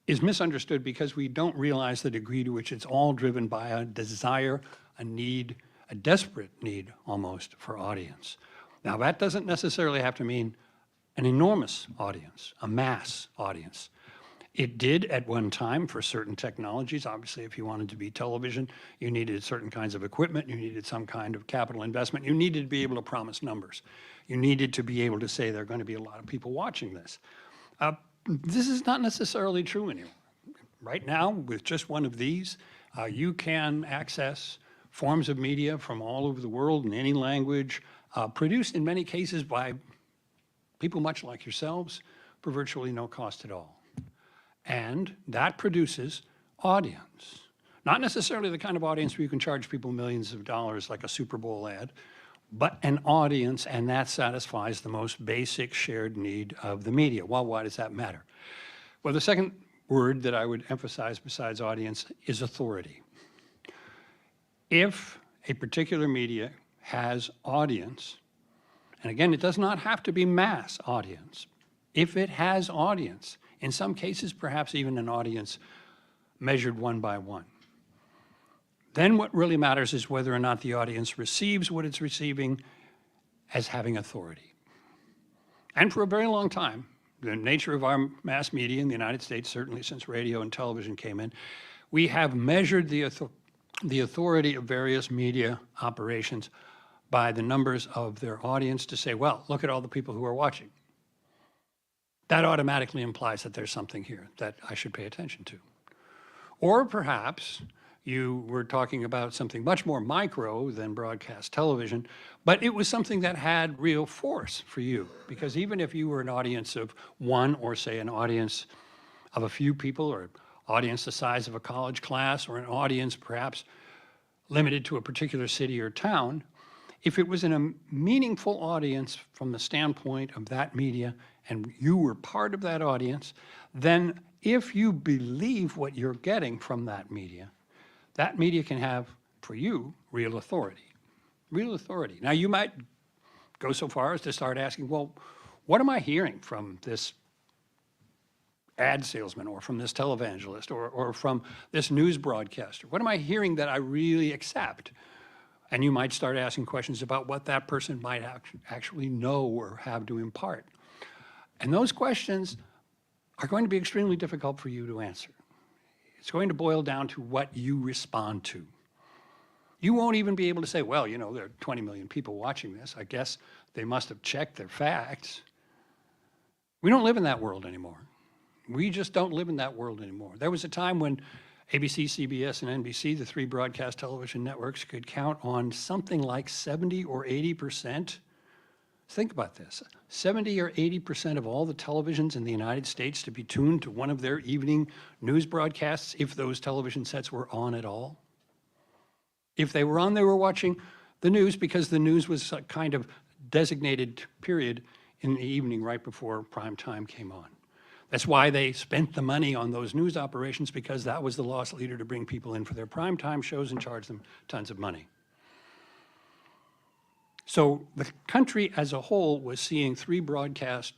is misunderstood because we don't realize the degree to which it's all driven by a desire, a need, a desperate need almost for audience. Now, that doesn't necessarily have to mean an enormous audience, a mass audience. It did at one time for certain technologies. Obviously, if you wanted to be television, you needed certain kinds of equipment, you needed some kind of capital investment, you needed to be able to promise numbers. You needed to be able to say there are going to be a lot of people watching this. This is not necessarily true anymore. Right now, with just one of these, you can access forms of media from all over the world in any language, produced in many cases by people much like yourselves for virtually no cost at all. And that produces audience. Not necessarily the kind of audience where you can charge people millions of dollars like a Super Bowl ad, but an audience, and that satisfies the most basic shared need of the media. Well, why does that matter? Well, the second word that I would emphasize besides audience is authority. If a particular media has audience, and again, it does not have to be mass audience. If it has audience, in some cases, perhaps even an audience measured one by one, then what really matters is whether or not the audience receives what it's receiving as having authority. And for a very long time, the nature of our mass media in the United States, certainly since radio and television came in, we have measured the authority of various media operations by the numbers of their audience to say, well, look at all the people who are watching. That automatically implies that there's something here that I should pay attention to. Or perhaps you were talking about something much more micro than broadcast television, but it was something that had real force for you. Because even if you were an audience of one, or say an audience of a few people, or an audience the size of a college class, or an audience perhaps limited to a particular city or town, if it was in a meaningful audience from the standpoint of that media, and you were part of that audience, then if you believe what you're getting from that media can have, for you, real authority. Real authority. Now, you might go so far as to start asking, well, what am I hearing from this ad salesman, or from this televangelist, or from this news broadcaster? What am I hearing that I really accept? And you might start asking questions about what that person might actually know or have to impart. And those questions are going to be extremely difficult for you to answer. It's going to boil down to what you respond to. You won't even be able to say, well, you know, there are 20 million people watching this. I guess they must have checked their facts. We don't live in that world anymore. We just don't live in that world anymore. There was a time when ABC, CBS, and NBC, the three broadcast television networks, could count on something like 70 or 80%. Think about this, 70 or 80% of all the televisions in the United States to be tuned to one of their evening news broadcasts, if those television sets were on at all. If they were on, they were watching the news, because the news was a kind of designated period in the evening right before prime time came on. That's why they spent the money on those news operations, because that was the loss leader to bring people in for their prime time shows and charge them tons of money. So the country as a whole was seeing three broadcast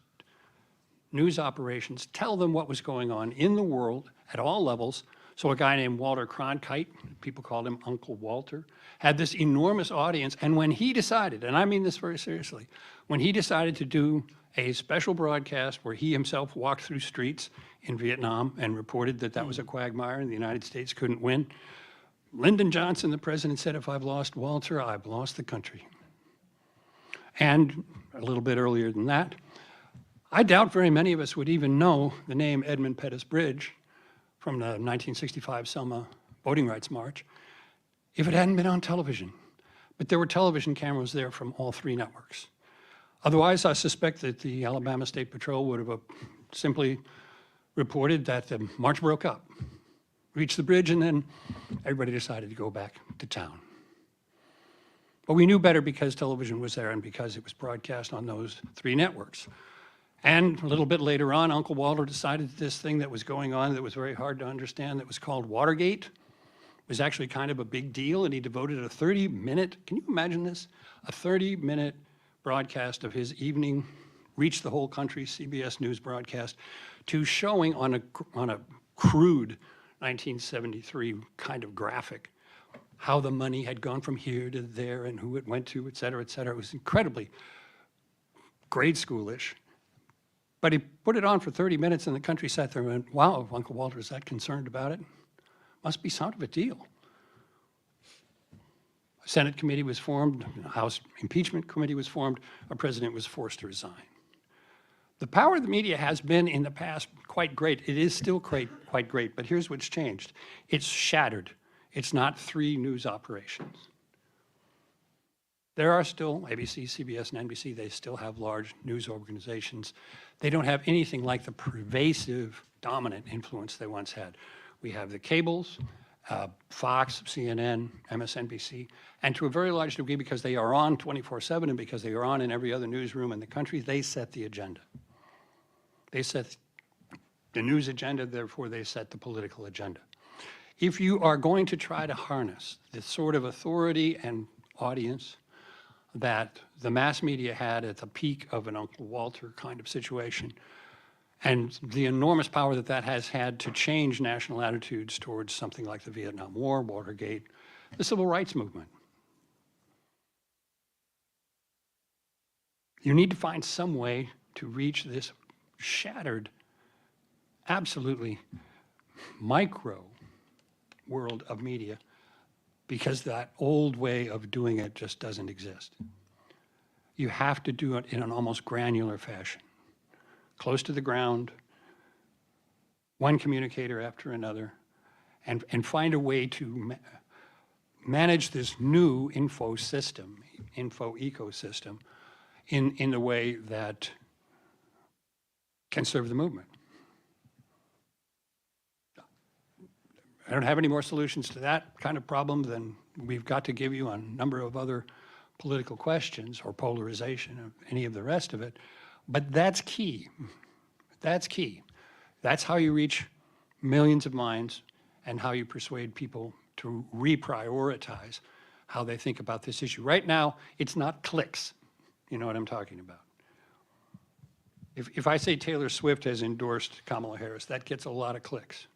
news operations tell them what was going on in the world at all levels. So a guy named Walter Cronkite, people called him Uncle Walter, had this enormous audience. And when he decided, and I mean this very seriously, when he decided to do a special broadcast where he himself walked through streets in Vietnam and reported that that was a quagmire and the United States couldn't win. Lyndon Johnson, the president, said, if I've lost Walter, I've lost the country. And a little bit earlier than that, I doubt very many of us would even know the name Edmund Pettus Bridge from the 1965 Selma Voting Rights March if it hadn't been on television. But there were television cameras there from all three networks. Otherwise, I suspect that the Alabama State Patrol would have simply reported that the march broke up, reached the bridge, and then everybody decided to go back to town. But we knew better because television was there and because it was broadcast on those three networks. And a little bit later on, Uncle Walter decided this thing that was going on that was very hard to understand that was called Watergate was actually kind of a big deal, and he devoted a 30-minute, can you imagine this? A 30-minute broadcast of his evening, reached the whole country, CBS News broadcast, to showing on a crude 1973 kind of graphic how the money had gone from here to there and who it went to, et cetera, et cetera. It was incredibly grade schoolish. But he put it on for 30 minutes and the country sat there and went, wow, Uncle Walter is that concerned about it? Must be some of a deal. A Senate committee was formed, a House impeachment committee was formed, a president was forced to resign. The power of the media has been in the past quite great. It is still quite great, but here's what's changed. It's shattered. It's not three news operations. There are still ABC, CBS, and NBC. They still have large news organizations. They don't have anything like the pervasive, dominant influence they once had. We have the cables, Fox, CNN, MSNBC, and to a very large degree, because they are on 24/7 and because they are on in every other newsroom in the country, they set the agenda. They set the news agenda, therefore they set the political agenda. If you are going to try to harness the sort of authority and audience that the mass media had at the peak of an Uncle Walter kind of situation, and the enormous power that that has had to change national attitudes towards something like the Vietnam War, Watergate, the Civil Rights Movement. You need to find some way to reach this shattered, absolutely micro world of media, because that old way of doing it just doesn't exist. You have to do it in an almost granular fashion, close to the ground, one communicator after another, and find a way to manage this new info ecosystem in a way that can serve the movement. I don't have any more solutions to that kind of problem than we've got to give you on a number of other political questions or polarization or any of the rest of it. But that's key. That's key. That's how you reach millions of minds and how you persuade people to reprioritize how they think about this issue. Right now, it's not clicks. You know what I'm talking about. If I say Taylor Swift has endorsed Kamala Harris, that gets a lot of clicks.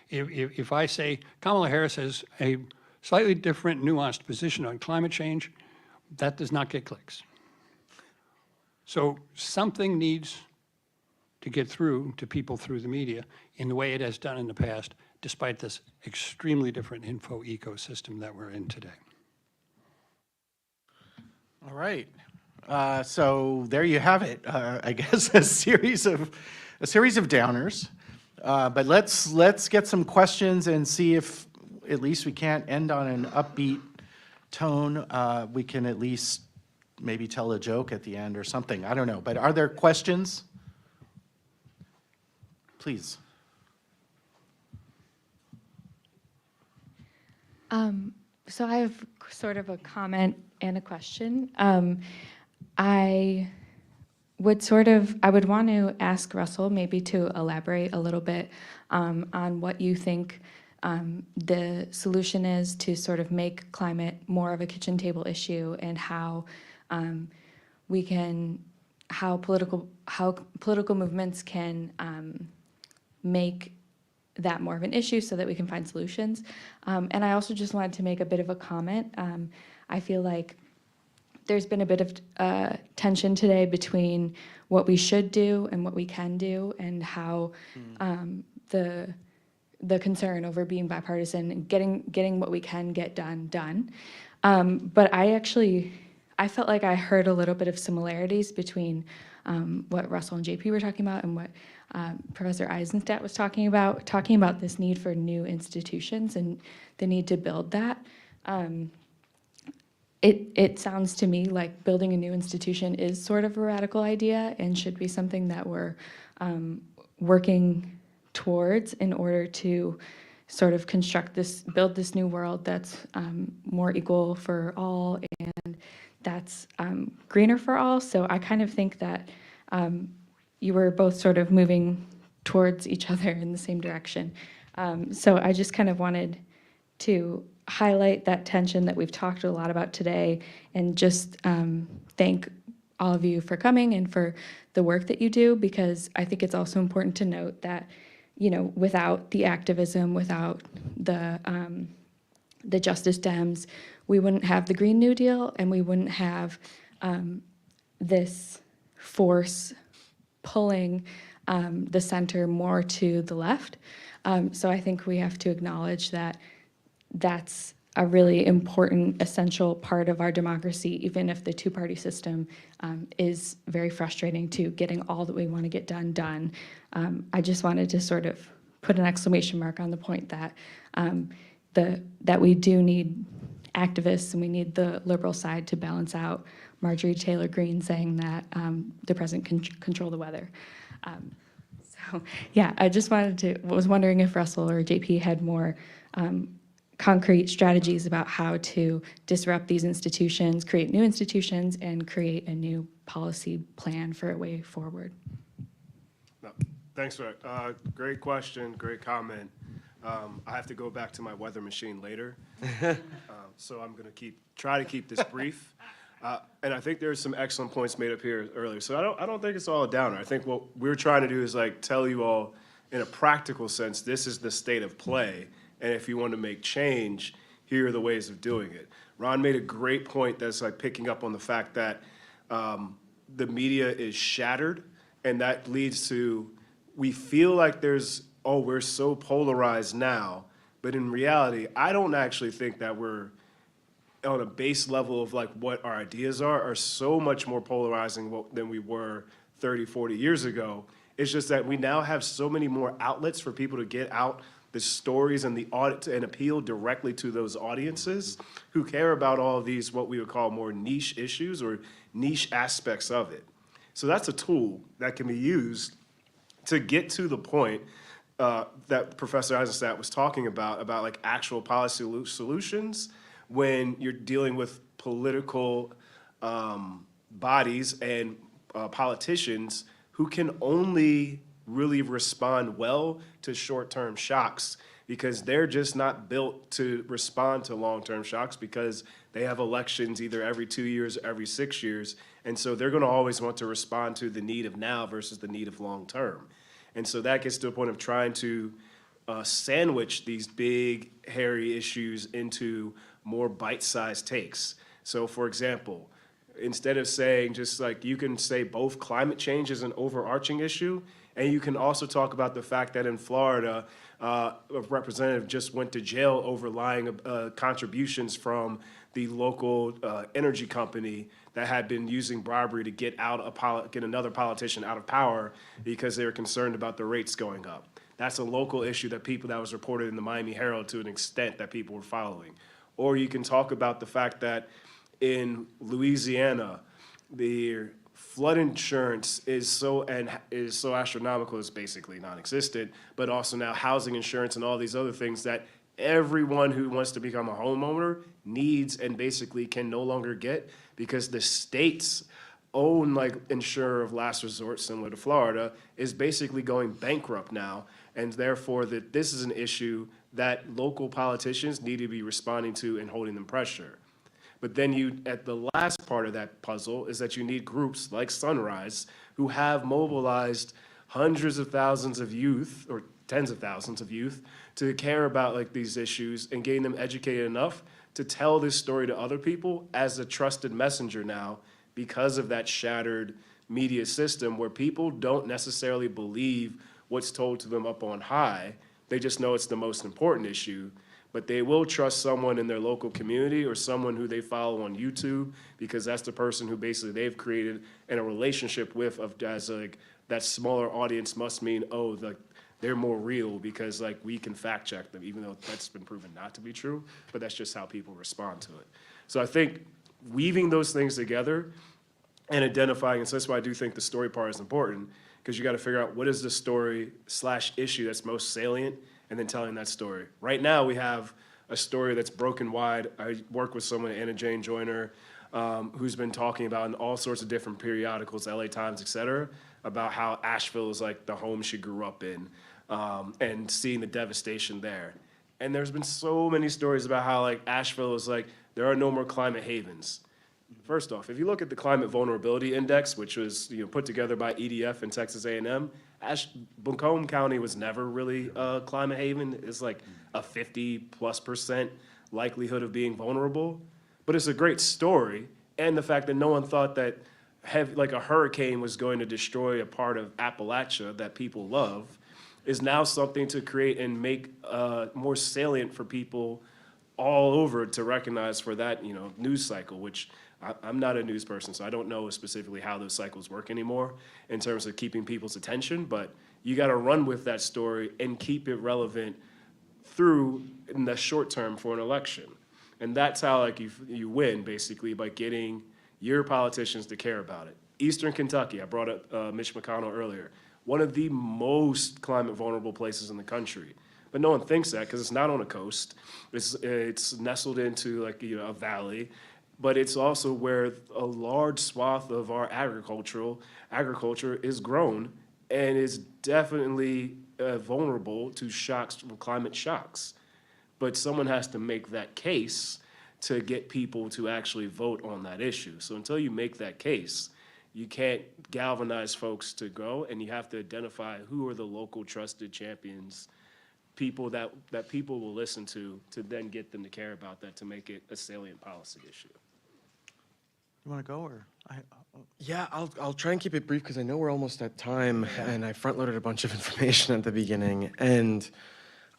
If I say Kamala Harris has a slightly different, nuanced position on climate change, that does not get clicks. So something needs to get through to people through the media in the way it has done in the past, despite this extremely different info ecosystem that we're in today. All right. So there you have it. I guess a series of downers. But let's get some questions and see if at least we can't end on an upbeat tone. We can at least maybe tell a joke at the end or something. I don't know. But are there questions? Please. So I have sort of a comment and a question. I would want to ask Russell maybe to elaborate a little bit on what you think the solution is to sort of make climate more of a kitchen table issue, and how political movements can make that more of an issue so that we can find solutions. And I also just wanted to make a bit of a comment. I feel like there's been a bit of tension today between what we should do and what we can do, and how the concern over being bipartisan and getting what we can get done. But I felt like I heard a little bit of similarities between what Russell and JP were talking about and what Professor Eisenstadt was talking about this need for new institutions and the need to build that. It sounds to me like building a new institution is sort of a radical idea and should be something that we're working towards in order to sort of build this new world that's more equal for all and that's greener for all. So I kind of think that you were both sort of moving towards each other in the same direction. So I just kind of wanted to highlight that tension that we've talked a lot about today and just thank all of you for coming and for the work that you do, because I think it's also important to note that, without the activism, without the Justice Dems, we wouldn't have the Green New Deal and we wouldn't have this force pulling the center more to the left. So I think we have to acknowledge that that's a really important, essential part of our democracy, even if the two-party system is very frustrating to getting all that we want to get done. I just wanted to sort of put an exclamation mark on the point that that we do need activists and we need the liberal side to balance out Marjorie Taylor Greene saying that the president can control the weather. So yeah, I just was wondering if Russell or JP had more concrete strategies about how to disrupt these institutions, create new institutions, and create a new policy plan for a way forward. No, thanks for that. Great question, great comment. I have to go back to my weather machine later, so I'm going to try to keep this brief. And I think there's some excellent points made up here earlier. So I don't think it's all a downer. I think what we're trying to do is tell you all in a practical sense, this is the state of play. And if you want to make change, here are the ways of doing it. Ron made a great point that's picking up on the fact that the media is shattered, and that leads to, we feel like we're so polarized now, but in reality, I don't actually think that we're on a base level of what our ideas are so much more polarizing than we were 30, 40 years ago. It's just that we now have so many more outlets for people to get out the stories and the audit and appeal directly to those audiences who care about all of these, what we would call more niche issues or niche aspects of it. So that's a tool that can be used to get to the point that Professor Eisenstadt was talking about actual policy solutions when you're dealing with political bodies and politicians who can only really respond well to short-term shocks because they're just not built to respond to long-term shocks because they have elections either every 2 years or every 6 years. And so they're going to always want to respond to the need of now versus the need of long-term. And so that gets to a point of trying to sandwich these big, hairy issues into more bite-sized takes. So for example, instead of saying you can say both climate change is an overarching issue, and you can also talk about the fact that in Florida, a representative just went to jail over lying contributions from the local energy company that had been using bribery to get another politician out of power because they were concerned about the rates going up. That's a local issue that was reported in the Miami Herald to an extent that people were following. Or you can talk about the fact that in Louisiana, the flood insurance is so astronomical, it's basically non-existent, but also now housing insurance and all these other things that everyone who wants to become a homeowner needs and basically can no longer get because the state's own insurer of last resort, similar to Florida, is basically going bankrupt now. And therefore this is an issue that local politicians need to be responding to and holding them pressure. But then at the last part of that puzzle is that you need groups like Sunrise who have mobilized hundreds of thousands of youth or tens of thousands of youth to care about these issues and getting them educated enough to tell this story to other people as a trusted messenger now because of that shattered media system where people don't necessarily believe what's told to them up on high. They just know it's the most important issue, but they will trust someone in their local community or someone who they follow on YouTube because that's the person who basically they've created in a relationship with as like that smaller audience must mean, oh, they're more real because like we can fact check them, even though that's been proven not to be true, but that's just how people respond to it. So I think weaving those things together and identifying, and so that's why I do think the story part is important, because you got to figure out what is the story / issue that's most salient, and then telling that story. Right now, we have a story that's broken wide. I work with someone, Anna Jane Joyner, who's been talking about in all sorts of different periodicals, LA Times, et cetera, about how Asheville is like the home she grew up in, and seeing the devastation there. And there's been so many stories about how like Asheville is like, there are no more climate havens. First off, if you look at the Climate Vulnerability Index, which was put together by EDF and Texas A&M, Buncombe County was never really a climate haven. It's like a 50+% likelihood of being vulnerable. But it's a great story, and the fact that no one thought that like a hurricane was going to destroy a part of Appalachia that people love is now something to create and make more salient for people all over to recognize for that news cycle, which I'm not a news person, so I don't know specifically how those cycles work anymore in terms of keeping people's attention, but you got to run with that story and keep it relevant through in the short term for an election. And that's how like you win, basically, by getting your politicians to care about it. Eastern Kentucky, I brought up Mitch McConnell earlier, one of the most climate vulnerable places in the country. But no one thinks that because it's not on a coast. It's nestled into like a valley, but it's also where a large swath of our agriculture is grown and is definitely vulnerable to shocks from climate shocks. But someone has to make that case to get people to actually vote on that issue. So until you make that case, you can't galvanize folks to go, and you have to identify who are the local trusted champions, people that people will listen to then get them to care about that, to make it a salient policy issue. You want to go or? Yeah, I'll try and keep it brief because I know we're almost at time, and I front-loaded a bunch of information at the beginning. And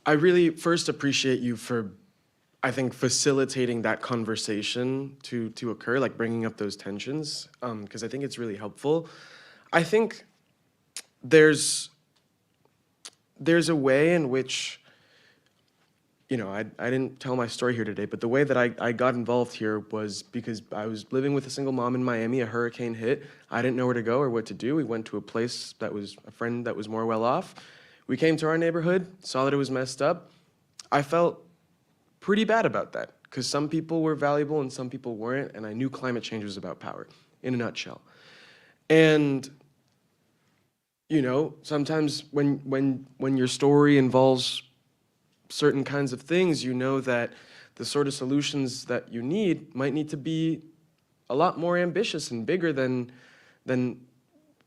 I really first appreciate you for, I think, facilitating that conversation to occur, like bringing up those tensions, because I think it's really helpful. I think there's a way in which, I didn't tell my story here today, but the way that I got involved here was because I was living with a single mom in Miami, a hurricane hit. I didn't know where to go or what to do. We went to a place that was a friend that was more well off. We came to our neighborhood, saw that it was messed up. I felt pretty bad about that because some people were valuable and some people weren't, and I knew climate change was about power, in a nutshell. And sometimes when your story involves certain kinds of things, that the sort of solutions that you might need to be a lot more ambitious and bigger than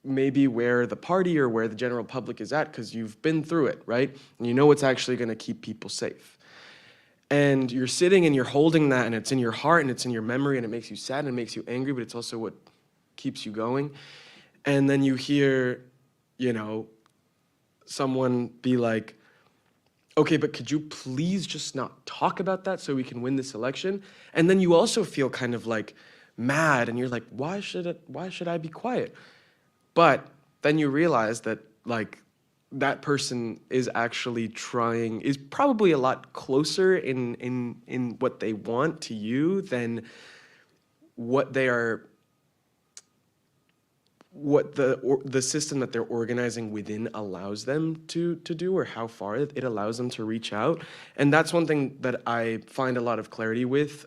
maybe where the party or where the general public is at, because you've been through it, right? And you know what's actually going to keep people safe. And you're sitting and you're holding that, and it's in your heart and it's in your memory, and it makes you sad and it makes you angry, but it's also what keeps you going. And then you hear, someone be like, okay, but could you please just not talk about that so we can win this election? And then you also feel kind of like mad, and you're like, why should I be quiet? But then you realize that like that person is actually is probably a lot closer in what they want to you than what the system that they're organizing within allows them to do, or how far it allows them to reach out. And that's one thing that I find a lot of clarity with,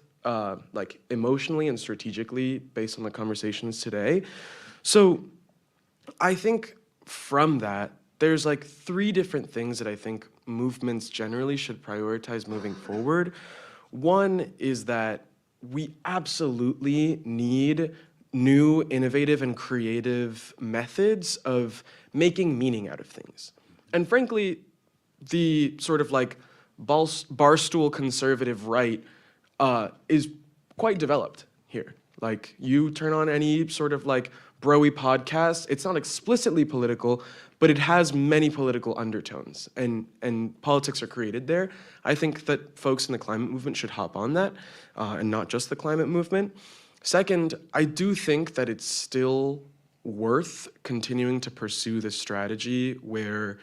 like emotionally and strategically based on the conversations today. So I think from that, there's like 3 different things that I think movements generally should prioritize moving forward. One is that we absolutely need new, innovative, and creative methods of making meaning out of things. And frankly, the sort of like barstool conservative right is quite developed here. Like, you turn on any sort of like bro-y podcast, it's not explicitly political, but it has many political undertones, and politics are created there. I think that folks in the climate movement should hop on that, and not just the climate movement. Second, I do think that it's still worth continuing to pursue this strategy where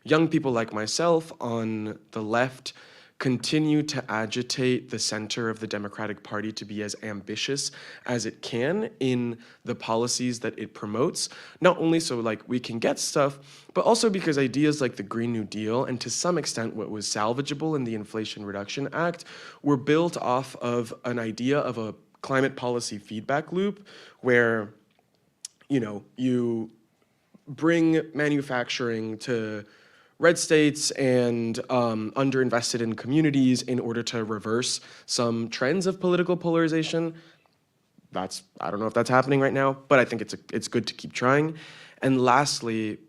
young people like myself on the left continue to agitate the center of the Democratic Party to be as ambitious as it can in the policies that it promotes, not only so like we can get stuff, but also because ideas like the Green New Deal, and to some extent what was salvageable in the Inflation Reduction Act, were built off of an idea of a climate policy feedback loop where, you know, you bring manufacturing to red states and underinvested in communities in order to reverse some trends of political polarization. I don't know if that's happening right now, but I think it's good to keep trying. And lastly,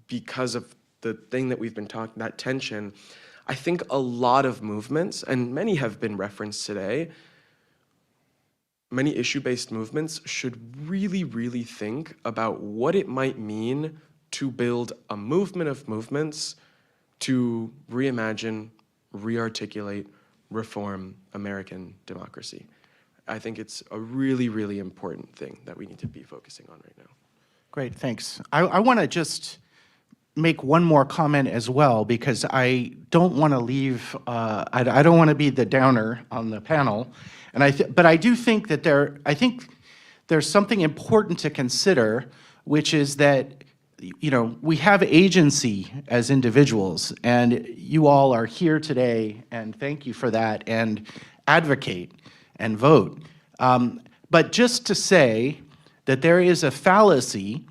because of the thing that we've been talking, that tension, I think a lot of movements, and many have been referenced today, many issue-based movements should really, really think about what it might mean to build a movement of movements to reimagine, rearticulate, reform American democracy. I think it's a really, really important thing that we need to be focusing on right now. Great, thanks. I want to just make one more comment as well, because I don't want to leave, I don't want to be the downer on the panel, and but I do think that there's something important to consider, which is that, you know, we have agency as individuals, and you all are here today, and thank you for that, and advocate and vote. But just to say that there is a fallacy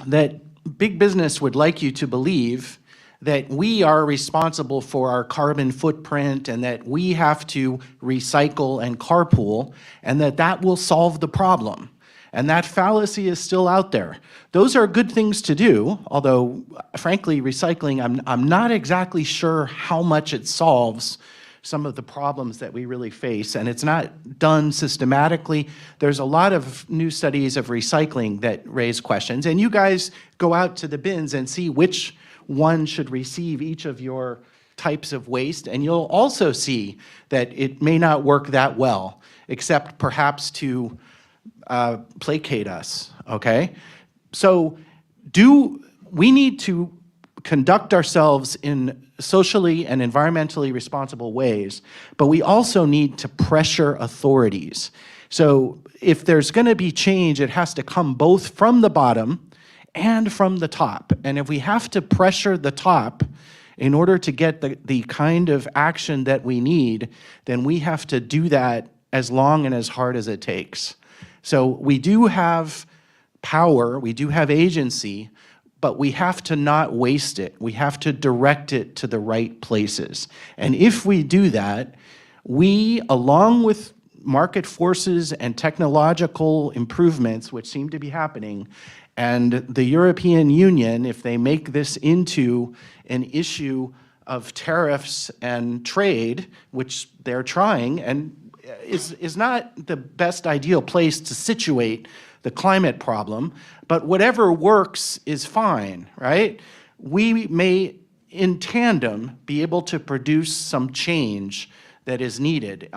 that big business would like you to believe that we are responsible for our carbon footprint and that we have to recycle and carpool and that will solve the problem. And that fallacy is still out there. Those are good things to do, although, frankly, recycling, I'm not exactly sure how much it solves some of the problems that we really face, and it's not done systematically. There's a lot of new studies of recycling that raise questions, and you guys go out to the bins and see which one should receive each of your types of waste, and you'll also see that it may not work that well, except perhaps to placate us, okay? So we need to conduct ourselves in socially and environmentally responsible ways, but we also need to pressure authorities. So if there's going to be change, it has to come both from the bottom and from the top. And if we have to pressure the top in order to get the kind of action that we need, then we have to do that as long and as hard as it takes. So we do have power, we do have agency, but we have to not waste it. We have to direct it to the right places. And if we do that, we, along with market forces and technological improvements, which seem to be happening, and the European Union, if they make this into an issue of tariffs and trade, which they're trying, and is not the best ideal place to situate the climate problem, but whatever works is fine, right? We may, in tandem, be able to produce some change that is needed.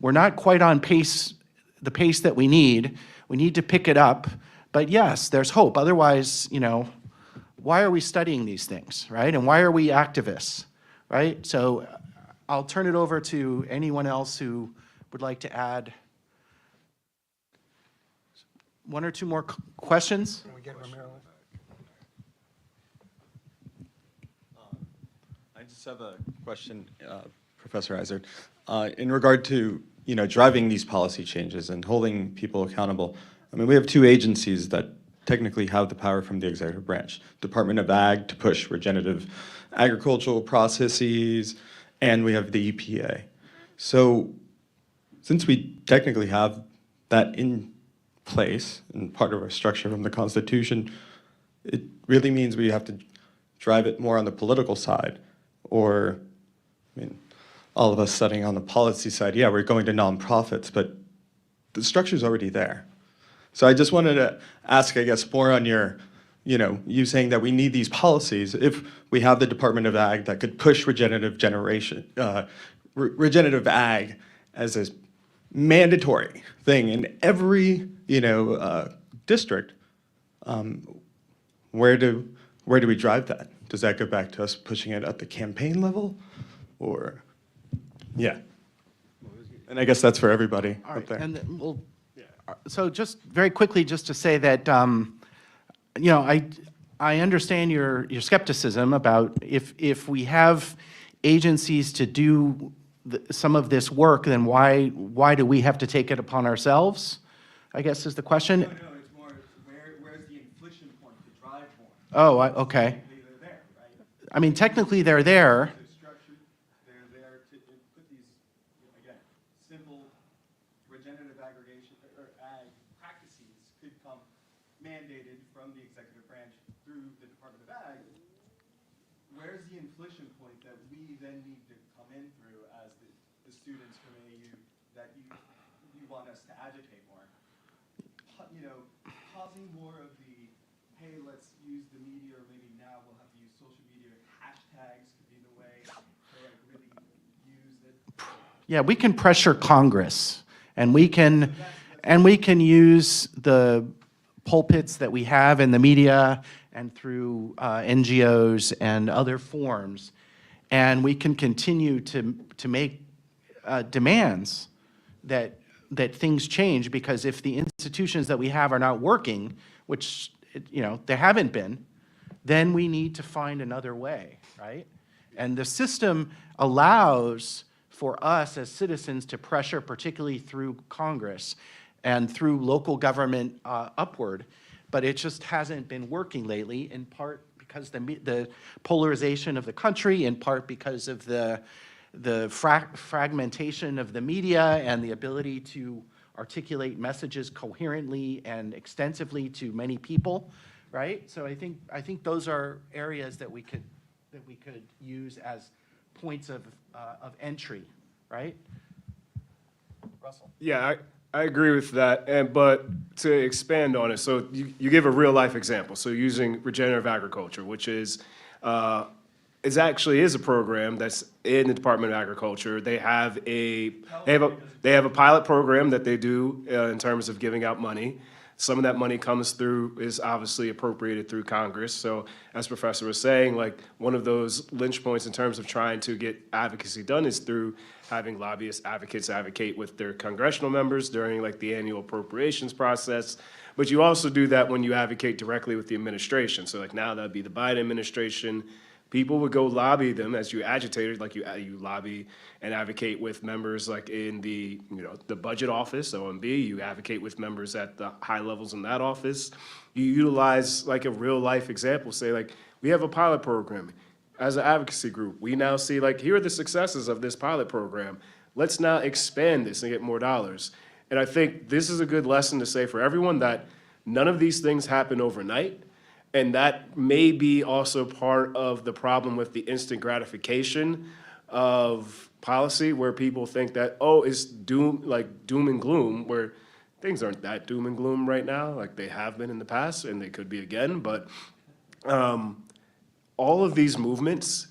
We're not quite on the pace that we need. We need to pick it up, but yes, there's hope. Otherwise, you know, why are we studying these things, right? And why are we activists, right? So I'll turn it over to anyone else who would like to add one or two more questions? Can we get Romero? I just have a question, Professor Izard. In regard to, you know, driving these policy changes and holding people accountable, I mean, we have two agencies that technically have the power from the executive branch. Department of Ag to push regenerative agricultural processes, and we have the EPA. So since we technically have that in place and part of our structure from the Constitution, it really means we have to drive it more on the political side. Or, I mean, all of us studying on the policy side, yeah, we're going to nonprofits, but the structure's already there. So I just wanted to ask, I guess, more on your, you saying that we need these policies. If we have the Department of Ag that could push regenerative ag as a mandatory thing in every, district, where do we drive that? Does that go back to us pushing it at the campaign level, or, yeah? And I guess that's for everybody All up right, there. and then we'll, so just very quickly, just to say that, I understand your skepticism about if we have agencies to do some of this work, then why do we have to take it upon ourselves, I guess is the question. No, it's more, where's the inflection point to drive more? Oh, okay. They're there, right? I mean, technically, they're there. They're there to put these, again, simple regenerative aggregation or ag practices could come mandated from the executive branch through the Department of Ag. Where's the inflection point that we then need to come in through as the students from AU that you want us to agitate more? Causing more of the, hey, let's use the media, or maybe now we'll have to use social media, hashtags could be the way to like really use it. Yeah, we can pressure Congress, and we can use the pulpits that we have in the media and through NGOs and other forms, and we can continue to make demands that things change, because if the institutions that we have are not working, which they haven't been, then we need to find another way, right? And the system allows for us as citizens to pressure, particularly through Congress and through local government upward, but it just hasn't been working lately, in part because the polarization of the country, in part because of the fragmentation of the media and the ability to articulate messages coherently and extensively to many people, right? So I think those are areas that we could use as points of entry, right? Russell. Yeah, I agree with that, but to expand on it, so you give a real life example. So using regenerative agriculture, which is it actually is a program that's in the Department of Agriculture. They have a pilot program that they do in terms of giving out money. Some of that money is obviously appropriated through Congress. So as Professor was saying, like one of those lynch points in terms of trying to get advocacy done is through having lobbyist advocates advocate with their congressional members during like the annual appropriations process. But you also do that when you advocate directly with the administration. So like now that'd be the Biden administration. People would go lobby them as you agitated, like you lobby and advocate with members like in the, the budget office, OMB, you advocate with members at the high levels in that office. You utilize like a real life example, say like, we have a pilot program. As an advocacy group, we now see like, here are the successes of this pilot program. Let's now expand this and get more dollars. And I think this is a good lesson to say for everyone that none of these things happen overnight. And that may be also part of the problem with the instant gratification of policy, where people think that, oh, it's doom and gloom, where things aren't that doom and gloom right now, like they have been in the past, and they could be again. But all of these movements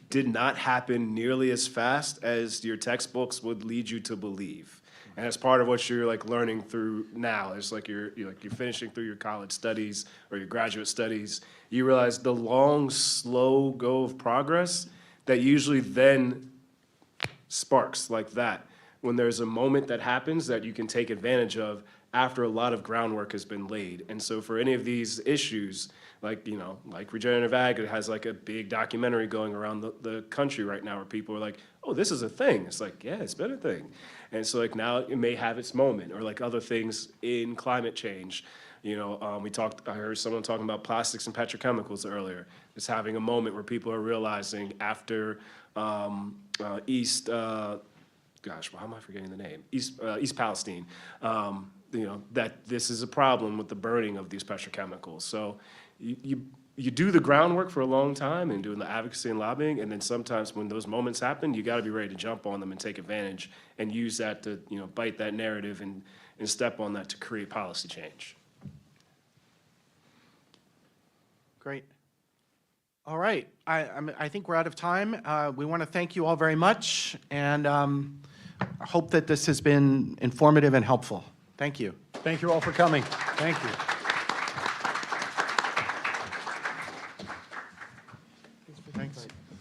did not happen nearly as fast as your textbooks would lead you to believe. And that's part of what you're like learning through now. It's like you're finishing through your college studies or your graduate studies. You realize the long, slow go of progress that usually then sparks like that. When there's a moment that happens that you can take advantage of after a lot of groundwork has been laid. And so for any of these issues, like regenerative ag, it has like a big documentary going around the country right now where people are like, oh, this is a thing. It's like, yeah, it's been a thing. And so like now it may have its moment, or like other things in climate change. I heard someone talking about plastics and petrochemicals earlier. It's having a moment where people are realizing after East, gosh, why am I forgetting the name? East Palestine, that this is a problem with the burning of these petrochemicals. So you do the groundwork for a long time and doing the advocacy and lobbying, and then sometimes when those moments happen, you got to be ready to jump on them and take advantage and use that to bite that narrative and and step on that to create policy change. Great. All right, I think we're out of time. We want to thank you all very much, and I hope that this has been informative and helpful. Thank you. Thank you all for coming. Thank you.